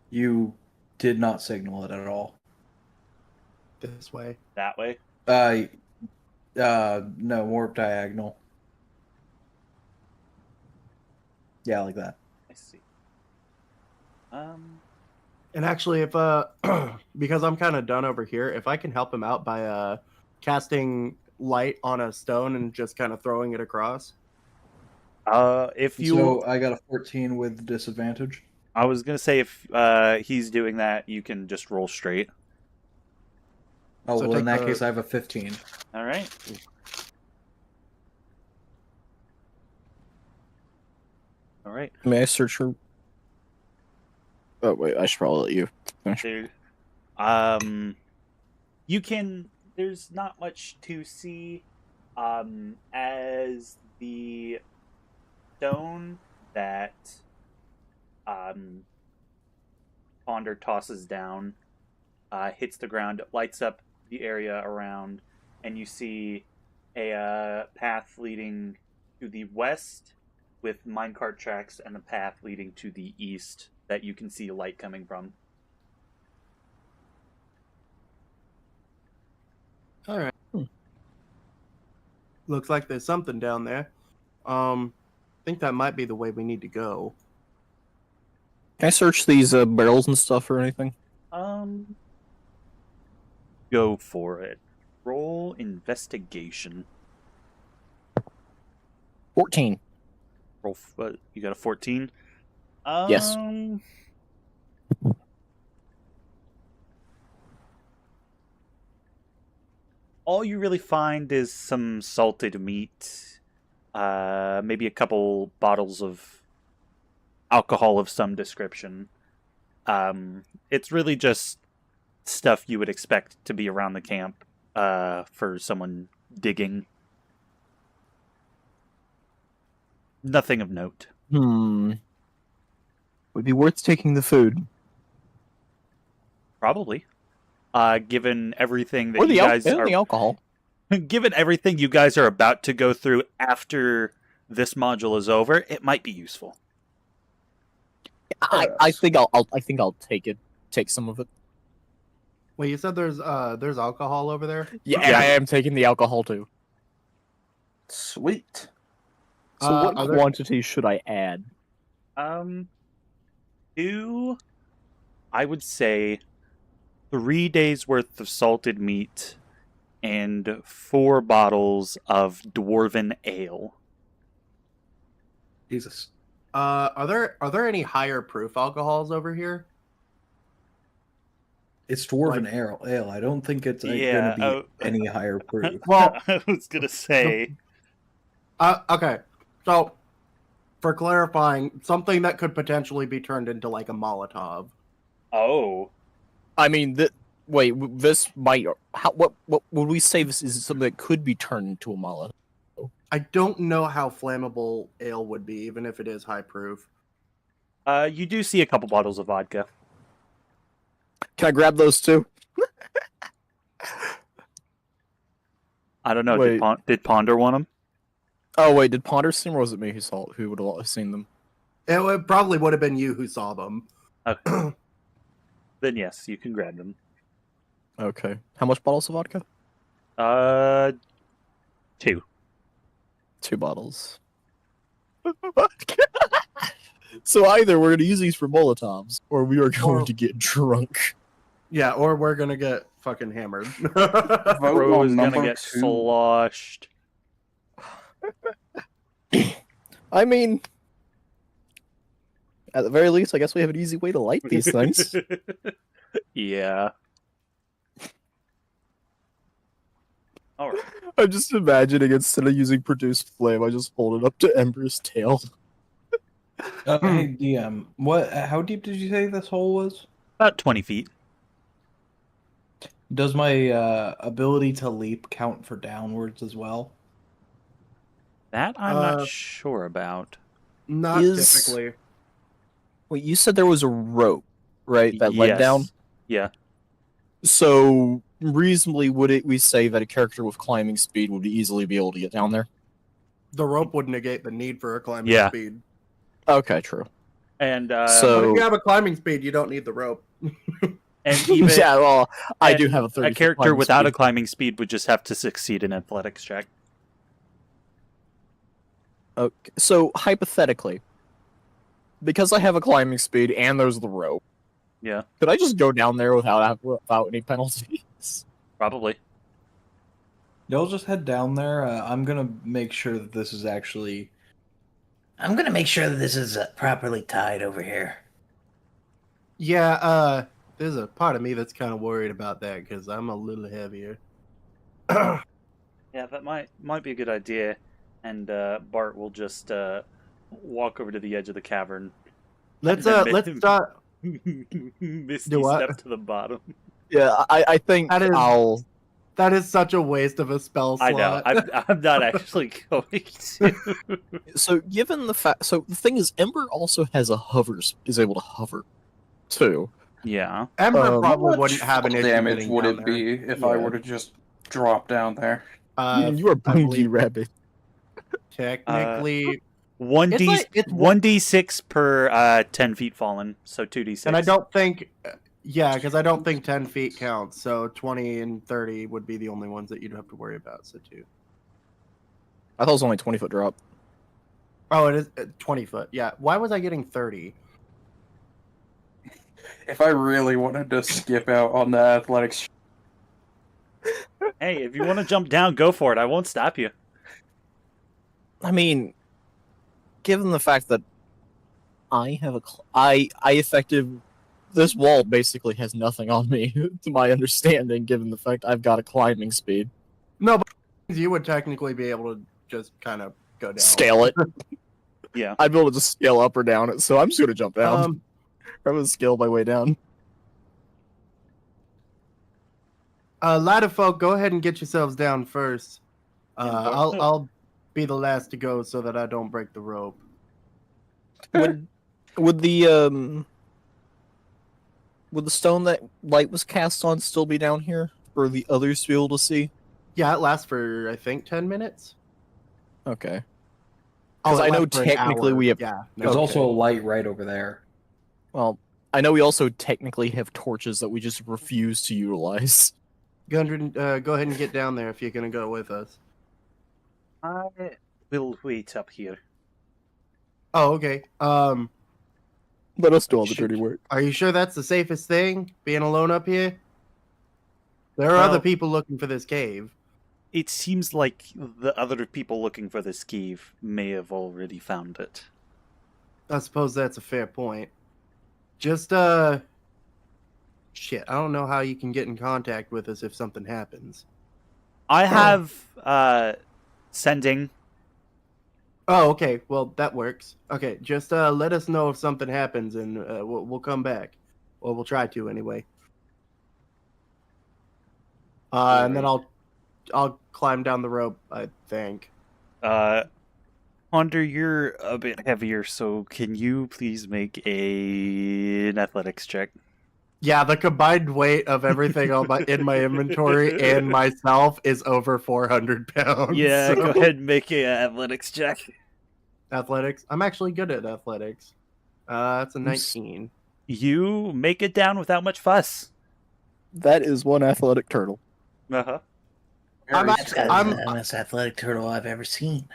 You did not signal it at all. This way. That way? No, more diagonal. Yeah, like that. I see. And actually, if because I'm kind of done over here, if I can help him out by casting light on a stone and just kind of throwing it across. If you, So I got a 14 with disadvantage. I was gonna say if he's doing that, you can just roll straight. Oh, So well, in take that the- case, I have a 15. All right. All right. May I search her? Oh wait, I should probably let you finish. There, you can. There's not much to see. As the stone that Ponder tosses down hits the ground, it lights up the area around, and you see a path leading to the west with minecart tracks, and a path leading to the east that you can see light coming from. All right. Looks like there's something down there. I think that might be the way we need to go. Can I search these barrels and stuff or anything? Go for it. Roll investigation. 14. Roll. You got a 14. Yes. All you really find is some salted meat, maybe a couple bottles of alcohol of some description. It's really just stuff you would expect to be around the camp for someone digging. Nothing of note. Would be worth taking the food. Probably. Given everything that Or you the, guys and are the alcohol. given everything you guys are about to go through after this module is over, it might be useful. I think I'll take it. Take some of it. Wait, you said there's alcohol over there? Yeah, and I am taking the alcohol too. Sweet. So what are there- quantity should I add? I would say 3 days worth of salted meat and 4 bottles of dwarven ale. Jesus. Are there any higher proof alcohols over here? It's dwarven ale. I don't think it's Yeah, going to be any higher proof. Well, I was gonna say, okay. So, for clarifying, something that could potentially be turned into like a Molotov. oh, I mean, this might. What would we say? This is something that could be turned into a Molotov. I don't know how flammable ale would be, even if it is high proof. you do see a couple bottles of vodka. Can I grab those too? I don't know. Wait. Did Ponder want them? Oh wait, did Ponder see them, or was it me who would have seen them? It probably would have been you who saw them. Okay. Then yes, you can grab them. Okay. How much bottles of vodka? 2. 2 bottles. So either we're going to use these for Molotovs, or we are going to get drunk. Yeah, or we're gonna get fucking hammered. Vote Bro on is gonna number get 2. sloshed. I mean, at the very least, I guess we have an easy way to light these things. Yeah. All right. I'm just imagining instead of using produce flame, I just hold it up to Ember's tail. Hey DM, what? How deep did you say this hole was? About 20 feet. Does my ability to leap count for downwards as well? That I'm not sure about. Not typically. Wait, you said there was a rope, right? That led down? Yeah. So, reasonably, we say that a character with climbing speed would easily be able to get down there? The rope would negate the need for a climbing Yeah. speed. Okay, true. And But So, if you have a climbing speed, you don't need the rope. and even yeah, well, I do and have a 30 a character without a climbing speed would just have to succeed an athletics check. Okay, so hypothetically, because I have a climbing speed and there's the rope, Yeah, could I just go down there without any penalties? probably. Y'all just head down there. I'm gonna make sure that this is actually. I'm gonna make sure that this is properly tied over here. Yeah, there's a part of me that's kind of worried about that because I'm a little heavier. Yeah, that might be a good idea. And Bart will just walk over to the edge of the cavern. Let's And start. Misty Do what? step to the bottom. Yeah, I think That is- I'll... That is such a waste of a spell slot. I know. I'm not actually going to. So, given the fact... So, the thing is, Ember also has is able to hover, too. Yeah. Ember How probably much wouldn't have an fall issue damage getting would down it there. be if I were to just drop down there? You are I Bungie believe Rabbit. technically, 1d6 per 10 feet fallen, so 2d6. and I don't think, because I don't think 10 feet counts. So 20 and 30 would be the only ones that you'd have to worry about. So 2. I thought it was only 20-foot drop. Oh, it is 20 foot. Yeah. Why was I getting 30? If I really wanted to skip out on the athletics, Hey, if you want to jump down, go for it. I won't stop you. I mean, given the fact that I have a... This wall basically has nothing on me, to my understanding, given the fact I've got a climbing speed. No, but you would technically be able to just kind of go down. Scale it. Yeah. I'd be able to just scale up or down it, so I'm just going to jump down. I'm going to scale my way down. Lad of folk, go ahead and get yourselves down first. I'll be the last to go so that I don't break the rope. Would the stone that light was cast on still be down here for the others to be able to see? Yeah, it lasts for I think 10 minutes. Okay. Oh, Because it I know lasts for an technically hour. we have. Yeah. There's also a light right over there. Well, I know we also technically have torches that we just refuse to utilize. Gundren, go ahead and get down there if you're gonna go with us. I will wait up here. Oh, okay. Let us do all the dirty work. Are you sure that's the safest thing? Being alone up here? There are Well- other people looking for this cave. It seems like the other people looking for this cave may have already found it. I suppose that's a fair point. Just shit, I don't know how you can get in contact with us if something happens. I have sending. Oh, okay. Well, that works. Okay, just let us know if something happens, and we'll come back, or we'll try to anyway. And then I'll climb down the rope, I think. Hunter, you're a bit heavier, so can you please make an athletics check? Yeah, the combined weight of everything in my inventory and myself is over 400 pounds. Yeah, so- go ahead and make an athletics check. Athletics. I'm actually good at athletics. That's a 19. You make it down without much fuss. That is one athletic turtle. Uh-huh. That's got I'm the most athletic turtle I've ever seen.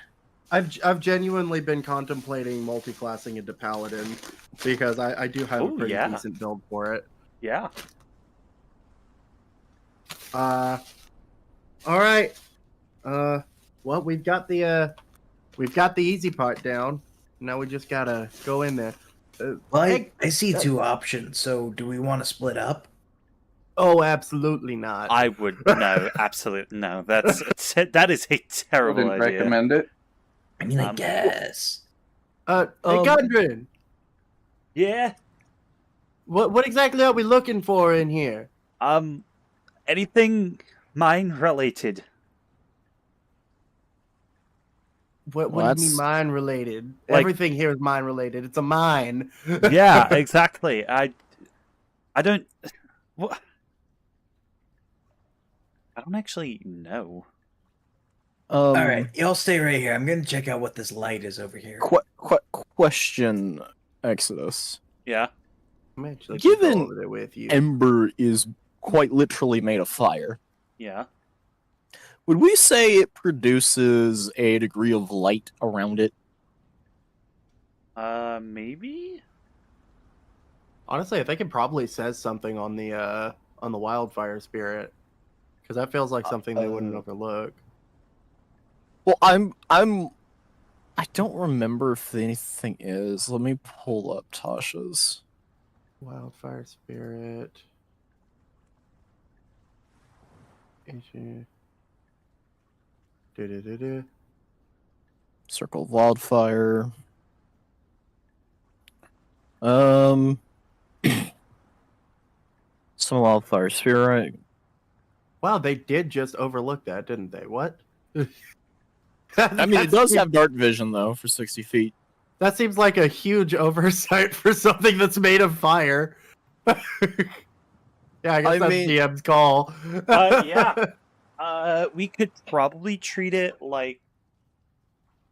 I've genuinely been contemplating multi-classing into paladin because I do have a Oh, pretty yeah. decent build for it. Yeah. All right. Well, we've got the easy part down. Now we just gotta go in there. Well, Hey, I see two options. So, do we want to split up? oh, absolutely not. I would no, absolutely no. That is a I terrible wouldn't idea. recommend it. I mean, I guess. Hey, Gundren, Yeah. what exactly are we looking for in here? Anything mine related? What Well, do you mean that's- mine related? Like- Everything here is mine related. It's a mine. Yeah, exactly. I don't. What? I don't actually know. All right, y'all stay right here. I'm gonna check out what this light is over here. Question, Exodus. Yeah. I'm actually Given over there with you. Ember is quite literally made of fire. Yeah. Would we say it produces a degree of light around it? Maybe. Honestly, I think it probably says something on the wildfire spirit, because that feels like something they wouldn't overlook. Well, I don't remember if anything is. Let me pull up Tasha's. Wildfire spirit. Issue. Do-do-do-do. Circle of Wildfire. Some Wildfire Spirit. Wow, they did just overlook that, didn't they? What? I mean, it does have dark vision, though, for 60 feet. That seems like a huge oversight for something that's made of fire. Yeah, I guess I that's mean- DM's call. Yeah. We could probably treat it like.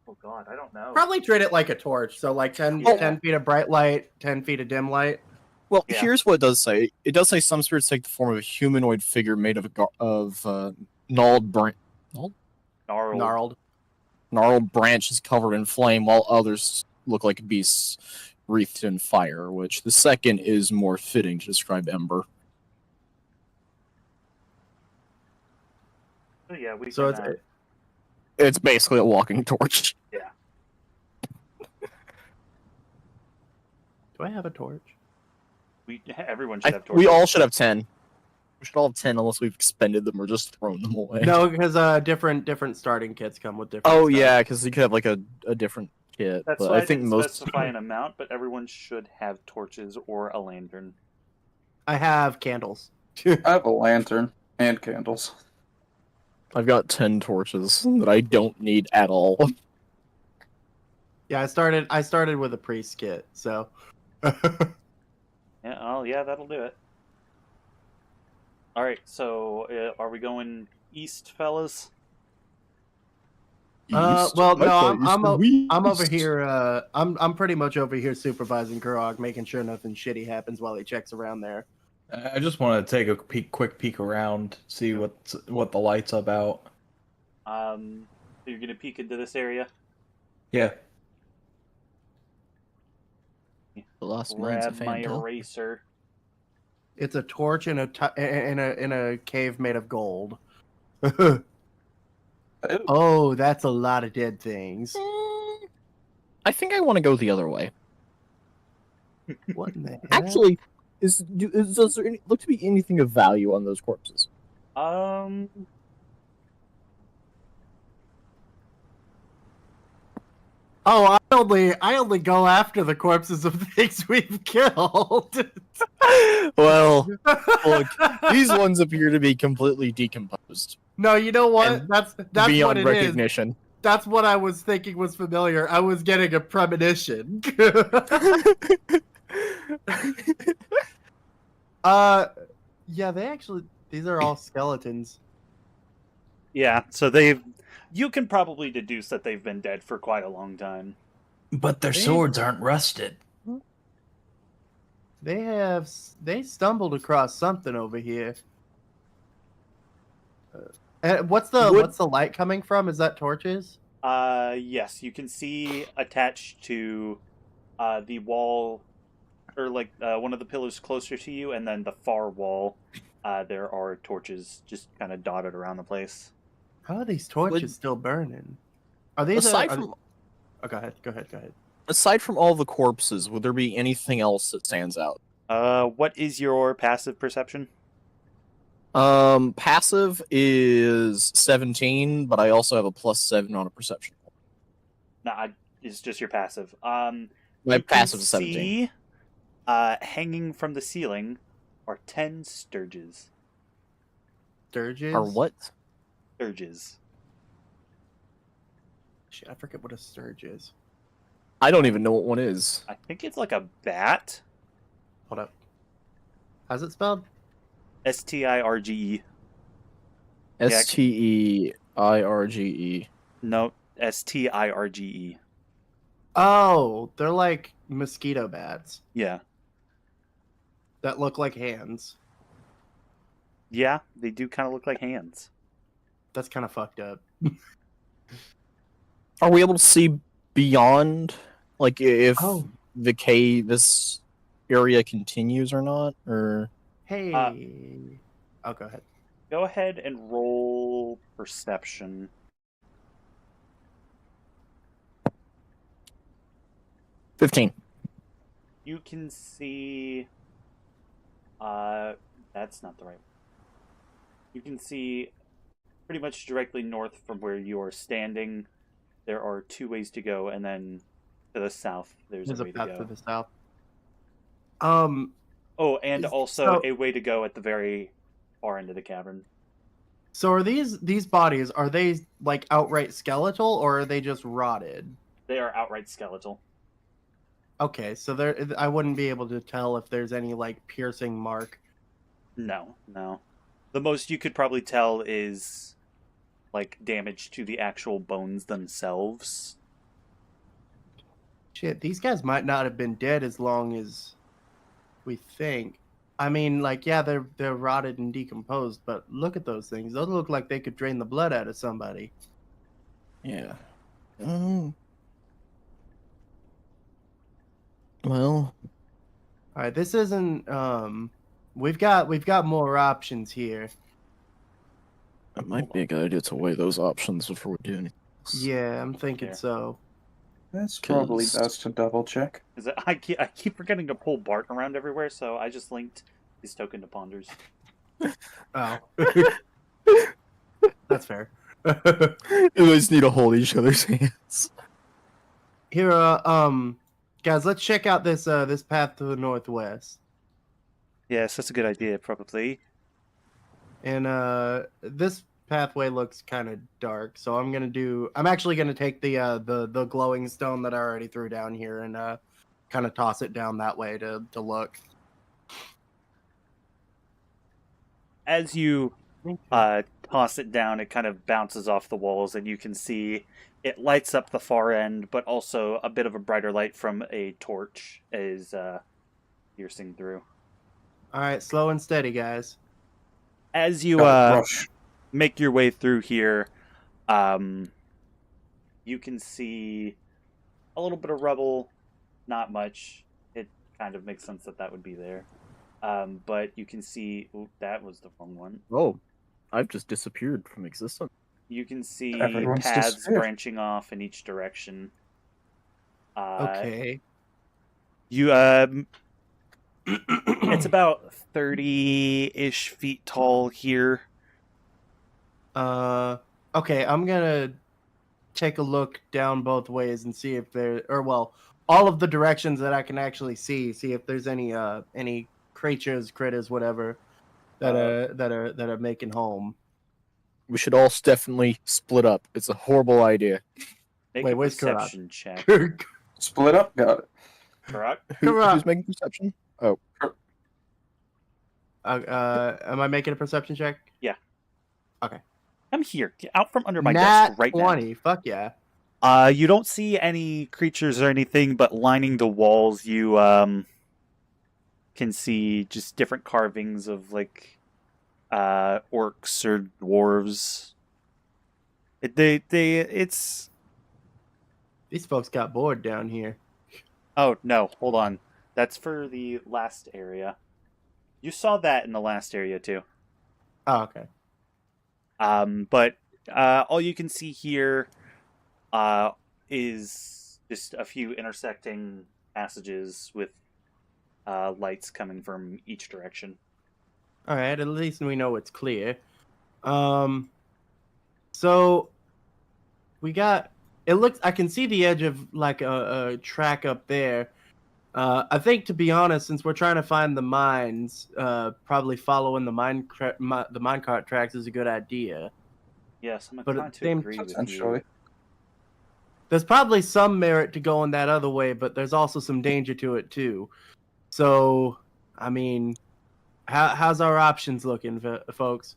Oh God, I don't know. Probably treat it like a torch. So like 10, Yeah. 10 feet of bright light, 10 feet of dim light. Well, Yeah. here's what it does say. It does say some spirits take the form of a humanoid figure made of gnarled Gnarled. gnarled branches covered in flame, while others look like beasts wreathed in fire, which the second is more fitting to describe Ember. So yeah, we So can. It's basically a walking torch. Do I have a torch? Everyone should have torches. We all should have 10. We should all have 10 unless we've expended them or just thrown them away. No, because different starting kits come with different. Oh stuff. yeah, because you could have like a different kit. That's but why I think didn't most specify an amount, but everyone should have torches or a lantern. I have candles. I have a lantern and candles. I've got 10 torches that I don't need at all. Yeah, I started with a priest kit, so. Yeah, oh yeah, that'll do it. All right, so are we going east, fellas? East? Well, I no, thought you said I'm over west. here. I'm pretty much over here supervising Kurog, making sure nothing shitty happens while he checks around there. I just want to take a quick peek around, see what the light's about. You're gonna peek into this area. Yeah. The last man's a Grab my phantom. eraser. It's a torch in a cave made of gold. Oh, that's a lot of dead things. I think I want to go the other way. What in the hell? Actually, does there look to be anything of value on those corpses? Oh, I only go after the corpses of things we've killed. Well, look, these ones appear to be completely decomposed. No, you know what? And That's beyond what it is. recognition. That's what I was thinking was familiar. I was getting a premonition. Yeah, these are all skeletons. Yeah, so you can probably deduce that they've been dead for quite a long time. But their swords aren't rusted. They stumbled across something over here. What's the light coming from? Is that torches? Yes, you can see attached to the wall, or like one of the pillars closer to you, and then the far wall. There are torches just kind of dotted around the place. How are these torches still burning? Are these Aside from Oh, go ahead. aside from all the corpses, would there be anything else that stands out? What is your passive perception? Passive is 17, but I also have a +7 on a perception. Nah, it's just your passive. My You passive can is 17. see, hanging from the ceiling are 10 sturges. Sturges? Or what? Sturges. Shit, I forget what a sturge is. I don't even know what one is. I think it's like a bat. Hold up. How's it spelled? Stirge. Steirge. No, Stirge. Oh, they're like mosquito bats Yeah. that look like hands. Yeah, they do kind of look like hands. That's kind of fucked up. Are we able to see beyond, like, if Oh. this area continues or not? Or Hey. Oh, go ahead. Go ahead and roll perception. $15. You can see... that's not the right one. You can see pretty much directly north from where you are standing. There are 2 ways to go, and then to the south, there's a way to path go. to the south. Oh, and also So- a way to go at the very far end of the cavern. So are these bodies, are they like outright skeletal or are they just rotted? They are outright skeletal. Okay, so I wouldn't be able to tell if there's any like piercing mark. No. The most you could probably tell is like damage to the actual bones themselves. Shit, these guys might not have been dead as long as we think. I mean, like, yeah, they're rotted and decomposed, but look at those things. Those look like they could drain the blood out of somebody. Yeah. Well, All right, this isn't. We've got more options here. it might be a good idea to weigh those options before we do anything else. Yeah, I'm thinking Here. so. That's probably 'Cause- best to double check. Is it, I keep forgetting to pull Bart around everywhere, so I just linked his token to Ponders. Oh, that's fair. You guys need to hold each other's hands. Here, guys, let's check out this path to the northwest. Yes, that's a good idea, probably. And this pathway looks kind of dark, so I'm actually gonna take the glowing stone that I already threw down here and kind of toss it down that way to look. As you toss it down, it kind of bounces off the walls, and you can see it lights up the far end, but also a bit of a brighter light from a torch is piercing through. All right, slow and steady, guys. As you Rush. make your way through here, you can see a little bit of rubble, not much. It kind of makes sense that would be there. But you can see... Ooh, that was the wrong one. Oh, I've just disappeared from existence. You can see Everyone's paths disappeared. branching off in each direction. Okay. You it's about 30-ish feet tall here. Okay, I'm gonna take a look down both ways and see if all of the directions that I can actually see if there's any critters, whatever, that are making home. We should all definitely split up. It's a horrible idea. Make Wait, a where's Karak? perception check. Split up. Got it. Karak? Who's making perception? Oh, Am I making a perception check? Come here. Get out from under my Nat desk right 20. Fuck yeah. now. You don't see any creatures or anything, but lining the walls, you can see just different carvings of like orcs or dwarves It's. These folks got bored down here. Oh no, hold on. That's for the last area. You saw that in the last area too. Oh, okay. But all you can see here is just a few intersecting passages with lights coming from each direction. All right, at least we know it's clear. So we got. It looks. I can see the edge of like a track up there. I think, to be honest, since we're trying to find the mines, probably following the minecart tracks is a good idea. Yes, I'm But at inclined the to same- agree with you. Potentially. There's probably some merit to going that other way, but there's also some danger to it too. So, I mean, how's our options looking, folks?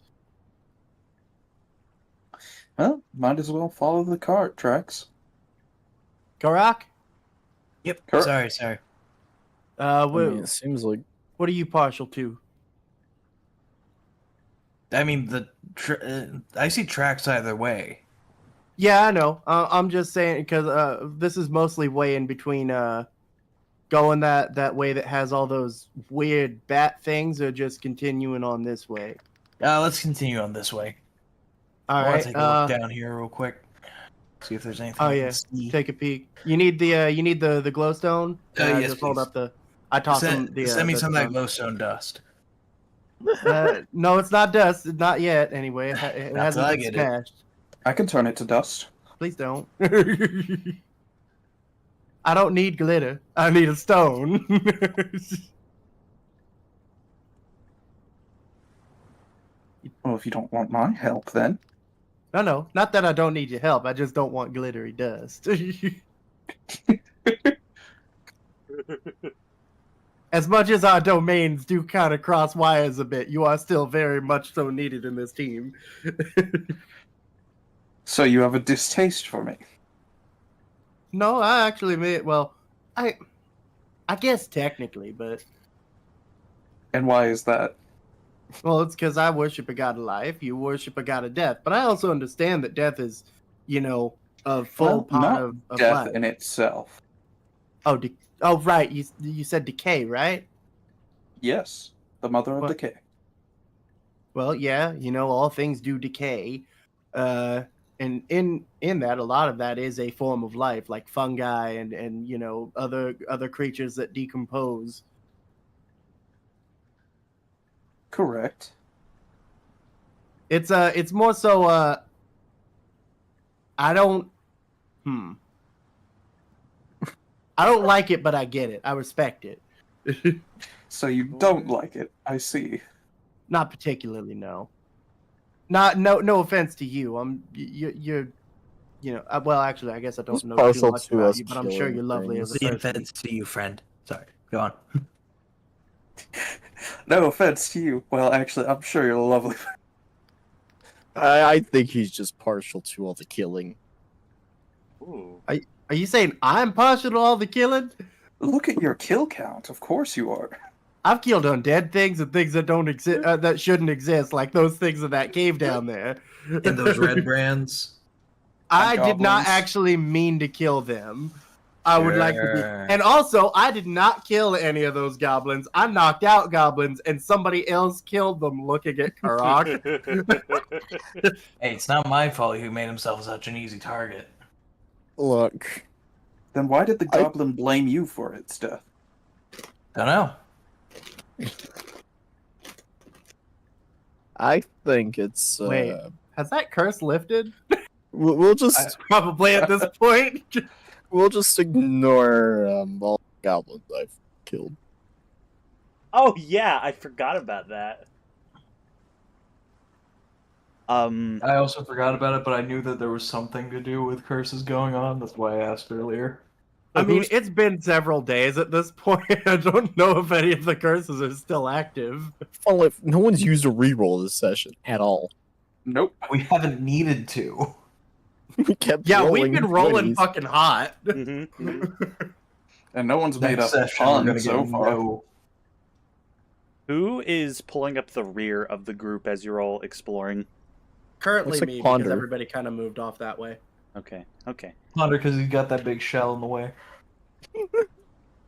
Well, might as well follow the cart tracks. Karak? Yep. Kurt? Sorry. I mean, it seems like What are you partial to? I mean, I see tracks either way. Yeah, I know. I'm just saying because this is mostly way in between going that way that has all those weird bat things, or just continuing on this way. Let's continue on this way. All I want right. to take a look down here real quick. See if there's anything Oh I yeah. can see. Take a peek. You need the glowstone. Yes, just hold please. up the. I tossed Send them. me the some of that stone. glowstone dust. No, it's not dust. Not yet. Anyway, it Not hasn't till I been get it. smashed. I can turn it to dust. Please don't. I don't need glitter. I need a stone. Well, if you don't want my help, then. No, not that I don't need your help. I just don't want glittery dust. As much as our domains do kind of cross wires a bit, you are still very much so needed in this team. So you have a distaste for me. No, I actually mean, well, I guess technically, but And why is that? well, it's because I worship a god of life, you worship a god of death, but I also understand that death is, a full Well, part not of death life. in itself. Oh, right. You said decay, right? Yes, the mother of What? decay. Well, yeah, all things do decay. And in that, a lot of that is a form of life, like fungi and other creatures that decompose. Correct. It's more so I don't I don't like it, but I get it. I respect it. So you don't like it, I see. Not particularly, no. No offense to you. You're well, actually, I guess I don't He's know too partial much to about us you, but I'm sure killing you're lovely as a The person. offense to you, friend. Sorry. Go on. No offense to you. Well, actually, I'm sure you're lovely. I think he's just partial to all the killing. Ooh. Are you saying I'm partial to all the killing? Look at your kill count. Of course you are. I've killed undead things and things that don't exist, that shouldn't exist, like those things in that cave down there. And those red brands. I did not goblins. actually mean to kill them. I would like to Sure. be. And also, I did not kill any of those goblins. I knocked out goblins, and somebody else killed them looking at Karak. Hey, it's not my fault who made himself such an easy target. Look, Then why did the goblin blame you for its death? Don't know. I think it's. Wait. Has that curse lifted? We'll just Probably at this point. we'll just ignore all the goblins I've killed. Oh yeah, I forgot about that. I also forgot about it, but I knew that there was something to do with curses going on. That's why I asked earlier. I mean, it's been several days at this point. I don't know if any of the curses are still active. Well, if no one's used a reroll this session at all. Nope. We haven't needed to. We kept Yeah, rolling we've been rolling 20s. fucking hot. And no one's made Next up session, we're fun gonna so get far. no. Who is pulling up the rear of the group as you're all exploring? Currently Looks like me, Ponder. because everybody kind of moved off that way. Okay. Okay. Ponder, because he's got that big shell in the way.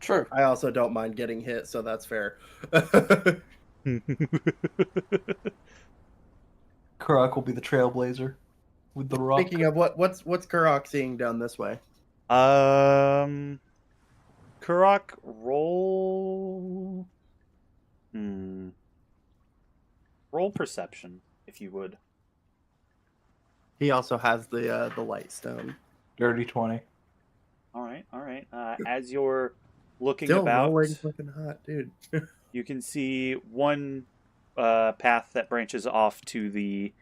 True. I also don't mind getting hit, so that's fair. Karak will be the trailblazer with the rock. Speaking of what's Kurok seeing down this way? Kurok, roll. Roll perception, if you would. He also has the light stone. Dirty 20. All right. As you're looking Still about, rolling fucking hot, dude. you can see one path that branches off to the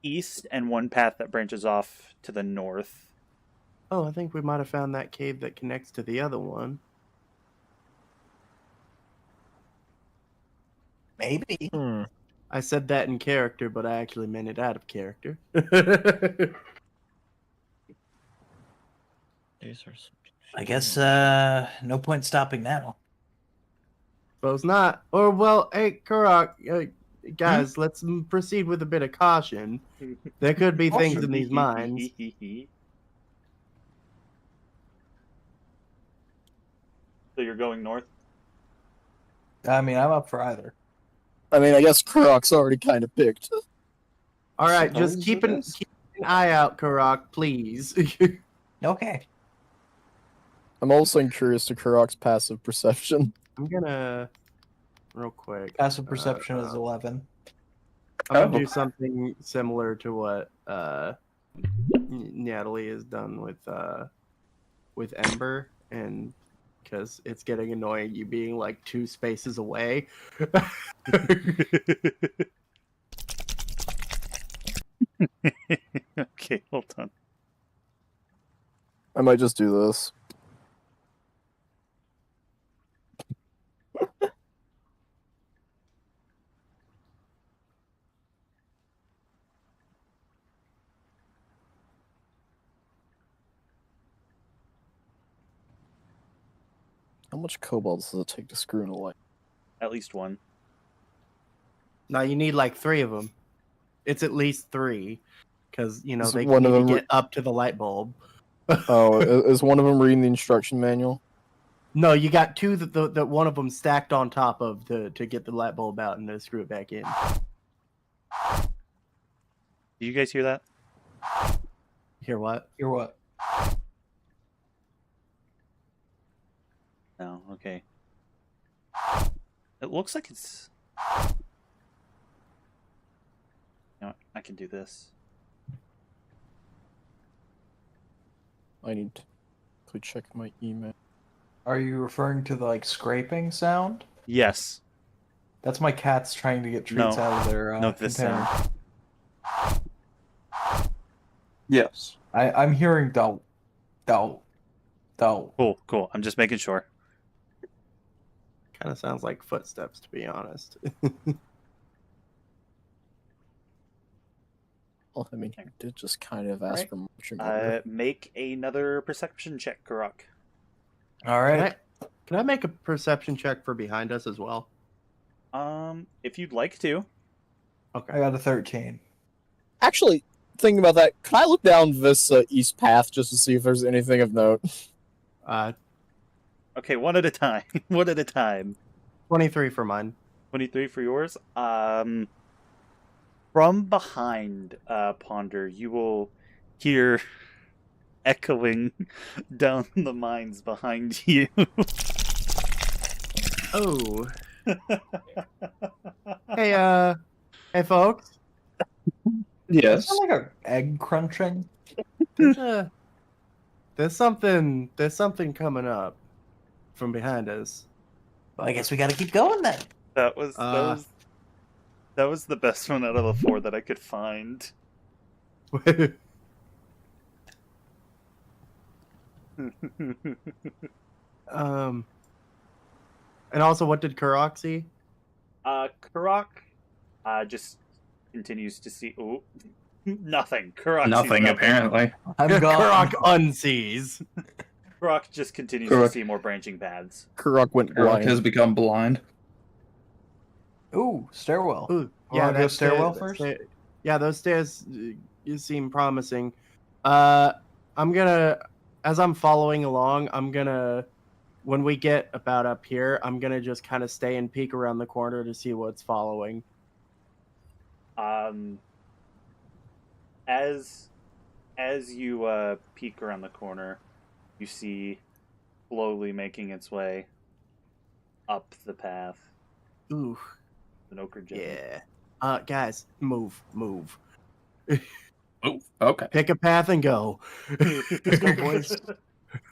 east and one path that branches off to the north. Oh, I think we might have found that cave that connects to the other one. Maybe. I said that in character, but I actually meant it out of character. I guess no point stopping now. Suppose not. Or, well, hey, Kurok, guys, let's proceed with a bit of caution. There could be things in these mines. So you're going north? I mean, I'm up for either. I mean, I guess Kurok's already kind of picked. All right, just Suppose keep it an is. eye out, Kurok, please. Okay. I'm also curious to Kurok's passive perception. I'm gonna, real quick. Passive perception is 11. I'm gonna do something similar to what Natalie has done with Ember, and because it's getting annoying you being like 2 spaces away. Okay, hold on. I might just do this. How much cobalt does it take to screw in a light? At least one. No, you need like 3 of them. It's at least 3, because you know Is they one need of to them get up to the light bulb. Oh, is one of them reading the instruction manual? No, you got 2 that one of them stacked on top of to get the light bulb out and to screw it back in. Do you guys hear that? Hear what? You're what? No, okay. It looks like it's... You know what? I can do this. I need to quickly check my email. Are you referring to the like scraping sound? Yes. That's my cats trying to get treats No. out of their No, this container. sound. Yes. I'm hearing dow. Cool. I'm just making sure. Kind of sounds like footsteps, to be honest. Well, I mean, he did just kind of ask Alright. for much. Remember? Make another perception check, Kurok. All right. Can I make a perception check for behind us as well? If you'd like to. Okay. I got a 13. Actually, thinking about that, can I look down this east path just to see if there's anything of note? Okay, one at a time. One at a time. 23 for mine. 23 for yours. From behind, Ponder, you will hear echoing down the mines behind you. Oh. Hey, folks. Yes. Sound like an egg crunching. There's something coming up from behind us. Well, I guess we got to keep going then. That was the best one out of the 4 that I could find. And also, what did Kurok see? Kurok just continues to see. Oh, nothing. Kurok sees Nothing, apparently. I'm Kurok gone. unsees. Kurok just continues to Kurok. see more branching paths. Kurok went Kurok blind. has become blind. Ooh, stairwell. Ooh, Wanna go that's stairwell the- first? that's Yeah, those stairs you seem promising. I'm gonna, as I'm following along, when we get about up here, I'm gonna just kind of stay and peek around the corner to see what's following. As you peek around the corner, you see slowly making its way up the path Ooh, an ochre gem. yeah. Guys, move. Oh, okay. Pick a path and go. Let's go, boys.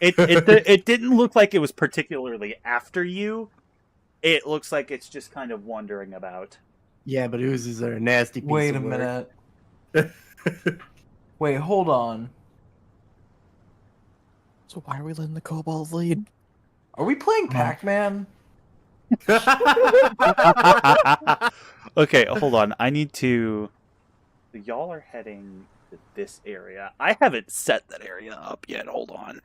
It didn't look like it was particularly after you. It looks like it's just kind of wandering about. Yeah, but oozes are a nasty piece Wait of a work. minute. Wait, hold on. So why are we letting the kobolds lead? Are we playing Pac-Man? Okay, hold on. I need to. Y'all are heading to this area. I haven't set that area up yet. Hold on.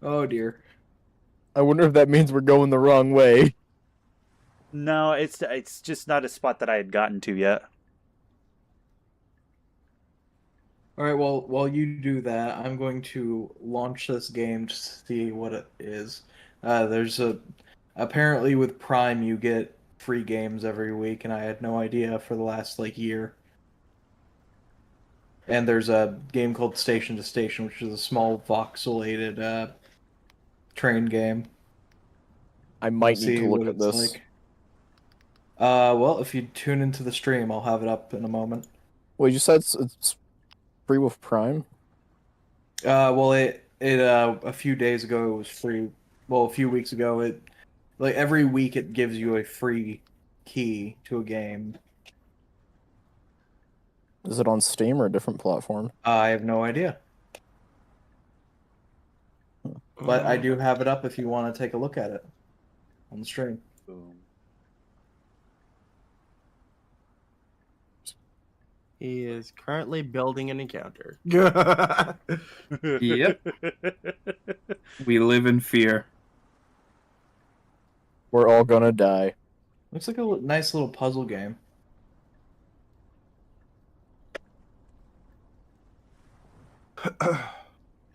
Oh dear. I wonder if that means we're going the wrong way. No, it's just not a spot that I had gotten to yet. All right. Well, while you do that, I'm going to launch this game just to see what it is. Apparently with Prime you get free games every week, and I had no idea for the last year. And there's a game called Station to Station, which is a small voxelated train game. I might We'll need see to look what at it's this. like. Well, if you tune into the stream, I'll have it up in a moment. Well, you said it's free with Prime? Well, a few days ago it was free. Well, a few weeks ago every week it gives you a free key to a game. Is it on Steam or a different platform? I have no idea, but I do have it up if you want to take a look at it on the stream. Boom. He is currently building an encounter. Yep. We live in fear. We're all gonna die. Looks like a nice little puzzle game.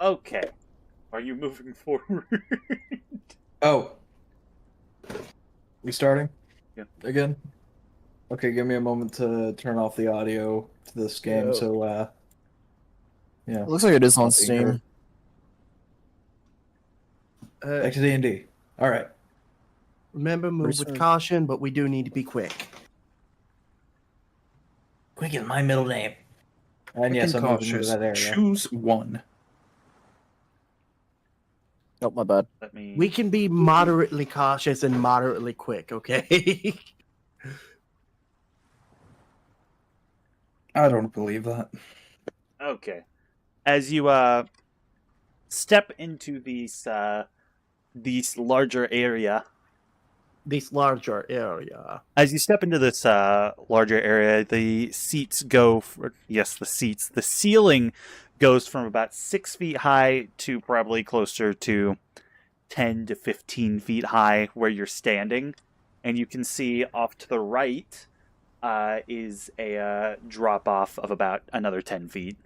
Okay. Are you moving forward? Oh, we starting? Yeah. Again? Okay, give me a moment to turn off the audio to this game. Yeah. So, It looks like it is on Not being heard. Steam. Back to D&D. All right. Remember, move Pretty with soon. caution, but we do need to be quick. Quick is my middle name. And yes, I'm moving into cautious. that area. Choose one. Oh, my bad. Let me. We can be moderately cautious and moderately quick, okay? I don't believe that. Okay. As you step into these larger area. This larger area. As you step into this larger area, the seats go for, yes, the seats. The ceiling goes from about 6 feet high to probably closer to 10 to 15 feet high where you're standing. And you can see off to the right is a drop off of about another 10 feet.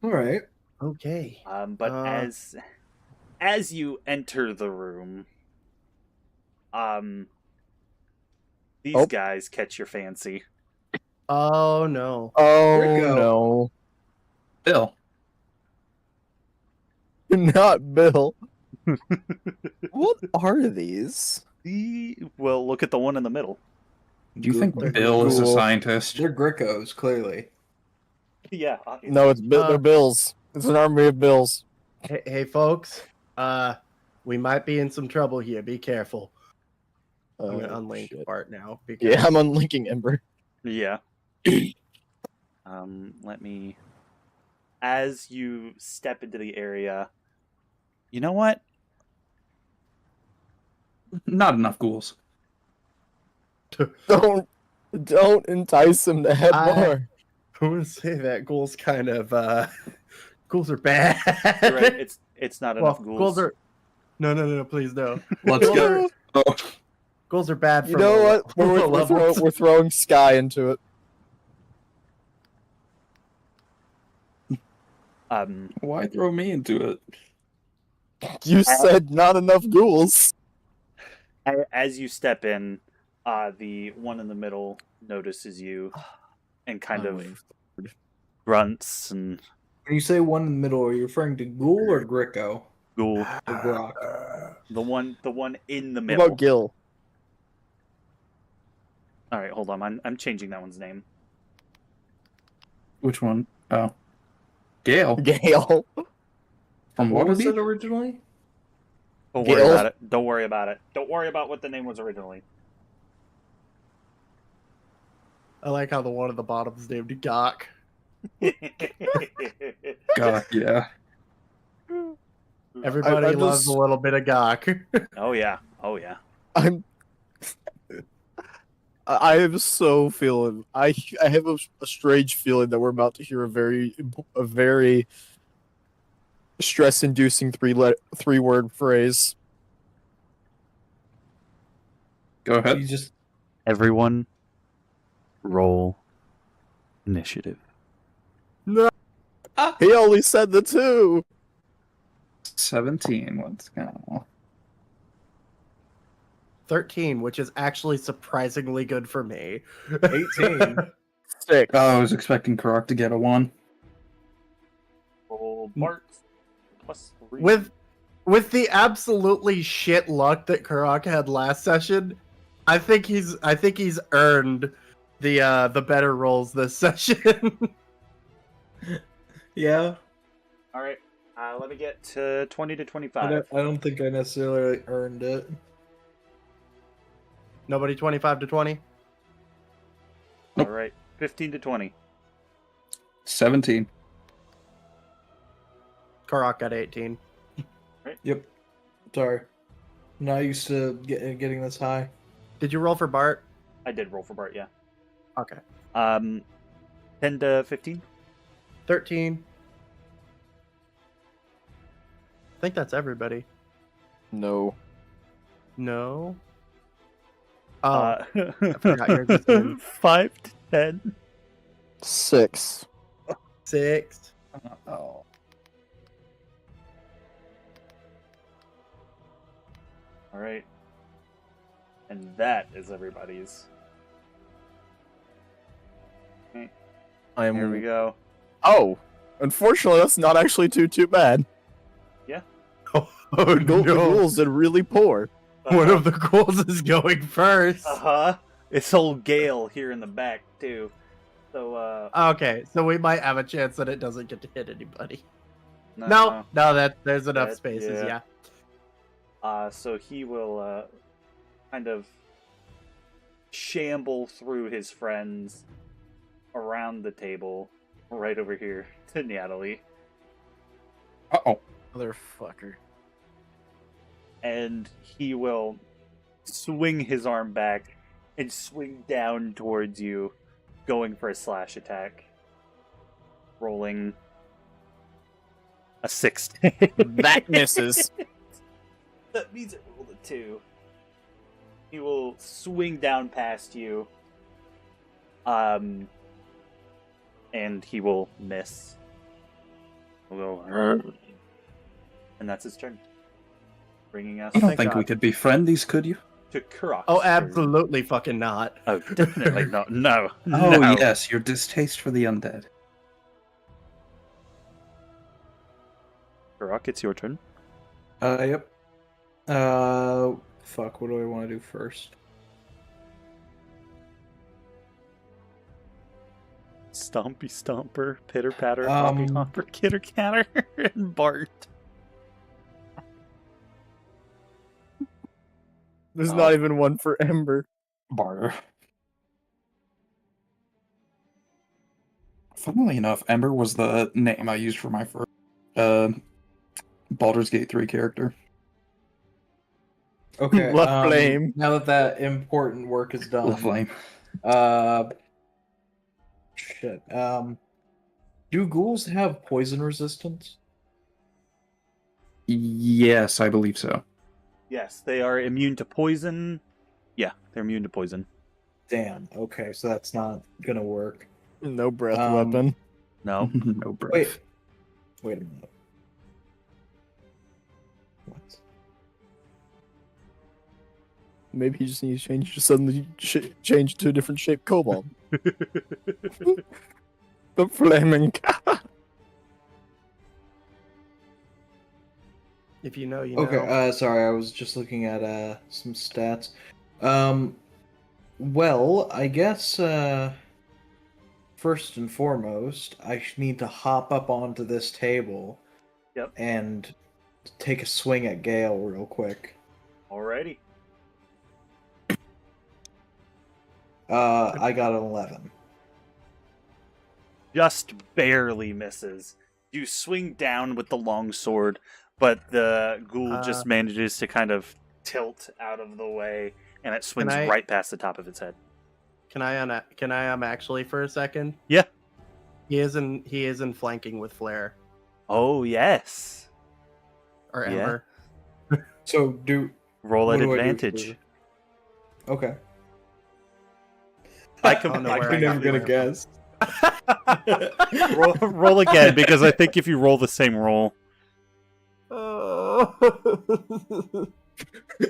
All right. Okay. But as you enter the room, these Oh. guys catch your fancy. Oh no. Oh, Rico. no. Bill. Not Bill. What are these? Well, look at the one in the middle. Do you think They're Bill is a cool. scientist? They're Grickos, clearly. Yeah. Obviously. No, they're Bills. It's an army of Bills. Hey, folks. We might be in some trouble here. Be careful. I'm gonna unlink the shit. part now. Yeah, I'm unlinking Ember. Yeah. Let me. As you step into the area, you know what? Not enough ghouls. Don't entice him to head more. I want to say that ghouls kind of ghouls are bad. You're right. It's not Well, enough ghouls. ghouls are. No, please no. Let's Ghouls go. are- Oh, Ghouls are bad for You know what? We're throwing Sky into it. Why throw me into it? You said not enough ghouls. As you step in, the one in the middle notices you and kind of grunts and When you say one in the middle, are you referring to Ghoul or Gricko? ghoul. Or Grok? The one in the What middle. about Gil? All right, hold on. I'm changing that one's name. Which one? Oh. Gale. Gale. From What was Waterdeep? it originally? Don't worry Gil? about it. Don't worry about it. Don't worry about what the name was originally. I like how the one at the bottom is named Gok. God, yeah. Everybody I loves just- a little bit of Gok. Oh yeah. Oh yeah. I am so feeling. I have a strange feeling that we're about to hear a very stress-inducing three-word phrase. Go ahead. You just Everyone, roll initiative. He only said the two. 17. Let's go. 13, which is actually surprisingly good for me. 18. 6. Oh, I was expecting Karak to get a 1. Roll Bart +3. With the absolutely shit luck that Karak had last session, I think he's earned the better rolls this session. Yeah. All right. Let me get to 20 to I 25. don't think I necessarily earned it. Nobody 25 to 20? All right. 15 to 20. 17. Karak got 18. Yep. Sorry. Not used to getting this high. Did you roll for Bart? I did roll for Bart, yeah. Okay. 10 to 15. 13. I think that's everybody. No. No. Oh, I forgot yours is in. 5 to 10. 6. 6. Oh. All right. And that is everybody's. I am. Here we go. Oh, unfortunately, that's not actually too bad. Oh, The ghouls did really poor. One of the ghouls is going first. Uh-huh. It's old Gale here in the back, too. So, Okay, so we might have a chance that it doesn't get to hit anybody. No, there's enough That- spaces, yeah. yeah. So he will, kind of shamble through his friends around the table, right over here to Natalie. Uh-oh. Motherfucker. And he will swing his arm back and swing down towards you, going for a slash attack. Rolling a 6. That misses. That means it rolled a 2. He will swing down past you. And he will miss. He'll go, and that's his turn. Bringing us You don't Thank think God. we could be friendies, could you? to Kurok's Oh, turn. absolutely fucking not. Oh, definitely not. No. Oh, no. yes, your distaste for the undead. Kurok, it's your turn. Yep. Fuck, what do I want to do first? Stompy Stomper, Pitter Patter, Hoppy Hopper, Kitter Catter, and Bart. There's not even one for Ember. Barter. Funnily enough, Ember was the name I used for my first Baldur's Gate 3 character. Okay. Left flame. Now that important work is done. Flame. Shit. Do ghouls have poison resistance? Yes, I believe so. Yes, they are immune to poison. Yeah, they're immune to poison. Damn. Okay, so that's not gonna work. No breath Um, weapon. No. No breath. Wait a minute. What? Maybe he just needs to change suddenly change to a different shape kobold. The flaming cat. If you know, you Okay, know. sorry, I was just looking at some stats. Well, I guess first and foremost, I need to hop up onto this table. Yep. And take a swing at Gale real quick. Alrighty. I got an 11. Just barely misses. You swing down with the long sword, but the ghoul just manages to kind of tilt out of the way, and it swings right past the top of its head. Can I actually for a second? Yeah. He isn't flanking with Flare Oh yes. or Yeah. Ember. So Roll what at do I do advantage. Okay. I don't know I where I I'm got never gonna Flare guess. roll again, because I think if you roll the same roll. Oh.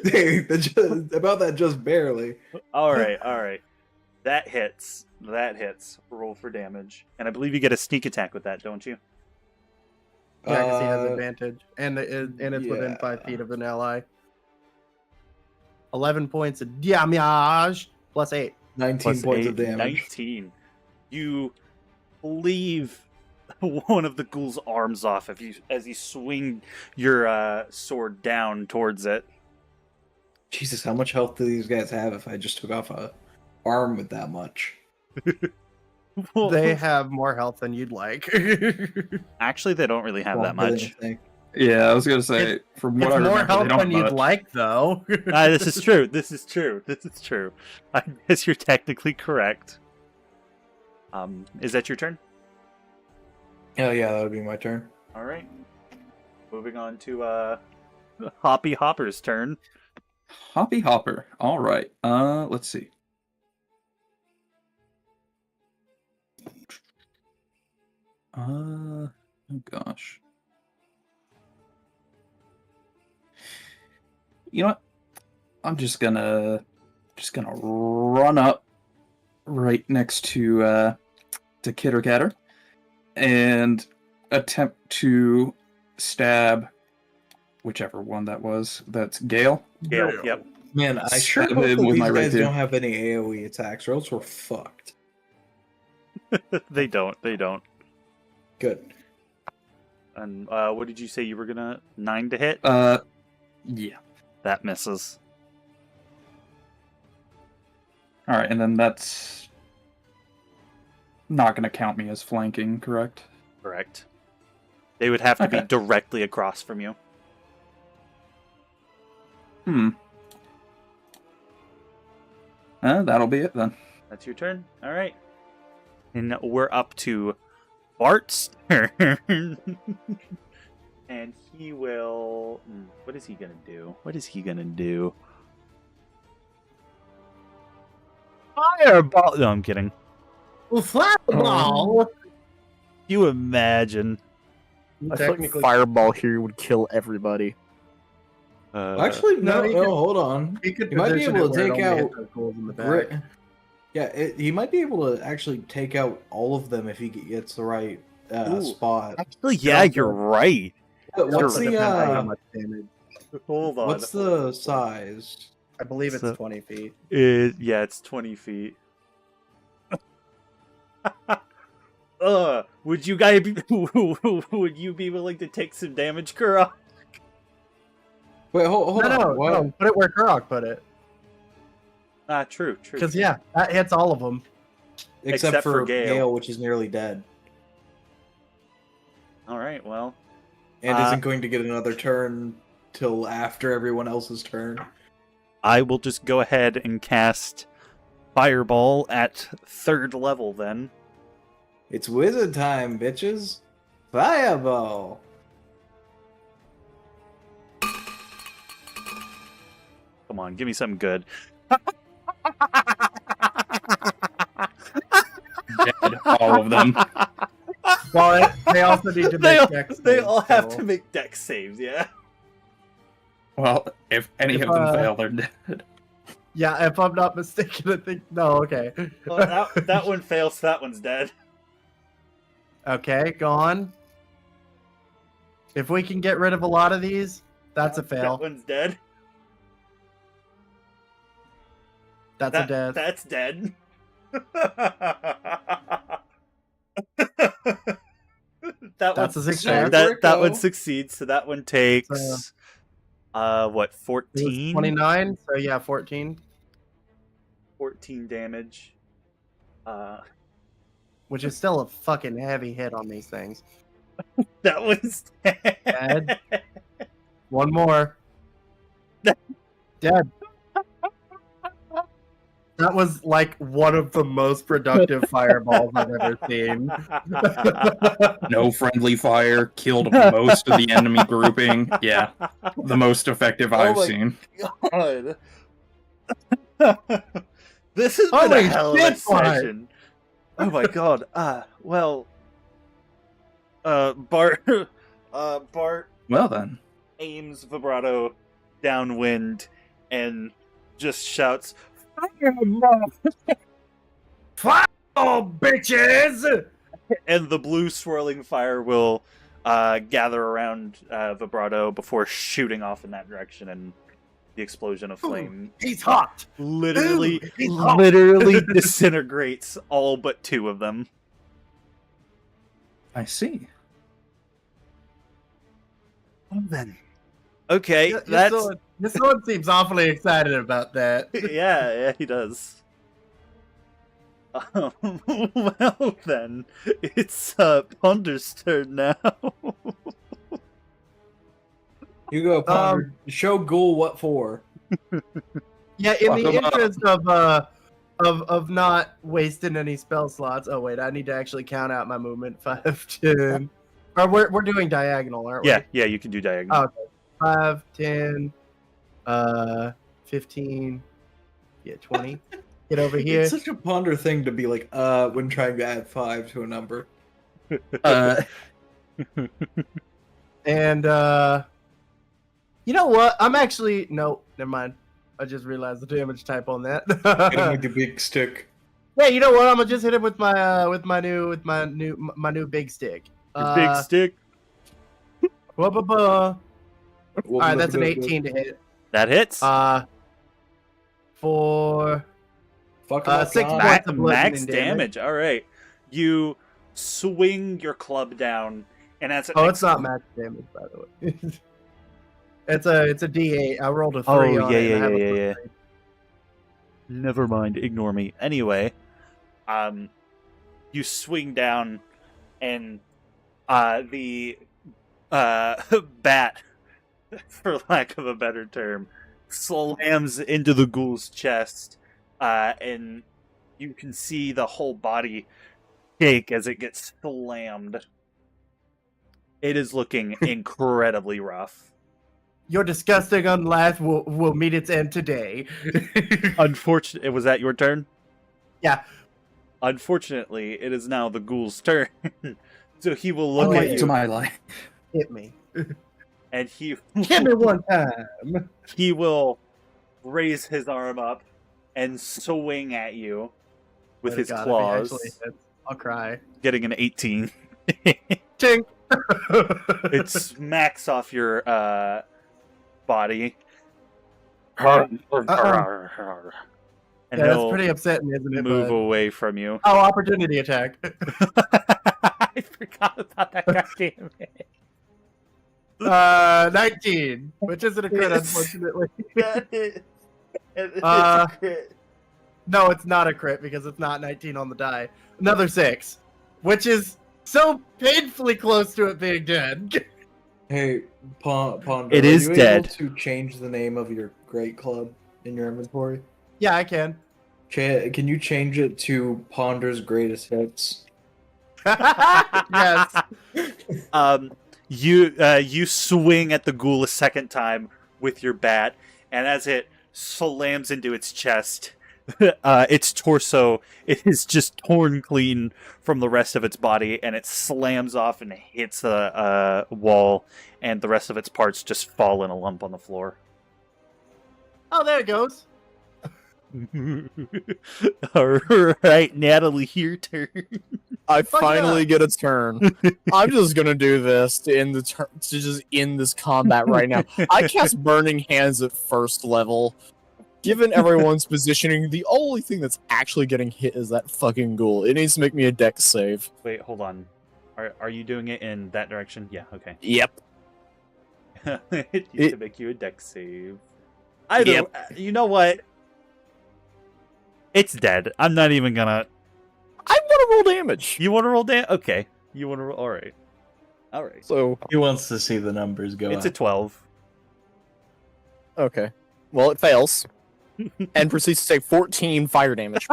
Hey, about that just barely. Alright. That hits. Roll for damage. And I believe you get a sneak attack with that, don't you? Yeah, because he has advantage, and it's within yeah. 5 feet of an ally. 11 points of damage plus 8. 19 Plus points 8, of damage. 19. You leave one of the ghoul's arms off as you swing your sword down towards it. Jesus, how much health do these guys have if I just took off a arm with that much? They have more health than you'd like. Actually, they don't really have that much. Yeah, I was gonna say, from what I It's more remember, health they don't than you'd much. like, though. This is true. This is true. I guess you're technically correct. Is that your turn? Oh yeah, that would be my turn. All right. Moving on to Hoppy Hopper's turn. Hoppy Hopper. All right. Let's see. Oh gosh. You know what? I'm just gonna run up right next to Kitter Catter and attempt to stab whichever one that was. That's Gale. Gale. Yep. Man, I sure Stab hope him that with these my guys rapier. don't have any AoE attacks, or else we're fucked. They don't. Good. And what did you say you were gonna 9 to hit? Yeah. That misses. All right, and then that's not gonna count me as flanking, correct? Correct. They would have to be Okay. directly across from you. That'll be it then. That's your turn. All right. And we're up to Bart's turn. And he will... What is he going to do? Fireball! No, I'm kidding. Fireball. You imagine. I feel like fireball here would kill everybody. Actually, no, hold on. He could He might be position able it to where it take only out hits those goals in the back. Grit. Yeah, he might be able to actually take out all of them if he gets the right spot. Actually, yeah, you're right. What's Also depends on how the much damage. Hold on. what's the size? I believe it's So- 20 feet. Yeah, it's 20 feet. Would you guys be, would you be willing to take some damage, Kura? Wait, hold on. No, What? no, put it where Kurok put it. True. Because, yeah, that hits all of them. Except for Gale. Gale, which is nearly dead, All right, well, and isn't going to get another turn till after everyone else's turn. I will just go ahead and cast Fireball at 3rd level then. It's wizard time, bitches! Fireball! Come on, give me something good. Dead, all of them. Well, they also need to make dex they saves, all have so- to make dex saves, yeah. Well, if any If, of them fail, they're dead. Yeah, if I'm not mistaken, I think no. Okay. Well, that one fails, so that one's dead. Okay, go on. If we can get rid of a lot of these, that's a fail. That one's dead. That's a death. That's dead. That's a success. That one succeeds, so that one takes what, 14? 29, so yeah, 14. 14 damage. Which is still a fucking heavy hit on these things. That one's dead. One more. Dead. That was like one of the most productive fireballs I've ever seen. No friendly fire, killed most of the enemy grouping. Yeah, the most effective I've my seen. God. This has been Holy a hell of a shit, Bart. session. Oh my god. Well, Bart Well then. aims vibrato downwind and just shouts, Fire, bitches! and the blue swirling fire will gather around vibrato before shooting off in that direction, and the explosion of flame He's hot! literally Ooh, he's hot. disintegrates all but two of them. I see. Well then. Okay, This that's one- this one seems awfully excited about that. yeah, he does. Well then, it's Ponder's turn now. You go, Ponder. Show Ghoul what for. Yeah, in the Fuck 'em up. interest of not wasting any spell slots. Oh wait, I need to actually count out my movement. 5, 10. Or we're doing diagonal, aren't we? Yeah, you can do diagonal. Oh, 5, 10, 15, yeah, 20. Get over here. It's such a Ponder thing to be like, when trying to add 5 to a number. And you know what? I'm actually no, never mind. I just realized the damage type on that. Hit him with the big stick. Yeah, you know what? I'm gonna just hit him with my new big stick. Your big stick. All right, that's an 18 to hit. That hits. For Fuck him up, 6 John. points of Max bludgeoning damage. All right, you swing your club down, and as it Oh, makes- it's not max damage, by the way. it's a D8. I rolled a 3 Oh, on yeah, it. and I yeah, have a yeah. +3. Never mind. Ignore me. Anyway, you swing down, and the bat, for lack of a better term, slams into the ghoul's chest, and you can see the whole body shake as it gets slammed. It is looking incredibly rough. Your disgusting unlife will meet its end today. Unfortunately, was that your turn? Yeah. Unfortunately, it is now the ghoul's turn. So he will look at to you, my life. Hit me. and he Hit me one time. he will raise his arm up and swing at you with Oh, his God, if he claws, actually hits, I'll cry. getting an 18. Tink. It smacks off your body. And Yeah, that's he'll pretty upsetting, isn't it? move bud? away from you. Oh, opportunity attack. I forgot about that. Goddamn it. 19, which isn't a crit, It's- unfortunately. It's Uh, a crit. No, it's not a crit because it's not 19 on the die. Another 6, which is so painfully close to it being dead. Hey, Ponder. It are is you dead. Able to change the name of your great club in your inventory? Yeah, I can. Can you change it to Ponder's greatest hits? Yes. You swing at the ghoul a second time with your bat, and as it slams into its chest, its torso is just torn clean from the rest of its body, and it slams off and hits a wall, and the rest of its parts just fall in a lump on the floor. Oh, there it goes. All right, Natalie, your turn. I Fuck finally yeah. get a turn. I'm just gonna do this to end the to just end this combat right now. I cast Burning Hands at first level. Given everyone's positioning, the only thing that's actually getting hit is that fucking ghoul. It needs to make me a dex save. Wait, hold on. Are you doing it in that direction? Yeah, okay. Yep. It needs to make you a dex save. I don't. You know what? It's dead. I'm not even gonna. I want to roll damage. You want to roll damage? Okay. You want to roll? All right. All right. So He wants to see the numbers go It's up. a 12. okay. Well, it fails, and proceeds to take 14 fire damage.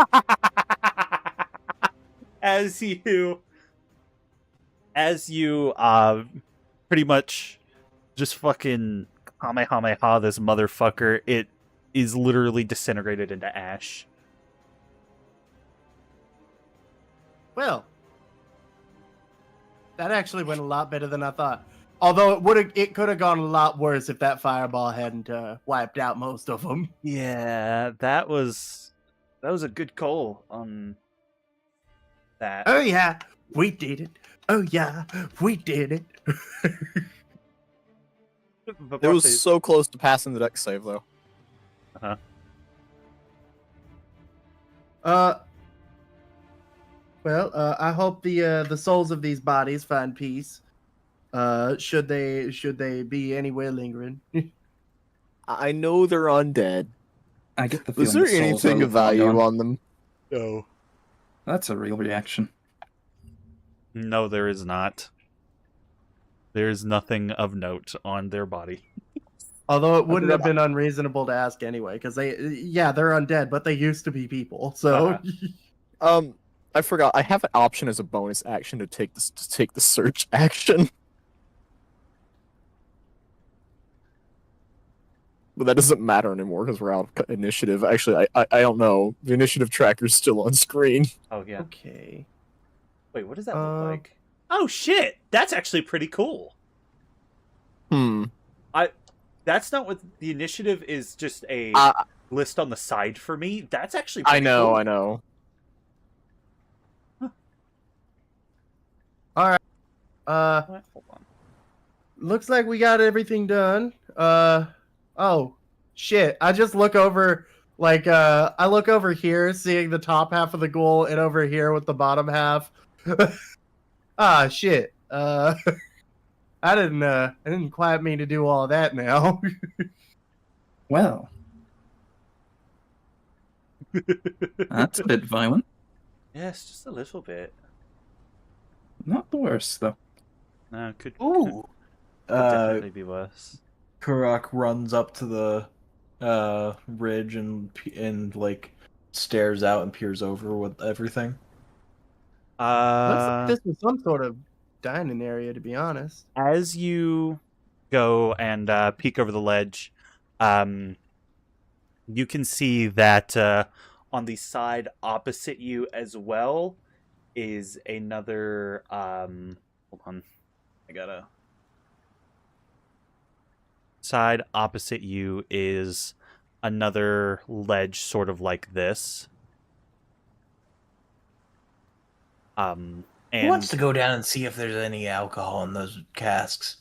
as you pretty much just fucking kamehameha this motherfucker, it is literally disintegrated into ash. Well, that actually went a lot better than I thought. Although it could have gone a lot worse if that fireball hadn't wiped out most of them. Yeah, that was a good call on that. Oh yeah, we did it. Oh yeah, we did it. But It was Barclay- so close to passing the dex save, though. Well, I hope the souls of these bodies find peace. Should they be anywhere lingering? I know they're undead. I get the feeling. Is there the souls anything are of value long gone. on them? No. That's a real reaction. No, there is not. There's nothing of note on their body. Although it wouldn't have been unreasonable to ask anyway, because they're undead, but they used to be people. So I forgot. I have an option as a bonus action to take the search action. But that doesn't matter anymore because we're out of initiative. Actually, I don't know. The initiative tracker's still on screen. Oh yeah. okay. Wait, what does that look like? Oh shit! That's actually pretty cool. That's not what the initiative is. Just a list on the side for me. That's actually. Pretty cool. I know. Hold on. Looks like we got everything done. Oh shit! I just look over, I look over here, seeing the top half of the ghoul, and over here with the bottom half. Ah shit! I didn't quite mean to do all of that. Now. Well, that's a bit violent. Yes, just a little bit. Not the worst, though. No, could Ooh. definitely be worse. Karak runs up to the ridge and like stares out and peers over with everything. Looks like this was some sort of dining area, to be honest. As you go and peek over the ledge, you can see that on the side opposite you as well is another. Hold on, I gotta. Side opposite you is another ledge, sort of like this. And Who wants to go down and see if there's any alcohol in those casks?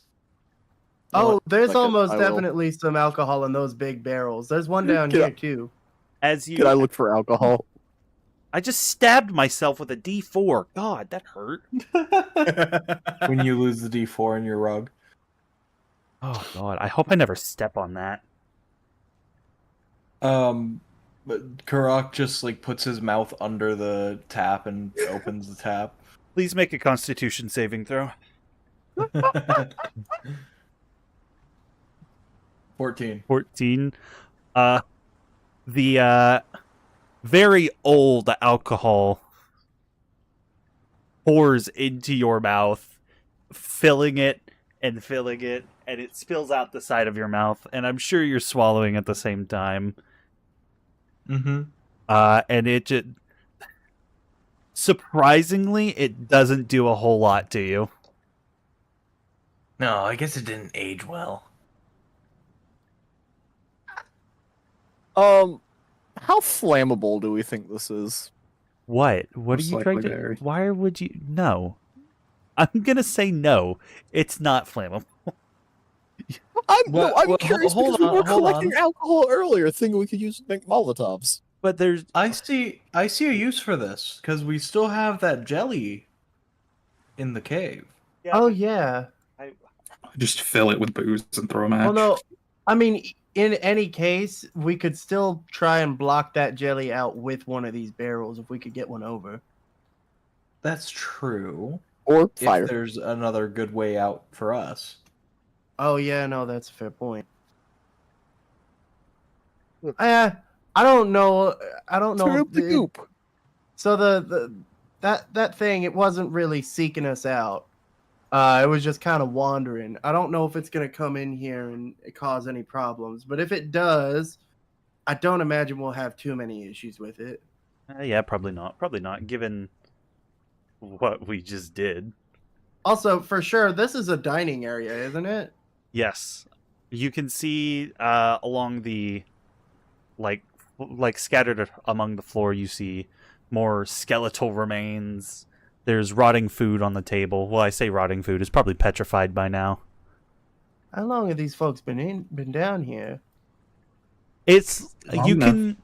Oh, there's Like a- almost I will. definitely some alcohol in those big barrels. There's one down Get here up. too. as you, Can I look for alcohol? I just stabbed myself with a D4. God, that hurt. When you lose the D4 in your rug. Oh God, I hope I never step on that. But Karak just like puts his mouth under the tap and opens the tap. Please make a Constitution saving throw. 14. 14. The very old alcohol pours into your mouth, filling it, and it spills out the side of your mouth, and I'm sure you're swallowing at the same time. Mm-hmm. And it just surprisingly, it doesn't do a whole lot to you. No, I guess it didn't age well. How flammable do we think this is? What? What are Most you trying likely to? very. Why would you? No, I'm gonna say no. It's not flammable. I'm curious hold because we on, were hold collecting on. alcohol earlier, thinking we could use it to make Molotovs. But there's I see a use for this because we still have that jelly in the cave. Oh yeah. Just fill it with booze and throw a match. Well, no. I mean, in any case, we could still try and block that jelly out with one of these barrels if we could get one over. That's true. Or fire. If there's another good way out for us. Oh yeah, no, that's a fair point. I don't know. I don't know. Turn up the goop. So that thing, it wasn't really seeking us out. It was just kind of wandering. I don't know if it's gonna come in here and cause any problems, but if it does, I don't imagine we'll have too many issues with it. yeah, probably not. Probably not, given what we just did. Also, for sure, this is a dining area, isn't it? Yes, you can see along the like scattered among the floor. You see more skeletal remains. There's rotting food on the table. Well, I say rotting food. It's probably petrified by now. How long have these folks been down here? It's Long you enough. can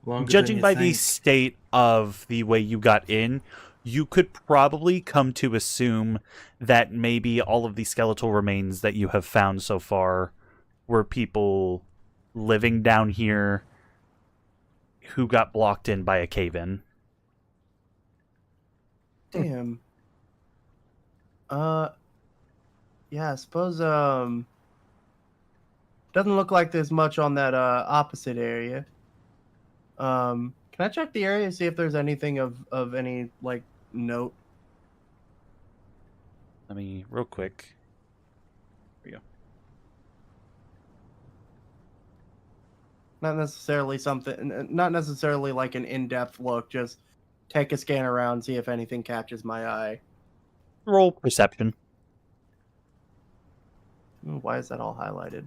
Longer judging than you by the think. state of the way you got in, you could probably come to assume that maybe all of the skeletal remains that you have found so far were people living down here who got blocked in by a cave-in. Damn. Yeah, I suppose doesn't look like there's much on that opposite area. Can I check the area, see if there's anything of any like note? Let me real quick. Here we go. Not necessarily like an in-depth look, just take a scan around, see if anything catches my eye. Roll perception. Why is that all highlighted?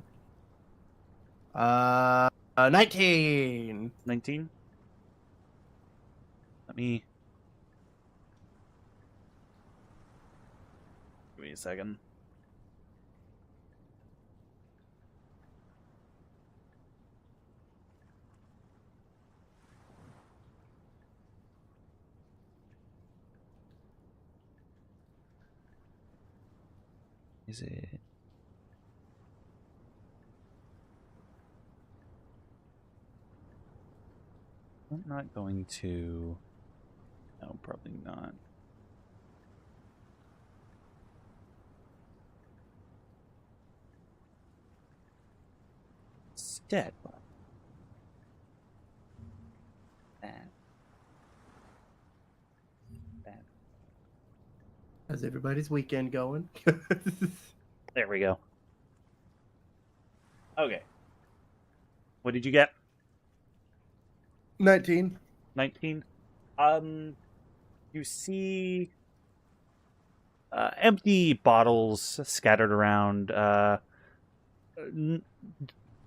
19. 19. Let me give me a second. Is it? I'm not going to. No, probably not. Instead, that. How's everybody's weekend going? There we go. Okay. What did you get? 19. 19. You see empty bottles scattered around,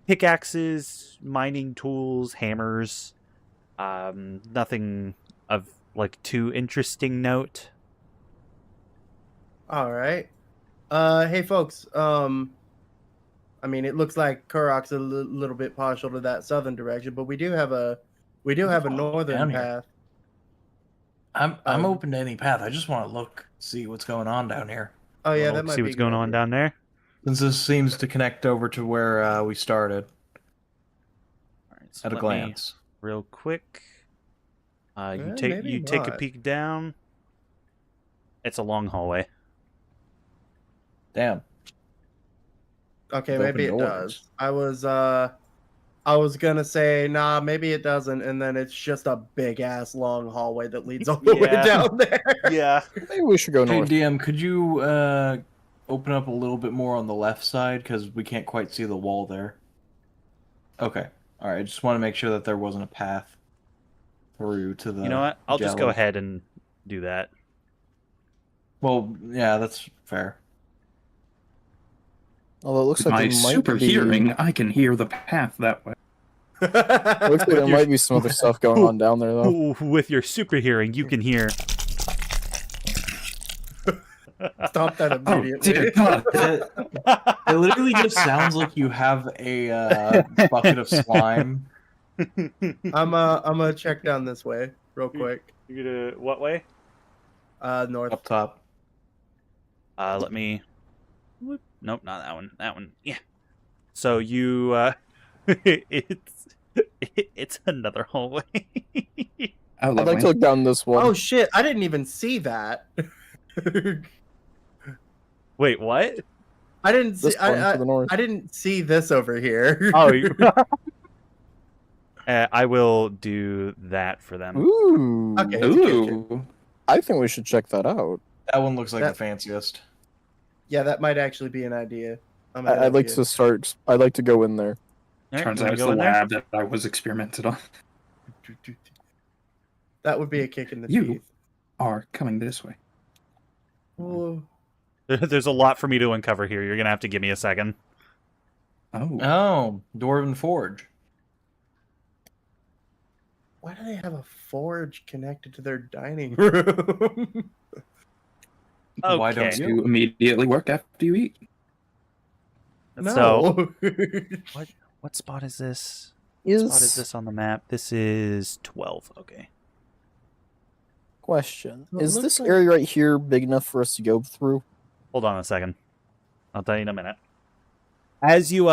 pickaxes, mining tools, hammers. Nothing of like too interesting note. All right. Hey folks. I mean, it looks like Kurok's a little bit partial to that southern direction, but we do have a northern down here. path. I'm open to any path. I just want to look, see what's going on down here. Oh yeah, We'll that might see be what's a good going on idea. down there. Since this seems to connect over to where we started All right, so at a let me- glance. real quick. You maybe take a not. peek down. It's a long hallway. Damn. Okay, With maybe it open does. I was gonna say, nah, maybe it doesn't, and then it's just a big ass long hallway that leads all the way Yeah. down there. Yeah. Maybe we should go Hey, north. DM, could you open up a little bit more on the left side? Because we can't quite see the wall there. Okay. All right. I just want to make sure that there wasn't a path. through to the. You know what? I'll just go gallows. ahead and do that. Well, yeah, that's fair. Although it looks With like my there might super be, hearing, I can hear the path that way. looks like there might be some other stuff going on down there, though. With your super hearing, you can hear. Stop that Oh, immediately. dear God. It literally just sounds like you have a bucket of slime. I'm gonna check down this way real quick. You're gonna what way? North. Up top. Let me. Whoop. Nope, not that one. That one. Yeah. So you, it's another hallway. Oh, I'd like lovely. to look down this one. Oh shit! I didn't even see that. Wait, what? I didn't see. This one to the north. I didn't see this over here. Oh, I will do that for them. Ooh. Okay. It's a kitchen. Ooh. I think we should check that out. That one looks like That- the fanciest. Yeah, that might actually be an idea. I'd like to start. I'd like to go in there. All right, Turns you out wanna it's go the in there? lab that I was experimented on. That would be a kick in the You. teeth. Are coming this way. Ooh. There's a lot for me to uncover here. You're gonna have to give me a second. Oh. Oh, Dwarven Forge. Why do they have a forge connected to their dining room? Why don't Okay. you? You immediately work after you eat. So, no. what spot is this? What spot is Is this on the map? This is 12. Okay. question: Well, it is looks this like- area right here big enough for us to go through? Hold on a second. I'll tell you in a minute. As you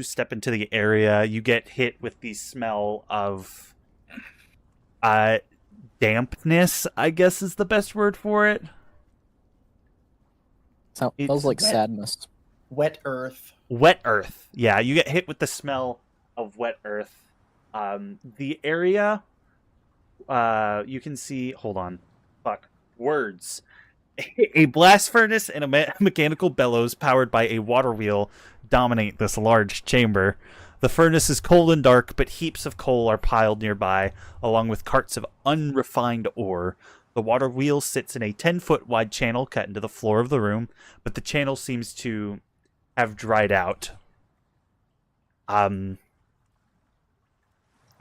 step into the area, you get hit with the smell of dampness, I guess is the best word for it. Smells It's like wet. sadness. Wet earth. Wet earth. Yeah, you get hit with the smell of wet earth. The area you can see, hold on. Fuck. Words. A blast furnace and a mechanical bellows powered by a water wheel dominate this large chamber. The furnace is cold and dark, but heaps of coal are piled nearby, along with carts of unrefined ore. The water wheel sits in a 10-foot wide channel cut into the floor of the room, but the channel seems to have dried out.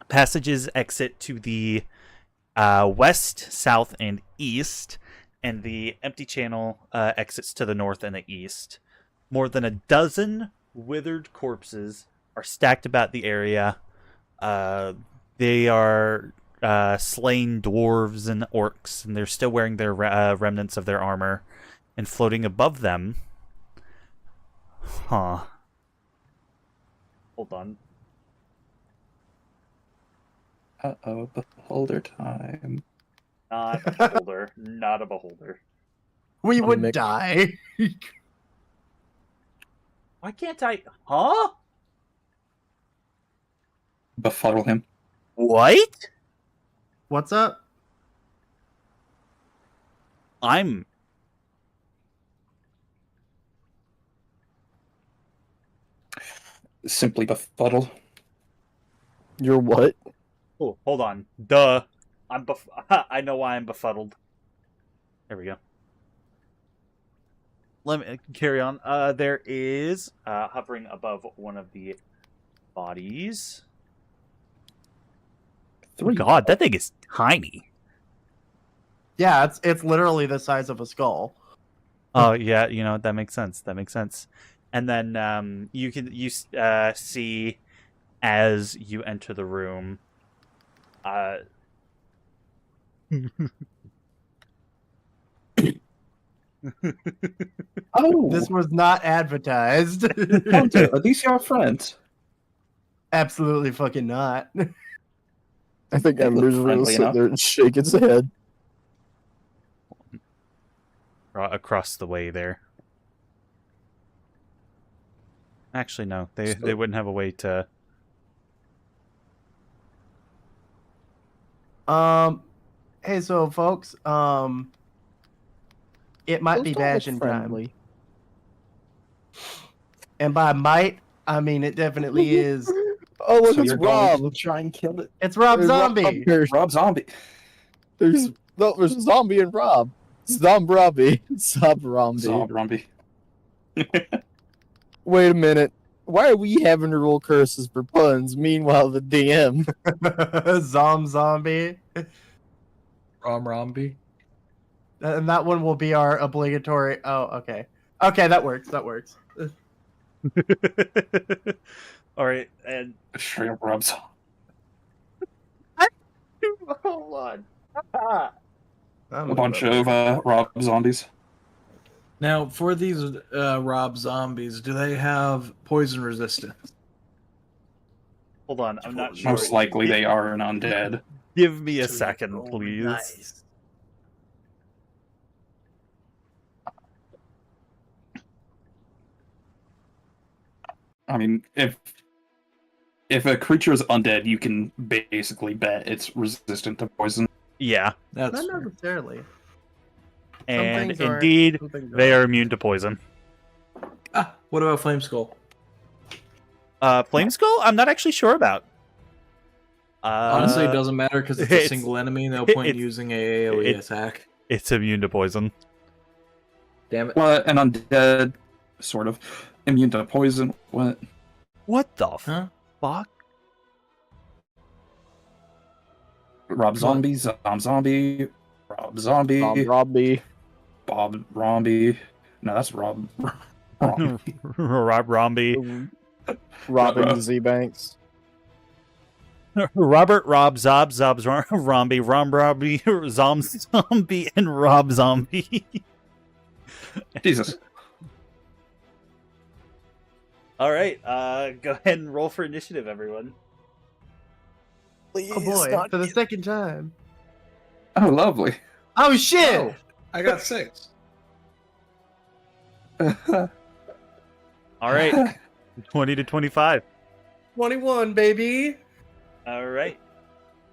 Passages exit to the west, south, and east, and the empty channel exits to the north and the east. More than a dozen withered corpses are stacked about the area. They are slain dwarves and orcs, and they're still wearing their remnants of their armor. And floating above them... Huh. Hold on. Uh-oh, beholder time. Not a beholder. Not a beholder. We I'll would make- die. Why can't I... Huh? Befuddle him. What? What's up? I'm... Simply befuddle. You're what? Oh, hold on. Duh. I know why I'm befuddled. There we go. Let me carry on. There is, hovering above one of the bodies... Oh, God, that thing is tiny. Yeah, it's literally the size of a skull. Oh, yeah, you know, that makes sense. That makes sense. And then you see as you enter the room. Oh, This was not advertised. Hunter, are these your friends? Absolutely fucking not. I think They look Ember's gonna friendly sit enough. there and shake its head. Across the way there. Actually, no. They So- wouldn't have a way to... Hey, so folks, it might Those be don't look bashing time. friendly. And by might, I mean it definitely is Oh, look, So it's you're going Rob. to try and kill it. It's Rob There's Zombie. Rob Zombie. There's a zombie and Rob. Zombie. Zombie. Zob Rombie. Wait a minute. Why are we having to roll curses for puns? Meanwhile, the DM. Zombie. Romby. And that one will be our obligatory. Oh, okay. Okay, that works. That works. All right, and Straight up Rob Zombie. Hold on. A bunch of Rob Zombies. Now, for these Rob zombies, do they have poison resistance? hold on, I'm not sure. Most likely they are an undead. Give me a Sweet. second, Oh, please. nice. I mean, if a creature is undead, you can basically bet it's resistant to poison. Yeah, That's Not fair. necessarily. and things aren't, indeed, some things they aren't. are immune to poison. What about Flame Skull? Flame Skull? I'm not actually sure about. Honestly, it doesn't matter because it's a it's- single enemy. No point in it's- using a AoE it's- attack. It's immune to poison. Damn it. Well, an undead, sort of. Immune to poison. What? What the Huh? fuck? Rob Zombie, Zom Zombie, Rob Zombie, Robbie. Bob Rombie. No, that's Rob. Rombie. Rob Romby. Robin Z Banks. Robert Rob Zob Zobs Romby Rom Robbie Zom Zombie and Rob Zombie. Jesus. All right, go ahead and roll for initiative, everyone. Please, Oh boy, not for the second time. Oh, lovely. Oh shit! Oh, I got 6. All right, 20 to 25. 21, baby. All right.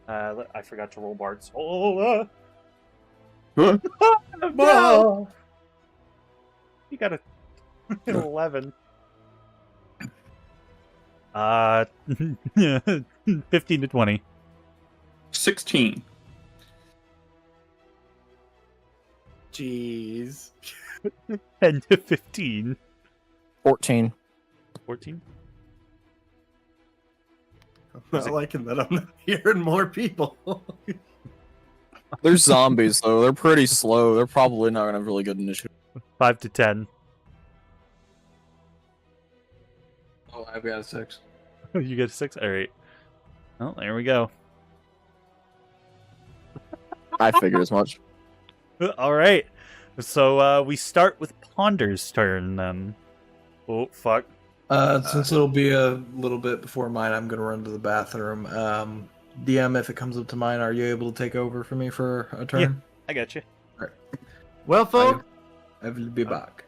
I forgot to roll Bart's. Oh, Huh? no! You got an 11. 15 to 20. 16. Jeez. 10 to 15. 14. 14. I'm not liking that. I'm not hearing more people. They're zombies, though. They're pretty slow. They're probably not going to have really good initiative. 5 to 10. Oh, I've got a 6. You get a 6? All right. Well, there we go. I figured as much. All right. So we start with Ponder's turn then. Oh, fuck. Since it'll be a little bit before mine, I'm gonna run to the bathroom. DM, if it comes up to mine, are you able to take over for me for a turn? I got you. Well, folks. I will be back.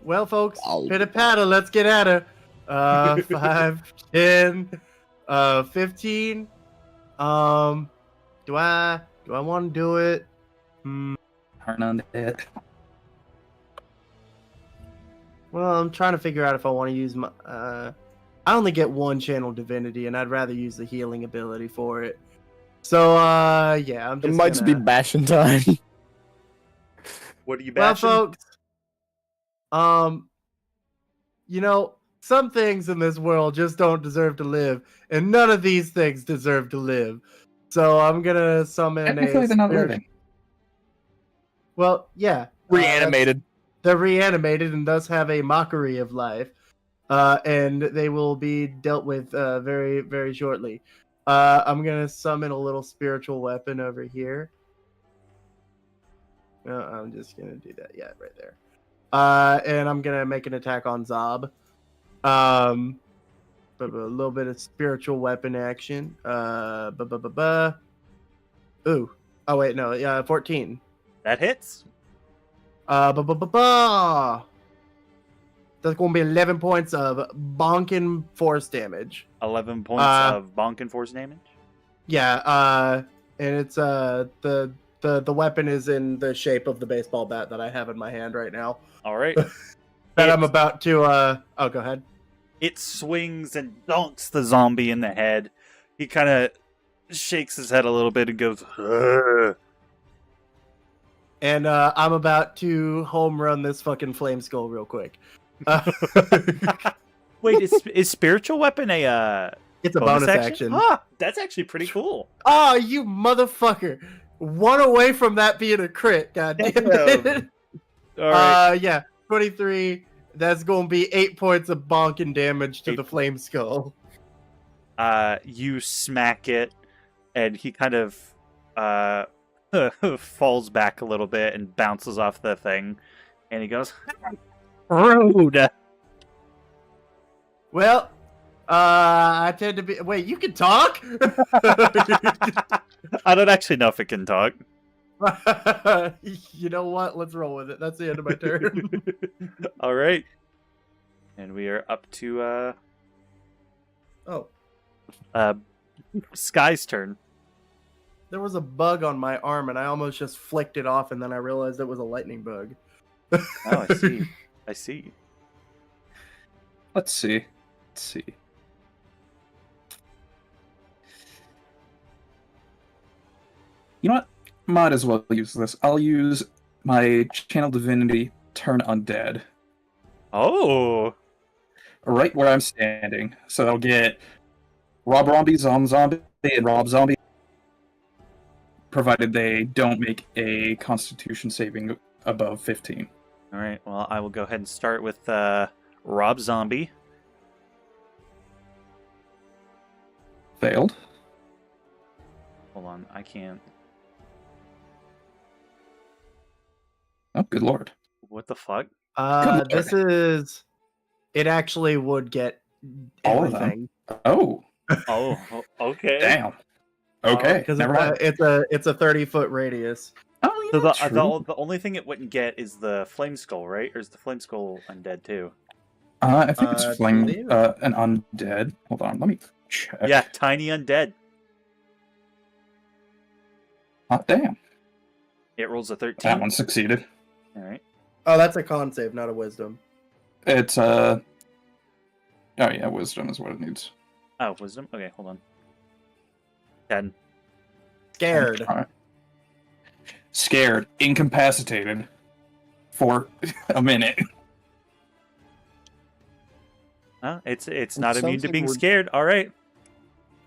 Well, folks. I'll- Pitter patter. Let's get at her. 5, 10, 15. Do I want to do it? Aren't undead. Well, I'm trying to figure out if I want to use my. I only get one channel divinity, and I'd rather use the healing ability for it. So, yeah, I'm It just. might just be bashing time. What are you Well, bashing? folks. You know, some things in this world just don't deserve to live, and none of these things deserve to live. So I'm gonna summon Technically, they're not living. Well, yeah. Reanimated. They're reanimated and thus have a mockery of life. And they will be dealt with very, very shortly. I'm going to summon a little spiritual weapon over here. No, I'm just going to do that. Yeah, right there. And I'm going to make an attack on Zob. But a little bit of spiritual weapon action. Ooh. Oh, wait, no. Yeah, 14. That hits. That's going to be 11 points of bonking force damage. 11 points of bonk and force damage. Yeah, and it's the weapon is in the shape of the baseball bat that I have in my hand right now. All right. That I'm about to oh, go ahead. It swings and donks the zombie in the head. He kind of shakes his head a little bit and goes, "Ugh." And I'm about to home run this fucking flame skull real quick. Wait, is spiritual weapon a It's a bonus action. Ah, that's actually pretty cool. Oh, you motherfucker! 1 away from that being a crit. God damn it! All right. Yeah, 23. That's going to be 8 points of bonking damage to the flame skull. You smack it, and he kind of falls back a little bit and bounces off the thing, and he goes, "Rude." Well, I tend to be. Wait, you can talk? I don't actually know if it can talk. You know what? Let's roll with it. That's the end of my turn. All right, and we are up to Oh, Sky's turn. there was a bug on my arm, and I almost just flicked it off, and then I realized it was a lightning bug. Oh, I see. I see. Let's see. Let's see. You know what? Might as well use this. I'll use my Channel Divinity Turn Undead Oh, right where I'm standing. So I'll get Rob Zombie, Zombie, and Rob Zombie, provided they don't make a Constitution saving above 15. all right. Well, I will go ahead and start with Rob Zombie. Failed. Hold on, I can't. Oh, good lord. What the fuck? Good This is. It actually would get All of them? everything. Oh, Oh, okay. damn. Okay, Because never mind. it's a 30-foot radius. Oh, So yeah, the only thing it wouldn't get is the flame skull, right? Or is the flame skull undead too? I think it's flame, believe- an undead. Hold on, let me check. Yeah, tiny undead. Oh, damn. It rolls a 13. That one succeeded. All right. Oh, that's a con save, not a wisdom. It's, oh yeah, wisdom is what it needs. Oh, wisdom. Okay, hold on. 10. Scared. Alright. Scared, incapacitated for a minute. It's not immune sounds to like being we're- scared. All right.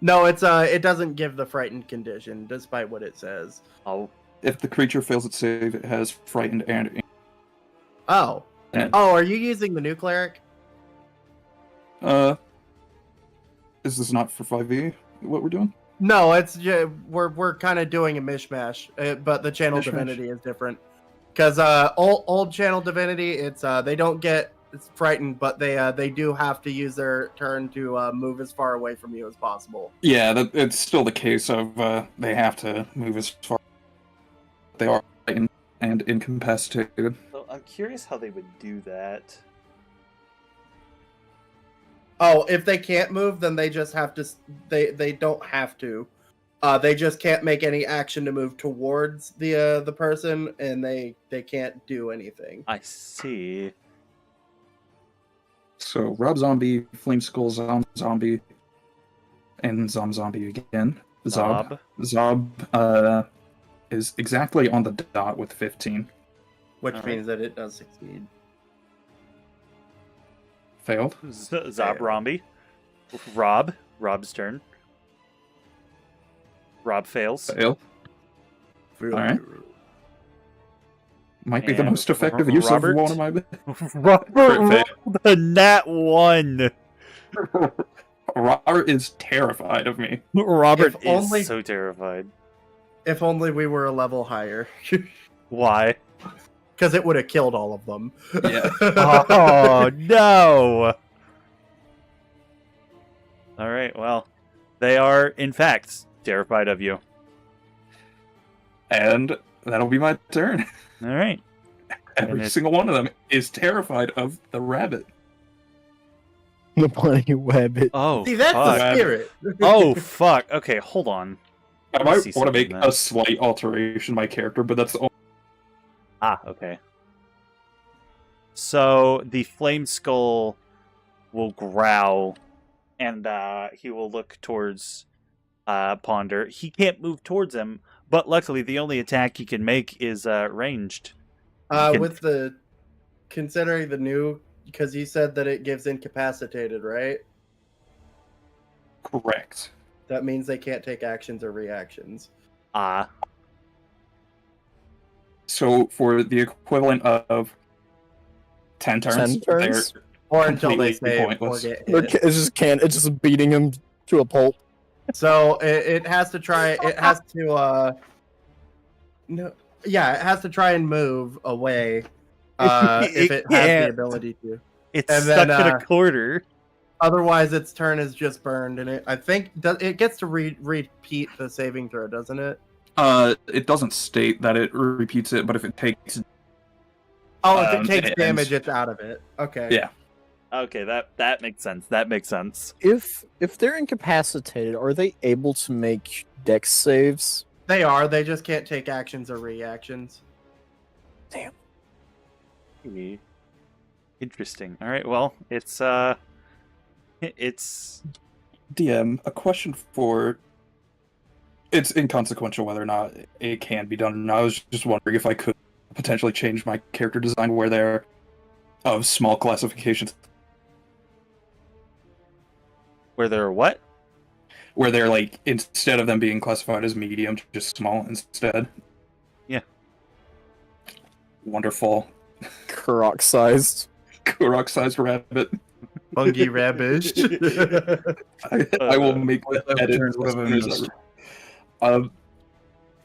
No, it doesn't give the frightened condition, despite what it says. Oh, If the creature fails its save, it has frightened and... Oh. And- Oh, are you using the new cleric? Is this not for 5e, what we're doing? No, it's we're kind of doing a mishmash, but the channel Mishmash. divinity is different. Because old channel divinity, it's they don't get frightened, but they do have to use their turn to move as far away from you as possible. Yeah, it's still the case of they have to move as far. They are frightened and incapacitated. so I'm curious how they would do that. Oh, if they can't move, then they just have to. They don't have to. They just can't make any action to move towards the person, and they can't do anything. I see. So Rob Zombie, Flame Skull Zombie, and Zombie again. Zob is exactly on the dot with 15. Which Alright. means that it does succeed. Failed. Zobrombi. Rob's turn. Rob fails. Failed. Alright. Might be the And most effective use Robert? of one of my... Robert Fail. rolled a nat 1. Robert is terrified of me. Robert If is only- so terrified. If only we were a level higher, Why? because it would have killed all of them. Yeah. Oh no! All right. Well, they are in fact terrified of you. And that'll be my turn. All right. Every it- single one of them is terrified of the rabbit. The bloody rabbit. Oh, See, that's fuck. the spirit. Oh fuck. Okay, hold on. I Let me might see want to make something then. a slight alteration to my character, but that's the only... Ah, okay. So the flame skull will growl, and he will look towards Ponder. He can't move towards him, but luckily the only attack he can make is ranged. He can- With the considering the new, because you said that it gives incapacitated, right? Correct. That means they can't take actions or reactions. So for the equivalent of 10 turns, 10 turns? Or until they completely save pointless. or get It hit. just can't. It's just beating him to a pulp. So it has to try. It has to. No. Yeah, it has to try and move away. If it has the can't. ability to. It's And stuck then, in a corner. Otherwise, its turn is just burned, and I think it gets to repeat the saving throw, doesn't it? It doesn't state that it repeats it, but if it takes... Oh, if it takes it damage, ends. it's out of it. Okay. Yeah. Okay, that makes sense. That makes sense. If they're incapacitated, are they able to make dex saves? They are. They just can't take actions or reactions. Interesting. All right. Well, it's DM, a question for... It's inconsequential whether or not it can be done. And I was just wondering if I could potentially change my character design where they're of small classifications. where there are what? Where they're like, instead of them being classified as medium, just small instead. Yeah. Wonderful. Kurok sized. Kurok-sized rabbit. Fungi Rabbish. I will make What that the edit turns as would have soon been as missed.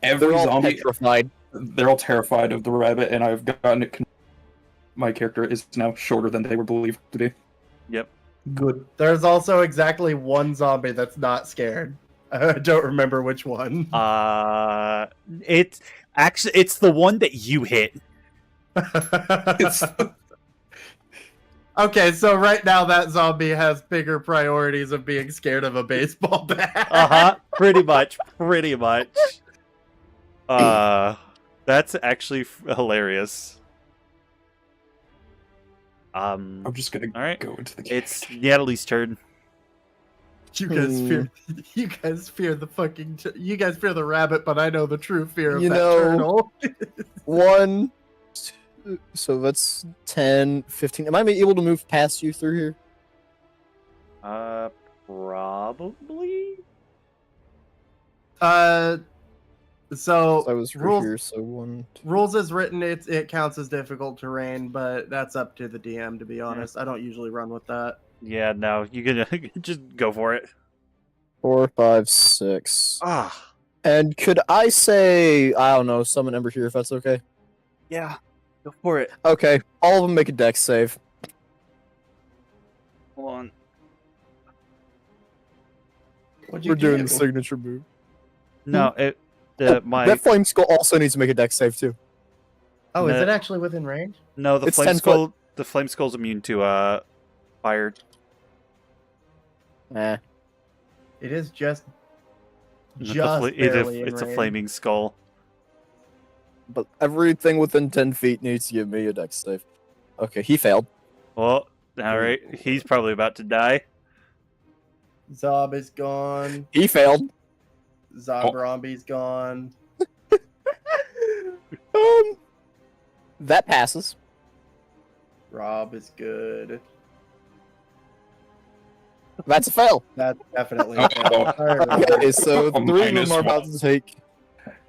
every They're all zombie, petrified. they're all terrified of the rabbit, and I've gotten it. My character is now shorter than they were believed to be. Yep. Good. There's also exactly one zombie that's not scared. I don't remember which one. It's the one that you hit. It's Okay, so right now that zombie has bigger priorities of being scared of a baseball bat. Pretty much. That's actually hilarious. I'm just gonna All right. go into the. It's Natalie's turn. You guys fear the rabbit, but I know the true fear of You that know- turtle. 1, 2, so that's 10, 15. Am I able to move past you through here? Probably. So I was right rules here, so 1, 2. rules as written, it counts as difficult terrain, but that's up to the DM, to be honest. I don't usually run with that. Yeah, no, you can just go for it. 4, 5, 6. Ah, And could I say, I don't know, summon Ember here if that's okay? yeah, go for it. Okay, all of them make a dex save. Hold on. What'd We're doing do? the signature move. No, That flame skull also needs to make a dex save too. Oh, is No. it actually within range? no, the It's flame 10 skull. The flame skull's immune to fire. Eh. It is just It's a barely in it's a range. flaming skull. But everything within 10 feet needs to give me a dex save. Okay, he failed. Well, all right, he's probably about to die. Zob is gone. He failed. Zobrombi's gone. That passes. Rob is good. That's a fail. That's definitely Oh. a fail. Alright. Okay, so Oh, 3 of them minus are about one. to take.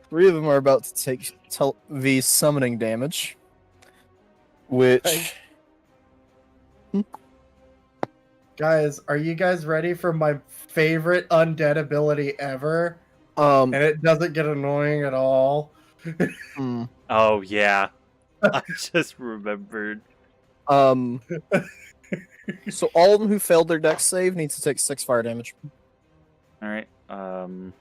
3 of them are about to take V summoning damage, which Guys, are you guys ready for my favorite undead ability ever? um And it doesn't get annoying at all. hmm, Oh yeah, I just remembered. so all of them who failed their dex save needs to take 6 fire damage. All right. Oh,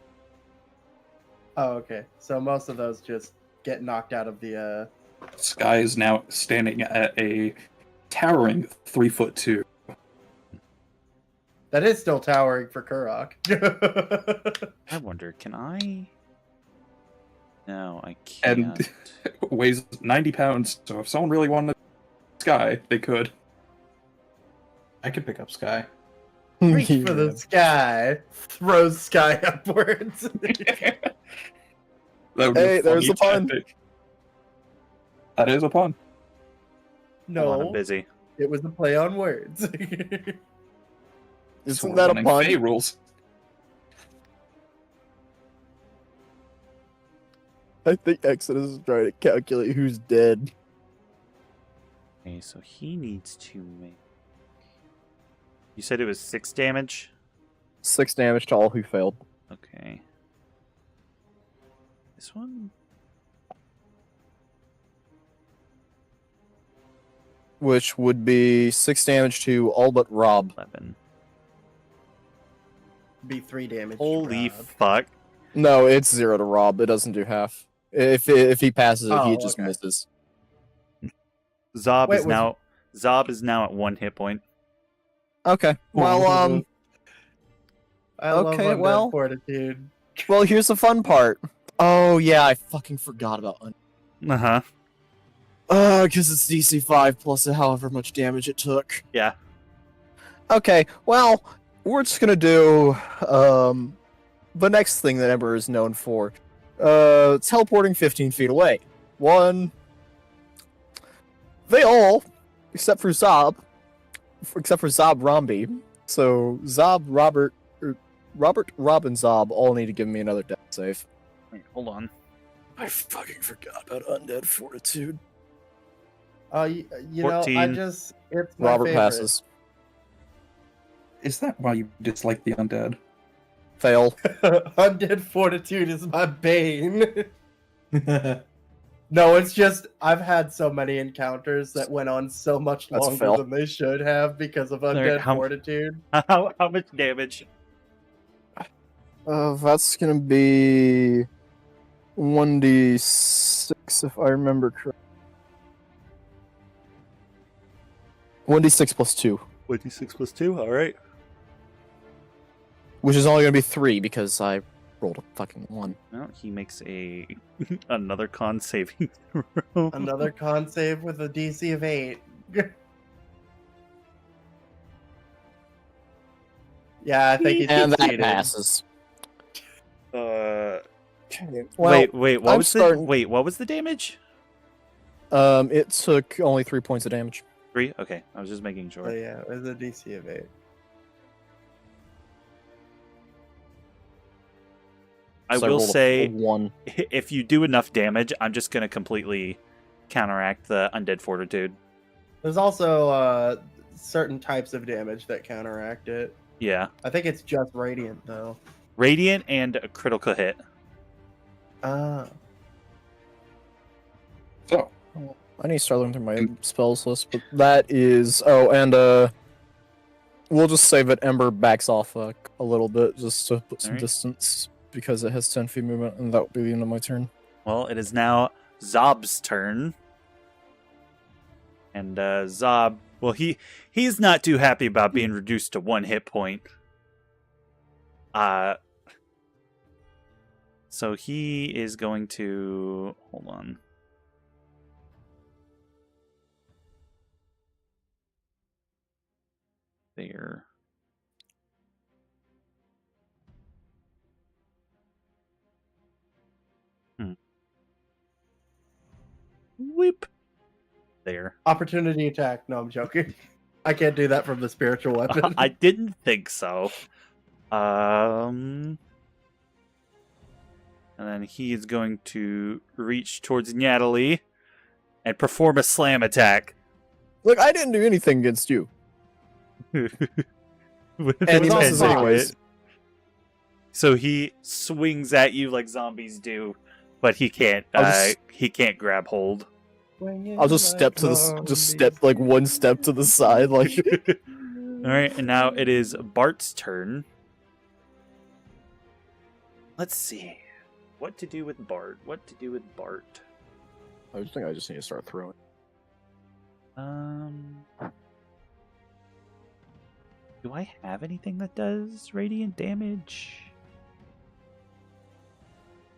okay. So most of those just get knocked out of the Sky is now standing at a towering 3'2". That is still towering for Kurok. I wonder, can I? No, I can't. And weighs 90 pounds. So if someone really wanted Sky, they could. I could pick up Sky. Reach for the Yeah. sky. Throws sky upwards. That would be Hey, a there's funny a pun. tactic. That is a pun. Hold on, I'm No, busy. it was a play on words. Isn't Sword that a running pun? Fey rules. I think Exodus is trying to calculate who's dead. Okay, so he needs to make. You said it was 6 damage? 6 damage to all who failed. Okay. This one? Which would be 6 damage to all but Rob. 11. Be 3 damage. Holy Rob. fuck. No, it's 0 to Rob. It doesn't do half. If he passes it, he Oh, just okay. misses. Zob Wait, is now at 1 hit point. Okay. Well, I love Okay, undead well- fortitude. well, here's the fun part. Oh yeah, I fucking forgot about Uh-huh. because it's DC 5 plus however much damage it took. Yeah. Okay, well, we're just gonna do the next thing that Ember is known for. Teleporting 15 feet away. They all, except for Zob Romby. So Zob, Robert, Rob, and Zob all need to give me another death save. Wait, hold on. I fucking forgot about Undead Fortitude. You know, I 14. just it's my Robert favorite. passes. Is that why you dislike the undead? Fail. Undead fortitude is my bane. No, it's just I've had so many encounters that went on so much That's a longer fail. than they should have because of undead how- fortitude. How much damage? That's gonna be 1d6 if I remember correctly. 1d6 plus 2, 26 plus 2, alright. which is only gonna be 3 because I rolled a fucking 1. Well, he makes another con saving throw. Another con save with a DC of 8. Yeah, I think he And that succeeded. passes. Well, Well, wait, I'm starting- what was the damage? it took only 3 points of damage. 3? Okay, I was just making So sure. yeah, it was a DC of 8. I So will rolled a say, 1. if you do enough damage, I'm just gonna completely counteract the undead fortitude. There's also certain types of damage that counteract it. Yeah, I think it's just radiant though. radiant and a critical hit. Ah. So, I need to start looking through my spells list, but that is... Oh, and we'll just say that Ember backs off a little bit just to put some Alright. distance because it has 10 feet movement, and that will be the end of my turn. Well, it is now Zob's turn, and Zob. Well, he's not too happy about being reduced to 1 hit point. So he is going to hold on. There. Whip. There. Opportunity attack. No, I'm joking. I can't do that from the spiritual weapon. I didn't think so. And then he is going to reach towards Natalie and perform a slam attack. Look, I didn't do anything against you. With And he his misses hand. anyways. So he swings at you like zombies do, but he can't. I'll He can't grab hold. I'll just step to the just step like one step to the side, like All right, and now it is Bart's turn. Let's see what to do with Bart. What to do with Bart? I think I just need to start throwing. Do I have anything that does radiant damage?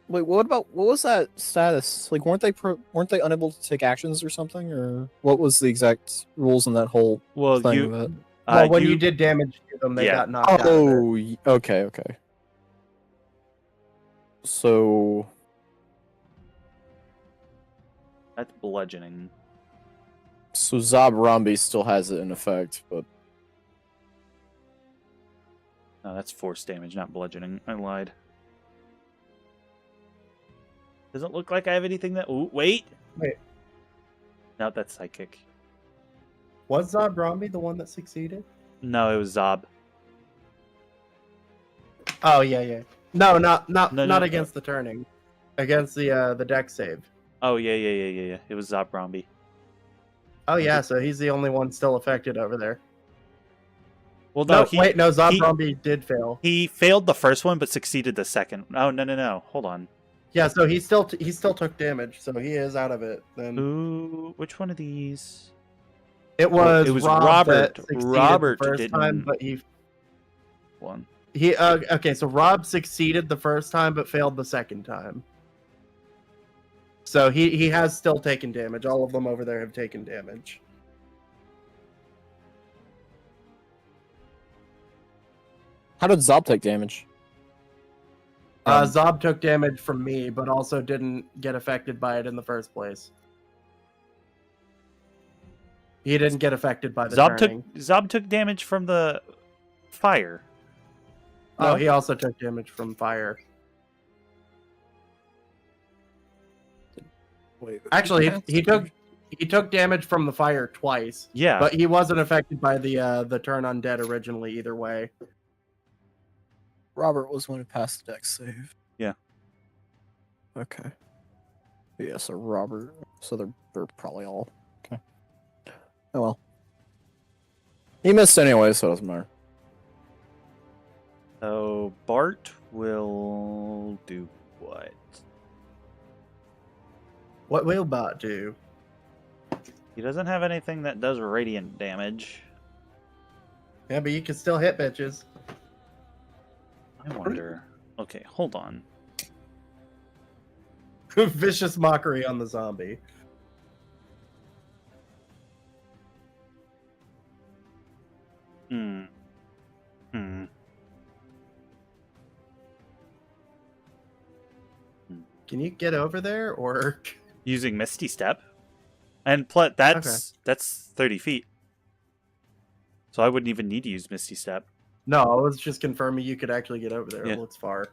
Wait, what was that status? Like, weren't they unable to take actions or something, or what was the exact rules in that whole Well, thing? you That Well, when you did damage to them, they Yeah. got knocked out. Oh, okay, okay. So That's bludgeoning. Zabrambi still has it in effect, but No, that's force damage, not bludgeoning. I lied. Doesn't look like I have anything that. Ooh, wait. Wait. No, that's psychic. Was Zabrambi the one that succeeded? No, it was Zob. Oh yeah. No, not No. against the turning. Against the deck save. Oh yeah. It was Zobrombi. Oh yeah, so he's the only one still affected over there. Well, no, no, Zabrambi did fail. He failed the first one, but succeeded the second. Oh no. Hold on. Yeah, so he still took damage, so he is out of it. Then Ooh, which one of these? it was Robert. that succeeded Robert the 1st time, didn't- but he One. okay. So Rob succeeded the 1st time, but failed the 2nd time. So he has still taken damage. All of them over there have taken damage. how did Zob take damage? Zob took damage from me, but also didn't get affected by it in the first place. He didn't get affected by the turning. Zob took damage from the fire. Oh, he also took damage from fire. Wait, Actually, he took damage from the fire twice. Yeah. But he wasn't affected by the turn undead originally either way. Robert was one who passed the deck save. Yeah. Okay. Yeah, so Robert. So they're probably all okay. Oh well. He missed anyway, so it doesn't matter. So Bart will do what? What will Bot do? He doesn't have anything that does radiant damage. Yeah, but you can still hit bitches. I wonder. Okay, hold on. Vicious mockery on the zombie. Hmm. Can you get over there, or Using Misty Step, and that's 30 feet. So I wouldn't even need to use Misty Step. no? I was just confirming you could actually get over there. Yeah. It looks far.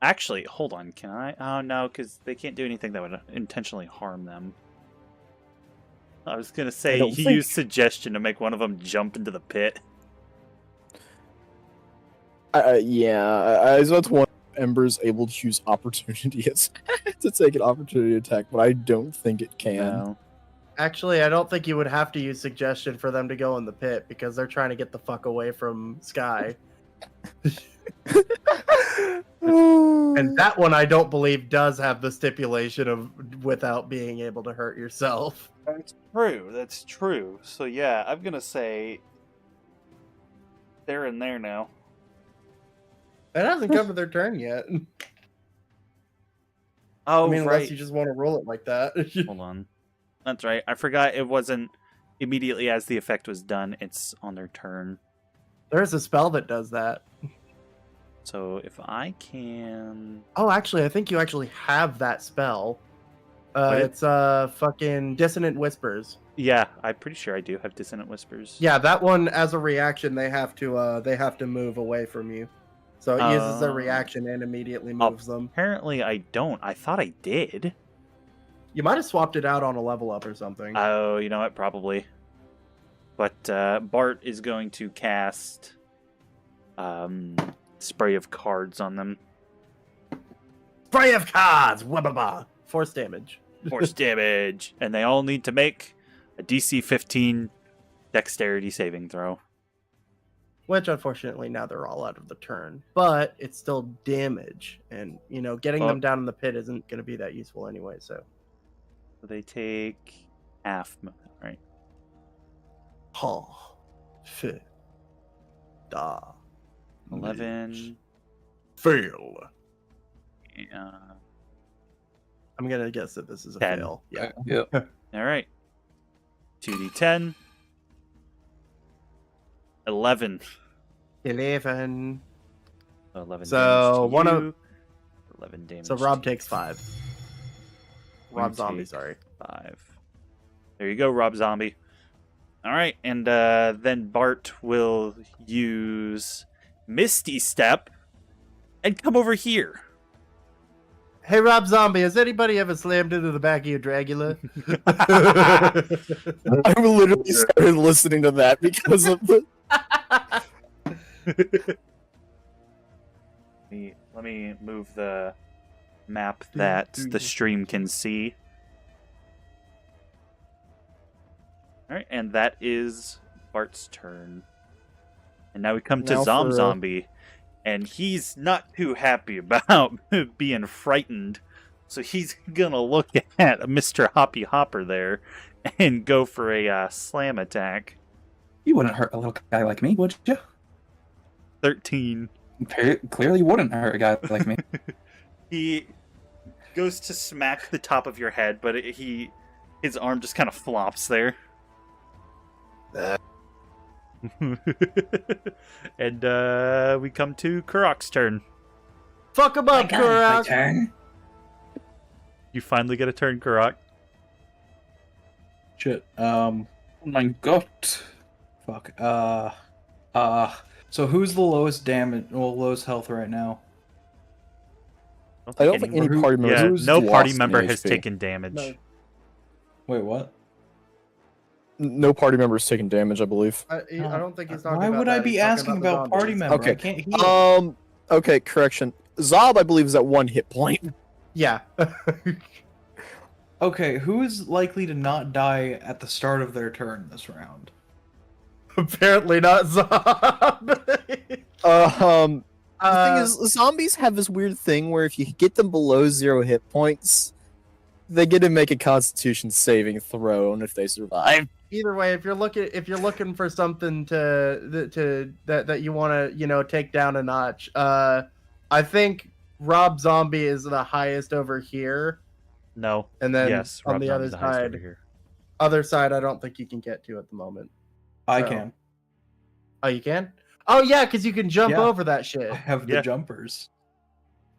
Actually, hold on. Can I? Oh no, because they can't do anything that would intentionally harm them. I was gonna say don't he think- used suggestion to make one of them jump into the pit. Yeah, that's one. Ember's able to use opportunity to take an opportunity attack, but I don't think it can. No. Actually, I don't think you would have to use suggestion for them to go in the pit because they're trying to get the fuck away from Sky. And that one, I don't believe, does have the stipulation of without being able to hurt yourself. That's true. That's true. So yeah, I'm gonna say they're in there now. It hasn't come to their turn yet. Oh, I mean, right. unless you just want to roll it like that. Hold on. That's right. I forgot it wasn't immediately as the effect was done. It's on their turn. There's a spell that does that. So if I can, Oh, actually, I think you actually have that spell. What? It's fucking Dissonant Whispers. yeah, I'm pretty sure I do have Dissonant Whispers. Yeah, that one as a reaction they have to move away from you. So it uses a reaction and immediately moves them. Apparently, I don't. I thought I did. You might have swapped it out on a level up or something. Oh, you know what? Probably. But Bart is going to cast Spray of Cards on them. Spray of cards! Wababa! Force damage. Force damage. And they all need to make a DC 15 Dexterity saving throw. Which, unfortunately, now they're all out of the turn. But it's still damage. And, getting them down in the pit isn't going to be that useful anyway, so. So they take half movement, right? Ha. Fit. Da. 11. Fail. Yeah. I'm going to guess that this is a 10. fail. Yeah. Yep. All right. 2d10. 11. 11. 11 So, damage to one of- you. 11 damage. So Rob to takes 5. Rob Zombie, sorry. 5. There you go, Rob Zombie. All right, and then Bart will use Misty Step and come over here. Hey, Rob Zombie, has anybody ever slammed into the back of your Dragula? I literally started listening to that because of the. Let me move the map that the stream can see. All right, and that is Bart's turn. And now we come to Now for, Zombie, and he's not too happy about being frightened. So he's gonna look at Mr. Hoppy Hopper there and go for a slam attack. You wouldn't hurt a little guy like me, would you? 13. Clearly, you wouldn't hurt a guy like me. He goes to smack the top of your head, but his arm just kind of flops there. And we come to Kurok's turn. Fuck him up, My Kurok! turn. You finally get a turn, Kurok. Shit. Oh my god. Fuck. So who's the lowest damage, lowest health right now? I don't think any party member. Yeah, who's no party lost member any has HP. taken damage. No. Wait, what? No party member has taken damage, I believe. I don't think he's talking Why about would that. I be He's talking asking the about party zombies. member? Okay. I can't heal. Okay, correction. Zob, I believe, is at 1 hit point. Yeah. Okay, who is likely to not die at the start of their turn this round? Apparently not Zombie. The thing is, zombies have this weird thing where if you get them below 0 hit points, they get to make a Constitution saving throw, and if they survive. Either way, if you're looking for something that you want to take down a notch, I think Rob Zombie is the highest over here, No. and then Yes, on Rob the Zombie's other highest side, over here. I don't think you can get to at the moment. I So- can. Oh, you can? Oh yeah, because you can jump Yeah. over that shit. I have the Yeah. jumpers.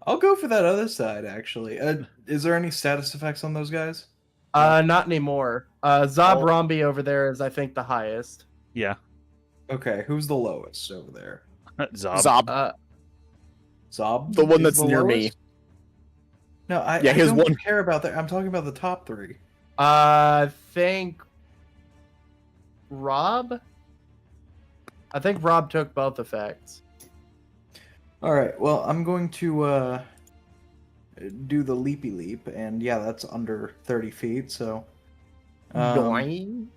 I'll go for that other side, actually. Is there any status effects on those guys? Not anymore. Zob Oh. Rombi over there is, I think, the highest. Yeah. Okay, who's the lowest over there? Zob. Zob, Zob? the one is that's the near me. lowest? No, I Yeah, here's don't one. care about that. I'm talking about the top 3. I think Rob. I think Rob took both effects. All right. Well, I'm going to do the leapy leap, and yeah, that's under 30 feet. So, Doing.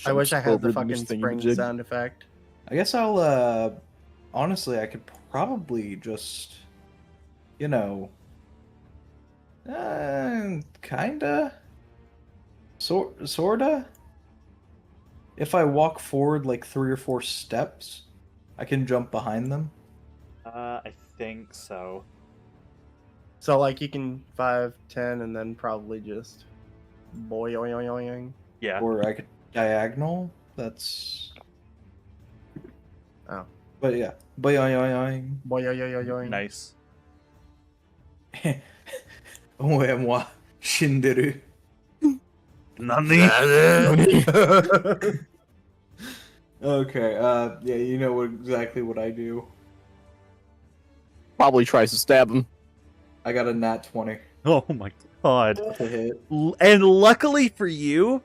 I wish I had the fucking spring thingamajig. sound effect. I guess I'll. Honestly, I could probably just, kinda, sorta. If I walk forward like 3 or 4 steps, I can jump behind them. I think so. So like you can 5, 10, and then probably just boing. Yeah. Or I could diagonal. That's. Oh. But yeah. Boing. Boing. Nice. Oe-moi, shinderu. Nani? Okay, yeah, you know exactly what I do. Probably tries to stab him. I got a nat 20 Oh my god. to hit. And luckily for you,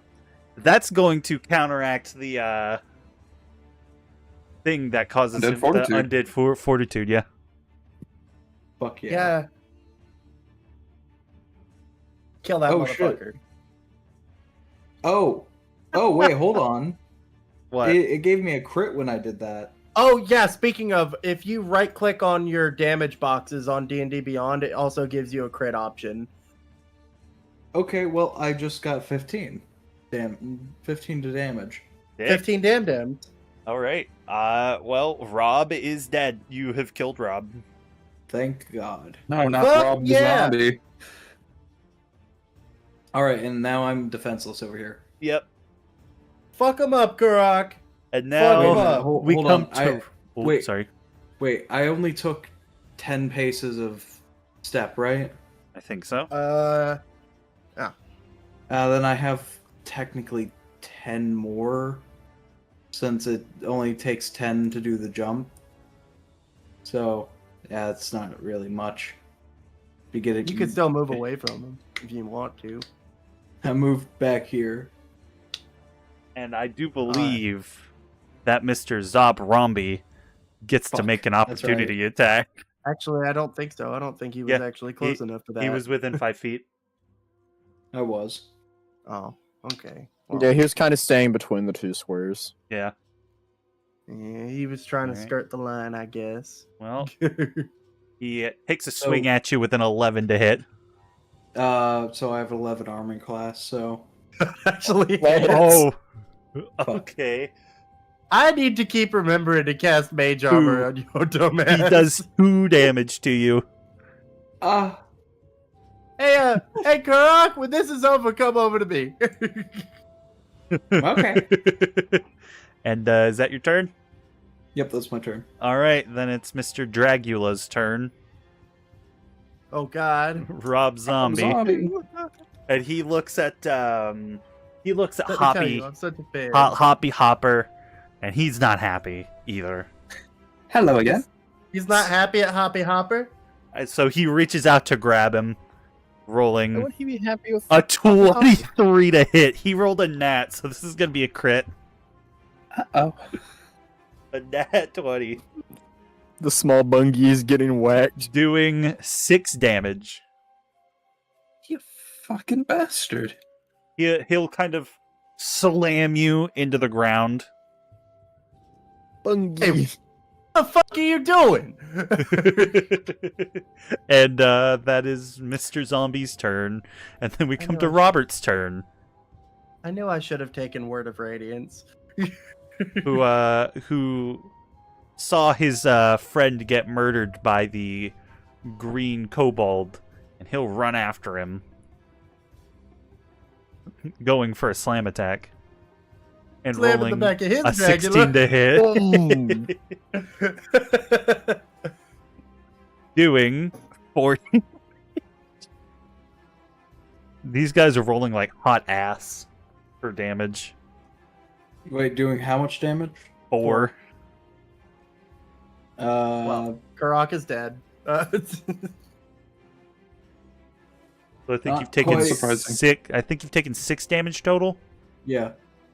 that's going to counteract the thing that causes Undead him fortitude. the undead fortitude, yeah. Fuck yeah. Yeah. Kill that Oh, shit. motherfucker. Oh, wait, hold on. What? It gave me a crit when I did that. Oh yeah, speaking of, if you right click on your damage boxes on D&D Beyond, it also gives you a crit option. Okay, well, I just got 15. 15 to damage. Dick. 15 damned. All right. Well, Rob is dead. You have killed Rob. Thank God. No, not Fuck Rob the yeah. zombie. Alright, and now I'm defenseless over here. Yep. Fuck him up, Kurok. And now Hold we come on. to. wait. Sorry. Wait, I only took 10 paces of step, right? I think so. Then I have technically 10 more, since it only takes 10 to do the jump. So, yeah, it's not really much. You could still move away from him if you want to. I moved back here. And I do believe that Mr. Zob Rombi gets to Fuck, make an that's opportunity attack. Actually, I don't think so. I don't think he was actually close enough for that. He was within 5 feet. I was. Oh, okay. Yeah, he was kind of staying between the two squares. Yeah. Yeah, he was trying to Alright. skirt the line, I guess. Well, he takes a swing at you with an 11 to hit. So I have 11 armor class, so... Actually, Oh, okay. I need to keep remembering to cast mage armor on your domain. He does 2 damage to you. Hey, Karak, when this is over, come over to me. Okay. And is that your turn? Yep, that's my turn. All right, then it's Mr. Dragula's turn. Oh God, Rob Zombie. And he looks at Let me tell Hoppy, you, I'm such a fan. Hoppy Hopper, and he's not happy either. Hello again. He's not happy at Hoppy Hopper. So he reaches out to grab him, Why rolling would he be happy with a 23 to hit. He rolled a nat, so this is gonna be a crit. Oh. A nat 20, the small bungie is getting whacked? doing 6 damage. You fucking bastard. He'll kind of slam you into the ground. Bungie. What the fuck are you doing? And that is Mr. Zombie's turn. And then we come to know. Robert's turn, I knew I should have taken Word of Radiance. who saw his friend get murdered by the green kobold, and he'll run after him, going for a slam attack. And Slam in rolling the back of his a 16 to hit. Doing 40. These guys are rolling like hot ass for damage. Wait, doing how much damage? 4. Well, Karak is dead. So I think Not you've taken quite. Surprising. 6. I think you've taken 6 damage total. Yeah.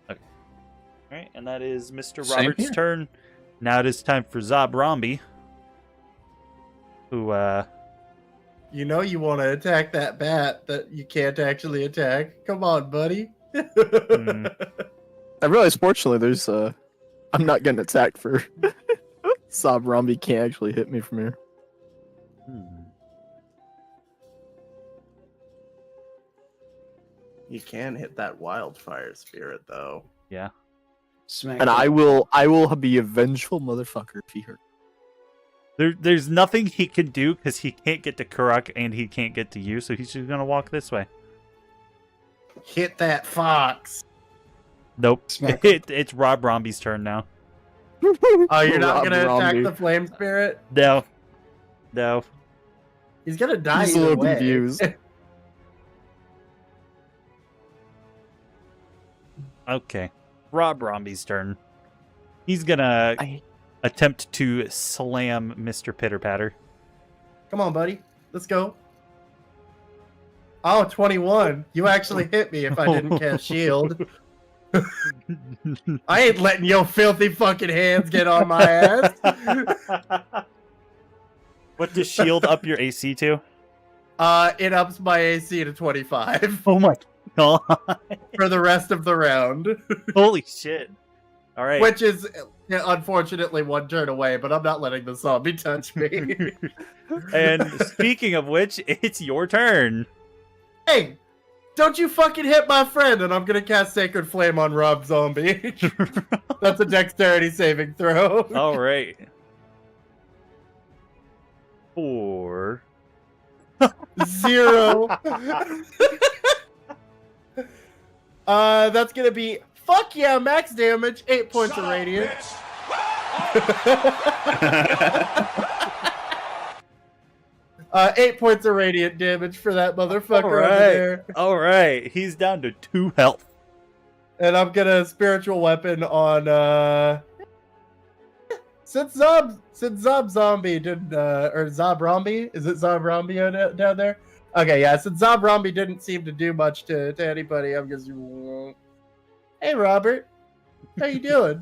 All right, and that is Mr. Same Robert's here. turn. Now it is time for Zob Rombi, who You know you want to attack that bat that you can't actually attack. Come on, buddy. I realize, fortunately, there's I'm not getting attacked for. Sob Rombi can't actually hit me from here. You can hit that wildfire spirit though. Yeah. Smack And it. I will be a vengeful motherfucker if he hurt. There's nothing he can do because he can't get to Karak and he can't get to you, so he's just gonna walk this way. Hit that fox. Nope. Smack It's Rob Rombi's turn now. Oh, you're not Rob gonna attack Rombi. the flame spirit? No. He's gonna die He's a either little way. confused. Okay. Rob Rombi's turn. He's gonna attempt to slam Mr. Pitter Patter. Come on, buddy. Let's go. Oh, 21. You actually hit me if I didn't cast shield. I ain't letting your filthy fucking hands get on my ass. What does shield up your AC to? It ups my AC to 25 Oh my god. for the rest of the round. Holy shit. All right. Which is unfortunately one turn away, but I'm not letting the zombie touch me. And speaking of which, it's your turn. Hey, don't you fucking hit my friend, and I'm gonna cast Sacred Flame on Rob Zombie. That's a dexterity saving throw. All right. 4. 0. That's gonna be Fuck yeah, max damage, 8 points of radiant. 8 points of radiant damage for that motherfucker over there. All right. He's down to 2 health. And I'm gonna spiritual weapon on since Zob Zombie didn't or Zobrombi, is it Zobrombi down there? Okay, yeah, since Zobrombi didn't seem to do much to anybody, I'm just hey Robert. How you doing?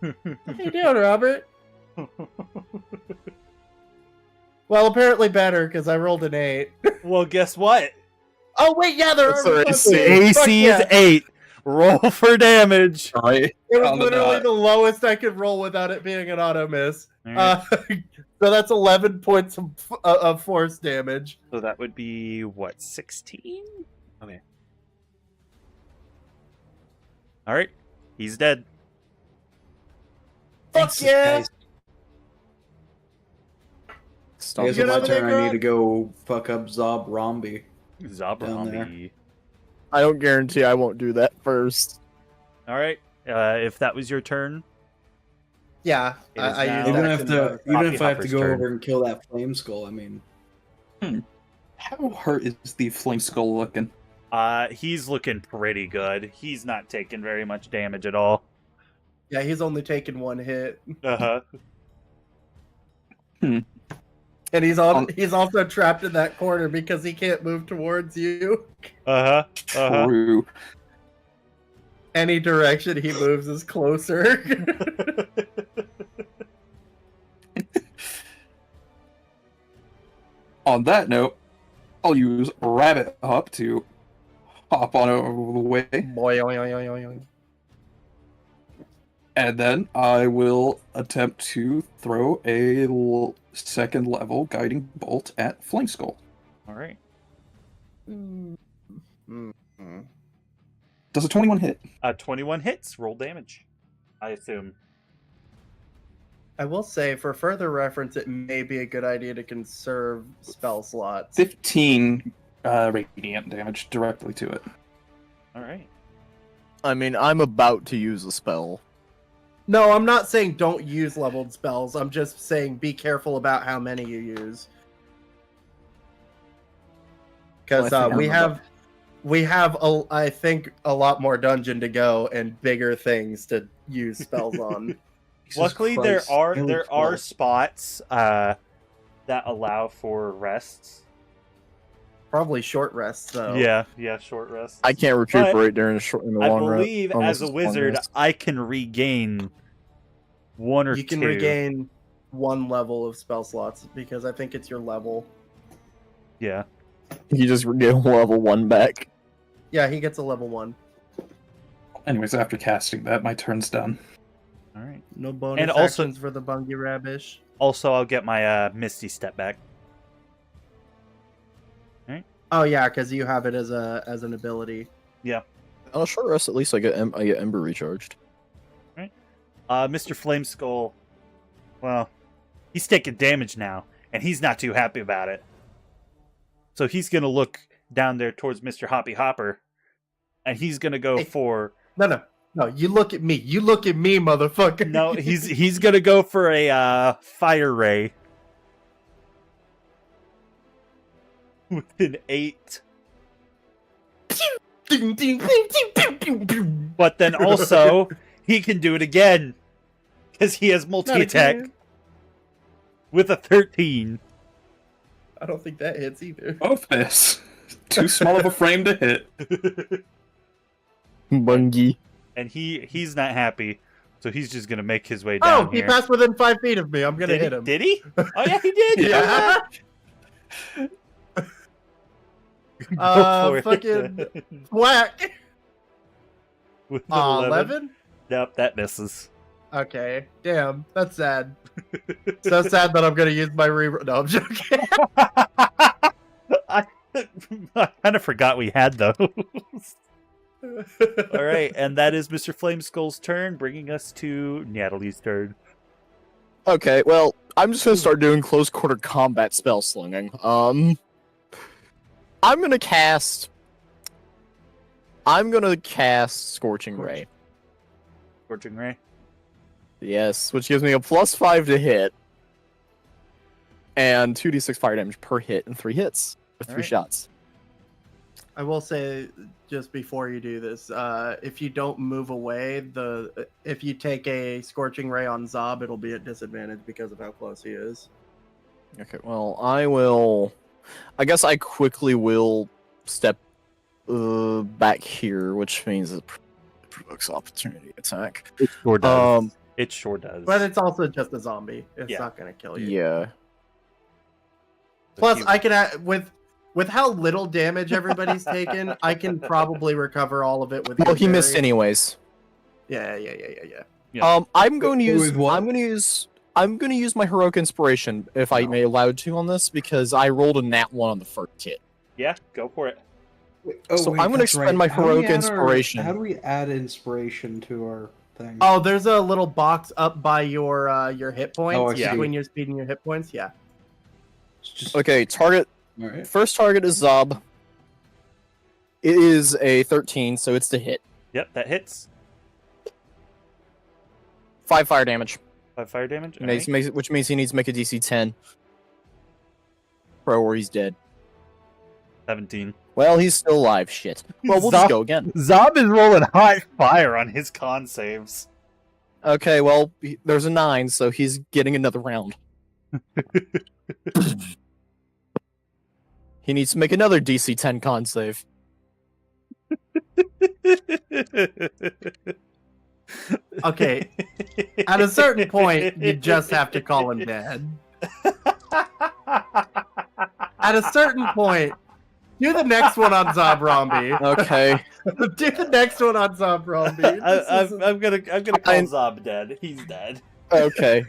How you doing, Robert? Well, apparently better because I rolled an 8. Well, guess what? Oh wait, yeah, there are AC is 8. Roll for damage. Right. It was literally the lowest I could roll without it being an auto miss. Right. So that's 11 points of force damage. So that would be what, 16? Okay. All right. He's dead. Fuck yeah! Stop. Guess Get it's my over there, turn. I need Grog. to go fuck up Zobrombi. Zobrombi. I don't guarantee I won't do that first. All right. If that was your turn, Yeah, It is I now- used Even that if to even if I have to Hopper's go turn. over and kill that flame skull, I mean, How hurt is the flame skull looking? he's looking pretty good. He's not taking very much damage at all. Yeah, he's only taken 1 hit, Uh-huh. and he's also trapped in that corner because he can't move towards you. Uh-huh. Uh-huh. True. Any direction he moves is closer. On that note, I'll use Rabbit Hop to hop on over the way, and then I will attempt to throw a second level guiding bolt at Flame Skull. All right. Does a 21 hit? 21 hits. Roll damage, I assume. I will say, for further reference, it may be a good idea to conserve spell slots. 15 radiant damage directly to it. All right. I mean, I'm about to use a spell. No, I'm not saying don't use leveled spells. I'm just saying be careful about how many you use. Because Well, I think we have I think a lot more dungeon to go and bigger things to use spells on. Jesus Luckily, Christ, there only are 12. spots that allow for rests. Probably short rests though. Yeah, short rests. I can't recuperate during in the I long rest. believe unless as a it's long wizard, rest. I can regain 1 or 2. You can regain 1 level of spell slots because I think it's your level. Yeah. You just get level 1 back. Yeah, he gets a level 1. Anyways, after casting that, my turn's done. All right. No bonus And also- actions for the Bungie Rabish. Also, I'll get my Misty Step back. Oh yeah, because you have it as an ability. On a short rest, at least I get Ember recharged. Mr. Flameskull, well, he's taking damage now, and he's not too happy about it. So he's gonna look down there towards Mr. Hoppy Hopper, and he's gonna go Hey. for No. You look at me. You look at me, motherfucker. no. He's gonna go for a fire ray with an 8. Ding, ding, ding, ding, ding, ding, ding. But then also he can do it again because he has multi attack again. with a 13. I don't think that hits either. Both miss. Too small of a frame to hit. Bungie. And he's not happy, so he's just gonna make his way down Oh, he here. passed within 5 feet of me. I'm gonna hit him. Did he? Oh yeah, he did. Yeah. Go for it. Fucking whack. With an 11. 11? Nope, that misses. Okay. Damn. That's sad. So sad that I'm gonna use my reroll. No, I'm joking. I kind of forgot we had those. All right, and that is Mr. Flameskull's turn, bringing us to Natalie's turn. Okay, well, I'm just gonna start doing close quarter combat spell slinging. I'm gonna cast Scorching Ray. Scorching Ray. Yes, which gives me a +5 to hit. And 2d6 fire damage per hit and 3 hits with 3 Alright. shots. I will say, just before you do this, if you don't move away, if you take a Scorching Ray on Zob, it'll be at disadvantage because of how close he is. Okay, well, I guess I quickly will step back here, which means it provokes opportunity attack. It sure does. It sure does. But it's also just a zombie. It's Yeah. not going to kill you. Yeah. Plus, I can with how little damage everybody's taken, I can probably recover all of it with. Well, Good he missed Berry. anyways. Yeah. Yeah. I'm going to use. With what? I'm going to use my heroic inspiration if I may allowed to on this because I rolled a nat 1 on the first hit. Yeah, go for it. So I'm gonna that's expend my How do we heroic add inspiration. How do we add inspiration to our thing? Oh, there's a little box up by your hit points Oh, I see. between your speed and your hit points. Yeah. It's just Okay, target. all right. First target is Zob. It is a 13, so it's to hit. Yep, that hits. 5 fire damage. 5 fire damage. Which means he needs to make a DC 10. Or he's dead. 17. Well, he's still alive. Shit. Well, we'll Zob- just go again. Zob is rolling hot fire on his con saves. Okay, well, there's a 9, so he's getting another round. He needs to make another DC 10 con save. Okay. At a certain point, you just have to call him dead. At a certain point, do the next one on Zobrombi. Okay. Do the next one on Zobrombi. I'm gonna call Zob dead. He's dead. Okay.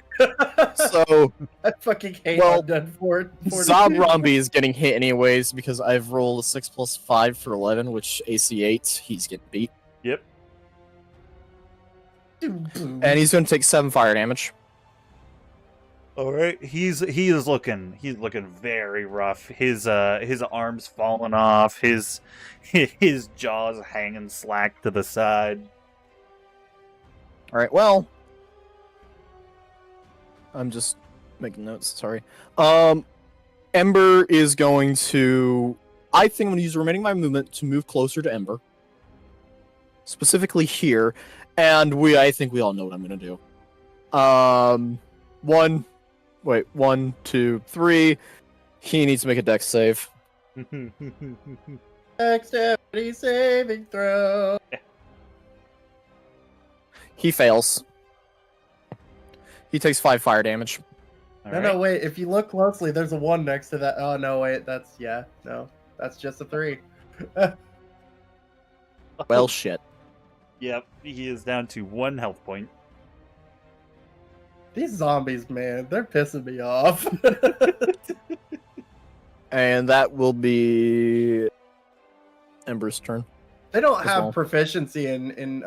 So, I fucking hate Well, Undead Fort. Zobrombi is getting hit anyways because I've rolled a 6 plus 5 for 11, which AC 8. He's getting beat. Yep. And he's going to take 7 fire damage. All right. He is looking very rough. His arms falling off. His jaws hanging slack to the side. Alright, well. I'm just making notes, sorry. Ember is going to... I think I'm going to use the remaining of my movement to move closer to Ember. Specifically here. And I think we all know what I'm going to do. 1, 2, 3. He needs to make a dex save. Dexterity saving throw. He fails. He takes 5 fire damage. All No, right. no, wait. If you look closely, there's a 1 next to that. Oh, no, wait. That's just a 3. Well, shit. Yep. He is down to 1 health point. These zombies, man, they're pissing me off. And that will be Ember's turn. They don't As have well. proficiency in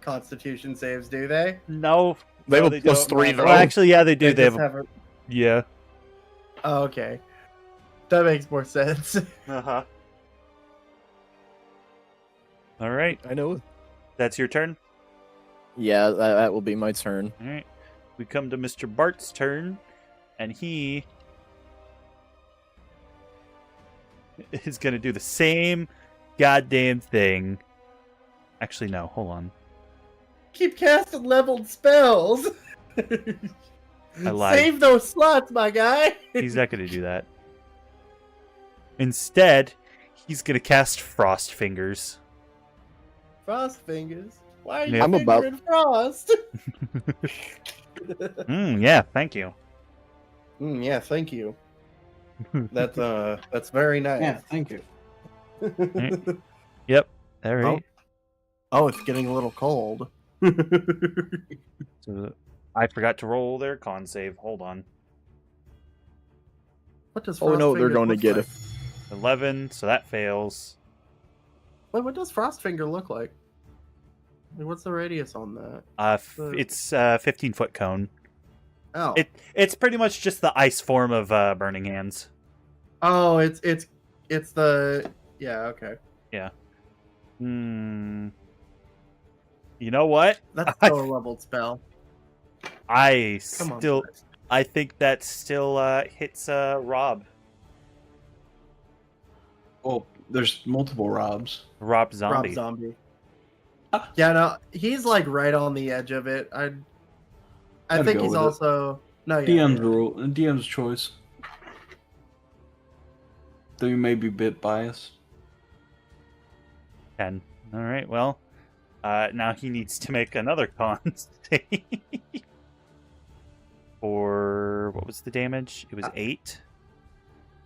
Constitution saves, do they? No. They no, have a plus don't. 3 though. Well, actually, yeah, they do. They just have. have Yeah. Oh, okay. That makes more sense. Uh huh. All right. I know. That's your turn. Yeah, that will be my turn. All right. We come to Mr. Bart's turn, and he is going to do the same goddamn thing. Actually, no. Hold on. Keep casting leveled spells. I lied. Save those slots, my guy. He's not going to do that. Instead, he's going to cast Frost Fingers. Frost fingers. Why are you Yeah. I'm about- fingering Frost? Yeah, thank you. Yeah, thank you. That's very nice. Yeah, thank you. Yep. All right. Oh, it's getting a little cold. So I forgot to roll their con save. Hold on. What does Oh Frost no, they're Fingers going to look get like? it. 11, so that fails. Wait, what does Frostfinger look like? Like, what's the radius on that? It's a 15-foot cone. Oh, It's pretty much just the ice form of Burning Hands. oh, it's the okay. Hmm. You know what? That's still a leveled spell. I Come on, still, guys. I think that still hits Rob. Oh, there's multiple Robs. Rob Zombie. Rob Zombie. Yeah, no, he's like right on the edge of it. I I'd think go he's with it. also no. Yeah, DM's yeah. rule. DM's choice. Though you may be bit biased. 10. All right. Well, now he needs to make another con save. For what was the damage? It was 8.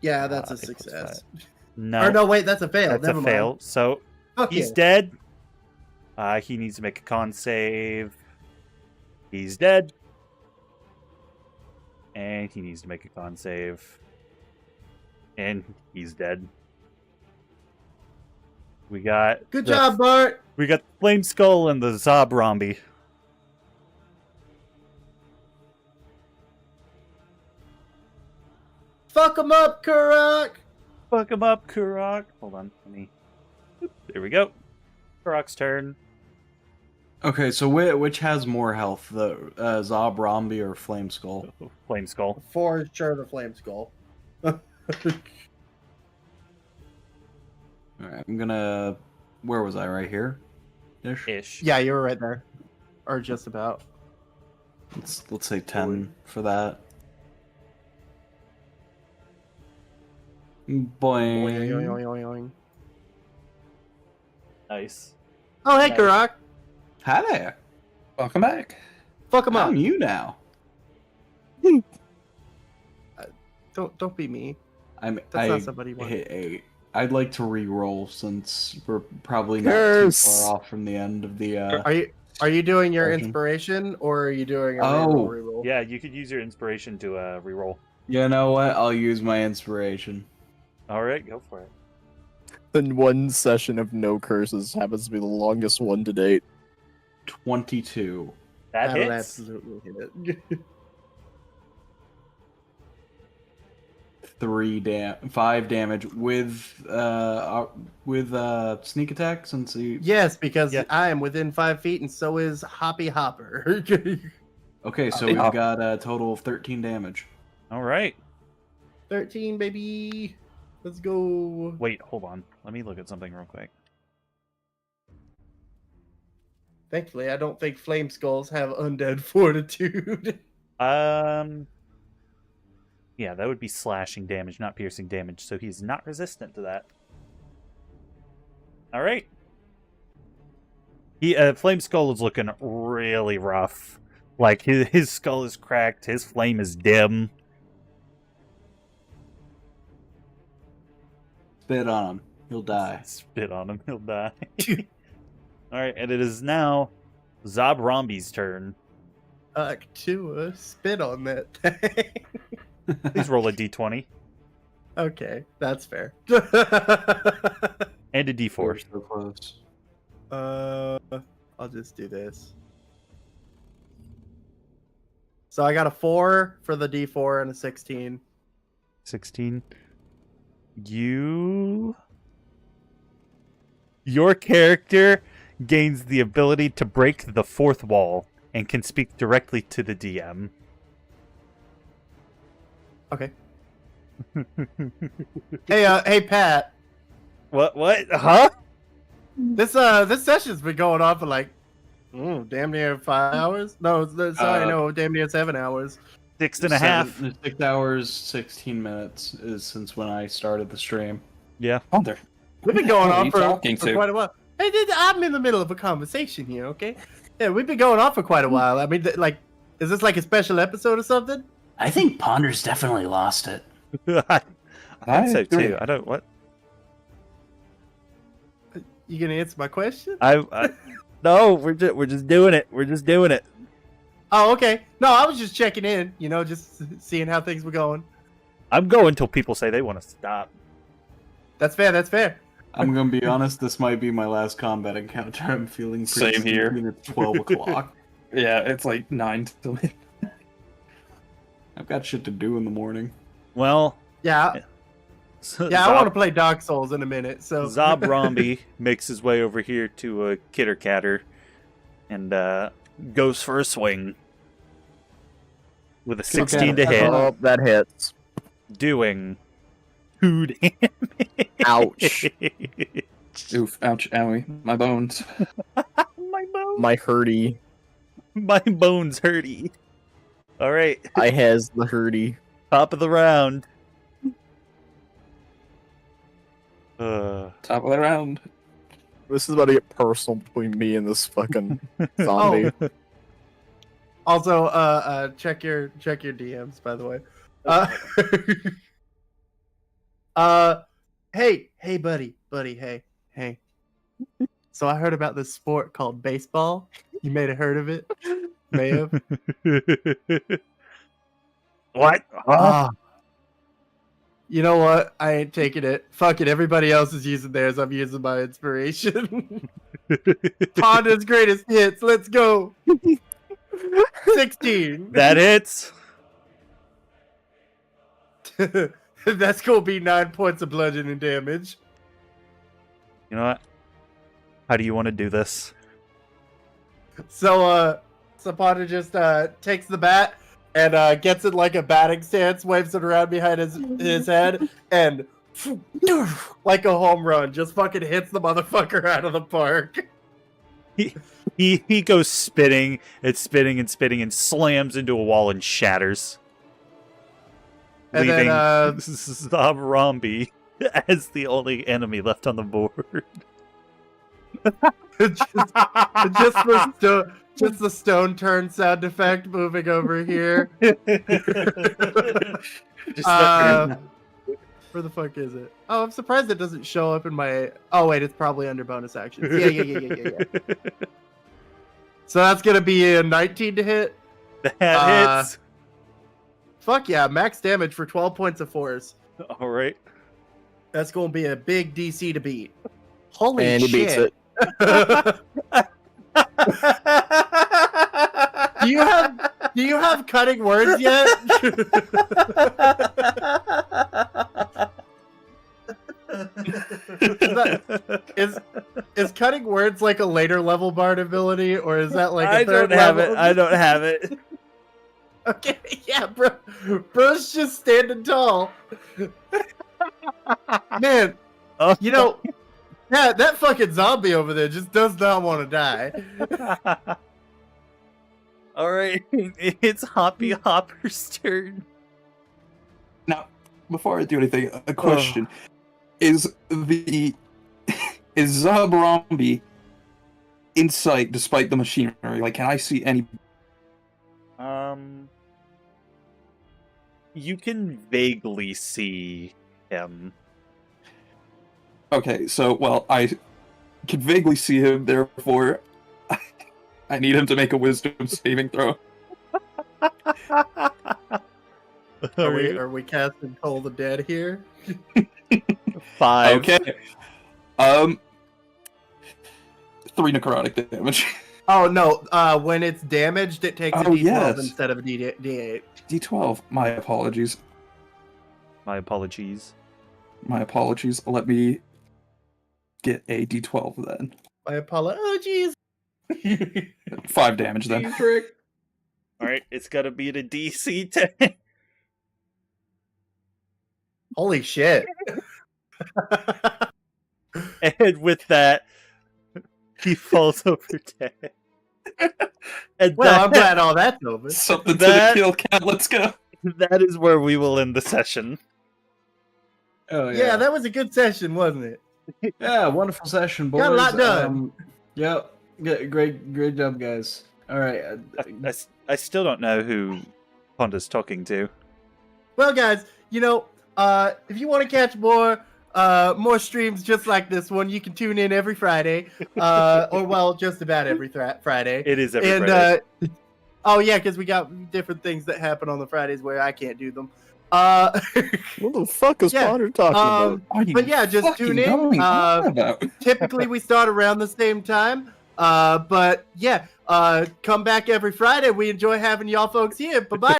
Yeah, that's a 8 plus success. 5. No, Or no, wait, that's a fail. that's Never a fail. mind. So Fuck he's yeah. dead. He needs to make a con save. He's dead. And he needs to make a con save. And he's dead. We got Good job, Bart. We got the Flame Skull and the Zobrombi. Fuck him up, Karak. Fuck him up, Kurok. Hold on, let me. Oop, there we go. Kurok's turn. Okay, so which has more health, the Zobrombi or Flame Skull? Flame Skull. For sure, the Flame Skull. Alright, I'm gonna. Where was I? Right here? Ish? Ish. Yeah, you were right there, or just about. Let's say 10 for that. Boing. Oing, oing, oing, oing. Nice. Oh, hey, Nice. Karak. Hi there. Welcome back. Fuck him up. I'm you now. Don't be me. That's That's not somebody you want. hit 8. I'd like to re-roll since we're probably not Curse. too far off from the end of the. Are you doing your Version. inspiration or are you doing a Oh. reroll? Yeah, you could use your inspiration to reroll. You know what? I'll use my inspiration. All right, go for it. Then one session of no curses happens to be the longest one to date. 22. That That'll hits. absolutely hit it. 5 damage with sneak attack since he. Yes, because Yeah. I am within 5 feet and so is Hoppy Hopper. Okay, so Hey, we've Hop. got a total of 13 damage. All right. 13, baby. Let's go. Wait, hold on. Let me look at something real quick. Thankfully, I don't think Flame Skulls have undead fortitude. Yeah, that would be slashing damage, not piercing damage, so he's not resistant to that. All right. Flame Skull is looking really rough. Like his skull is cracked, his flame is dim. Spit on him. He'll die. Spit on him, he'll die. All right, and it is now Zobrombi's turn. To spit on that thing. Please roll a d20 Okay, that's fair. and a d4. We're so close. I'll just do this. So I got a 4 for the D4 and a 16. 16. Your character gains the ability to break the fourth wall and can speak directly to the DM. Okay. Hey, Pat. What? Huh? This session's been going on for like, damn near 5 hours. No, damn near 7 hours. 6.5. 6 hours, 16 minutes is since when I started the stream. Yeah. Wonder. We've been going Who are on you for talking to? quite a while. Hey, I'm in the middle of a conversation here. Okay. Yeah, we've been going on for quite a while. I mean, like, is this like a special episode or something? I think Ponder's definitely lost it. I think so agree. too. I don't what. You gonna answer my question? I no, we're just doing it. We're just doing it. Oh, okay. No, I was just checking in. You know, just seeing how things were going. I'm going till people say they want to stop. That's fair. That's fair. I'm gonna be honest, this might be my last combat encounter. I'm feeling pretty Same here. sleepy and it's 12 o'clock. Yeah, it's like 9 till I've got shit to do in the morning. Well, Yeah. Yeah, I want to play Dark Souls in a minute. So Zobrombi makes his way over here to Kitter Catter and goes for a swing with a Okay, 16 to that's hit, Oh, that hits. doing 2 damage. Ouch. Oof, ouch, owie. My bones. My bones. My hurdy. My bones hurty. All right, I has the hurdy. top of the round. Top of the round. This is about to get personal between me and this fucking zombie. Also, check your DMs, by the way. Hey, buddy, hey. So I heard about this sport called baseball. You may have heard of it. May have. What? Huh? Ah. You know what? I ain't taking it. Fuck it. Everybody else is using theirs. I'm using my inspiration. Honda's greatest hits. Let's go. 16. That hits. That's gonna be 9 points of bludgeoning damage. You know what? How do you want to do this? So Ponda just takes the bat and gets it like a batting stance, waves it around behind his head, and like a home run, just fucking hits the motherfucker out of the park. He goes spinning and spinning and spinning and slams into a wall and shatters. And leaving then Zombie as the only enemy left on the board. just the stone turn sound effect moving over here. Where the fuck is it? Oh, I'm surprised it doesn't show up in my. Oh wait, it's probably under bonus actions. Yeah. So that's gonna be a 19 to hit. That hits. Fuck yeah, max damage for 12 points of force. All right. That's gonna be a big DC to beat. Holy And he beats shit! it. Do you have cutting words yet? Is cutting words like a later level bard ability, or is that like a third level? I don't have it. Okay, yeah, bro. Bro's just standing tall. Man, you know, yeah, that fucking zombie over there just does not want to die. All right, it's Hoppy Hopper's turn. Now, before I do anything, a question: Is Zabrambi in sight despite the machinery? Like, can I see any? You can vaguely see him. Okay, so I can vaguely see him. Therefore, I need him to make a wisdom saving throw. Are we casting Toll the Dead here? 5. Okay. 3 necrotic damage. Oh no! When it's damaged, it takes a Oh, D12 yes. instead of a D8. D12. My apologies. My apologies. My apologies. Let me get a D12 then. My apologies. 5 damage then. Trick. All right, it's got to be at a DC 10. Holy shit! And with that, he falls over dead. And Well, I'm glad all that's over. Something That- to the kill count. Let's go. that is where we will end the session. Oh Yeah, that was a good session, wasn't it? Yeah, wonderful session, boys. Got a lot done. Yep. Great job, guys. All right. I still don't know who Ponda's talking to. Well, guys, you know, if you want to catch more streams just like this one, you can tune in every Friday, or well, just about every Friday. It is every Friday. Oh yeah, because we got different things that happen on the Fridays where I can't do them. What the fuck is Yeah, Ponder talking about? But yeah, just tune in. Typically, we start around the same time. But yeah, come back every Friday. We enjoy having y'all folks here. Bye bye.